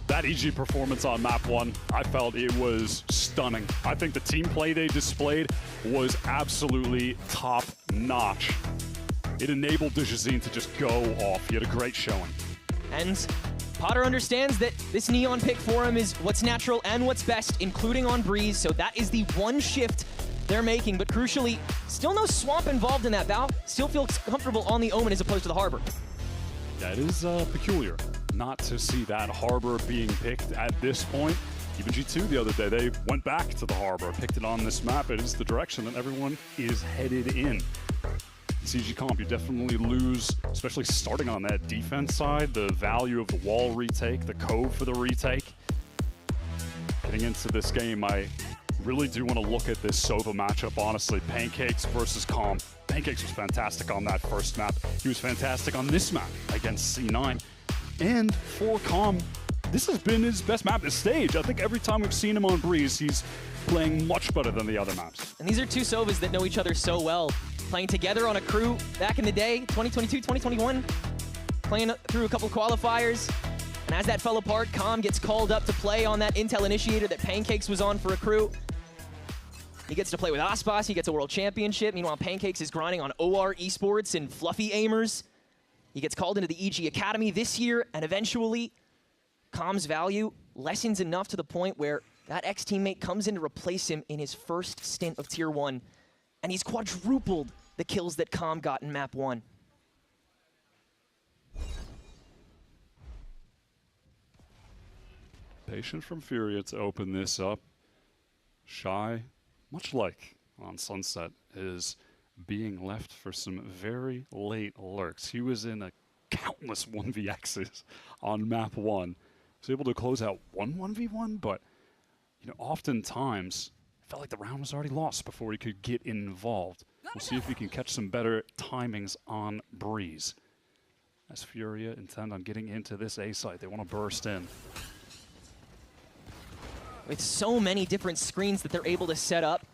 That EG performance on map 1, I felt it was stunning. I think the team play they displayed was absolutely top-notch. It enabled DigiZin to just go off. He had a great showing. And Potter understands that this neon pick for him is what's natural and what's best, including on Breeze, so that is the one shift they're making, but crucially, still no swamp involved in that. Bao still feels comfortable on the Omen as opposed to the Harbor. That is peculiar not to see that Harbor being picked at this point. Even G2 the other day, they went back to the Harbor, picked it on this map. It is the direction that everyone is headed in. CG comp, you definitely lose, especially starting on that defense side, the value of the wall retake, the code for the retake. Getting into this game, I really do want to look at this Sova matchup, honestly. Pancakes versus Comp. Pancakes was fantastic on that first map. He was fantastic on this map against C9. And for Comp, this has been his best map this stage. I think every time we've seen him on Breeze, he's playing much better than the other maps. And these are two Sovas that know each other so well. Playing together on a crew back in the day, 2022, 2021. Playing through a couple qualifiers. And as that fell apart, Calm gets called up to play on that Intel Initiator that Pancakes was on for a crew. He gets to play with ASPAS, he gets a world championship. Meanwhile, Pancakes is grinding on OR esports and fluffy aimers. He gets called into the EG Academy this year, and eventually, Calm's value lessens enough to the point where that ex-teammate comes in to replace him in his first stint of Tier 1. And he's quadrupled the kills that Calm got in map 1. Patient from Furia to open this up. Shy, much like on Sunset, is being left for some very late lurks. He was in a countless 1vx's on map 1. He was able to close out one 1v1, but oftentimes it felt like the round was already lost before he could get involved. We'll see if he can catch some better timings on Breeze. As Furia intend on getting into this A site, they want to burst in. With so many different screens that they're able to set up.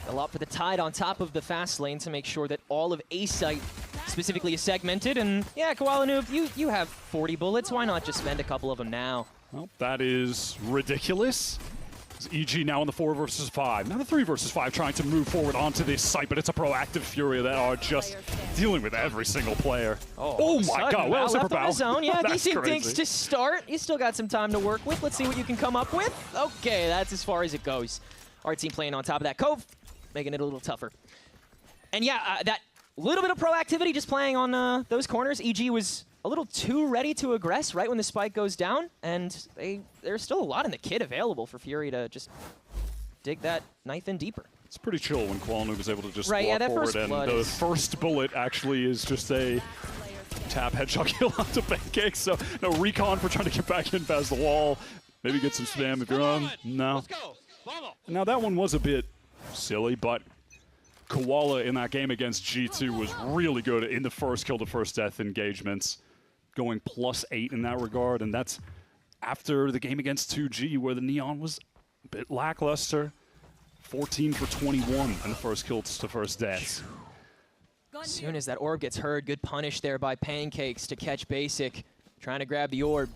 A lot for the Tide on top of the fast lane to make sure that all of A site specifically is segmented. And yeah, Koala Noob, you have 40 bullets. Why not just spend a couple of them now? Well, that is ridiculous. EG now in the 4 versus 5. Now the 3 versus 5 trying to move forward onto this site, but it's a proactive Furia that are just dealing with every single player. Oh my god, well, super left on his own. Yeah, decent crazy. dinks to start. You still got some time to work with. Let's see what you can come up with. Okay, that's as far as it goes. Our team playing on top of that Cove, making it a little tougher. And yeah, that little bit of proactivity just playing on those corners. EG was a little too ready to aggress right when the spike goes down, and there's still a lot in the kit available for Fury to just dig that knife in deeper. It's pretty chill when Koala Noob is able to just right, walk yeah, that forward, first and blood the first bullet actually is just a tap headshot kill onto Pancakes, so no recon for trying to get back in past the wall. Maybe get some spam if you're on. No. Now that one was a bit silly, but Koala in that game against G2 was really good in the first kill to first death engagements, going +8 in that regard, and that's after the game against 2G where the Neon was a bit lackluster. 14 for 21 in the first kill to first deaths. As soon as that orb gets heard, good punish there by Pancakes to catch Basic, trying to grab the orb.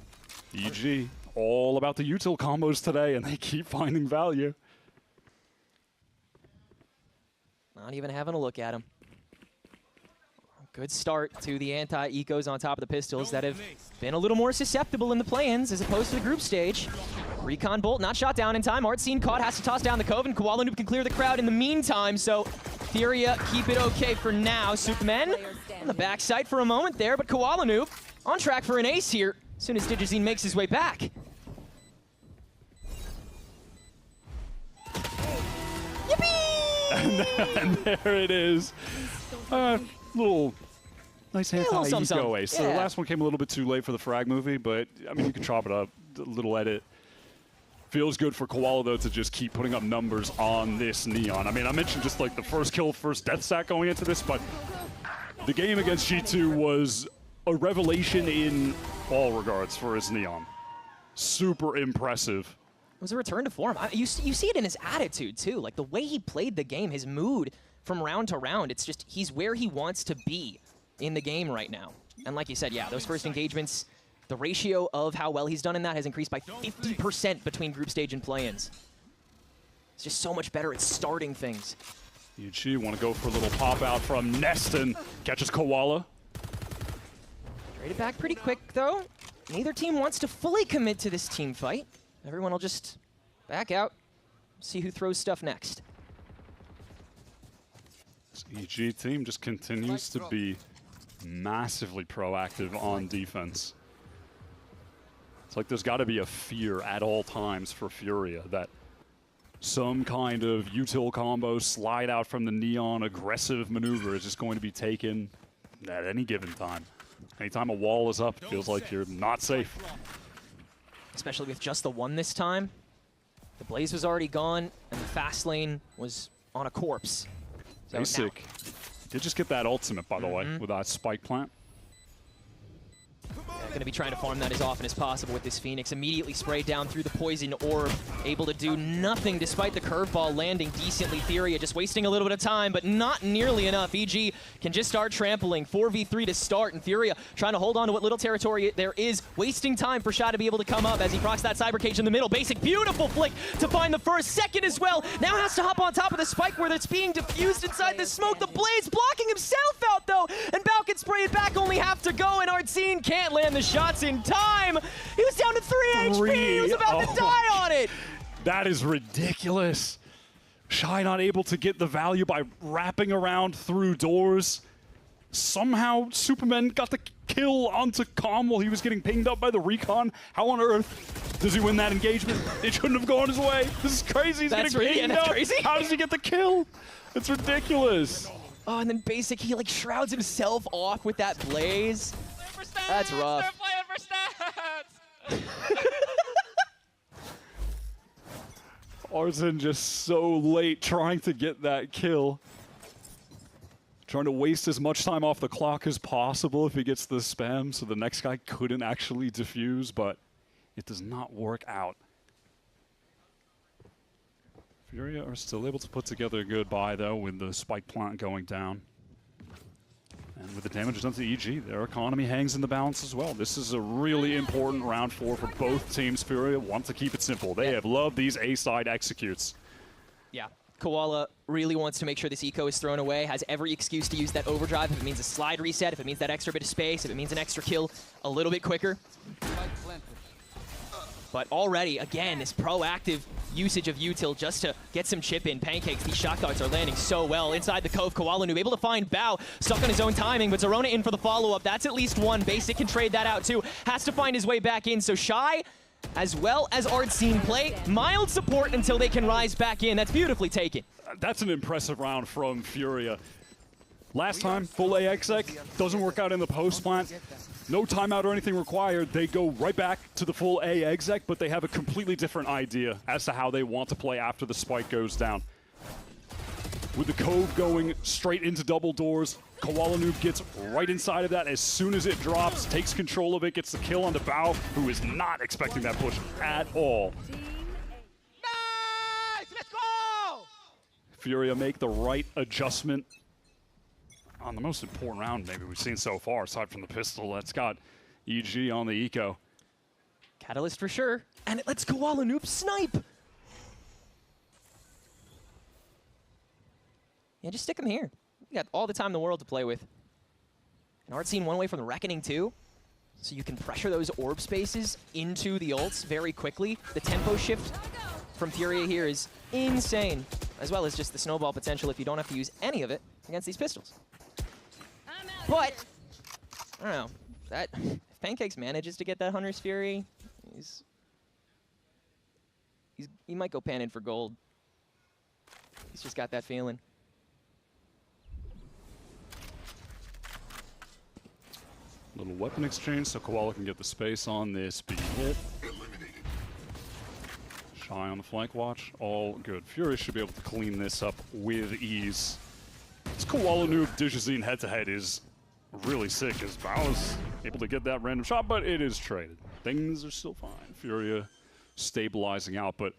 EG, all about the util combos today, and they keep finding value. Not even having a look at him. Good start to the anti-ecos on top of the pistols that have been a little more susceptible in the play-ins as opposed to the group stage. Recon Bolt not shot down in time. Artscene caught, has to toss down the Cove, and Koala Noob can clear the crowd in the meantime, so Furia keep it okay for now. Superman on the backside for a moment there, but Koala Noob on track for an ace here as soon as Digizine makes his way back. And there it is. Little nice anti-eco ace. So the last one came a little bit too late for the frag movie, but I mean, you can chop it up, a little edit. Feels good for Koala, though, to just keep putting up numbers on this Neon. I mean, I mentioned just like the first kill, first death stack going into this, but the game against G2 was a revelation in all regards for his Neon. Super impressive. It was a return to form. You see it in his attitude, too. Like, the way he played the game, his mood from round to round, it's just he's where he wants to be in the game right now. And like you said, yeah, those first engagements, the ratio of how well he's done in that has increased by 50% between group stage and play-ins. It's just so much better at starting things. EG want to go for a little pop-out from Neston. Catches Koala. Traded back pretty quick, though. Neither team wants to fully commit to this team fight. Everyone will just back out, see who throws stuff next. This EG team just continues to be massively proactive on defense. It's like there's got to be a fear at all times for Furia that some kind of util combo, slide out from the Neon, aggressive maneuver is just going to be taken at any given time. Anytime a wall is up, it feels like you're not safe. Especially with just the one this time. The Blaze was already gone, and the fast lane was on a corpse. So Basic did just get that ultimate, by the way, with that spike plant. Going to be trying to farm that as often as possible with this Phoenix. Immediately sprayed down through the poison orb. Able to do nothing despite the curveball landing decently. Furia just wasting a little bit of time, but not nearly enough. EG can just start trampling. 4v3 to start, and Furia trying to hold on to what little territory there is. Wasting time for Shy to be able to come up as he procs that cyber cage in the middle. Basic, beautiful flick to find the first. Second as well. Now has to hop on top of the spike where it's being diffused inside the smoke. The Blaze blocking himself out, though, and Bao can spray it back. Only have to go, and Artscene can't land the shots in time. He was down to 3 HP. He was about to die on it. That is ridiculous. Shy not able to get the value by wrapping around through doors. Somehow Superman got the kill onto Calm while he was getting pinged up by the recon. How on earth does he win that engagement? It shouldn't have gone his way. This is crazy. He's getting pinged up. Crazy. How does he get the kill? It's ridiculous. Oh, and then Basic, he like shrouds himself off with that Blaze. That's rough. Arzen just so late trying to get that kill. Trying to waste as much time off the clock as possible if he gets the spam so the next guy couldn't actually defuse, but it does not work out. Furia are still able to put together a good buy, though, with the spike plant going down. And with the damage done to EG, their economy hangs in the balance as well. This is a really important round 4 for both teams. Furia want to keep it simple. They have loved these A-side executes. Yeah. Koala really wants to make sure this eco is thrown away, has every excuse to use that overdrive if it means a slide reset, if it means that extra bit of space, if it means an extra kill a little bit quicker. But already, again, this proactive usage of util just to get some chip in. Pancakes, these shot darts are landing so well. Inside the cove, Koala Noob able to find Bao, stuck on his own timing, but Zerona in for the follow-up. That's at least one. Basic can trade that out too. Has to find his way back in, so Shy, as well as Artscene play mild support until they can rise back in. That's beautifully taken. That's an impressive round from Furia. Last time, full A exec, doesn't work out in the post plant. No timeout or anything required. They go right back to the full A exec, but they have a completely different idea as to how they want to play after the spike goes down. With the cove going straight into double doors, Koala Noob gets right inside of that as soon as it drops, takes control of it, gets the kill onto Bao, who is not expecting that push at all. Nice! Let's go! Furia make the right adjustment on the most important round maybe we've seen so far, aside from the pistol. That's got EG on the eco. Catalyst for sure, and it lets Koala Noob snipe! Yeah, just stick him here. You got all the time in the world to play with. And Artscene one way from the Reckoning too, so you can pressure those orb spaces into the ults very quickly. The tempo shift from Furia here is insane, as well as just the snowball potential if you don't have to use any of it against these pistols. But, I don't know, that, if Pancakes manages to get that Hunter's Fury, he might go pan in for gold. He's just got that feeling. Little weapon exchange so Koala can get the space on this speed hit. Shy on the flank watch, all good. Fury should be able to clean this up with ease. This Koala Noob Digizine head-to-head is really sick as Bao is able to get that random shot, but it is traded. Things are still fine. Furia stabilizing out, but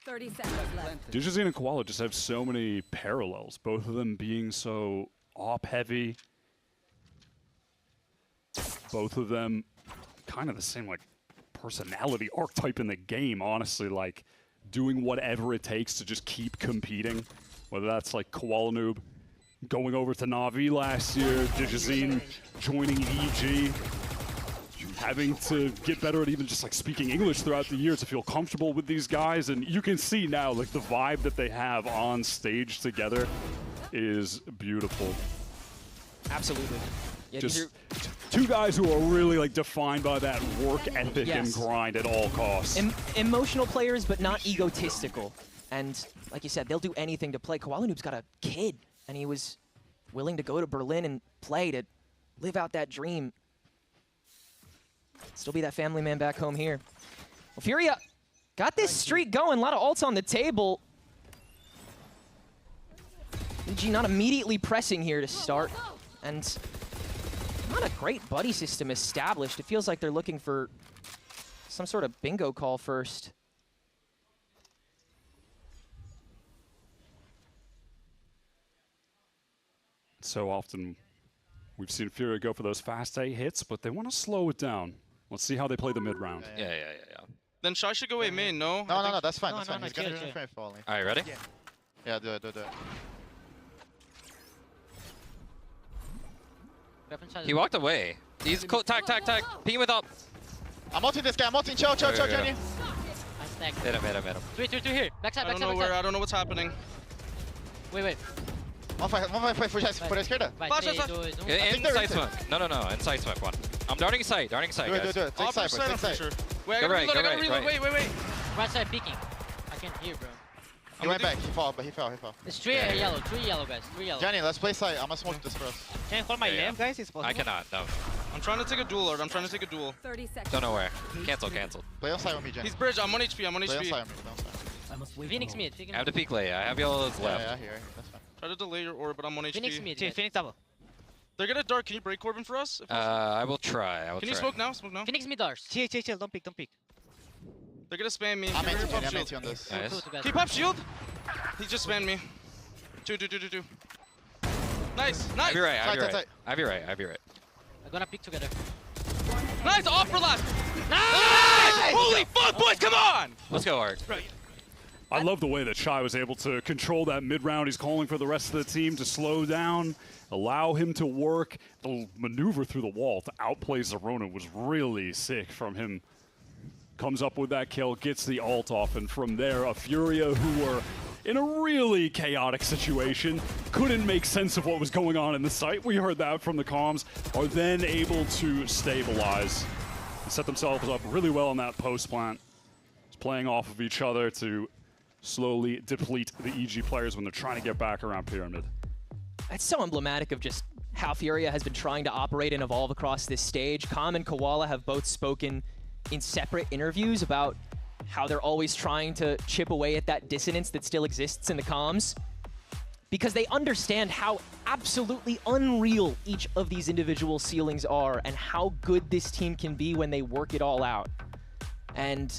30 seconds left. Digizine and Koala just have so many parallels, both of them being so op-heavy. Both of them kind of the same like personality archetype in the game, honestly, like doing whatever it takes to just keep competing. Whether that's like Koala Noob going over to Na'Vi last year, Digizine joining EG, having to get better at even just like speaking English throughout the year to feel comfortable with these guys. And you can see now like the vibe that they have on stage together is beautiful. Absolutely. Yeah, just two guys who are really like defined by that work ethic and grind at all costs. Emotional players, but not egotistical. And like you said, they'll do anything to play. Koala Noob's got a kid, and he was willing to go to Berlin and play to live out that dream. Still be that family man back home here. Well, Furia got this streak going. A lot of ults on the table. EG not immediately pressing here to start. And not a great buddy system established. It feels like they're looking for some sort of bingo call first. So often we've seen Furia go for those fast A hits, but they want to slow it down. Let's see how they play the mid round. Yeah. Then Shy should go away main, no? No, that's fine, that's fine. He's gonna do frame falling. Alright, ready? Yeah, do it. He walked away. He's cool. Tag. Ping with up. I'm ulting this guy. I'm ulting. Chill, Jenny. Hit him. 3 here. Backside. I don't know what's happening. Wait. Vamos por a esquerda. Inside smoke. No. Inside smoke one. I'm darting side, guys. Do it. Take side. Wait, I gotta reload. Wait. Right side peeking. I can't hear, bro. He went back. He fell. It's 3 yellow. 3 yellow, guys. 3 yellow. Jenny, let's play side. I'm gonna smoke this for us. Can you hold my lamp, guys? It's possible. I cannot, no. I'm trying to take a duel, Lord. 30 seconds. Don't know where. Cancel. Play on side with me, Jenny. He's bridge. I'm on HP. Play on side with me. Phoenix mid. I have to peek lay. I have yellow's left. Yeah, here. That's fine. Try to delay your orb, but I'm on HP. Phoenix mid. Phoenix double. They're gonna dark. Can you break Corbin for us? I will try. Can you smoke now? Phoenix mid doors. Chill. Don't peek. They're gonna spam me. I'm anti on this. Nice. Keep up shield. He just spammed me. 2. Nice. I have you right. I have you right. I have you right. I have you right. I'm gonna pick together. Nice. Off for left. Nice! Holy fuck, boys! Come on. Let's go, Art. I love the way that Shy was able to control that mid-round. He's calling for the rest of the team to slow down, allow him to work. The maneuver through the wall to outplay Zerona was really sick from him. Comes up with that kill, gets the ult off, and from there, a Furia who were in a really chaotic situation, couldn't make sense of what was going on in the site. We heard that from the comms, are then able to stabilize and set themselves up really well in that post plant. Just playing off of each other to slowly deplete the EG players when they're trying to get back around Pyramid. It's so emblematic of just how Furia has been trying to operate and evolve across this stage. Calm and Koala have both spoken in separate interviews about how they're always trying to chip away at that dissonance that still exists in the comms, because they understand how absolutely unreal each of these individual ceilings are and how good this team can be when they work it all out. And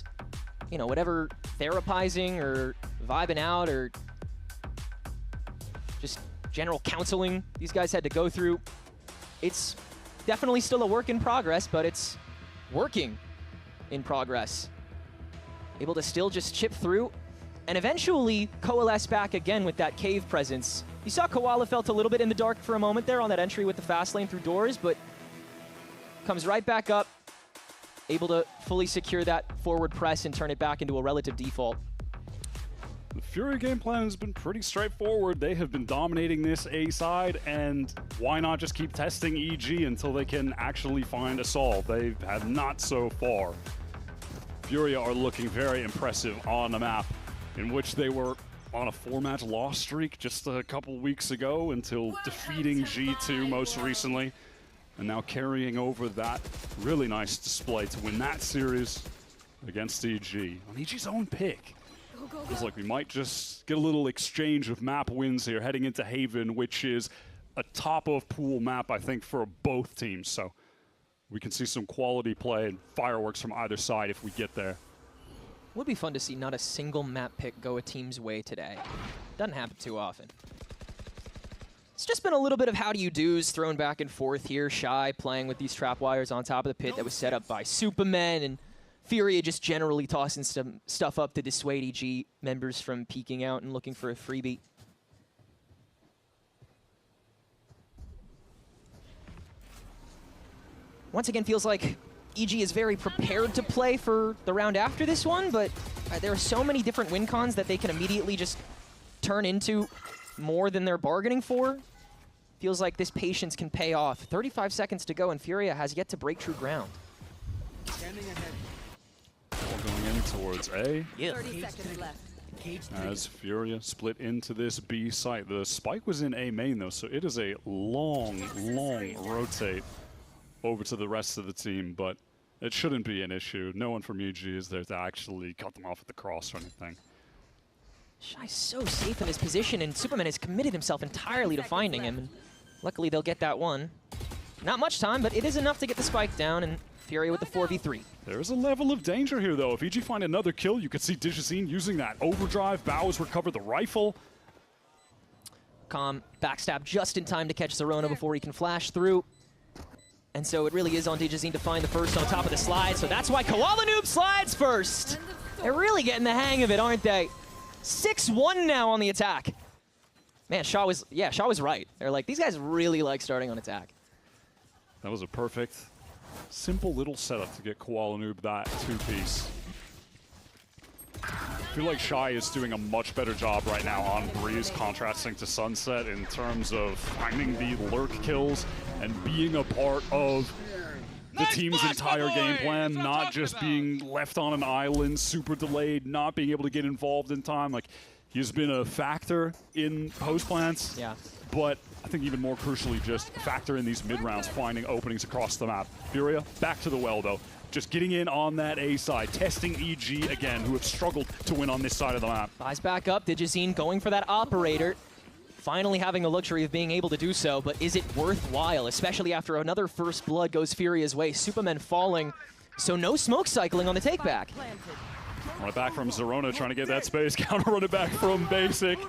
you know, whatever therapizing or vibing out or just general counseling these guys had to go through, it's definitely still a work in progress, but it's working in progress. Able to still just chip through and eventually coalesce back again with that cave presence. You saw Koala felt a little bit in the dark for a moment there on that entry with the fast lane through doors, but comes right back up, able to fully secure that forward press and turn it back into a relative default. The Fury game plan has been pretty straightforward. They have been dominating this A side, and why not just keep testing EG until they can actually find a solve? They've had not so far. Furia are looking very impressive on the map, in which they were on a 4-match loss streak just a couple weeks ago until defeating G2 most recently, and now carrying over that really nice display to win that series against EG on EG's own pick. Feels like we might just get a little exchange of map wins here heading into Haven, which is a top of pool map, I think, for both teams. So we can see some quality play and fireworks from either side if we get there. Would be fun to see not a single map pick go a team's way today. Doesn't happen too often. It's just been a little bit of how do you do's thrown back and forth here. Shy playing with these trap wires on top of the pit that was set up by Superman, and Furia just generally tossing some stuff up to dissuade EG members from peeking out and looking for a freebie. Once again, feels like EG is very prepared to play for the round after this one, but there are so many different win cons that they can immediately just turn into more than they're bargaining for. Feels like this patience can pay off. 35 seconds to go, and Furia has yet to break true ground. Standing ahead. All going in towards A. Yeah. 30 seconds left. As Furia split into this B site. The spike was in A main, though, so it is a long, long rotate over to the rest of the team, but it shouldn't be an issue. No one from EG is there to actually cut them off at the cross or anything. Shy's so safe in his position, and Superman has committed himself entirely to finding him. And luckily, they'll get that one. Not much time, but it is enough to get the spike down, and Furia with the 4v3. There is a level of danger here, though. If EG find another kill, you could see Digizine using that overdrive. Bowers recovered the rifle. Calm backstab just in time to catch Zerona before he can flash through. And so it really is on Digizine to find the first on top of the slide, so that's why Koala Noob slides first. They're really getting the hang of it, aren't they? 6-1 now on the attack. Man, Shaw was right. They're like, these guys really like starting on attack. That was a perfect, simple little setup to get Koala Noob that two-piece. I feel like Shy is doing a much better job right now on Breeze, contrasting to Sunset in terms of finding the lurk kills and being a part of the team's entire game plan, not just being left on an island, super delayed, not being able to get involved in time. Like, he's been a factor in post plants, but I think even more crucially, just a factor in these mid rounds, finding openings across the map. Furia, back to the well, though. Just getting in on that A side, testing EG again, who have struggled to win on this side of the map. Buys back up, Digizine going for that operator. Finally having the luxury of being able to do so, but is it worthwhile, especially after another first blood goes Furia's way? Superman falling, so no smoke cycling on the takeback. Run it back from Zerona, trying to get that space. Counter run it back from Basic.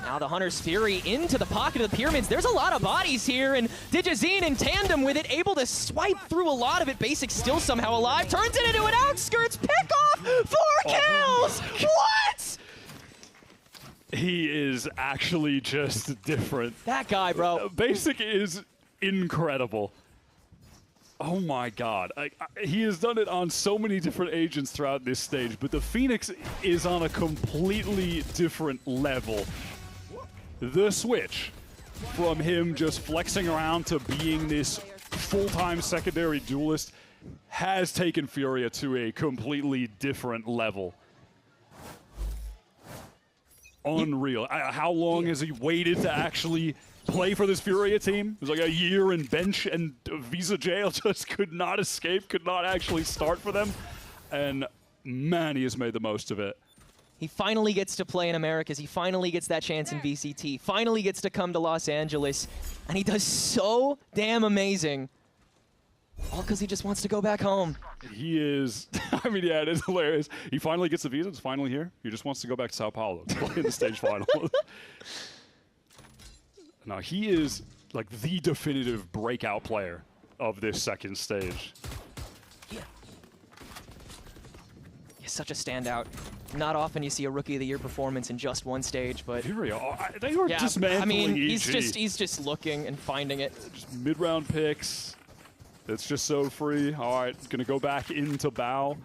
Now the Hunter's Fury into the pocket of the Pyramids. There's a lot of bodies here, and Digizine in tandem with it, able to swipe through a lot of it. Basic still somehow alive, turns it into an outskirts pick-off, 4 kills! What? He is actually just different. That guy, bro. Basic is incredible. Oh my god. He has done it on so many different agents throughout this stage, but the Phoenix is on a completely different level. The switch from him just flexing around to being this full-time secondary duelist has taken Furia to a completely different level. Unreal. How long has he waited to actually play for this Furia team? It was like a year in bench, and Visa jail just could not escape, could not actually start for them. And man, he has made the most of it. He finally gets to play in Americas. He finally gets that chance in VCT. Finally gets to come to Los Angeles. And he does so damn amazing. All because he just wants to go back home. He is, I mean, yeah, it is hilarious. He finally gets the visa, it's finally here. He just wants to go back to Sao Paulo to play in the stage final. Now, he is like the definitive breakout player of this second stage. He's such a standout. Not often you see a Rookie of the Year performance in just one stage, but they were dismantling. I mean, EG. he's just looking and finding it. Just mid-round picks. It's just so free. All right, gonna go back into Bao.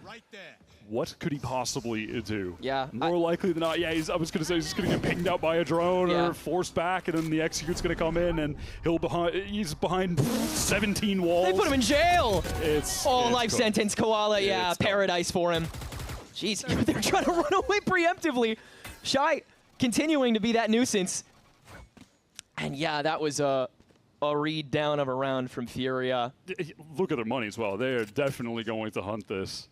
What could he possibly do? Yeah. More likely than not, yeah, I was gonna say he's just gonna get pinged out by a drone or forced back, and then the execute's gonna come in and he's behind 17 walls. They put him in jail! It's life sentence, Koala, yeah, paradise for him. Jeez, they're trying to run away preemptively. Shy continuing to be that nuisance. And yeah, that was a read down of a round from Furia. Look at their money as well. They're definitely going to hunt this.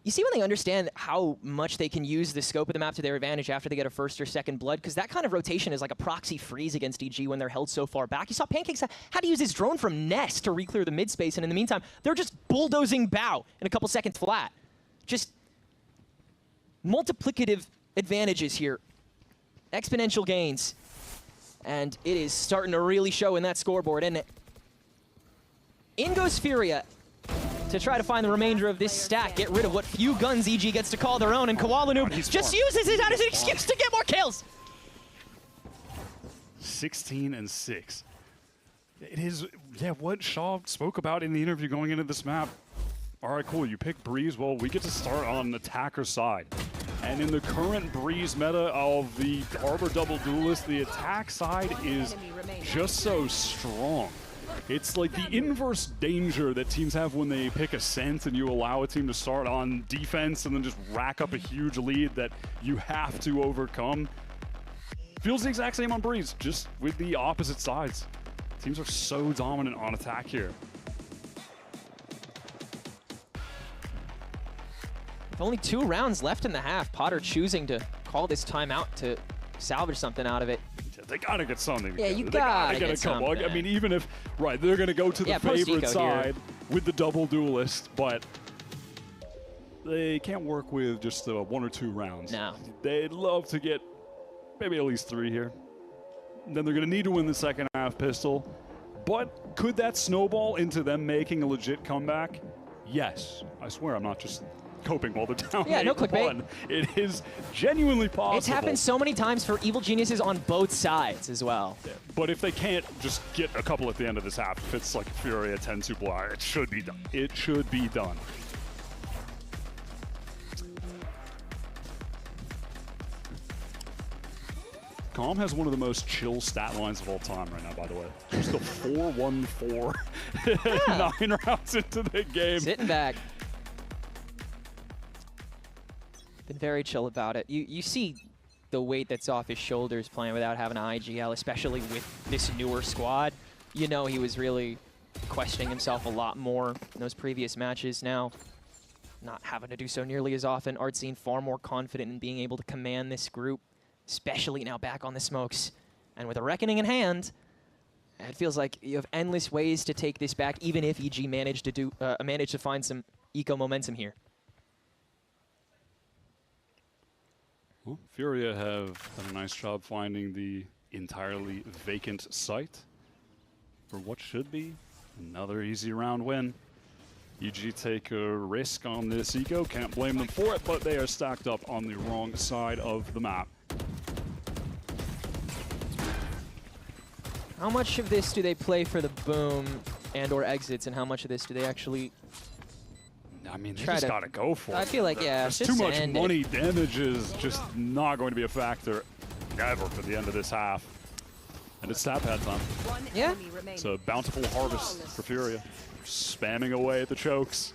You see when they understand how much they can use the scope of the map to their advantage after they get a first or second blood, because that kind of rotation is like a proxy freeze against EG when they're held so far back. You saw Pancakes had to use his drone from Nest to re-clear the mid space, and in the meantime, they're just bulldozing Bao in a couple seconds flat. Just multiplicative advantages here. Exponential gains. And it is starting to really show in that scoreboard, isn't it? In goes Furia to try to find the remainder of this stack, get rid of what few guns EG gets to call their own, and KoalaNoob just uses it as an excuse to get more kills. 16-6. It is, yeah, what Shaw spoke about in the interview going into this map. All right, cool, you pick Breeze. Well, we get to start on the attacker side. And in the current Breeze meta of the Harbor Double Duelist, the attack side is just so strong. It's like the inverse danger that teams have when they pick Ascent and you allow a team to start on defense and then just rack up a huge lead that you have to overcome. Feels the exact same on Breeze, just with the opposite sides. Teams are so dominant on attack here. With only 2 rounds left in the half, Potter choosing to call this timeout to salvage something out of it. They gotta get something. Yeah, you gotta get a couple. something. I mean, even if, right, they're gonna go to the favorite side with the double duelist, but they can't work with just 1 or 2 rounds. No. They'd love to get maybe at least 3 here. And then they're gonna need to win the second half pistol. But could that snowball into them making a legit comeback? Yes. I swear I'm not just coping while they're down. Yeah, no clickbait. It is genuinely possible. It's happened so many times for Evil Geniuses on both sides as well. Yeah, but if they can't just get a couple at the end of this half, if it's like Furia 10 super wire, it should be done. It should be done. Calm has one of the most chill stat lines of all time right now, by the way. Just a 4-1-4 9 rounds into the game. Sitting back. Been very chill about it. You see the weight that's off his shoulders playing without having an IGL, especially with this newer squad. You know he was really questioning himself a lot more in those previous matches. Now, not having to do so nearly as often. Artsine far more confident in being able to command this group, especially now back on the smokes. And with a reckoning in hand, it feels like you have endless ways to take this back, even if EG managed to find some eco momentum here. Well, Furia have done a nice job finding the entirely vacant site for what should be another easy round win. EG take a risk on this eco, can't blame them for it, but they are stacked up on the wrong side of the map. How much of this do they play for the boom and or exits, and how much of this do they actually I mean, they just gotta go for it. I feel like, yeah, there's too much money. Damage is just not going to be a factor ever for the end of this half. And it's tap pad time. Yeah. It's a bountiful harvest for Furia. Spamming away at the chokes.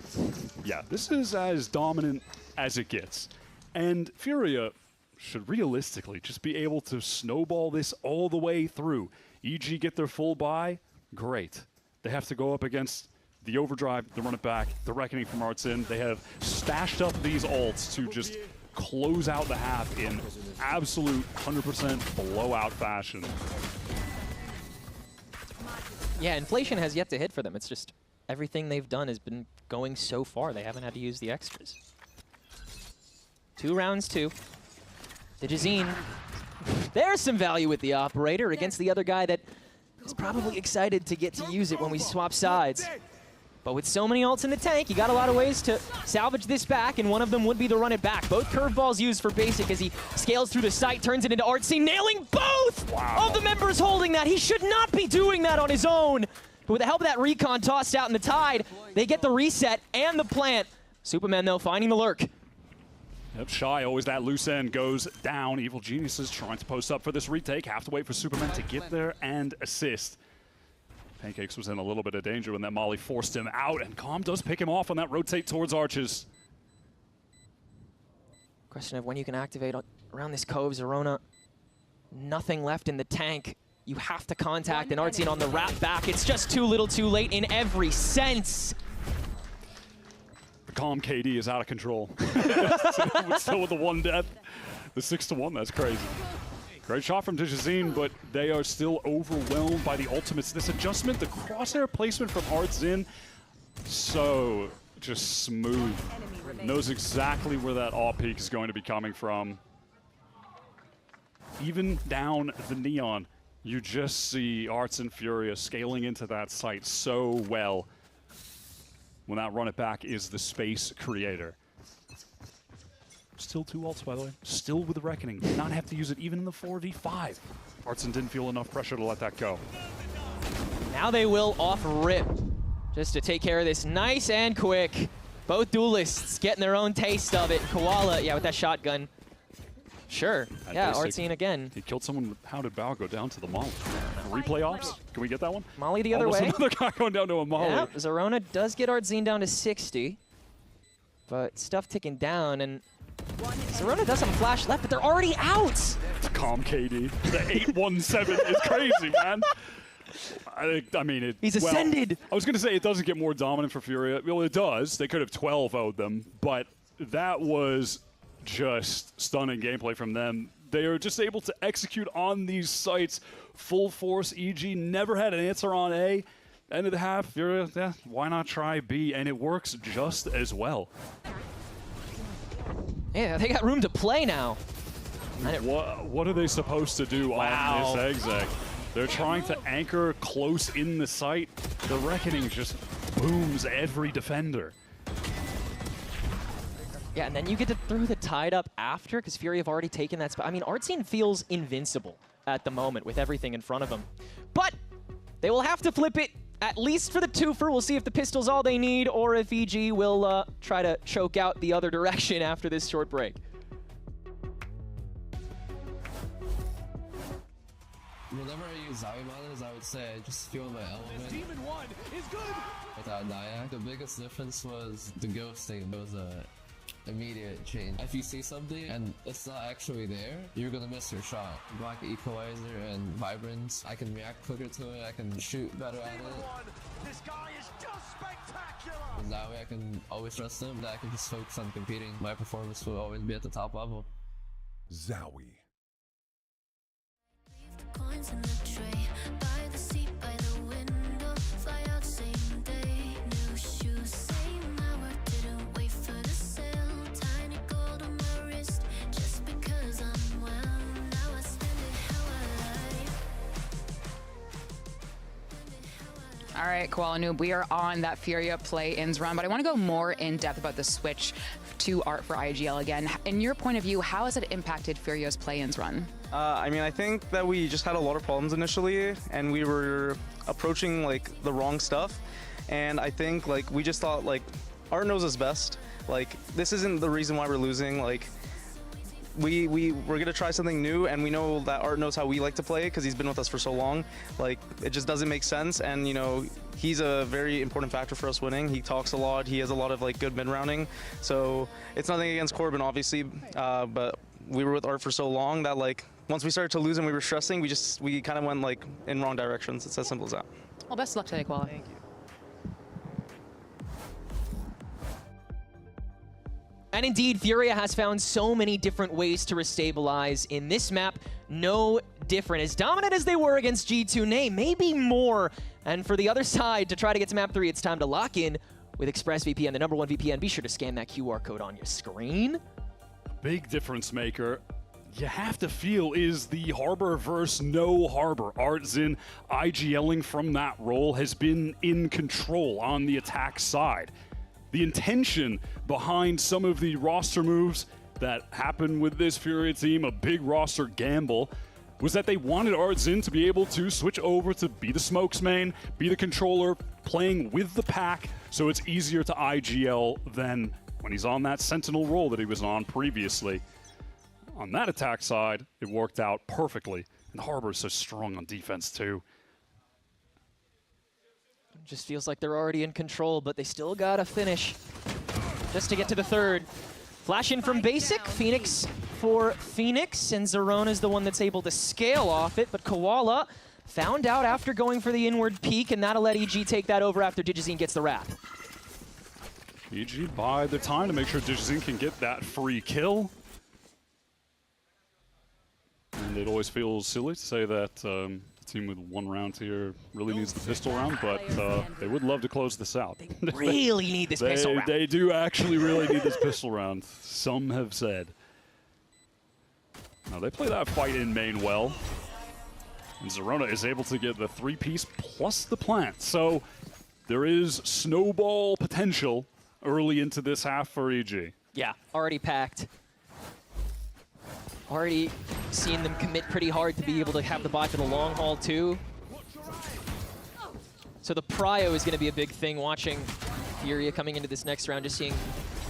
Yeah, this is as dominant as it gets. And Furia should realistically just be able to snowball this all the way through. EG get their full buy, great. They have to go up against the overdrive, the run it back, the reckoning from ARTZIN. They have stashed up these ults to just close out the half in absolute 100% blowout fashion. Yeah, inflation has yet to hit for them. It's just everything they've done has been going so far. They haven't had to use the extras. 2 rounds, 2. Digizine. There's some value with the operator against the other guy that is probably excited to get to use it when we swap sides. But with so many ults in the tank, you got a lot of ways to salvage this back, and one of them would be to run it back. Both curveballs used for basic as he scales through the site, turns it into ARTZIN, nailing both of the members holding that. He should not be doing that on his own. But with the help of that recon tossed out in the tide, they get the reset and the plant. Superman, though, finding the lurk. Yep, Shy, always that loose end, goes down. Evil Geniuses trying to post up for this retake. Have to wait for Superman to get there and assist. Pancakes was in a little bit of danger when that Molly forced him out, and Calm does pick him off on that rotate towards Arches. Question of when you can activate around this cove, Zerona. Nothing left in the tank. You have to contact, and ARTZIN on the wrap back. It's just too little too late in every sense. The Calm KD is out of control. Still with the 1 death. The 6-1, that's crazy. Great shot from Digizine, but they are still overwhelmed by the ultimates. This adjustment, the crosshair placement from ARTZIN, so just smooth. Knows exactly where that AW peak is going to be coming from. Even down the neon, you just see ARTZIN Furia scaling into that site so well. When that run it back is the space creator. Still 2 ults, by the way. Still with the Reckoning. Did not have to use it even in the 4v5. ARTZIN didn't feel enough pressure to let that go. Now they will off rip, just to take care of this nice and quick. Both duelists getting their own taste of it. Koala, yeah, with that shotgun. Sure, and yeah, ARTZIN again. He killed someone. How did Bao go down to the Molly? Replay ops? Can we get that one? Molly the other way. Another guy going down to a Molly. Yeah, Zerona does get ARTZIN down to 60. But stuff ticking down, and Zerona does have a flash left, but they're already out! Calm KD. The 817 is crazy, man. I mean, he's ascended. I was going to say it doesn't get more dominant for Furia. Well, it does. They could have 12-0'd them, but that was just stunning gameplay from them. They are just able to execute on these sites full force. EG never had an answer on A. End of the half, Furia, yeah, why not try B? And it works just as well. Yeah, they got room to play now. What are they supposed to do on this exec? They're trying to anchor close in the site. The Reckoning just booms every defender. Yeah, and then you get to throw the tide up after, because Fury have already taken that spot. I mean, ARTZIN feels invincible at the moment with everything in front of them. But they will have to flip it, at least for the twofer. We'll see if the pistol's all they need, or if EG will try to choke out the other direction after this short break. Whenever I use Zowie models, I would say I just feel my element. Demon 1 is good. Without Nyack, the biggest difference was the ghosting. It was a immediate change. If you see something and it's not actually there, you're gonna miss your shot. Black Equalizer and Vibrance, I can react quicker to it, I can shoot better at it. This guy is just spectacular. And that way I can always trust him, that I can just focus on competing. My performance will always be at the top level. Zowie. Coins in the tray, by the seat, by the window, fly out same day, new shoes, same hour, didn't wait for the sale, tiny gold on my wrist, just because I'm All right, Koala Noob, we are on that Furia play-ins run, but I want to go more in depth about the switch to Art for IGL again. In your point of view, how has it impacted Furia's play-ins run? I mean, I think that we just had a lot of problems initially, and we were approaching like the wrong stuff. And I think like we just thought like Art knows us best. Like this isn't the reason why we're losing. Like we're gonna try something new, and we know that Art knows how we like to play because he's been with us for so long. Like it just doesn't make sense, and you know he's a very important factor for us winning. He talks a lot. He has a lot of like good mid-rounding. So it's nothing against Corbin, obviously, but we were with Art for so long that like once we started to lose and we were stressing, we kind of went like in wrong directions. It's as simple as that. Well, best of luck today, Koala. Thank you. And indeed, Furia has found so many different ways to restabilize in this map. No different. As dominant as they were against G2, maybe more. And for the other side, to try to get to map 3, it's time to lock in with ExpressVPN, the #1 VPN. Be sure to scan that QR code on your screen. A big difference maker, you have to feel, is the Harbor versus no Harbor. Artzin IGLing from that role has been in control on the attack side. The intention behind some of the roster moves that happened with this Furia team, a big roster gamble, was that they wanted Artzin to be able to switch over to be the smokes main, be the controller, playing with the pack, so it's easier to IGL than when he's on that Sentinel role that he was on previously. On that attack side, it worked out perfectly, and Harbor is so strong on defense too. Just feels like they're already in control, but they still gotta finish just to get to the third. Flash in from Basic, Phoenix for Phoenix, and Zerona's the one that's able to scale off it, but Koala found out after going for the inward peek, and that'll let EG take that over after Digizine gets the wrap. EG buy the time to make sure Digizine can get that free kill. And it always feels silly to say that the team with 1 round here really needs the pistol round, but they would love to close this out. They really need this pistol round. They do actually really need this pistol round, some have said. Now they play that fight in main well, and Zerona is able to get the 3-piece plus the plant. So there is snowball potential early into this half for EG. Yeah, already packed. Already seeing them commit pretty hard to be able to have the buy for the long haul too. So the prio is going to be a big thing, watching Furia coming into this next round, just seeing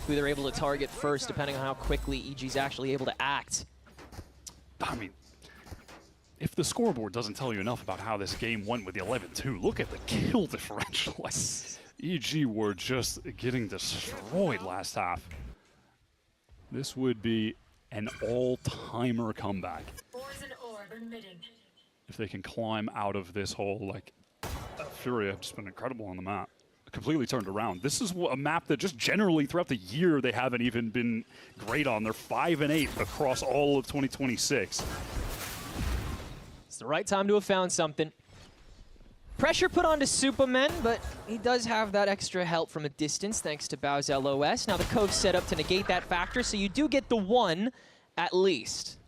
who they're able to target first, depending on how quickly EG's actually able to act. I mean, if the scoreboard doesn't tell you enough about how this game went with the 11-2, look at the kill differential. Like, EG were just getting destroyed last half. This would be an all-timer comeback if they can climb out of this hole. Like, Furia have just been incredible on the map. Completely turned around. This is a map that just generally throughout the year they haven't even been great on. They're 5-8 across all of 2026. It's the right time to have found something. Pressure put onto Superman, but he does have that extra help from a distance thanks to Bao's LOS. Now the Cove's set up to negate that factor, so you do get the 1 at least.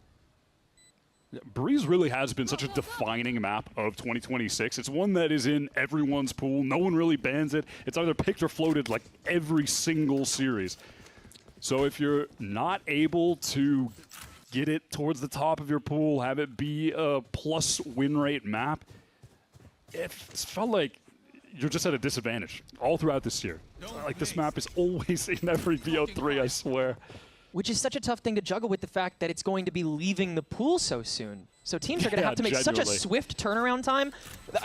Breeze really has been such a defining map of 2026. It's one that is in everyone's pool. No one really bans it. It's either picked or floated like every single series. So if you're not able to get it towards the top of your pool, have it be a plus win rate map, it's felt like you're just at a disadvantage all throughout this year. Like, this map is always in every VO3, I swear. Which is such a tough thing to juggle with the fact that it's going to be leaving the pool so soon. So teams are going to have to make such a swift turnaround time.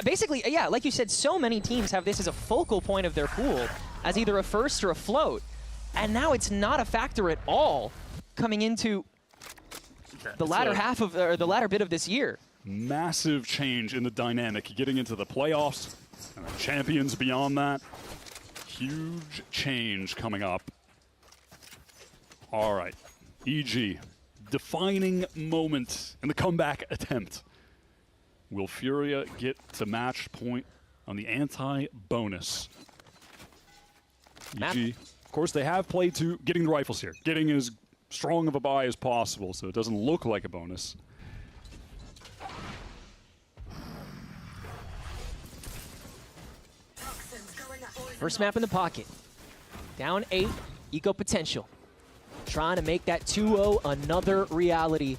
Basically, yeah, like you said, so many teams have this as a focal point of their pool, as either a first or a float. And now it's not a factor at all coming into the latter half of, or the latter bit of this year. Massive change in the dynamic getting into the playoffs and the champions beyond that. Huge change coming up. All right, EG, defining moment in the comeback attempt. Will Furia get to match point on the anti-bonus? EG, of course, they have played to getting the rifles here, getting as strong of a buy as possible, so it doesn't look like a bonus. First map in the pocket. Down 8, eco potential. Trying to make that 2-0 another reality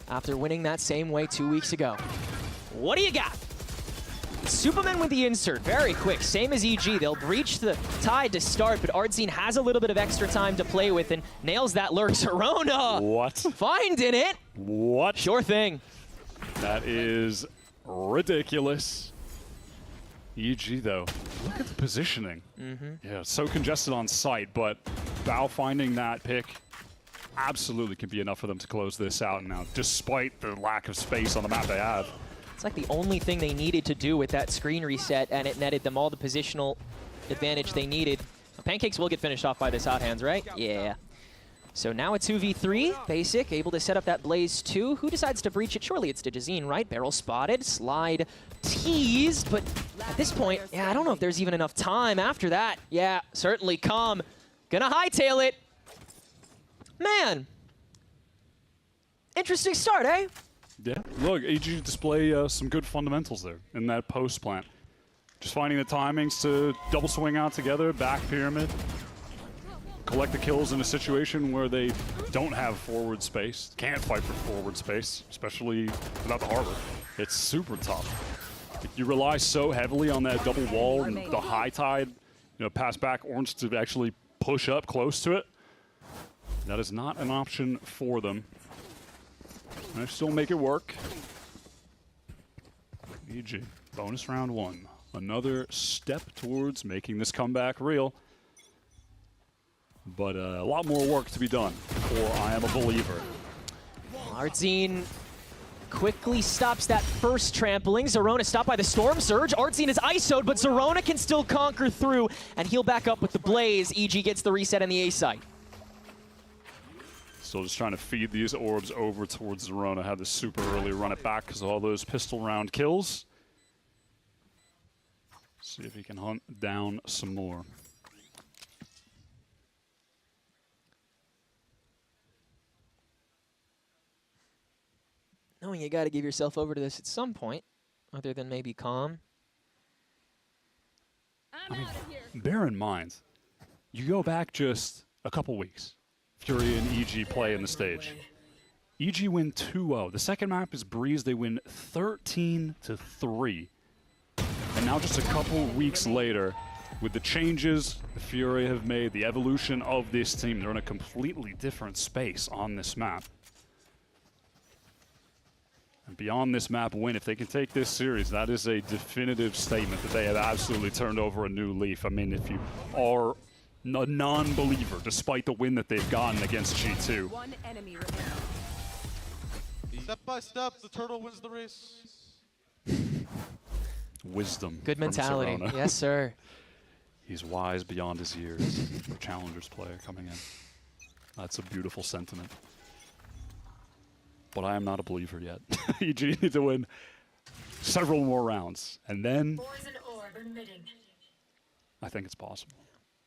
after winning that same way 2 weeks ago. What do you got? Superman with the insert, very quick, same as EG. They'll breach the tide to start, but Ardzine has a little bit of extra time to play with and nails that lurk. Zerona! What? Finding it! What? Sure thing. That is ridiculous. EG, though, look at the positioning. Yeah, it's so congested on site, but Bao finding that pick absolutely can be enough for them to close this out now, despite the lack of space on the map they have. It's like the only thing they needed to do with that screen reset, and it netted them all the positional advantage they needed. Pancakes will get finished off by this hot hands, right? Yeah. So now a 2v3, Basic, able to set up that Blaze 2. Who decides to breach it? Surely it's Digizine, right? Barrel spotted, slide teased, but at this point, yeah, I don't know if there's even enough time after that. Yeah, certainly come. Gonna hightail it. Man. Interesting start, eh? Yeah, look, EG display some good fundamentals there in that post plant. Just finding the timings to double swing out together, back pyramid, collect the kills in a situation where they don't have forward space, can't fight for forward space, especially without the harbor. It's super tough. You rely so heavily on that double wall and the high tide, pass back Orange to actually push up close to it. That is not an option for them. I still make it work. EG, bonus round 1. Another step towards making this comeback real. But a lot more work to be done for I Am a Believer. Ardzine quickly stops that first trampling. Zerona stopped by the Storm Surge. Ardzine is ISO'd, but Zerona can still conquer through and heal back up with the Blaze. EG gets the reset on the A site. Still just trying to feed these orbs over towards Zerona. Had the super early run it back because of all those pistol round kills. See if he can hunt down some more. Knowing you got to give yourself over to this at some point, other than maybe calm. I mean, bear in mind, you go back just a couple weeks. Fury and EG play in the stage. EG win 2-0. The second map is Breeze. They win 13-3. And now just a couple weeks later, with the changes the Fury have made, the evolution of this team, they're in a completely different space on this map. And beyond this map win, if they can take this series, that is a definitive statement that they have absolutely turned over a new leaf. I mean, if you are a non-believer, despite the win that they've gotten against G2. One enemy remaining. Step by step, the turtle wins the race. Wisdom. Good mentality. Yes, sir. He's wise beyond his years. Challengers player coming in. That's a beautiful sentiment. But I am not a believer yet. EG need to win several more rounds. And then I think it's possible.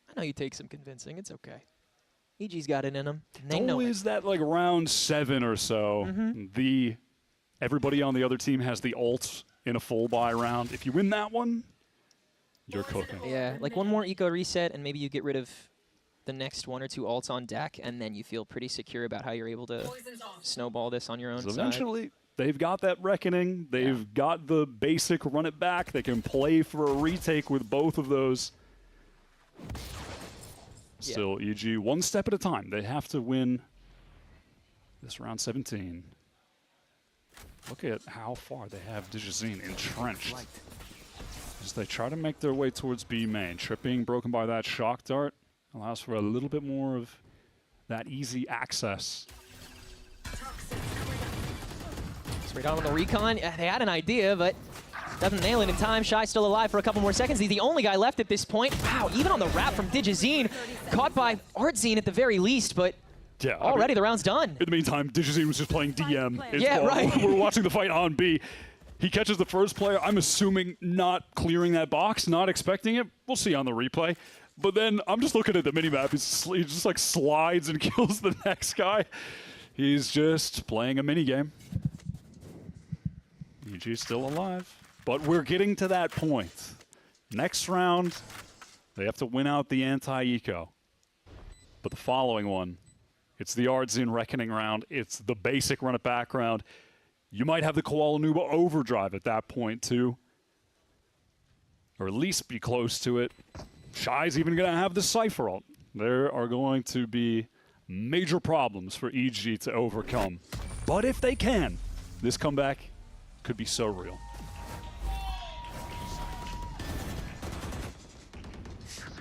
I know you take some convincing. It's okay. EG's got it in him. It's always that like round 7 or so. Everybody on the other team has the ult in a full buy round. If you win that one, you're cooking. Yeah, like one more eco reset and maybe you get rid of the next 1 or 2 ults on deck, and then you feel pretty secure about how you're able to snowball this on your own So side. eventually, they've got that reckoning. They've got the basic run it back. They can play for a retake with both of those. Still, EG, one step at a time. They have to win this round 17. Look at how far they have Digizine entrenched. As they try to make their way towards B main. Tripping broken by that shock dart allows for a little bit more of that easy access. Straight on with the recon. They had an idea, but doesn't nail it in time. Shy still alive for a couple more seconds. He's the only guy left at this point. Wow, even on the wrap from Digizine. Caught by Ardzine at the very least, but yeah, already the round's done. In the meantime, Digizine was just playing DM. Yeah, right. We're watching the fight on B. He catches the first player. I'm assuming not clearing that box, not expecting it. We'll see on the replay. But then I'm just looking at the minimap. He just like slides and kills the next guy. He's just playing a minigame. EG's still alive. But we're getting to that point. Next round, they have to win out the anti-eco. But the following one, it's the Ardzin Reckoning round. It's the basic run it back round. You might have the Koala Nuba overdrive at that point too. Or at least be close to it. Shy's even going to have the Cypher ult. There are going to be major problems for EG to overcome. But if they can, this comeback could be so real.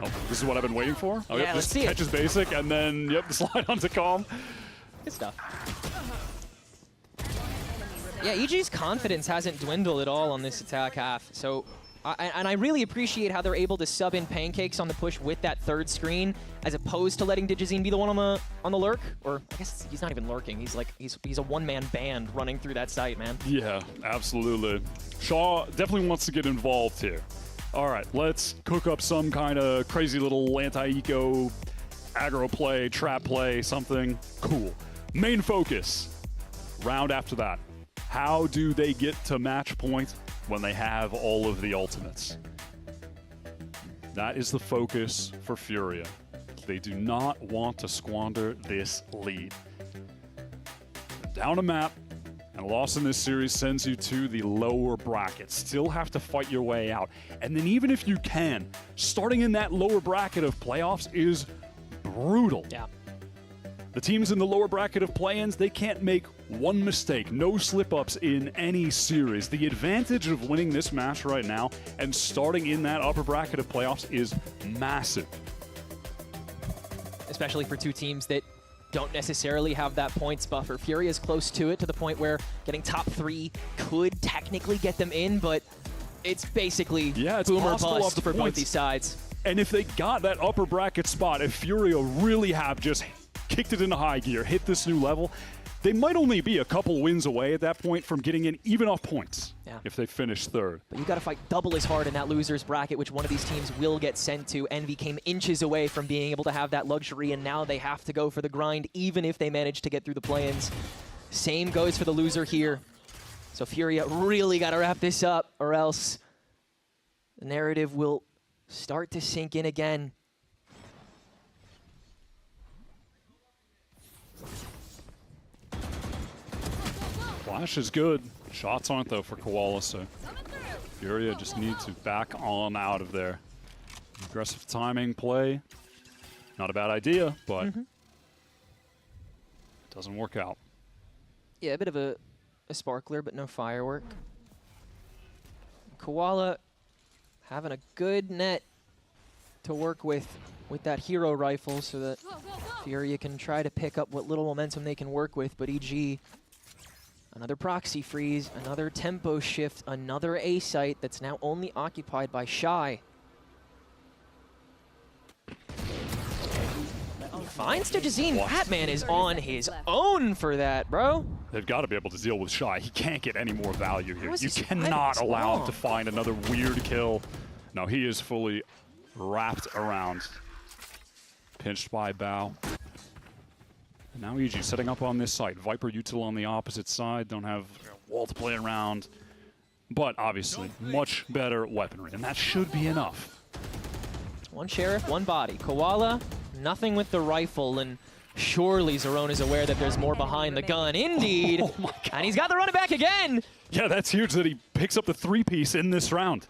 Oh, this is what I've been waiting for? Oh, Yeah, yep, let's just see it. catches basic, and then, yep, slide onto Calm. Good stuff. Yeah, EG's confidence hasn't dwindled at all on this attack half. So, and I really appreciate how they're able to sub in Pancakes on the push with that third screen, as opposed to letting Digizine be the one on the lurk. Or I guess he's not even lurking. He's like he's a one-man band running through that site, man. Yeah, absolutely. Shaw definitely wants to get involved here. All right, let's cook up some kind of crazy little anti-eco aggro play, trap play, something cool. Main focus, round after that. How do they get to match point when they have all of the ultimates? That is the focus for Furia. They do not want to squander this lead. Down a map, and a loss in this series sends you to the lower bracket. Still have to fight your way out. And then even if you can, starting in that lower bracket of playoffs is brutal. Yeah. The teams in the lower bracket of play-ins, they can't make one mistake, no slip-ups in any series. The advantage of winning this match right now and starting in that upper bracket of playoffs is massive. Especially for two teams that don't necessarily have that points buffer. Fury is close to it, to the point where getting top 3 could technically get them in, but it's basically it's boom or possible bust off the for both points. these sides. And if they got that upper bracket spot, if Furia really have just kicked it into high gear, hit this new level, they might only be a couple wins away at that point from getting in even off points if they finish third. But you got to fight double as hard in that loser's bracket, which one of these teams will get sent to. Envy came inches away from being able to have that luxury, and now they have to go for the grind, even if they manage to get through the play-ins. Same goes for the loser here. So Furia really got to wrap this up, or else the narrative will start to sink in again. Flash is good. Shots aren't, though, for Koala, so Furia just need to back on out of there. Aggressive timing play. Not a bad idea, but doesn't work out. Yeah, a bit of a sparkler, but no firework. Koala having a good net to work with that hero rifle so that Furia can try to pick up what little momentum they can work with, but EG, another proxy freeze, another tempo shift, another A site that's now only occupied by Shy. Finds Digizine. Batman is on his own for that, bro. They've got to be able to deal with Shy. He can't get any more value here. You cannot allow him to find another weird kill. No, he is fully wrapped around. Pinched by Bao. And now EG setting up on this side. Viper Util on the opposite side. Don't have wall to play around. But obviously, much better weaponry. And that should be enough. One Sheriff, one body. Koala, nothing with the rifle. And surely Zerone is aware that there's more behind the gun. Indeed. Oh my God. And he's got the run it back again. Yeah, that's huge that he picks up the 3-piece in this round.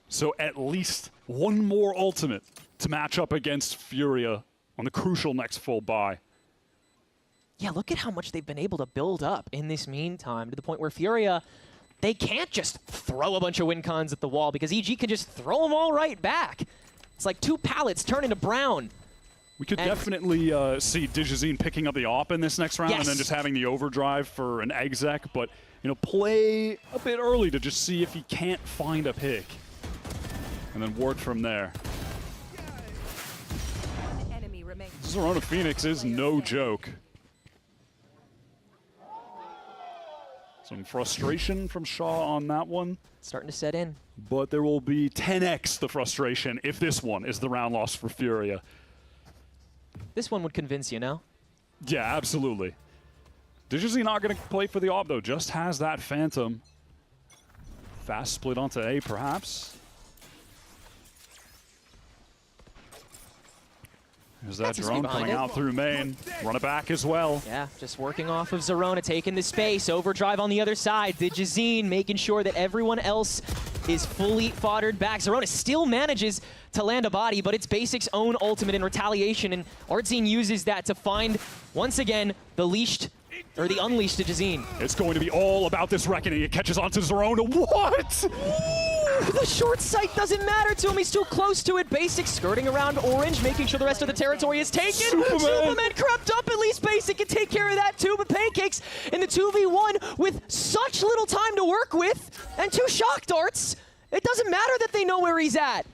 So at least one more ultimate to match up against Furia on the crucial next full buy. Yeah, look at how much they've been able to build up in this meantime, to the point where Furia, they can't just throw a bunch of win cons at the wall, because EG can just throw them all right back. It's like 2 pallets turn into brown. We could definitely see Digizine picking up the AWP in this next round and then just having the overdrive for an exec, but play a bit early to just see if he can't find a pick and then work from there. Zerona Phoenix is no joke. Some frustration from Shaw on that one. Starting to set in. But there will be 10x the frustration if this one is the round loss for Furia. This one would convince you, no? Yeah, absolutely. Digizine not going to play for the AWP, though. Just has that Phantom. Fast split onto A, perhaps. There's that drone coming out through main. Run it back as well. Yeah, just working off of Zerona, taking the space. Overdrive on the other side. Digizine making sure that everyone else is fully foddered back. Zerona still manages to land a body, but it's Basic's own ultimate in retaliation, and Artzine uses that to find, once again, the leashed, or the unleashed Digizine. It's going to be all about this reckoning. It catches onto Zerona. What? Ooh, the short sight doesn't matter to him. He's too close to it. Basic skirting around Orange, making sure the rest of the territory is taken. Superman crept up. At least Basic can take care of that too. But Pancakes in the 2v1 with such little time to work with and 2 shock darts. It doesn't matter that they know where he's at.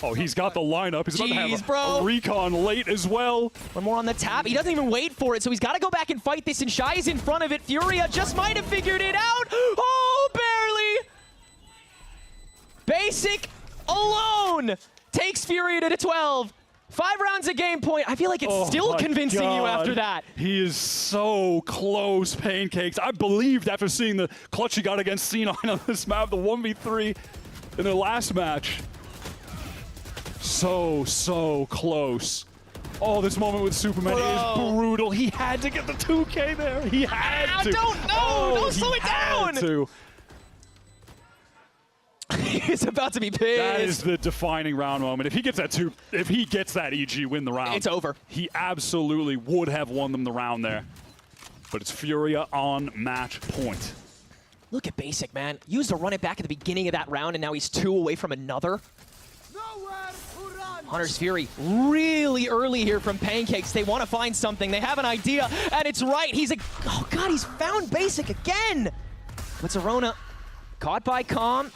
Oh, he's got the lineup. He's about to have a recon late as well. One more on the tap. He doesn't even wait for it, so he's got to go back and fight this, and Shy is in front of it. Furia just might have figured it out. Oh, barely. Basic alone takes Furia to 12. 5 rounds of game point. I feel like it's still convincing you after that. He is so close, Pancakes. I believed after seeing the clutch he got against C9 on this map, the 1v3 in their last match. So close. Oh, this moment with Superman is brutal. He had to get the 2K there. He had to. Don't slow it down. He's about to be pissed. That is the defining round moment. If he gets that if he gets that EG win the round, it's over. He absolutely would have won them the round there. But it's Furia on match point. Look at Basic, man. Used to run it back at the beginning of that round, and now he's 2 away from another. Hunter's Fury really early here from Pancakes. They want to find something. They have an idea, and it's right. Oh God, he's found Basic again. But Zerona caught by Calm.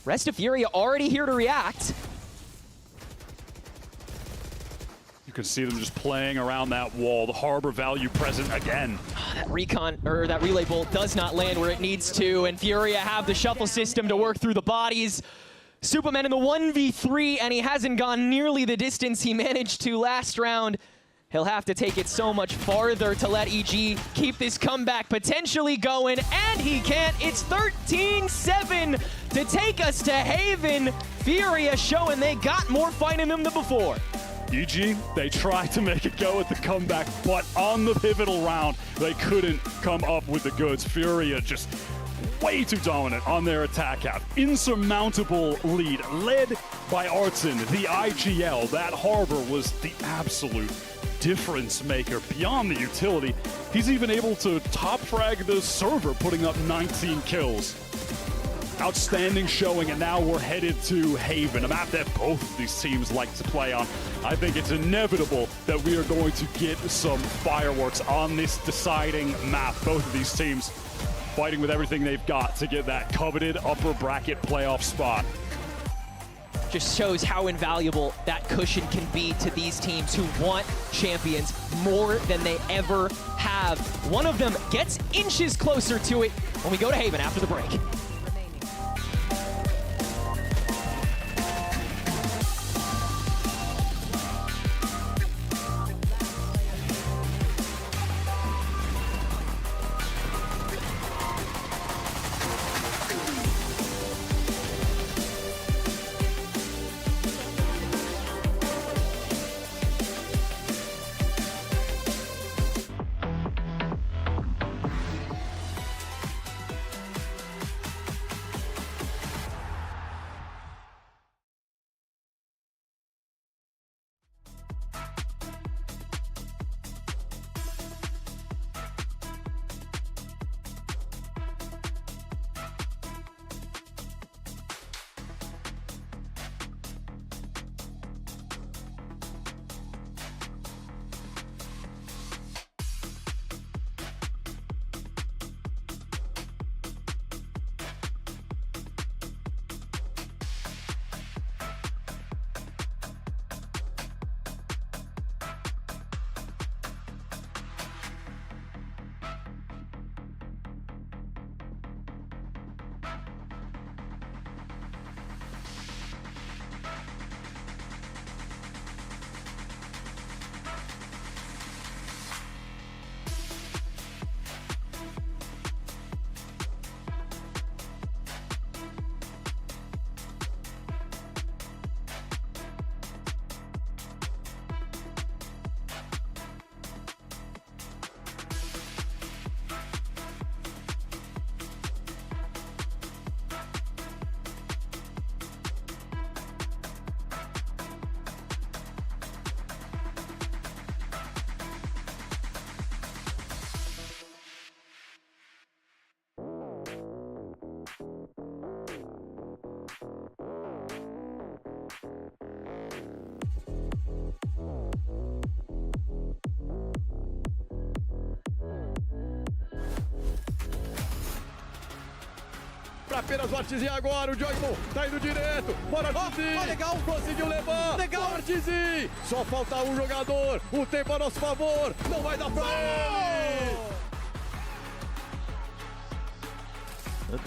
Rest of Furia already here to react. You can see them just playing around that wall. The Harbor value present again. That recon, or that relay bolt does not land where it needs to, and Furia have the shuffle system to work through the bodies. Superman in the 1v3, and he hasn't gone nearly the distance he managed to last round. He'll have to take it so much farther to let EG keep this comeback potentially going, and he can't. It's 13-7 to take us to Haven. Furia showing they got more fight in them than before. EG, they tried to make it go with the comeback, but on the pivotal round, they couldn't come up with the goods. Furia just way too dominant on their attack half. Insurmountable lead, led by Artzine, the IGL. That Harbor was the absolute difference maker beyond the utility. He's even able to top frag the server, putting up 19 kills. Outstanding showing, and now we're headed to Haven, a map that both of these teams like to play on. I think it's inevitable that we are going to get some fireworks on this deciding map. Both of these teams fighting with everything they've got to get that coveted upper bracket playoff spot. Just shows how invaluable that cushion can be to these teams who want champions more than they ever have. One of them gets inches closer to it when we go to Haven after the break. apenas o artezinho agora, o Joymo tá indo direto, bora artezinho, legal, conseguiu levar, legal, artezinho, só falta um jogador, o tempo a nosso favor, não vai dar pra ele!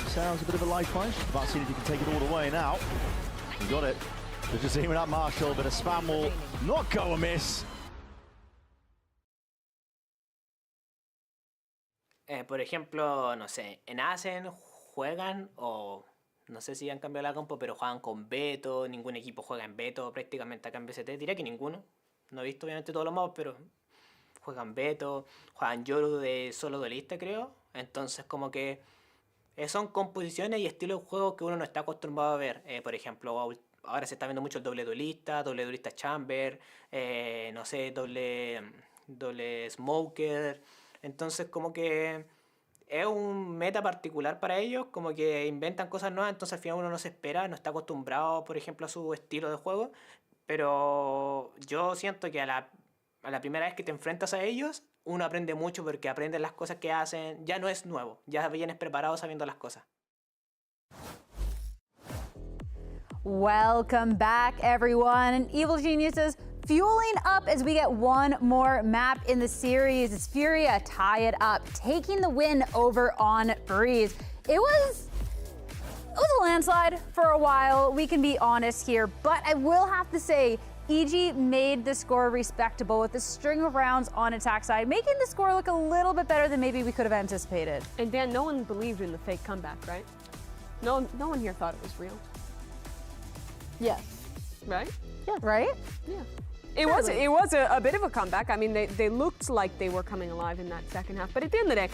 Sounds a bit of a life punch, about seeing if you can take it all the way now. You got it. Just aiming at Marshall, but a spam will not go amiss. Por ejemplo, no sé, en ASEN juegan o no sé si han cambiado la compo, pero juegan con Beto, ningún equipo juega en Beto prácticamente acá en VCT, diría que ninguno. No he visto obviamente todos los mapas, pero juegan Beto, juegan Yoru de solo duelista creo, entonces como que son composiciones y estilos de juego que uno no está acostumbrado a ver. Por ejemplo, ahora se está viendo mucho el doble duelista chamber, no sé, doble smoker. Entonces como que es un meta particular para ellos, como que inventan cosas nuevas, entonces al final uno no se espera, no está acostumbrado, por ejemplo, a su estilo de juego. Pero yo siento que a la primera vez que te enfrentas a ellos, uno aprende mucho porque aprende las cosas que hacen, ya no es nuevo, ya vienes preparado sabiendo las cosas. Welcome back, everyone. And Evil Geniuses fueling up as we get one more map in the series. It's Furia tie it up, taking the win over on Breeze. It was a landslide for a while, we can be honest here, but I will have to say, EG made the score respectable with a string of rounds on attack side, making the score look a little bit better than maybe we could have anticipated. And Dan, no one believed in the fake comeback, right? No one here thought it was real. Yes. Right? Yeah. Right? Yeah. It was a bit of a comeback. I mean, they looked like they were coming alive in that second half. But at the end of the day,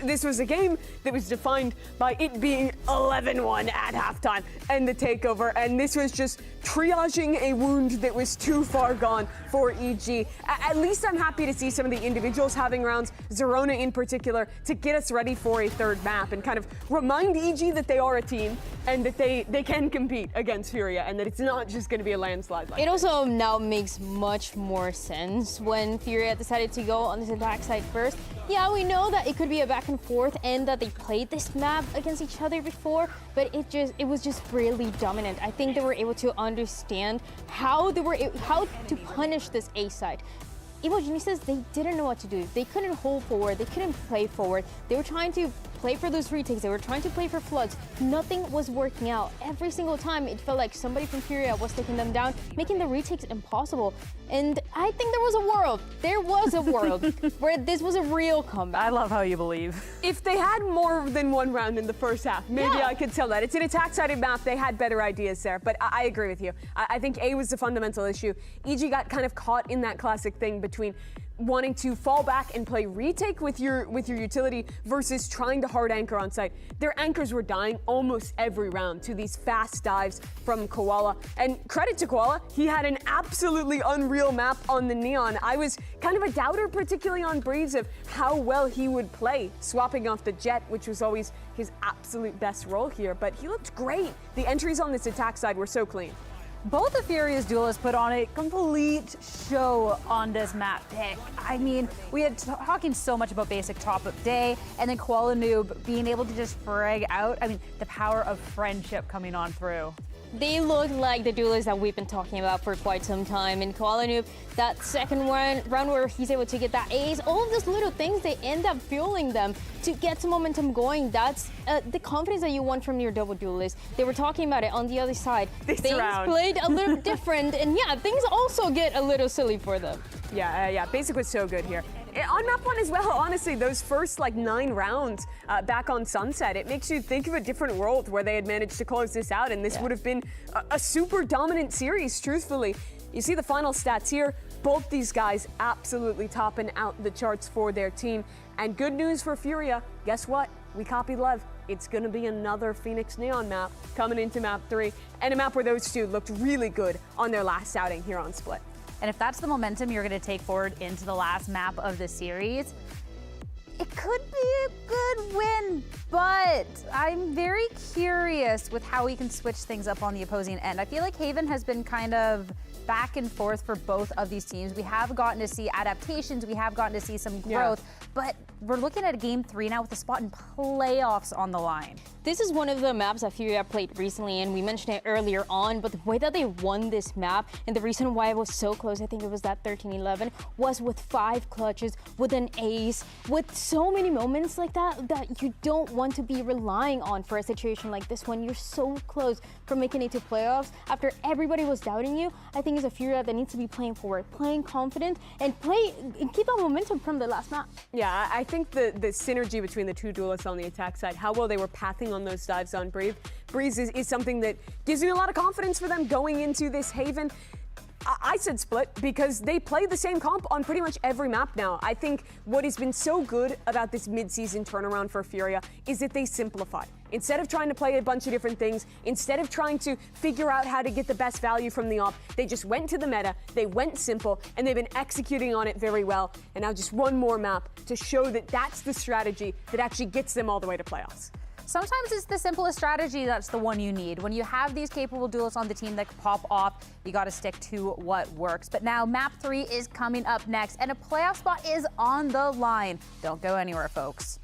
this was a game that was defined by it being 11-1 at halftime and the takeover. And this was just triaging a wound that was too far gone for EG. At least I'm happy to see some of the individuals having rounds, Zerona in particular, to get us ready for a third map and kind of remind EG that they are a team and that they can compete against Furia and that it's not just going to be a landslide like It also now makes much more sense when Furia decided to go on this attack side first. Yeah, we know that it could be a back and forth and that they played this map against each other before, but it was just really dominant. I think they were able to understand how to punish this A side. Evil Geniuses, they didn't know what to do. They couldn't hold forward, they couldn't play forward. They were trying to play for those retakes, they were trying to play for floods. Nothing was working out. Every single time it felt like somebody from Furia was taking them down, making the retakes impossible. And I think there was a world where this was a real comeback. I love how you believe. If they had more than one round in the first half, maybe I could tell that. It's an attack-sided map, they had better ideas there, but I agree with you. I think A was the fundamental issue. EG got kind of caught in that classic thing between wanting to fall back and play retake with your utility versus trying to hard anchor on site. Their anchors were dying almost every round to these fast dives from Koala. And credit to Koala, he had an absolutely unreal map on the Neon. I was kind of a doubter, particularly on Breeze, of how well he would play, swapping off the Jet, which was always his absolute best role here, but he looked great. The entries on this attack side were so clean. Both of Furia's duelists put on a complete show on this map pick. I mean, we had talking so much about basic top-up day, and then Koala Noob being able to just frag out. I mean, the power of friendship coming on through. They look like the duelists that we've been talking about for quite some time. And Koala Noob, that second round where he's able to get that ace, all of those little things, they end up fueling them to get some momentum going. That's the confidence that you want from your double duelist. They were talking about it on the other side. Things played a little different, and yeah, things also get a little silly for them. Yeah, Basic was so good here. On map 1 as well, honestly, those first 9 rounds back on Sunset, it makes you think of a different world where they had managed to close this out, and this would have been a super dominant series, truthfully. You see the final stats here. Both these guys absolutely topping out the charts for their team. And good news for Furia, guess what? We copied Lev. It's going to be another Phoenix Neon map coming into map 3, and a map where those two looked really good on their last outing here on Split. And if that's the momentum you're going to take forward into the last map of the series, it could be a good win, but I'm very curious with how he can switch things up on the opposing end. I feel like Haven has been kind of back and forth for both of these teams. We have gotten to see adaptations, we have gotten to see some growth, but we're looking at a game 3 now with a spot in playoffs on the line. This is one of the maps that Furia played recently, and we mentioned it earlier on, but the way that they won this map, and the reason why it was so close, I think it was that 13-11, was with 5 clutches, with an ace, with so many moments like that you don't want to be relying on for a situation like this one. You're so close from making it to playoffs. After everybody was doubting you, I think it's a Furia that needs to be playing forward, playing confident, and keep that momentum from the last map. Yeah, I think the synergy between the two duelists on the attack side, how well they were pathing on those dives on Breeze is something that gives me a lot of confidence for them going into this Haven. I said split because they play the same comp on pretty much every map now. I think what has been so good about this mid-season turnaround for Furia is that they simplify. Instead of trying to play a bunch of different things, instead of trying to figure out how to get the best value from the op, they just went to the meta, they went simple, and they've been executing on it very well. And now just one more map to show that that's the strategy that actually gets them all the way to playoffs. Sometimes it's the simplest strategy that's the one you need. When you have these capable duelists on the team that can pop off, you got to stick to what works. But now map 3 is coming up next, and a playoff spot is on the line. Don't go anywhere, folks.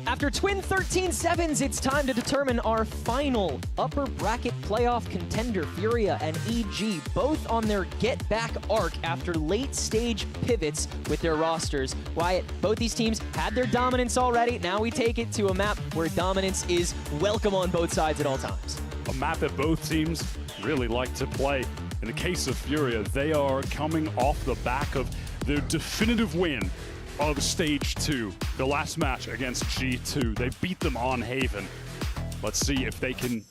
After twin 13-7s, it's time to determine our final upper bracket playoff contender. Furia and EG both on their get-back arc after late-stage pivots with their rosters. Wyatt, both these teams had their dominance already. Now we take it to a map where dominance is welcome on both sides at all times. A map that both teams really like to play. In the case of Furia, they are coming off the back of their definitive win of Stage 2, the last match against G2. They beat them on Haven. Let's see if they can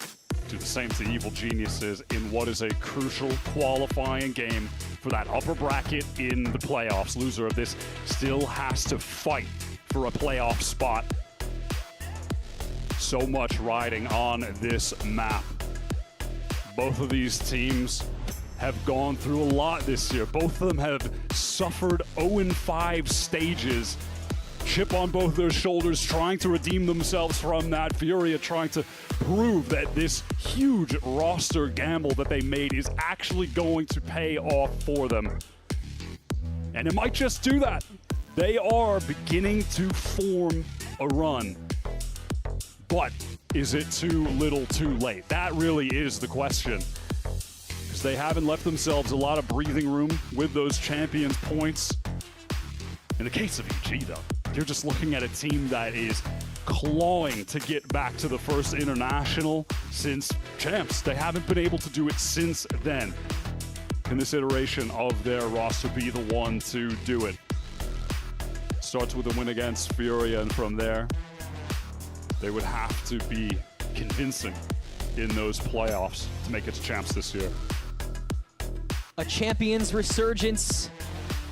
do the same to Evil Geniuses in what is a crucial qualifying game for that upper bracket in the playoffs. Loser of this still has to fight for a playoff spot. So much riding on this map. Both of these teams have gone through a lot this year. Both of them have suffered 0-5 stages. Chip on both their shoulders, trying to redeem themselves from that. Furia trying to prove that this huge roster gamble that they made is actually going to pay off for them. And it might just do that. They are beginning to form a run. But is it too little too late? That really is the question. They haven't left themselves a lot of breathing room with those champions points. In the case of EG though, you're just looking at a team that is clawing to get back to the first international since champs. They haven't been able to do it since then. Can this iteration of their roster be the one to do it? Starts with a win against Furia, and from there, they would have to be convincing in those playoffs to make it to champs this year. A champion's resurgence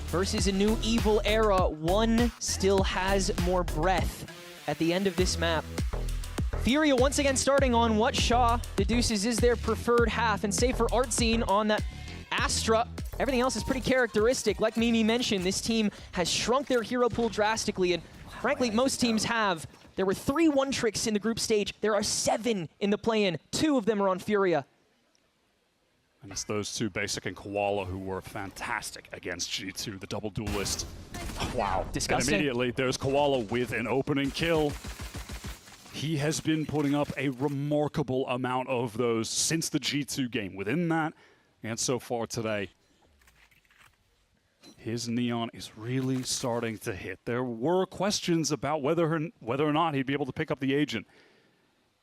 versus a new evil era. One still has more breath at the end of this map. Furia once again starting on what Shaw deduces is their preferred half, and save for Artscene on that Astra, everything else is pretty characteristic. Like Mimi mentioned, this team has shrunk their hero pool drastically, and frankly, most teams have. There were 3 one-tricks in the group stage. There are 7 in the play-in. 2 of them are on Furia. And it's those two, Basic and Koala, who were fantastic against G2, the double duelist. Wow. Disgusting. And immediately, there's Koala with an opening kill. He has been putting up a remarkable amount of those since the G2 game. Within that, and so far today, his Neon is really starting to hit. There were questions about whether or not he'd be able to pick up the Agent.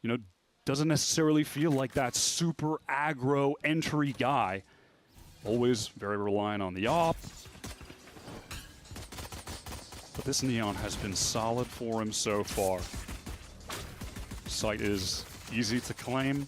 You know, doesn't necessarily feel like that super aggro entry guy. Always very reliant on the op. But this Neon has been solid for him so far. Site is easy to claim.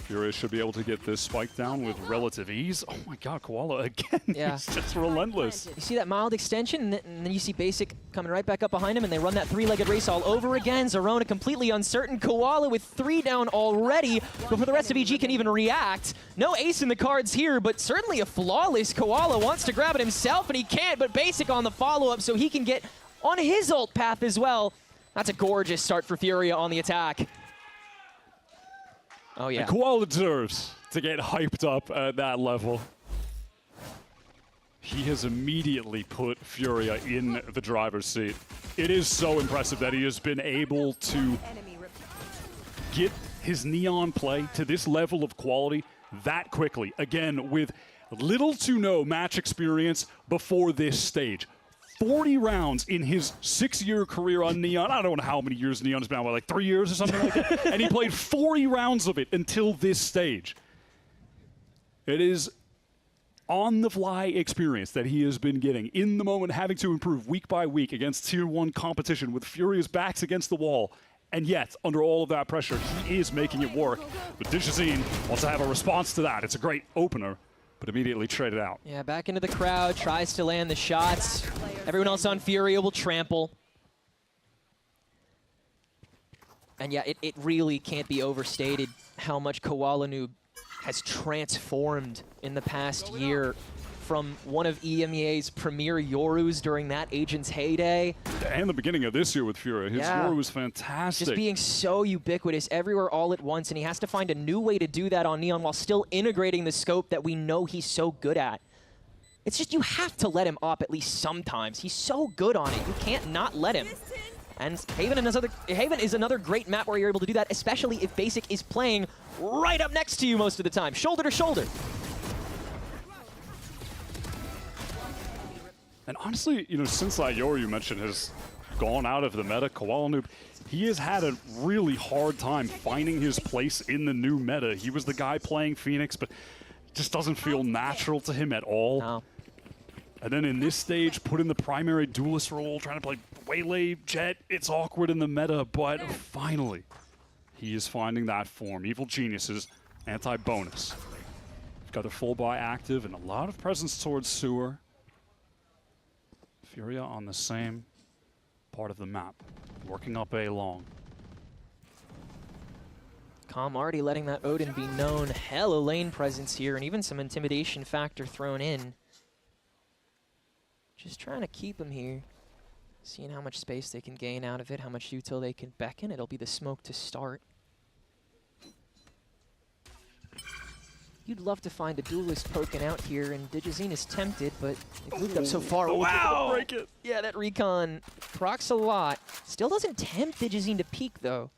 Furia should be able to get this spike down with relative ease. Oh my god, Koala again. Yeah. He's just relentless. You see that mild extension, and then you see Basic coming right back up behind him, and they run that three-legged race all over again. Zerona completely uncertain. Koala with 3 down already before the rest of EG can even react. No ace in the cards here, but certainly a flawless Koala. Wants to grab it himself, and he can't, but Basic on the follow-up so he can get on his ult path as well. That's a gorgeous start for Furia on the attack. Oh, yeah. And Koala deserves to get hyped up at that level. He has immediately put Furia in the driver's seat. It is so impressive that he has been able to get his Neon play to this level of quality that quickly. Again, with little to no match experience before this stage. 40 rounds in his 6-year career on Neon. I don't know how many years Neon has been on, like 3 years or something like that. And he played 40 rounds of it until this stage. It is on-the-fly experience that he has been getting in the moment, having to improve week by week against Tier 1 competition with Furia's backs against the wall. And yet, under all of that pressure, he is making it work. But Digizine wants to have a response to that. It's a great opener, but immediately traded out. Yeah, back into the crowd, tries to land the shots. Everyone else on Furia will trample. And yeah, it really can't be overstated how much Koala Noob has transformed in the past year from one of EMEA's premier Yorus during that Agent's heyday. And the beginning of this year with Furia. His Yoru was fantastic. Just being so ubiquitous everywhere all at once, and he has to find a new way to do that on Neon while still integrating the scope that we know he's so good at. It's just you have to let him up at least sometimes. He's so good on it. You can't not let him. And Haven is another great map where you're able to do that, especially if Basic is playing right up next to you most of the time, shoulder to shoulder. And honestly, you know, since that Yoru you mentioned has gone out of the meta, Koala Noob, he has had a really hard time finding his place in the new meta. He was the guy playing Phoenix, but it just doesn't feel natural to him at all. No. And then in this stage, put in the primary duelist role, trying to play Waylay, Jet. It's awkward in the meta, but finally, he is finding that form. Evil Geniuses, anti-bonus. Got their full buy active and a lot of presence towards Sewer. Furia on the same part of the map, working up A long. Calm already letting that Odin be known. Hella lane presence here, and even some intimidation factor thrown in. Just trying to keep him here. Seeing how much space they can gain out of it, how much util they can beckon. It'll be the smoke to start. You'd love to find a duelist poking out here, and Digizine is tempted, but they've moved up so far. Wow! Break it. Yeah, that recon procs a lot. Still doesn't tempt Digizine to peek, though.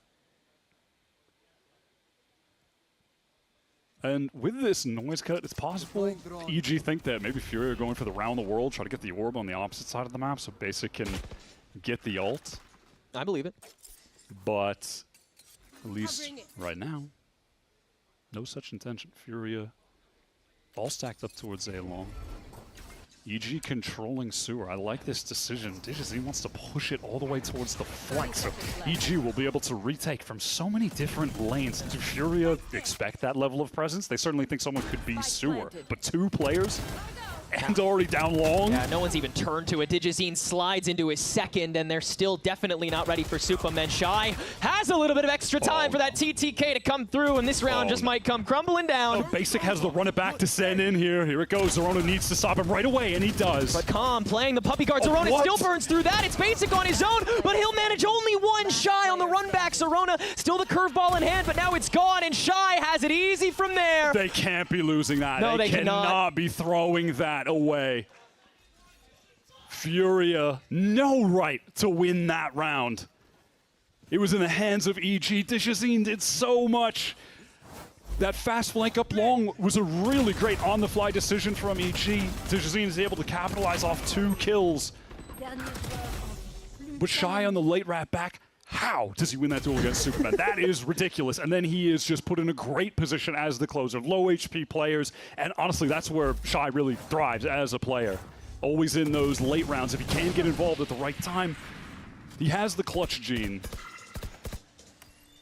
And with this noise cut, it's possible EG think that maybe Furia are going for the round the world, try to get the orb on the opposite side of the map so Basic can get the ult. I believe it. But at least right now, no such intention. Furia all stacked up towards A long. EG controlling Sewer. I like this decision. Digizine wants to push it all the way towards the flank, so EG will be able to retake from so many different lanes. Do Furia expect that level of presence? They certainly think someone could be Sewer, but 2 players and already down long. Yeah, no one's even turned to it. Digizine slides into his second, and they're still definitely not ready for Superman. Shy has a little bit of extra time for that TTK to come through, and this round just might come crumbling down. Basic has the run it back to send in here. Here it goes. Zerona needs to stop him right away, and he does. But Calm playing the puppy guard. Zerona still burns through that. It's Basic on his own, but he'll manage only 1 Shy on the run back. Zerona still the curveball in hand, but now it's gone, and Shy has it easy from there. They can't be losing that. No, they cannot be throwing that away. Furia, no right to win that round. It was in the hands of EG. Digizine did so much. That fast flank up long was a really great on-the-fly decision from EG. THEO is able to capitalize off 2 kills. But Shy on the late wrap back. How does he win that duel against Superman? That is ridiculous. And then he is just put in a great position as the closer. Low HP players, and honestly, that's where Shy really thrives as a player. Always in those late rounds. If he can get involved at the right time, he has the clutch gene.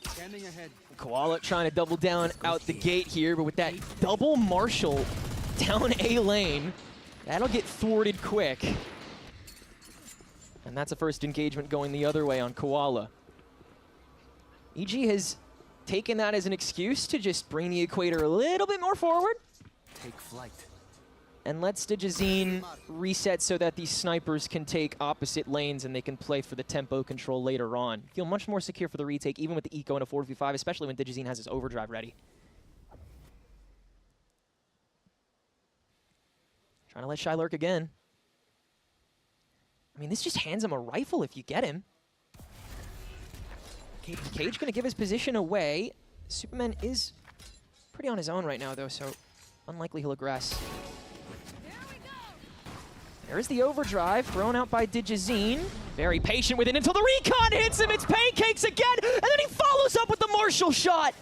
Standing ahead. Koala trying to double down out the gate here, but with that double Marshall down A lane, that'll get thwarted quick. And that's a first engagement going the other way on Koala. EG has taken that as an excuse to just bring the equator a little bit more forward. Take flight. And let THEO reset so that these snipers can take opposite lanes and they can play for the tempo control later on. Feel much more secure for the retake, even with the eco in a 4v5, especially when THEO has his overdrive ready. Trying to let Shy lurk again. I mean, this just hands him a rifle if you get him. Cage gonna give his position away. Superman is pretty on his own right now, though, so unlikely he'll aggress. There's the overdrive thrown out by THEO. Very patient with it until the recon hits him. It's pancakes again, and then he follows up with the Marshall shot.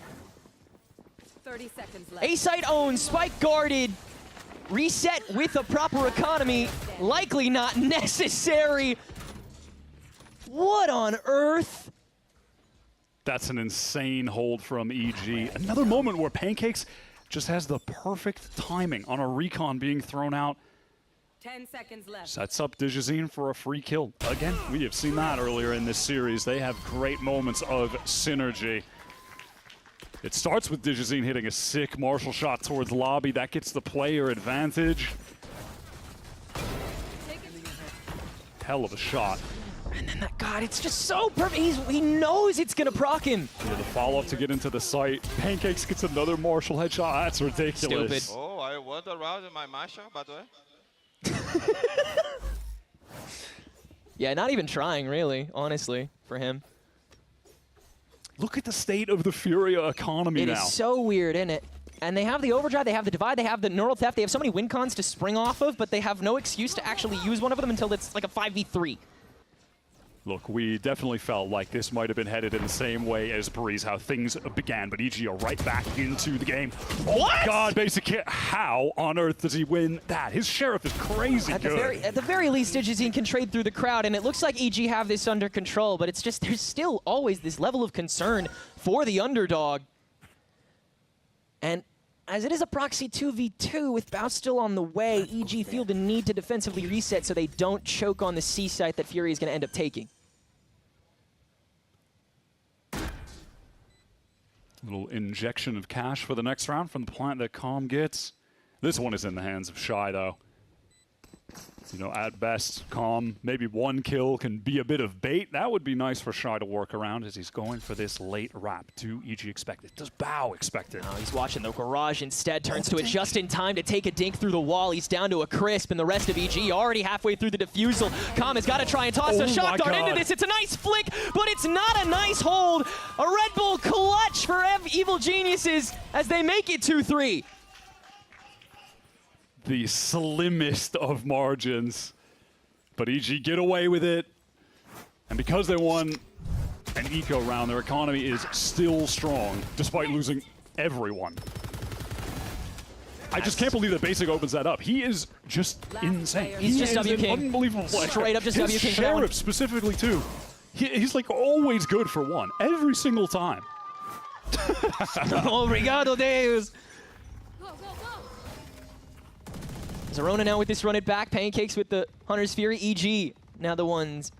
30 seconds left. A-site owned, spike guarded. Reset with a proper economy, likely not necessary. What on earth? That's an insane hold from EG. Another moment where Pancakes just has the perfect timing on a recon being thrown out. 10 seconds left. Sets up THEO for a free kill. Again, we have seen that earlier in this series. They have great moments of synergy. It starts with THEO hitting a sick Marshall shot towards lobby. That gets the player advantage. Hell of a shot. And then that, God, it's just so perfect. He knows it's going to proc him. Yeah, the follow-up to get into the site. Pancakes gets another Marshall headshot. That's ridiculous. Stupid. Oh, I won the round in my Marshall, by the way. Yeah, not even trying, really, honestly, for him. Look at the state of the Furia economy now. It is so weird, isn't it? And they have the overdrive, they have the divide, they have the neural theft, they have so many win cons to spring off of, but they have no excuse to actually use one of them until it's like a 5v3. Look, we definitely felt like this might have been headed in the same way as Breeze, how things began, but EG are right back into the game. Oh my God, basic hit. How on earth does he win that? His Sheriff is crazy good. At the very least, THEO can trade through the crowd, and it looks like EG have this under control, but it's just, there's still always this level of concern for the underdog. And as it is a proxy 2v2 with Bao still on the way, EG feel the need to defensively reset so they don't choke on the C site that Fury is going to end up taking. Little injection of cash for the next round from the plant that Calm gets. This one is in the hands of Shy, though. You know, at best, Calm, maybe one kill can be a bit of bait. That would be nice for Shy to work around as he's going for this late wrap. Do EG expect it? Does Bao expect it? No, he's watching the garage instead, turns to it just in time to take a dink through the wall. He's down to a crisp, and the rest of EG already halfway through the defusal. Calm has got to try and toss a shock dart into this. It's a nice flick, but it's not a nice hold. A Red Bull clutch for Evil Geniuses as they make it 2-3. The slimmest of margins, but EG get away with it, and because they won an eco round, their economy is still strong despite losing everyone. I just can't believe that Basic opens that up. He is just insane. He's just W King. Unbelievable player. Straight up just W King. His Sheriff specifically too. He's like always good for one every single time. Obrigado, Deus. Zerona now with this run it back. Pancakes with the Hunter's Fury. EG now the ones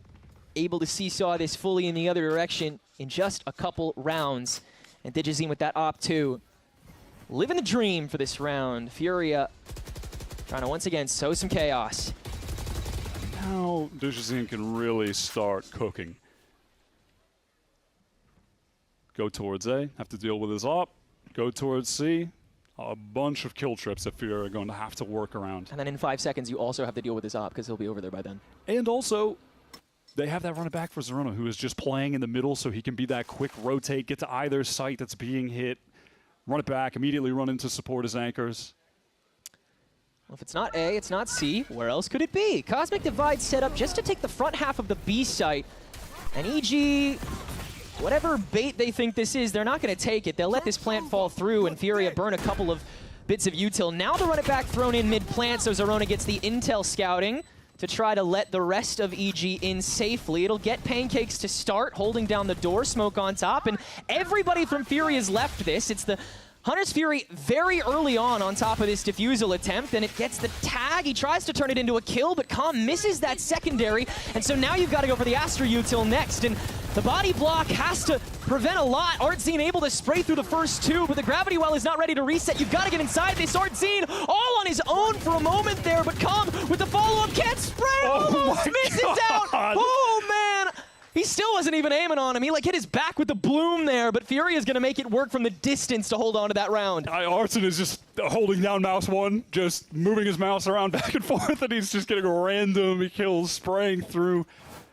able to seesaw this fully in the other direction in just a couple rounds. And THEO with that op 2. Living the dream for this round. Furia trying to once again sow some chaos. Now THEO can really start cooking. Go towards A, have to deal with his op. Go towards C. A bunch of kill trips that Fury are going to have to work around. And then in 5 seconds, you also have to deal with his op because he'll be over there by then. And also, they have that run it back for Zerona, who is just playing in the middle so he can be that quick rotate, get to either site that's being hit. run it back, immediately run into support as anchors. Well, if it's not A, it's not C. Where else could it be? Cosmic Divide set up just to take the front half of the B site. And EG, whatever bait they think this is, they're not going to take it. They'll let this plant fall through, and Furia burn a couple of bits of util. Now the run it back thrown in mid-plant, so Zerona gets the intel scouting to try to let the rest of EG in safely. It'll get Pancakes to start, holding down the door, smoke on top, and everybody from Fury has left this. It's the Hunter's Fury very early on top of this defusal attempt, and it gets the tag. He tries to turn it into a kill, but Calm misses that secondary, and so now you've got to go for the Astra util next, and the body block has to prevent a lot. Artzine able to spray through the first two, but the gravity well is not ready to reset. You've got to get inside this. Artzine all on his own for a moment there, but Calm with the follow-up can't spray. Almost misses out. Oh, man. He still wasn't even aiming on him. He hit his back with the bloom there, but Fury is going to make it work from the distance to hold on to that round. Artzine is just holding down mouse 1, just moving his mouse around back and forth, and he's just getting random kills, spraying through.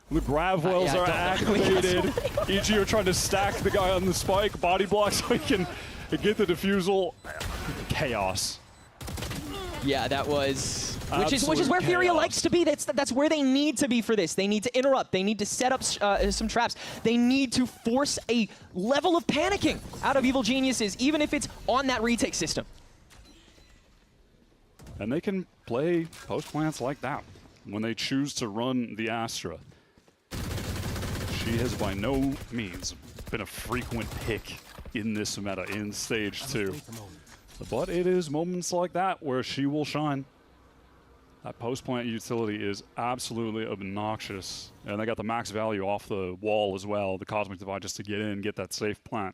The grav wells are activated. EG are trying to stack the guy on the spike, body block so he can get the defusal. Chaos. Yeah, that was... Which is where Furia likes to be. That's where they need to be for this. They need to interrupt. They need to set up some traps. They need to force a level of panicking out of Evil Geniuses, even if it's on that retake system. And they can play post plants like that when they choose to run the Astra. She has by no means been a frequent pick in this meta in Stage 2. But it is moments like that where she will shine. That post-plant utility is absolutely obnoxious. And they got the max value off the wall as well, the Cosmic Divide, just to get in and get that safe plant.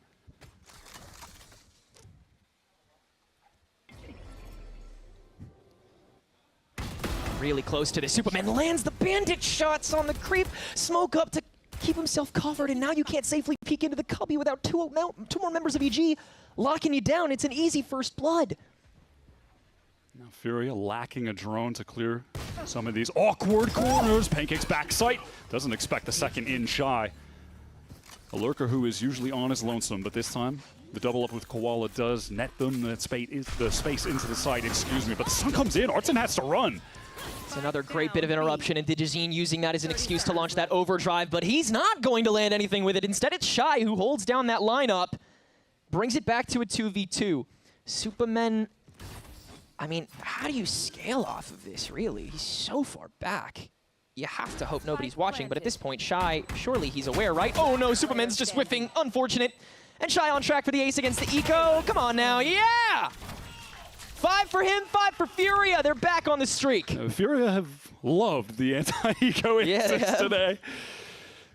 Really close to the Superman, lands the bandit shots on the creep, smoke up to keep himself covered, and now you can't safely peek into the cubby without two more members of EG locking you down. It's an easy first blood. Now Furia lacking a drone to clear some of these awkward corners. Pancake's backside. Doesn't expect the second in Shy. A lurker who is usually on his lonesome, but this time the double up with Koala does net them the space into the side, excuse me. But the sun comes in. Artzine has to run. It's another great bit of interruption, and Digizine using that as an excuse to launch that overdrive, but he's not going to land anything with it. Instead, it's Shy who holds down that lineup, brings it back to a 2v2. Superman, I mean, how do you scale off of this, really? He's so far back. You have to hope nobody's watching, but at this point, Shy, surely he's aware, right? Oh no, Superman's just whiffing, unfortunate. And Shy on track for the ace against the Eco. Come on now, yeah! 5 for him, 5 for Furia. They're back on the streak. Furia have loved the anti-eco instance today.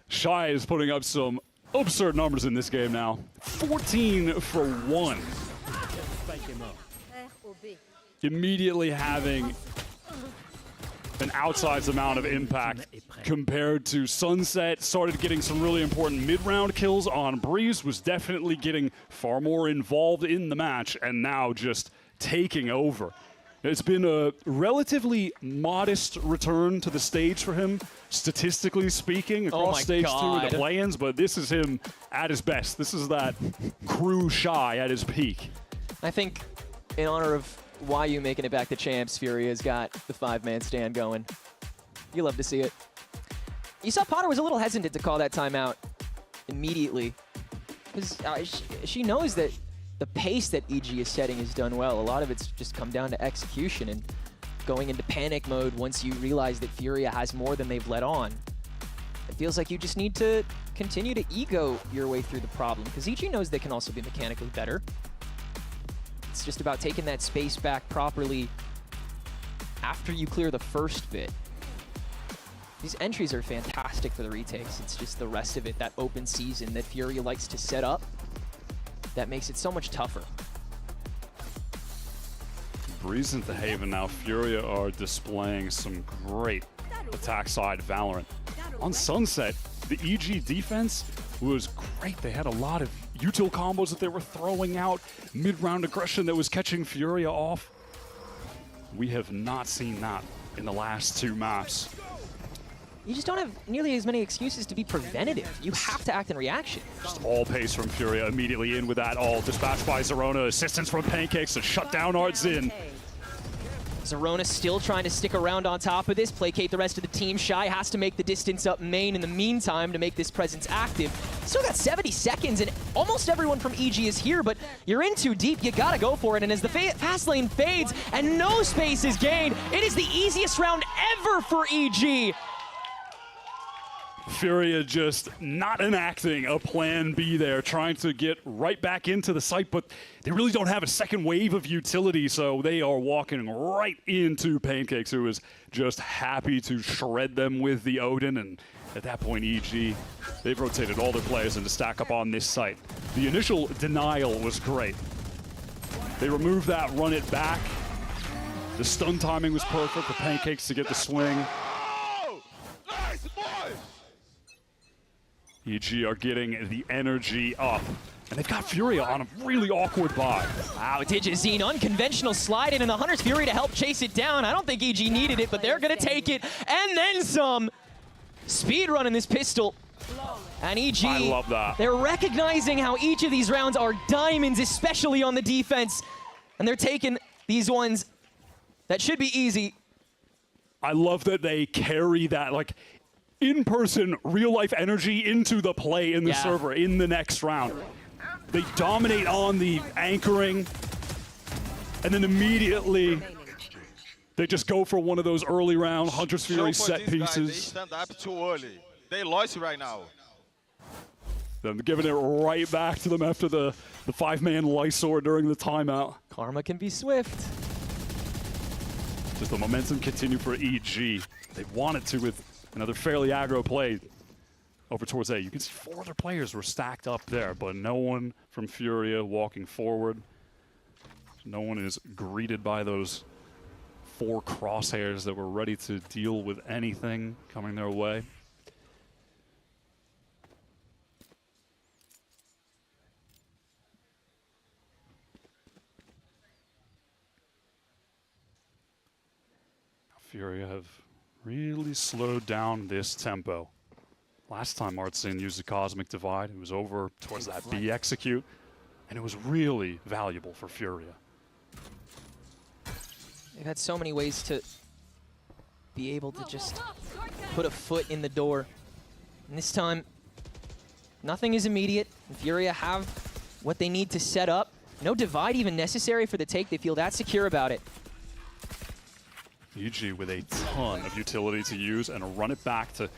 Shy is putting up some absurd numbers in this game now. 14 for 1. Immediately having an outsized amount of impact compared to Sunset. Started getting some really important mid-round kills on Breeze, was definitely getting far more involved in the match, and now just taking over. It's been a relatively modest return to the stage for him, statistically speaking, across Stage 2 and the play-ins, but this is him at his best. This is that crew Shy at his peak. I think in honor of YU making it back to champs, Furia's got the 5-man stand going. You love to see it. You saw Potter was a little hesitant to call that timeout immediately, because she knows that the pace that EG is setting is done well. A lot of it's just come down to execution and going into panic mode once you realize that Furia has more than they've let on. It feels like you just need to continue to ego your way through the problem, because EG knows they can also be mechanically better. It's just about taking that space back properly after you clear the first bit. These entries are fantastic for the retakes. It's just the rest of it, that open season that Furia likes to set up, that makes it so much tougher. Breeze into Haven now. Furia are displaying some great attack side Valorant. On Sunset, the EG defense was great. They had a lot of util combos that they were throwing out, mid-round aggression that was catching Furia off. We have not seen that in the last 2 maps. you just don't have nearly as many excuses to be preventative. You have to act in reaction. Just all pace from Furia immediately in with that all. Dispatched by Zerona, assistance from Pancakes to shut down ARTZIN. Zerona still trying to stick around on top of this, placate the rest of the team. Shy has to make the distance up main in the meantime to make this presence active. Still got 70 seconds, and almost everyone from EG is here, but you're in too deep, you gotta go for it. And as the fast lane fades and no space is gained, it is the easiest round ever for EG. Furia just not enacting a plan B there, trying to get right back into the site, but they really don't have a second wave of utility, so they are walking right into Pancakes, who is just happy to shred them with the Odin. And at that point, EG, they've rotated all their players in to stack up on this site. The initial denial was great. They removed that, run it back. The stun timing was perfect for Pancakes to get the swing. EG are getting the energy up. And they've got Furia on a really awkward buy. Wow, THZN, unconventional slide in, and the Hunter's Fury to help chase it down. I don't think EG needed it, but they're going to take it, and then some. Speed running this pistol. And EG, I love that. They're recognizing how each of these rounds are diamonds, especially on the defense. And they're taking these ones that should be easy. I love that they carry that, like, in-person, real-life energy into the play in the server in the next round. They dominate on the anchoring, and then immediately they just go for one of those early round Hunter's Fury set pieces. They stand up too early. They lost right now. Then giving it right back to them after the five-man Lysor during the timeout. Karma can be swift. Just the momentum continue for EG. They wanted to with another fairly aggro play over towards A. You can see 4 other players were stacked up there, but no one from Furia walking forward. No one is greeted by those 4 crosshairs that were ready to deal with anything coming their way. Furia have really slowed down this tempo. Last time ARTZIN used the Cosmic Divide, it was over towards that B execute, and it was really valuable for Furia. They've had so many ways to be able to just put a foot in the door. And this time, nothing is immediate. And Furia have what they need to set up. No divide even necessary for the take. They feel that secure about it. EG with a ton of utility to use and run it back to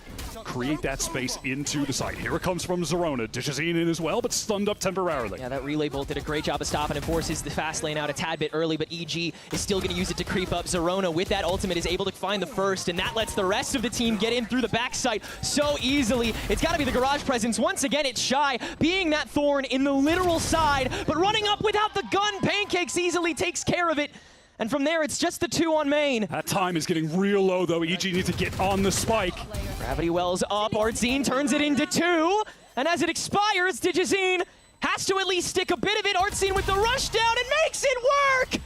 create that space into the site. Here it comes from Zerona. THZN in as well, but stunned up temporarily. Yeah, that relay bolt did a great job of stopping and forces the fast lane out a tad bit early, but EG is still going to use it to creep up. Zerona with that ultimate is able to find the first, and that lets the rest of the team get in through the backside so easily. It's got to be the garage presence. Once again, it's Shy being that thorn in the literal side, but running up without the gun. Pancakes easily takes care of it. And from there, it's just the 2 on main. That time is getting real low, though. EG needs to get on the spike. Gravity wells up. ARTZIN turns it into 2. And as it expires, THZN has to at least stick a bit of it. ARTZIN with the rush down and makes it work!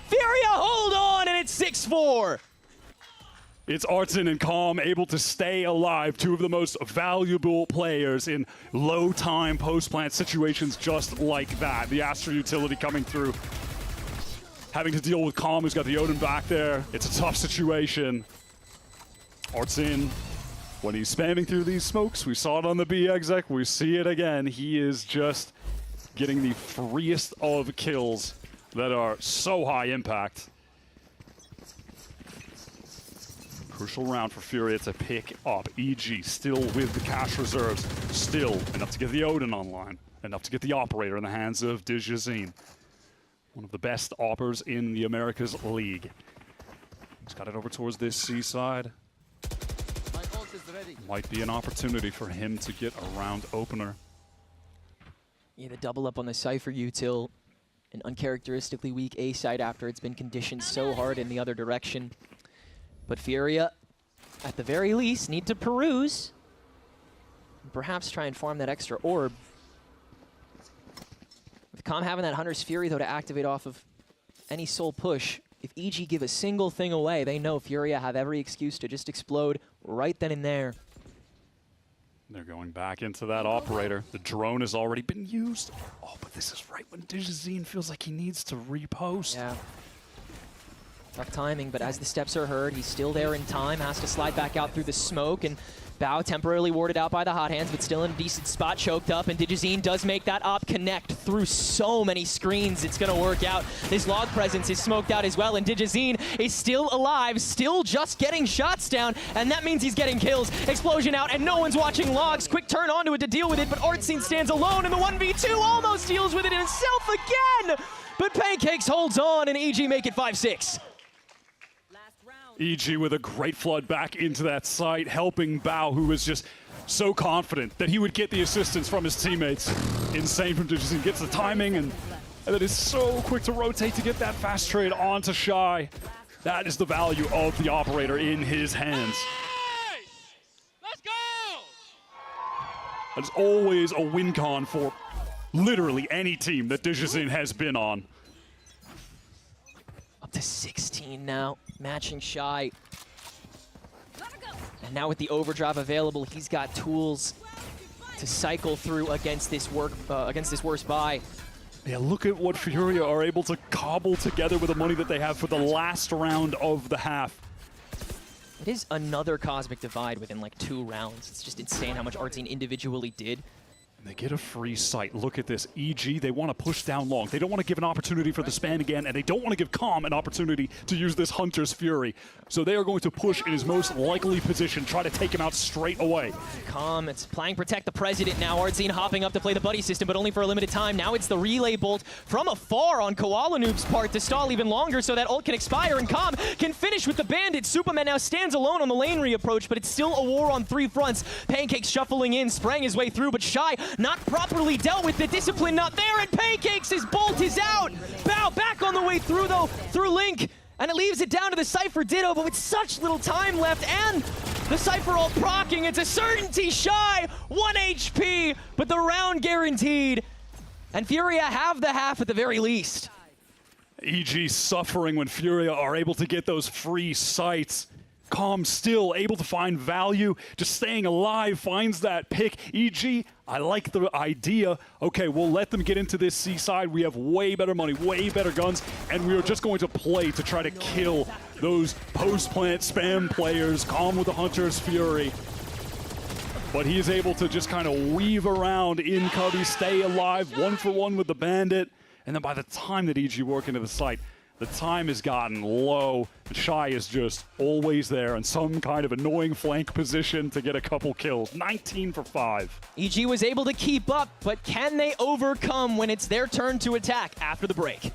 Furia hold on, and it's 6-4. It's ARTZIN and Calm able to stay alive. 2 of the most valuable players in low-time post-plant situations just like that. The Astra utility coming through. Having to deal with Calm, who's got the Odin back there. It's a tough situation. ARTZIN, when he's spamming through these smokes, we saw it on the B exec, we see it again. He is just getting the freest of kills that are so high impact. Crucial round for Furia to pick up. EG still with the cash reserves. Still enough to get the Odin online. Enough to get the Operator in the hands of THZN. One of the best oppers in the Americas League. He's got it over towards this seaside. Might be an opportunity for him to get a round opener. Yeah, the double up on the Cypher util. An uncharacteristically weak A side after it's been conditioned so hard in the other direction. But Furia, at the very least, need to peruse. And perhaps try and farm that extra orb. With Calm having that Hunter's Fury, though, to activate off of any soul push, if EG give a single thing away, they know Furia have every excuse to just explode right then and there. They're going back into that operator. The drone has already been used. Oh, but this is right when DJZine feels like he needs to repost. Yeah. Tough timing, but as the steps are heard, he's still there in time, has to slide back out through the smoke, and Bao temporarily warded out by the hot hands, but still in a decent spot, choked up, and DJZine does make that op connect through so many screens. It's going to work out. His log presence is smoked out as well, and DJZine is still alive, still just getting shots down, and that means he's getting kills. Explosion out, and no one's watching logs. Quick turn onto it to deal with it, but Artsine stands alone, and the 1v2 almost deals with it himself again! But Pancakes holds on, and EG make it 5-6. EG with a great flood back into that site, helping Bao, who was just so confident that he would get the assistance from his teammates. Insane from DJZine, gets the timing, and that is so quick to rotate to get that fast trade onto Shy. That is the value of the operator in his hands. Let's go! That is always a win con for literally any team that DJZine has been on. Up to 16 now, matching Shy. And now with the overdrive available, he's got tools to cycle through against this worst buy. Yeah, look at what Furia are able to cobble together with the money that they have for the last round of the half. It is another Cosmic Divide within like 2 rounds. It's just insane how much Artsine individually did. They get a free sight. Look at this. EG, they want to push down long. They don't want to give an opportunity for the span again, and they don't want to give Calm an opportunity to use this Hunter's Fury. So they are going to push in his most likely position, try to take him out straight away. Calm, it's playing Protect the President now. Artsine hopping up to play the buddy system, but only for a limited time. Now it's the relay bolt from afar on Koala Noob's part to stall even longer so that ult can expire, and Calm can finish with the Bandit. Superman now stands alone on the lane reapproach, but it's still a war on 3 fronts. Pancakes shuffling in, spraying his way through, but Shy not properly dealt with, the discipline not there, and Pancakes, his bolt is out! Bao back on the way through though, through Link, and it leaves it down to the Cypher Ditto, but with such little time left, and the Cypher ult proccing, it's a certainty. Shy, 1 HP, but the round guaranteed, and Furia have the half at the very least. EG suffering when Furia are able to get those free sights. Calm still able to find value, just staying alive, finds that pick. EG, I like the idea. Okay, we'll let them get into this seaside. We have way better money, way better guns, and we are just going to play to try to kill those post-plant spam players. Calm with the Hunter's Fury. But he is able to just kind of weave around in Cubby, stay alive, 1-for-1 with the Bandit. And then by the time that EG work into the site, the time has gotten low. Shy is just always there in some kind of annoying flank position to get a couple kills. 19 for 5. EG was able to keep up, but can they overcome when it's their turn to attack after the break?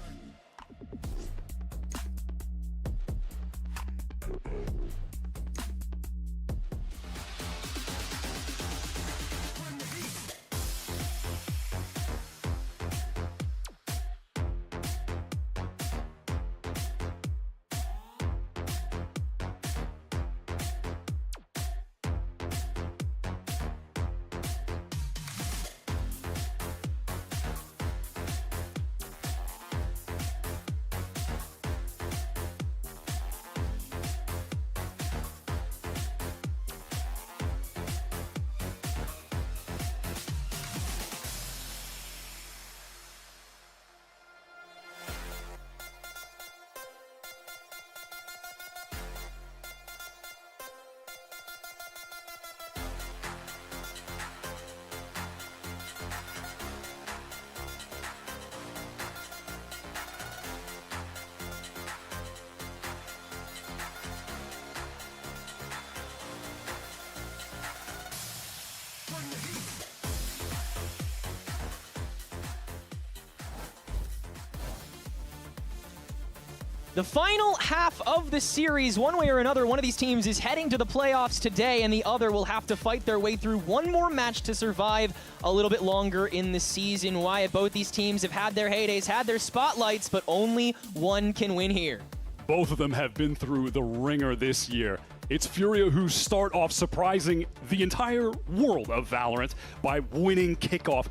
The final half of the series, one way or another, one of these teams is heading to the playoffs today, and the other will have to fight their way through one more match to survive a little bit longer in the season. Wyatt, both these teams have had their heydays, had their spotlights, but only one can win here. Both of them have been through the ringer this year. It's Furia who start off surprising the entire world of Valorant by winning kickoff.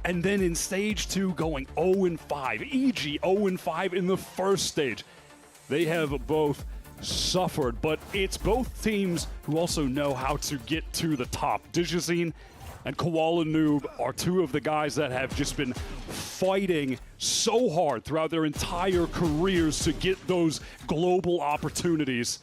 And then in stage 2 going 0-5. EG 0-5 in the first stage. They have both suffered, but it's both teams who also know how to get to the top. Digizine and Koala Noob are two of the guys that have just been fighting so hard throughout their entire careers to get those global opportunities.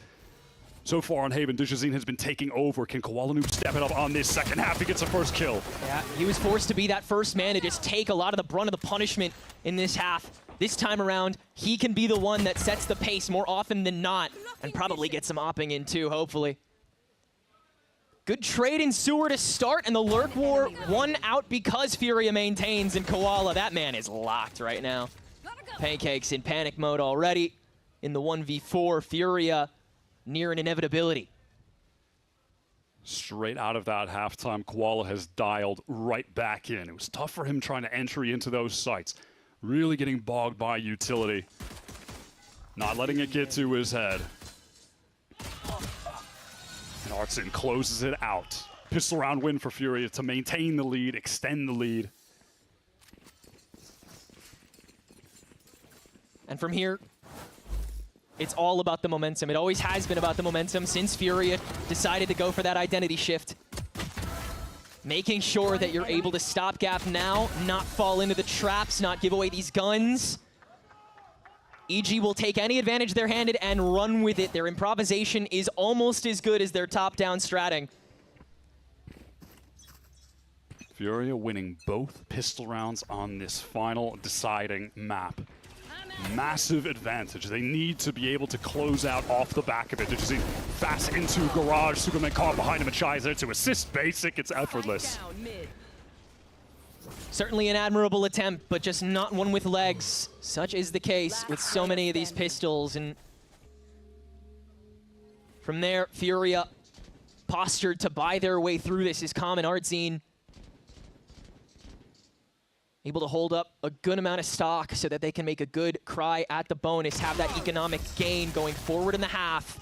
So far on Haven, Digizine has been taking over. Can Koala Noob step it up on this second half? He gets a first kill. Yeah, he was forced to be that first man to just take a lot of the brunt of the punishment in this half. This time around, he can be the one that sets the pace more often than not, and probably get some opping in too, hopefully. Good trade in Sewer to start, and the Lurk War one out because Furia maintains, and Koala, that man is locked right now. Pancake's in panic mode already. In the 1v4, Furia near an inevitability. Straight out of that halftime, Koala has dialed right back in. It was tough for him trying to entry into those sites. Really getting bogged by utility. Not letting it get to his head. And Artson closes it out. Pistol round win for Furia to maintain the lead, extend the lead. And from here, it's all about the momentum. It always has been about the momentum since Furia decided to go for that identity shift. Making sure that you're able to stopgap now, not fall into the traps, not give away these guns. EG will take any advantage they're handed and run with it. Their improvisation is almost as good as their top-down stratting. Furia winning both pistol rounds on this final deciding map. Massive advantage. They need to be able to close out off the back of it. Digizine fast into Garage. Superman caught behind him and Chai's there to assist Basic. It's effortless. Certainly an admirable attempt, but just not one with legs. Such is the case with so many of these pistols. And from there, Furia postured to buy their way through this is Common Artzine. Able to hold up a good amount of stock so that they can make a good cry at the bonus, have that economic gain going forward in the half.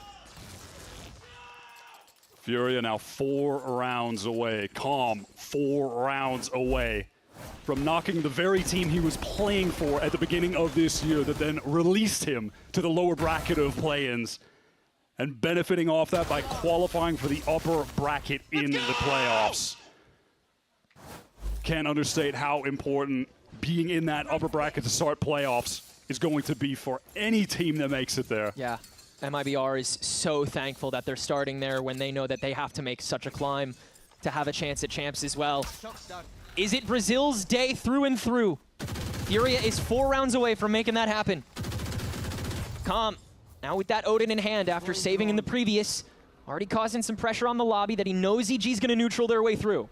Furia now 4 rounds away. Calm 4 rounds away from knocking the very team he was playing for at the beginning of this year that then released him to the lower bracket of play-ins and benefiting off that by qualifying for the upper bracket in the playoffs. Can't understate how important being in that upper bracket to start playoffs is going to be for any team that makes it there. Yeah, MIBR is so thankful that they're starting there when they know that they have to make such a climb to have a chance at champs as well. Is it Brazil's day through and through? Furia is 4 rounds away from making that happen. Calm, now with that Odin in hand after saving in the previous, already causing some pressure on the lobby that he knows EG's gonna neutral their way through.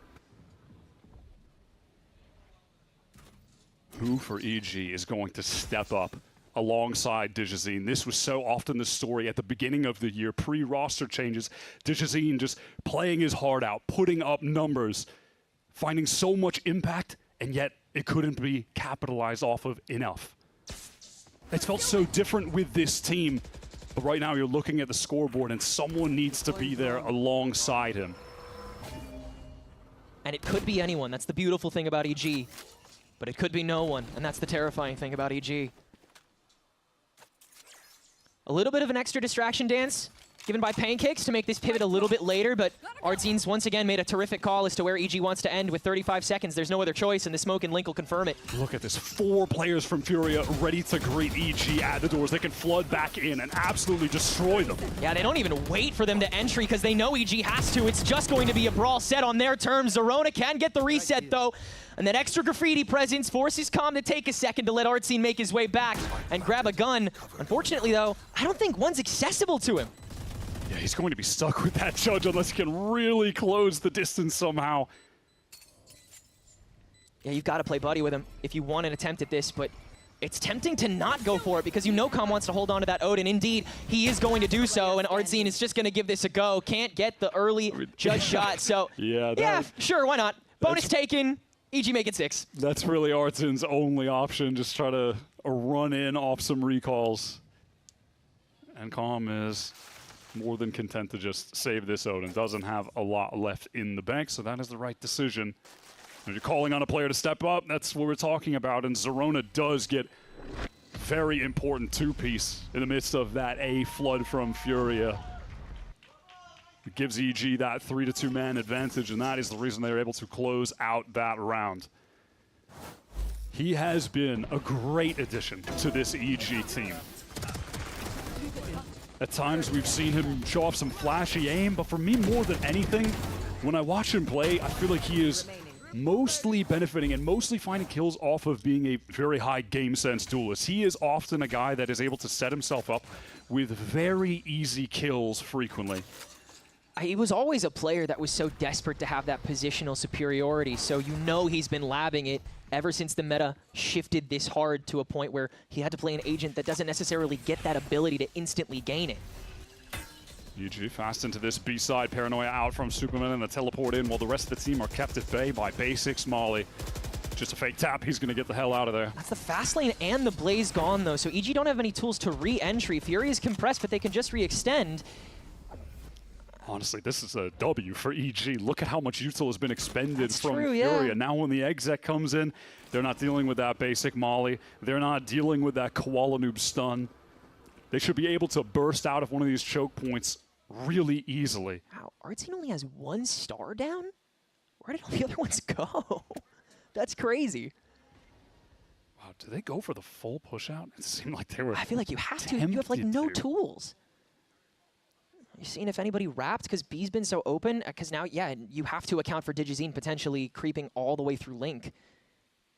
Who for EG is going to step up alongside Digizine? This was so often the story at the beginning of the year, pre-roster changes. Digizine just playing his heart out, putting up numbers, finding so much impact, and yet it couldn't be capitalized off of enough. It's felt so different with this team, but right now you're looking at the scoreboard and someone needs to be there alongside him. And it could be anyone. That's the beautiful thing about EG. But it could be no one, and that's the terrifying thing about EG. A little bit of an extra distraction dance given by Pancakes to make this pivot a little bit later, but Artzine's once again made a terrific call as to where EG wants to end with 35 seconds. There's no other choice, and the smoke and Link will confirm it. Look at this, 4 players from Furia ready to greet EG at the doors. They can flood back in and absolutely destroy them. Yeah, they don't even wait for them to entry because they know EG has to. It's just going to be a brawl set on their terms. Zerona can get the reset though, and that extra graffiti presence forces Calm to take a second to let Artzine make his way back and grab a gun. Unfortunately though, I don't think one's accessible to him. Yeah, he's going to be stuck with that judge unless he can really close the distance somehow. Yeah, you've got to play buddy with him if you want an attempt at this, but it's tempting to not go for it because you know Calm wants to hold on to that Odin. Indeed, he is going to do so, and Artzine is just going to give this a go. Can't get the early judge shot, so yeah, sure, why not? Bonus taken, EG make it 6. That's really Artzine's only option, just try to run in off some recalls. And Calm is more than content to just save this Odin. Doesn't have a lot left in the bank, so that is the right decision. If you're calling on a player to step up, that's what we're talking about, and Zerona does get very important two-piece in the midst of that A flood from Furia. It gives EG that 3-2 man advantage, and that is the reason they were able to close out that round. He has been a great addition to this EG team. At times we've seen him show off some flashy aim, but for me more than anything, when I watch him play, I feel like he is mostly benefiting and mostly finding kills off of being a very high game sense duelist. He is often a guy that is able to set himself up with very easy kills frequently. He was always a player that was so desperate to have that positional superiority, so you know he's been labbing it ever since the meta shifted this hard to a point where he had to play an agent that doesn't necessarily get that ability to instantly gain it. UG fast into this B-side, Paranoia out from Superman and the teleport in while the rest of the team are kept at bay by Basics. Molly. Just a fake tap, he's gonna get the hell out of there. That's the fast lane and the Blaze gone though, so EG don't have any tools to re-entry. Fury is compressed, but they can just re-extend. Honestly, this is a W for EG. Look at how much util has been expended from Furia. Yeah. Now when the exec comes in, they're not dealing with that basic Molly. They're not dealing with that Koala Noob stun. They should be able to burst out of one of these choke points really easily. Wow, our team only has 1 star down? Where did all the other ones go? That's crazy. Wow, do they go for the full push out? It seemed like they were I feel like you have to. You have like no tools. You seen if anybody wrapped? Because B's been so open. Because now, yeah, you have to account for Digizine potentially creeping all the way through Link.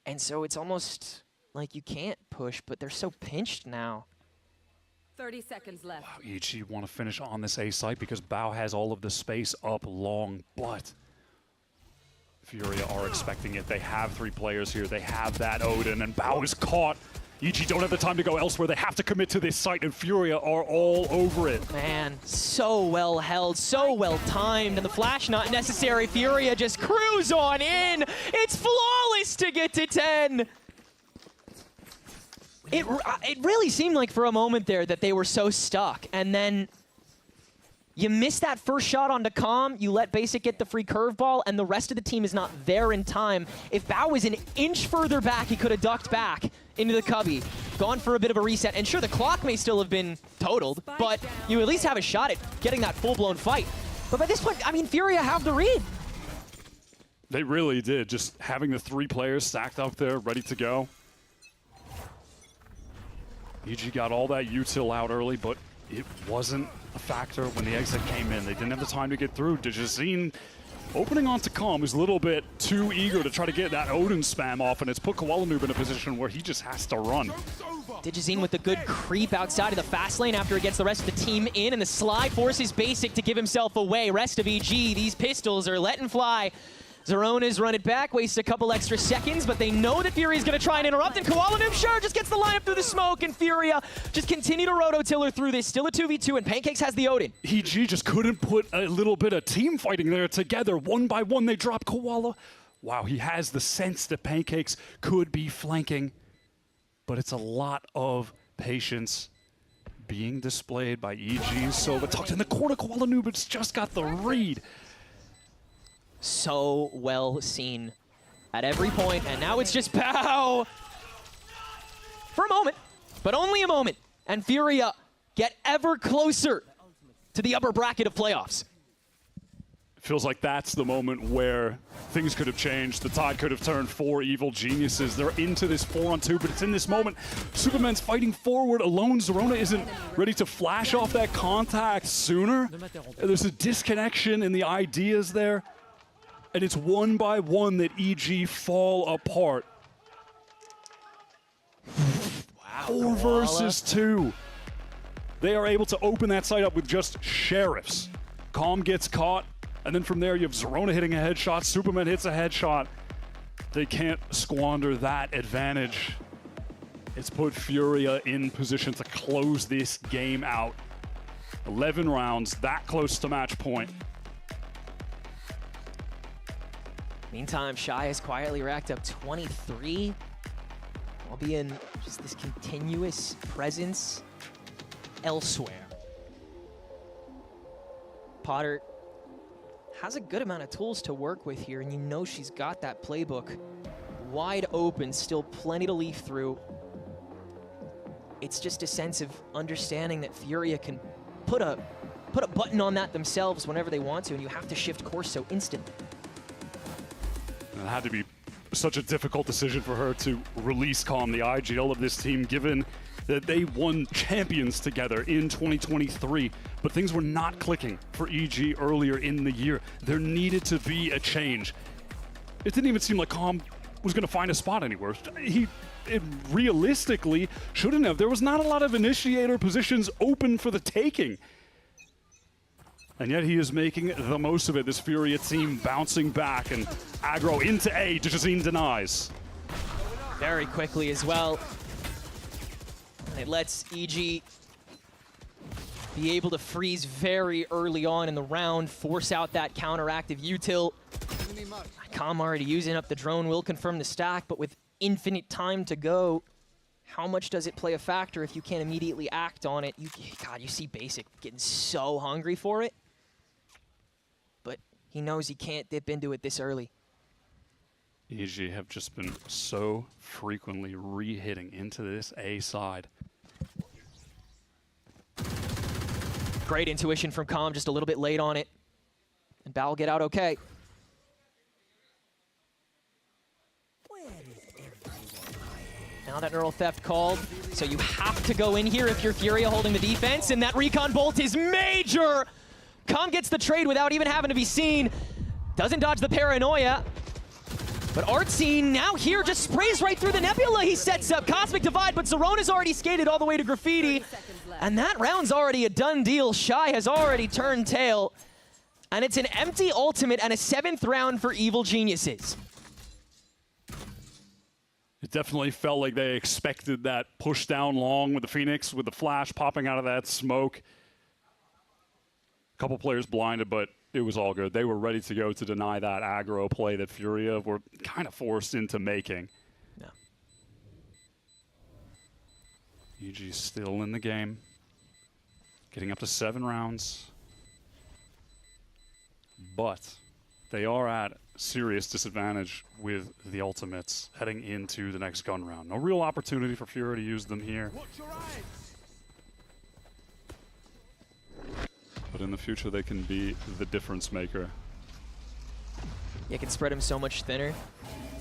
And so it's almost like you can't push, but they're so pinched now. 30 seconds left. Wow, EG want to finish on this A site because Bao has all of the space up long, but Furia are expecting it. They have 3 players here. They have that Odin, and Bao is caught. EG don't have the time to go elsewhere. They have to commit to this site, and Furia are all over it. Man, so well held, so well timed, and the flash not necessary. Furia just cruise on in. It's flawless to get to 10. It really seemed like for a moment there that they were so stuck, and then you miss that first shot onto Calm, you let Basic get the free curveball, and the rest of the team is not there in time. If Bao was an inch further back, he could have ducked back into the cubby, gone for a bit of a reset, and sure, the clock may still have been totaled, but you at least have a shot at getting that full-blown fight. But by this point, I mean, Furia have the read. They really did, just having the 3 players stacked up there, ready to go. EG got all that util out early, but it wasn't a factor when the exit came in. They didn't have the time to get through. Digizine opening onto Calm is a little bit too eager to try to get that Odin spam off, and it's put Koala Noob in a position where he just has to run. Digizine with the good creep outside of the fast lane after it gets the rest of the team in, and the slide forces Basic to give himself away. Rest of EG, these pistols are letting fly. Zerona's run it back, wastes a couple extra seconds, but they know that Fury's going to try and interrupt, and Koala Noob sure just gets the lineup through the smoke, and Furia just continue to rototiller through this. Still a 2v2, and Pancakes has the Odin. EG just couldn't put a little bit of team fighting there together. One by one, they drop Koala. Wow, he has the sense that Pancakes could be flanking, but it's a lot of patience being displayed by EG. So, but tucked in the corner, Koala Noob has just got the read. So well seen at every point, and now it's just Bao for a moment, but only a moment, and Furia get ever closer to the upper bracket of playoffs. It feels like that's the moment where things could have changed. The tide could have turned for Evil Geniuses. They're into this 4-on-2, but it's in this moment. Superman's fighting forward alone. Zerona isn't ready to flash off that contact sooner. There's a disconnection in the ideas there. And it's one by one that EG fall apart. Wow. 4 versus 2. They are able to open that site up with just sheriffs. Calm gets caught, and then from there you have Zerona hitting a headshot, Superman hits a headshot. They can't squander that advantage. It's put Furia in position to close this game out. 11 rounds, that close to match point. Meantime, Shy has quietly racked up 23, while being just this continuous presence elsewhere. Potter has a good amount of tools to work with here, and you know she's got that playbook wide open, still plenty to leaf through. It's just a sense of understanding that Furia can put a button on that themselves whenever they want to, and you have to shift course so instantly. And it had to be such a difficult decision for her to release Calm, the IGL of this team, given that they won champions together in 2023, but things were not clicking for EG earlier in the year. There needed to be a change. It didn't even seem like Calm was going to find a spot anywhere. It realistically shouldn't have. There was not a lot of initiator positions open for the taking. And yet he is making the most of it. This Furia team bouncing back, and aggro into A. THEO denies. Very quickly as well. It lets EG be able to freeze very early on in the round, force out that counteractive util. Calm already using up the drone, will confirm the stack, but with infinite time to go, how much does it play a factor if you can't immediately act on it? God, you see Basic getting so hungry for it. But he knows he can't dip into it this early. EG have just been so frequently re-hitting into this A side. Great intuition from Calm, just a little bit late on it. And Bao will get out okay. Now that neural theft called, so you have to go in here if you're Furia holding the defense, and that recon bolt is major! Calm gets the trade without even having to be seen. Doesn't dodge the paranoia. But Artsy now here just sprays right through the nebula he sets up. Cosmic Divide, but Zerona's already skated all the way to Graffiti. And that round's already a done deal. Shy has already turned tail. And it's an empty ultimate and a 7th round for Evil Geniuses. It definitely felt like they expected that push down long with the Phoenix, with the flash popping out of that smoke. A couple players blinded, but it was all good. They were ready to go to deny that aggro play that Furia were kind of forced into making. No. EG still in the game, getting up to 7 rounds. But they are at serious disadvantage with the ultimates heading into the next gun round. No real opportunity for Furia to use them here. But in the future, they can be the difference maker. You can spread him so much thinner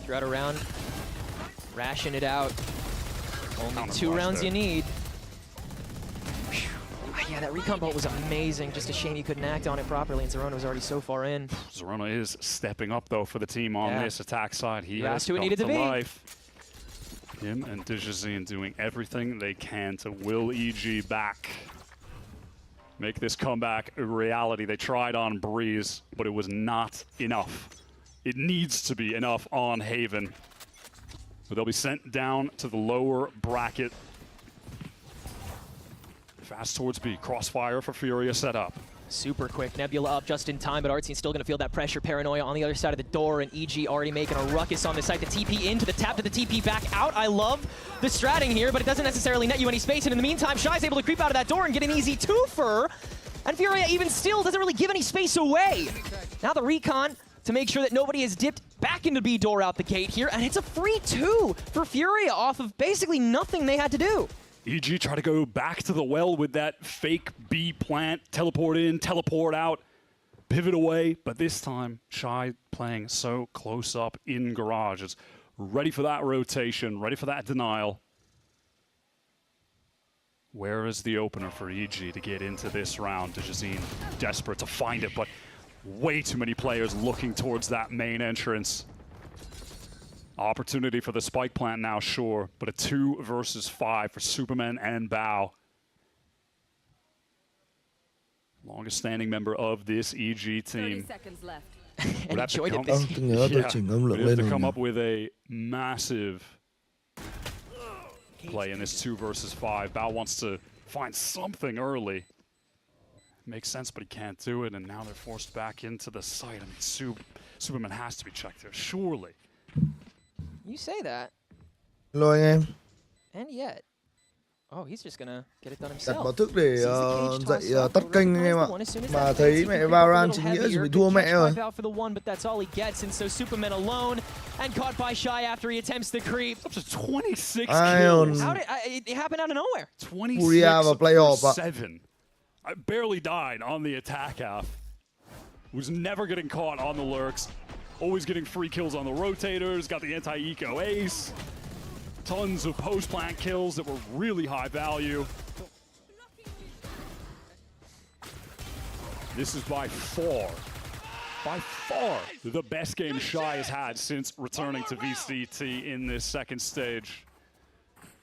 throughout a round. Ration it out. Only 2 rounds you need. Yeah, that recon bolt was amazing. Just a shame you couldn't act on it properly, and Zerona was already so far in. Zerona is stepping up, though, for the team on this attack side. He has come to life. Him and THEO doing everything they can to will EG back. Make this comeback a reality. They tried on Breeze, but it was not enough. It needs to be enough on Haven. But they'll be sent down to the lower bracket. Fast towards B. Crossfire for Furia set up. Super quick. Nebula up just in time, but Artsy's still going to feel that pressure. Paranoia on the other side of the door, and EG already making a ruckus on the site. The TP into the tap to the TP back out. I love the stratting here, but it doesn't necessarily net you any space. And in the meantime, Shy's able to creep out of that door and get an easy 2-fer. And Furia even still doesn't really give any space away. Now the recon to make sure that nobody has dipped back into B door out the gate here. And it's a free 2 for Furia off of basically nothing they had to do. EG try to go back to the well with that fake B plant, teleport in, teleport out, pivot away, but this time Shy playing so close up in garage. It's ready for that rotation, ready for that denial. Where is the opener for EG to get into this round? THEO desperate to find it, but way too many players looking towards that main entrance. Opportunity for the spike plant now, sure, but a 2 versus 5 for Superman and Bao. Longest standing member of this EG team. 30 seconds left. Would have to come up with a massive play in this 2 versus 5. Bao wants to find something early. Makes sense, but he can't do it, and now they're forced back into the site. I mean, Superman has to be checked there, surely. You say that. LUπρωNG. And yet. Oh, he's just gonna get it done Đặt himself. báo thức để dạy tắt kênh anh em ạ. Mà thấy mẹ Valorant chính nghĩa rồi bị thua mẹ rồi. For the one, but that's all he gets, and so Superman alone and caught by Shy after he attempts the creep. Up to 26 kills. How did it happen out of nowhere? 26-7. I barely died on the attack half. Was never getting caught on the lurks. Always getting free kills on the rotators. Got the anti-eco ace. Tons of post-plant kills that were really high value. This is by far the best game Shy has had since returning to VCT in this second stage.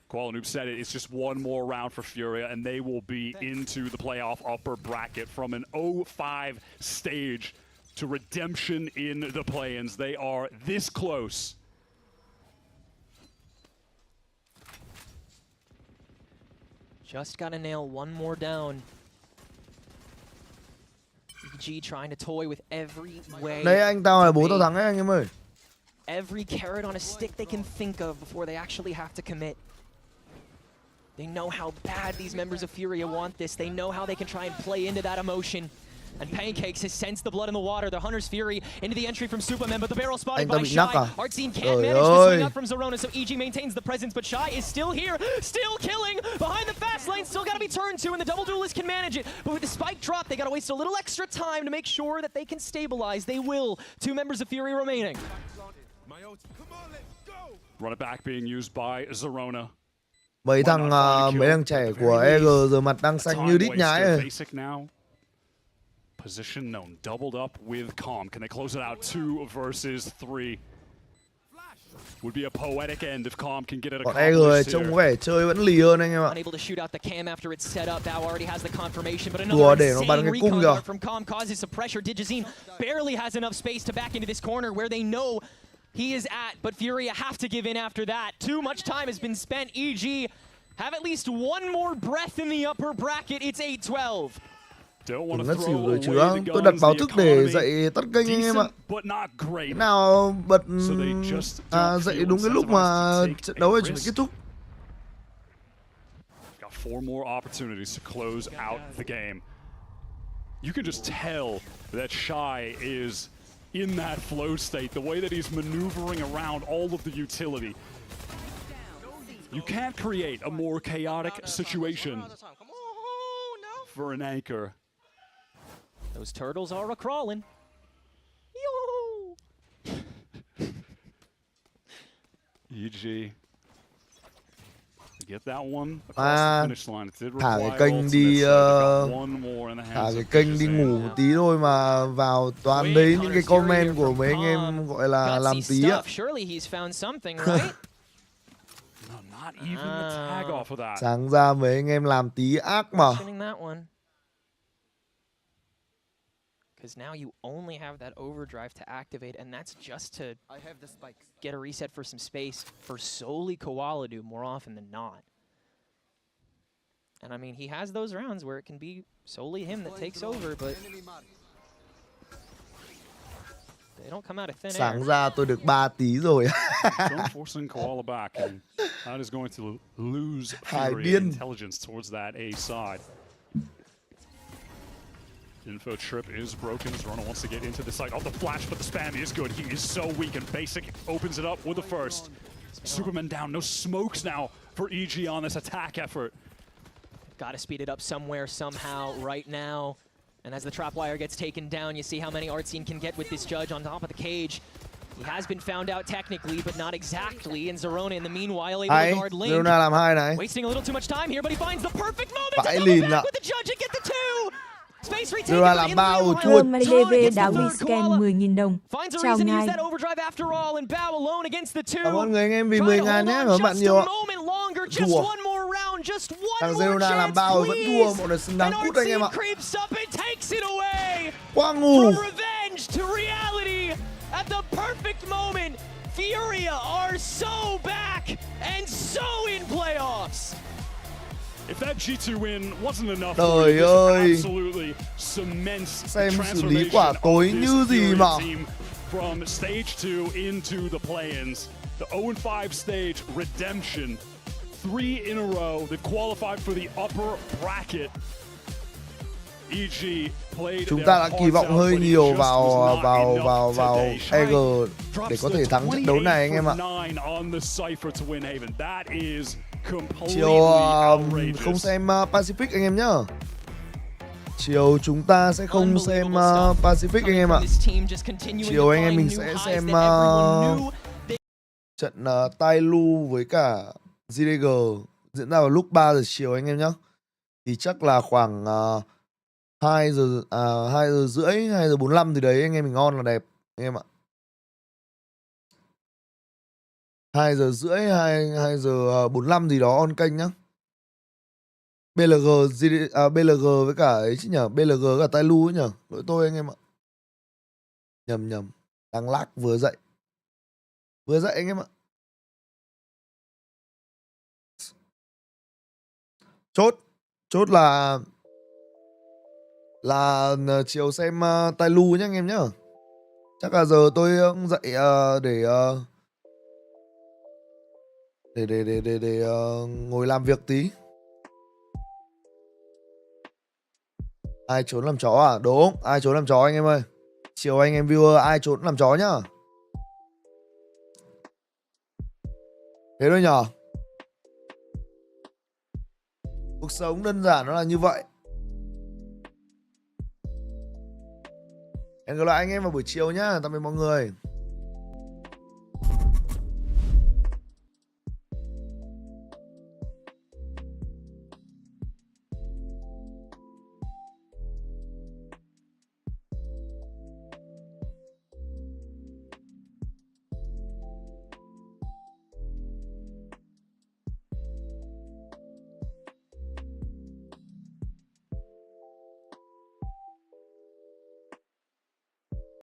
QualiNoob said it, it's just one more round for Furia and they will be into the playoff upper bracket from an 0-5 stage to redemption in the play-ins. They are this close. Just gotta nail one more down. EG trying to toy with every way. Đấy anh tao là bố tao thắng ấy anh em ơi. Every carrot on a stick they can think of before they actually have to commit. They know how bad these members of Furia want this. They know how they can try and play into that emotion. And Pancakes has sensed the blood in the water. The Hunter's Fury into the entry from Superman, but the barrel spotted by Shy. Artscene can't manage to swing up from Zerona, so EG maintains the presence, but Shy is still here, still killing behind the fast lane. Still got to be turned to, and the double duelist can manage it. But with the spike drop, they got to waste a little extra time to make sure that they can stabilize. They will. 2 members of Fury remaining. Run it back being used by Zerona. Mấy thằng trẻ của EG giờ mặt đang xanh như đít nhái rồi. Position known, doubled up with Calm. Can they close it out 2 versus 3? Would be a poetic end if Calm can get it accomplished here. Trông vẻ chơi vẫn lì hơn anh em ạ. Unable to shoot out the cam after it's set up. THEO already has the confirmation, but another insane recon dart from Calm causes some pressure. Digizine barely has enough space to back into this corner where they know he is at, but Furia have to give in after that. Too much time has been spent. EG have at least one more breath in the upper bracket. It's 8-12. Đừng ngất xỉu rồi chứ. Tôi đặt báo thức để dạy tắt kênh anh em ạ. Cái nào bật dạy đúng cái lúc mà trận đấu chuẩn bị kết thúc. Got 4 more opportunities to close out the game. You can just tell that Shy is in that flow state, the way that he's maneuvering around all of the utility. You can't create a more chaotic situation for an anchor. Those turtles are a-crawling. Yo! EG. Get that one across the finish line. It did thả require cái kênh đi thả cái kênh đi ngủ một tí thôi mà vào toàn đấy những cái comment của mấy anh em gọi là làm tí ạ. Sáng ra mấy anh em làm tí ác mà. Because now you only have that overdrive to activate, and that's just to get a reset for some space for solely QualiNoob more often than not. And I mean, he has those rounds where it can be solely him that takes over, but they don't come out of thin air. Sáng ra tôi được 3 tí rồi. Don't forcing Koala back, and that is going to lose Fury intelligence towards that A side. Info trip is broken. Zerona wants to get into the site. Oh, the flash, but the spam is good. He is so weak, and Basic opens it up with the first. Superman down. No smokes now for EG on this attack effort. Got to speed it up somewhere, somehow, right now. And as the trapwire gets taken down, you see how many Artscene can get with this Judge on top of the cage. He has been found out technically, but not exactly. And Zerona, in the meanwhile, able to guard LUπαιNG. Wasting a little too much time here, but he finds the perfect moment to double back with the Judge and get the 2! Đưa ra làm bao chuột. MIBR đã rescan 10.000 đồng. Chào ngài. Cảm ơn người anh em vì 10.000 nhé. Cảm ơn bạn nhiều ạ. Thua. Thằng Zerona làm bao vẫn thua. Một đợt xứng đáng cút anh em ạ. Quá ngu. Furia are so back and so in playoffs. If that G2 win wasn't enough, trời ơi, absolutely cements xem xử lý quả tối như gì mà. From stage 2 into the play-ins, the 0-5 stage redemption 3 in a row. They've qualified for the upper bracket. EG played Chúng ta đã kỳ vọng hơi nhiều vào EG để có thể thắng trận đấu này anh em ạ. Chiều không xem Pacific anh em nhá. Chiều chúng ta sẽ không xem Pacific anh em ạ. Chiều anh em mình sẽ xem trận Tai Lu với cả GDG diễn ra vào lúc 3 giờ chiều anh em nhé. Thì chắc là khoảng 2 giờ 2 giờ rưỡi, 2 giờ 45 thì đấy anh em mình ngon là đẹp anh em ạ. 2 giờ rưỡi, 2 giờ 45 gì đó on kênh nhá. BLG với cả ấy chứ nhở, BLG với cả Tai Lu ấy nhở. Lỗi tôi anh em ạ. Nhầm. Đang lag vừa dậy anh em ạ. Chốt là chiều xem Tai Lu nhá anh em nhá. Chắc là giờ tôi dậy để ngồi làm việc tí. Ai trốn làm chó à? Đúng, ai trốn làm chó anh em ơi. Chiều anh em viewer ai trốn làm chó nhá. Thế thôi nhở. Cuộc sống đơn giản nó là như vậy. Hẹn gặp lại anh em vào buổi chiều nhá. Tạm biệt mọi người.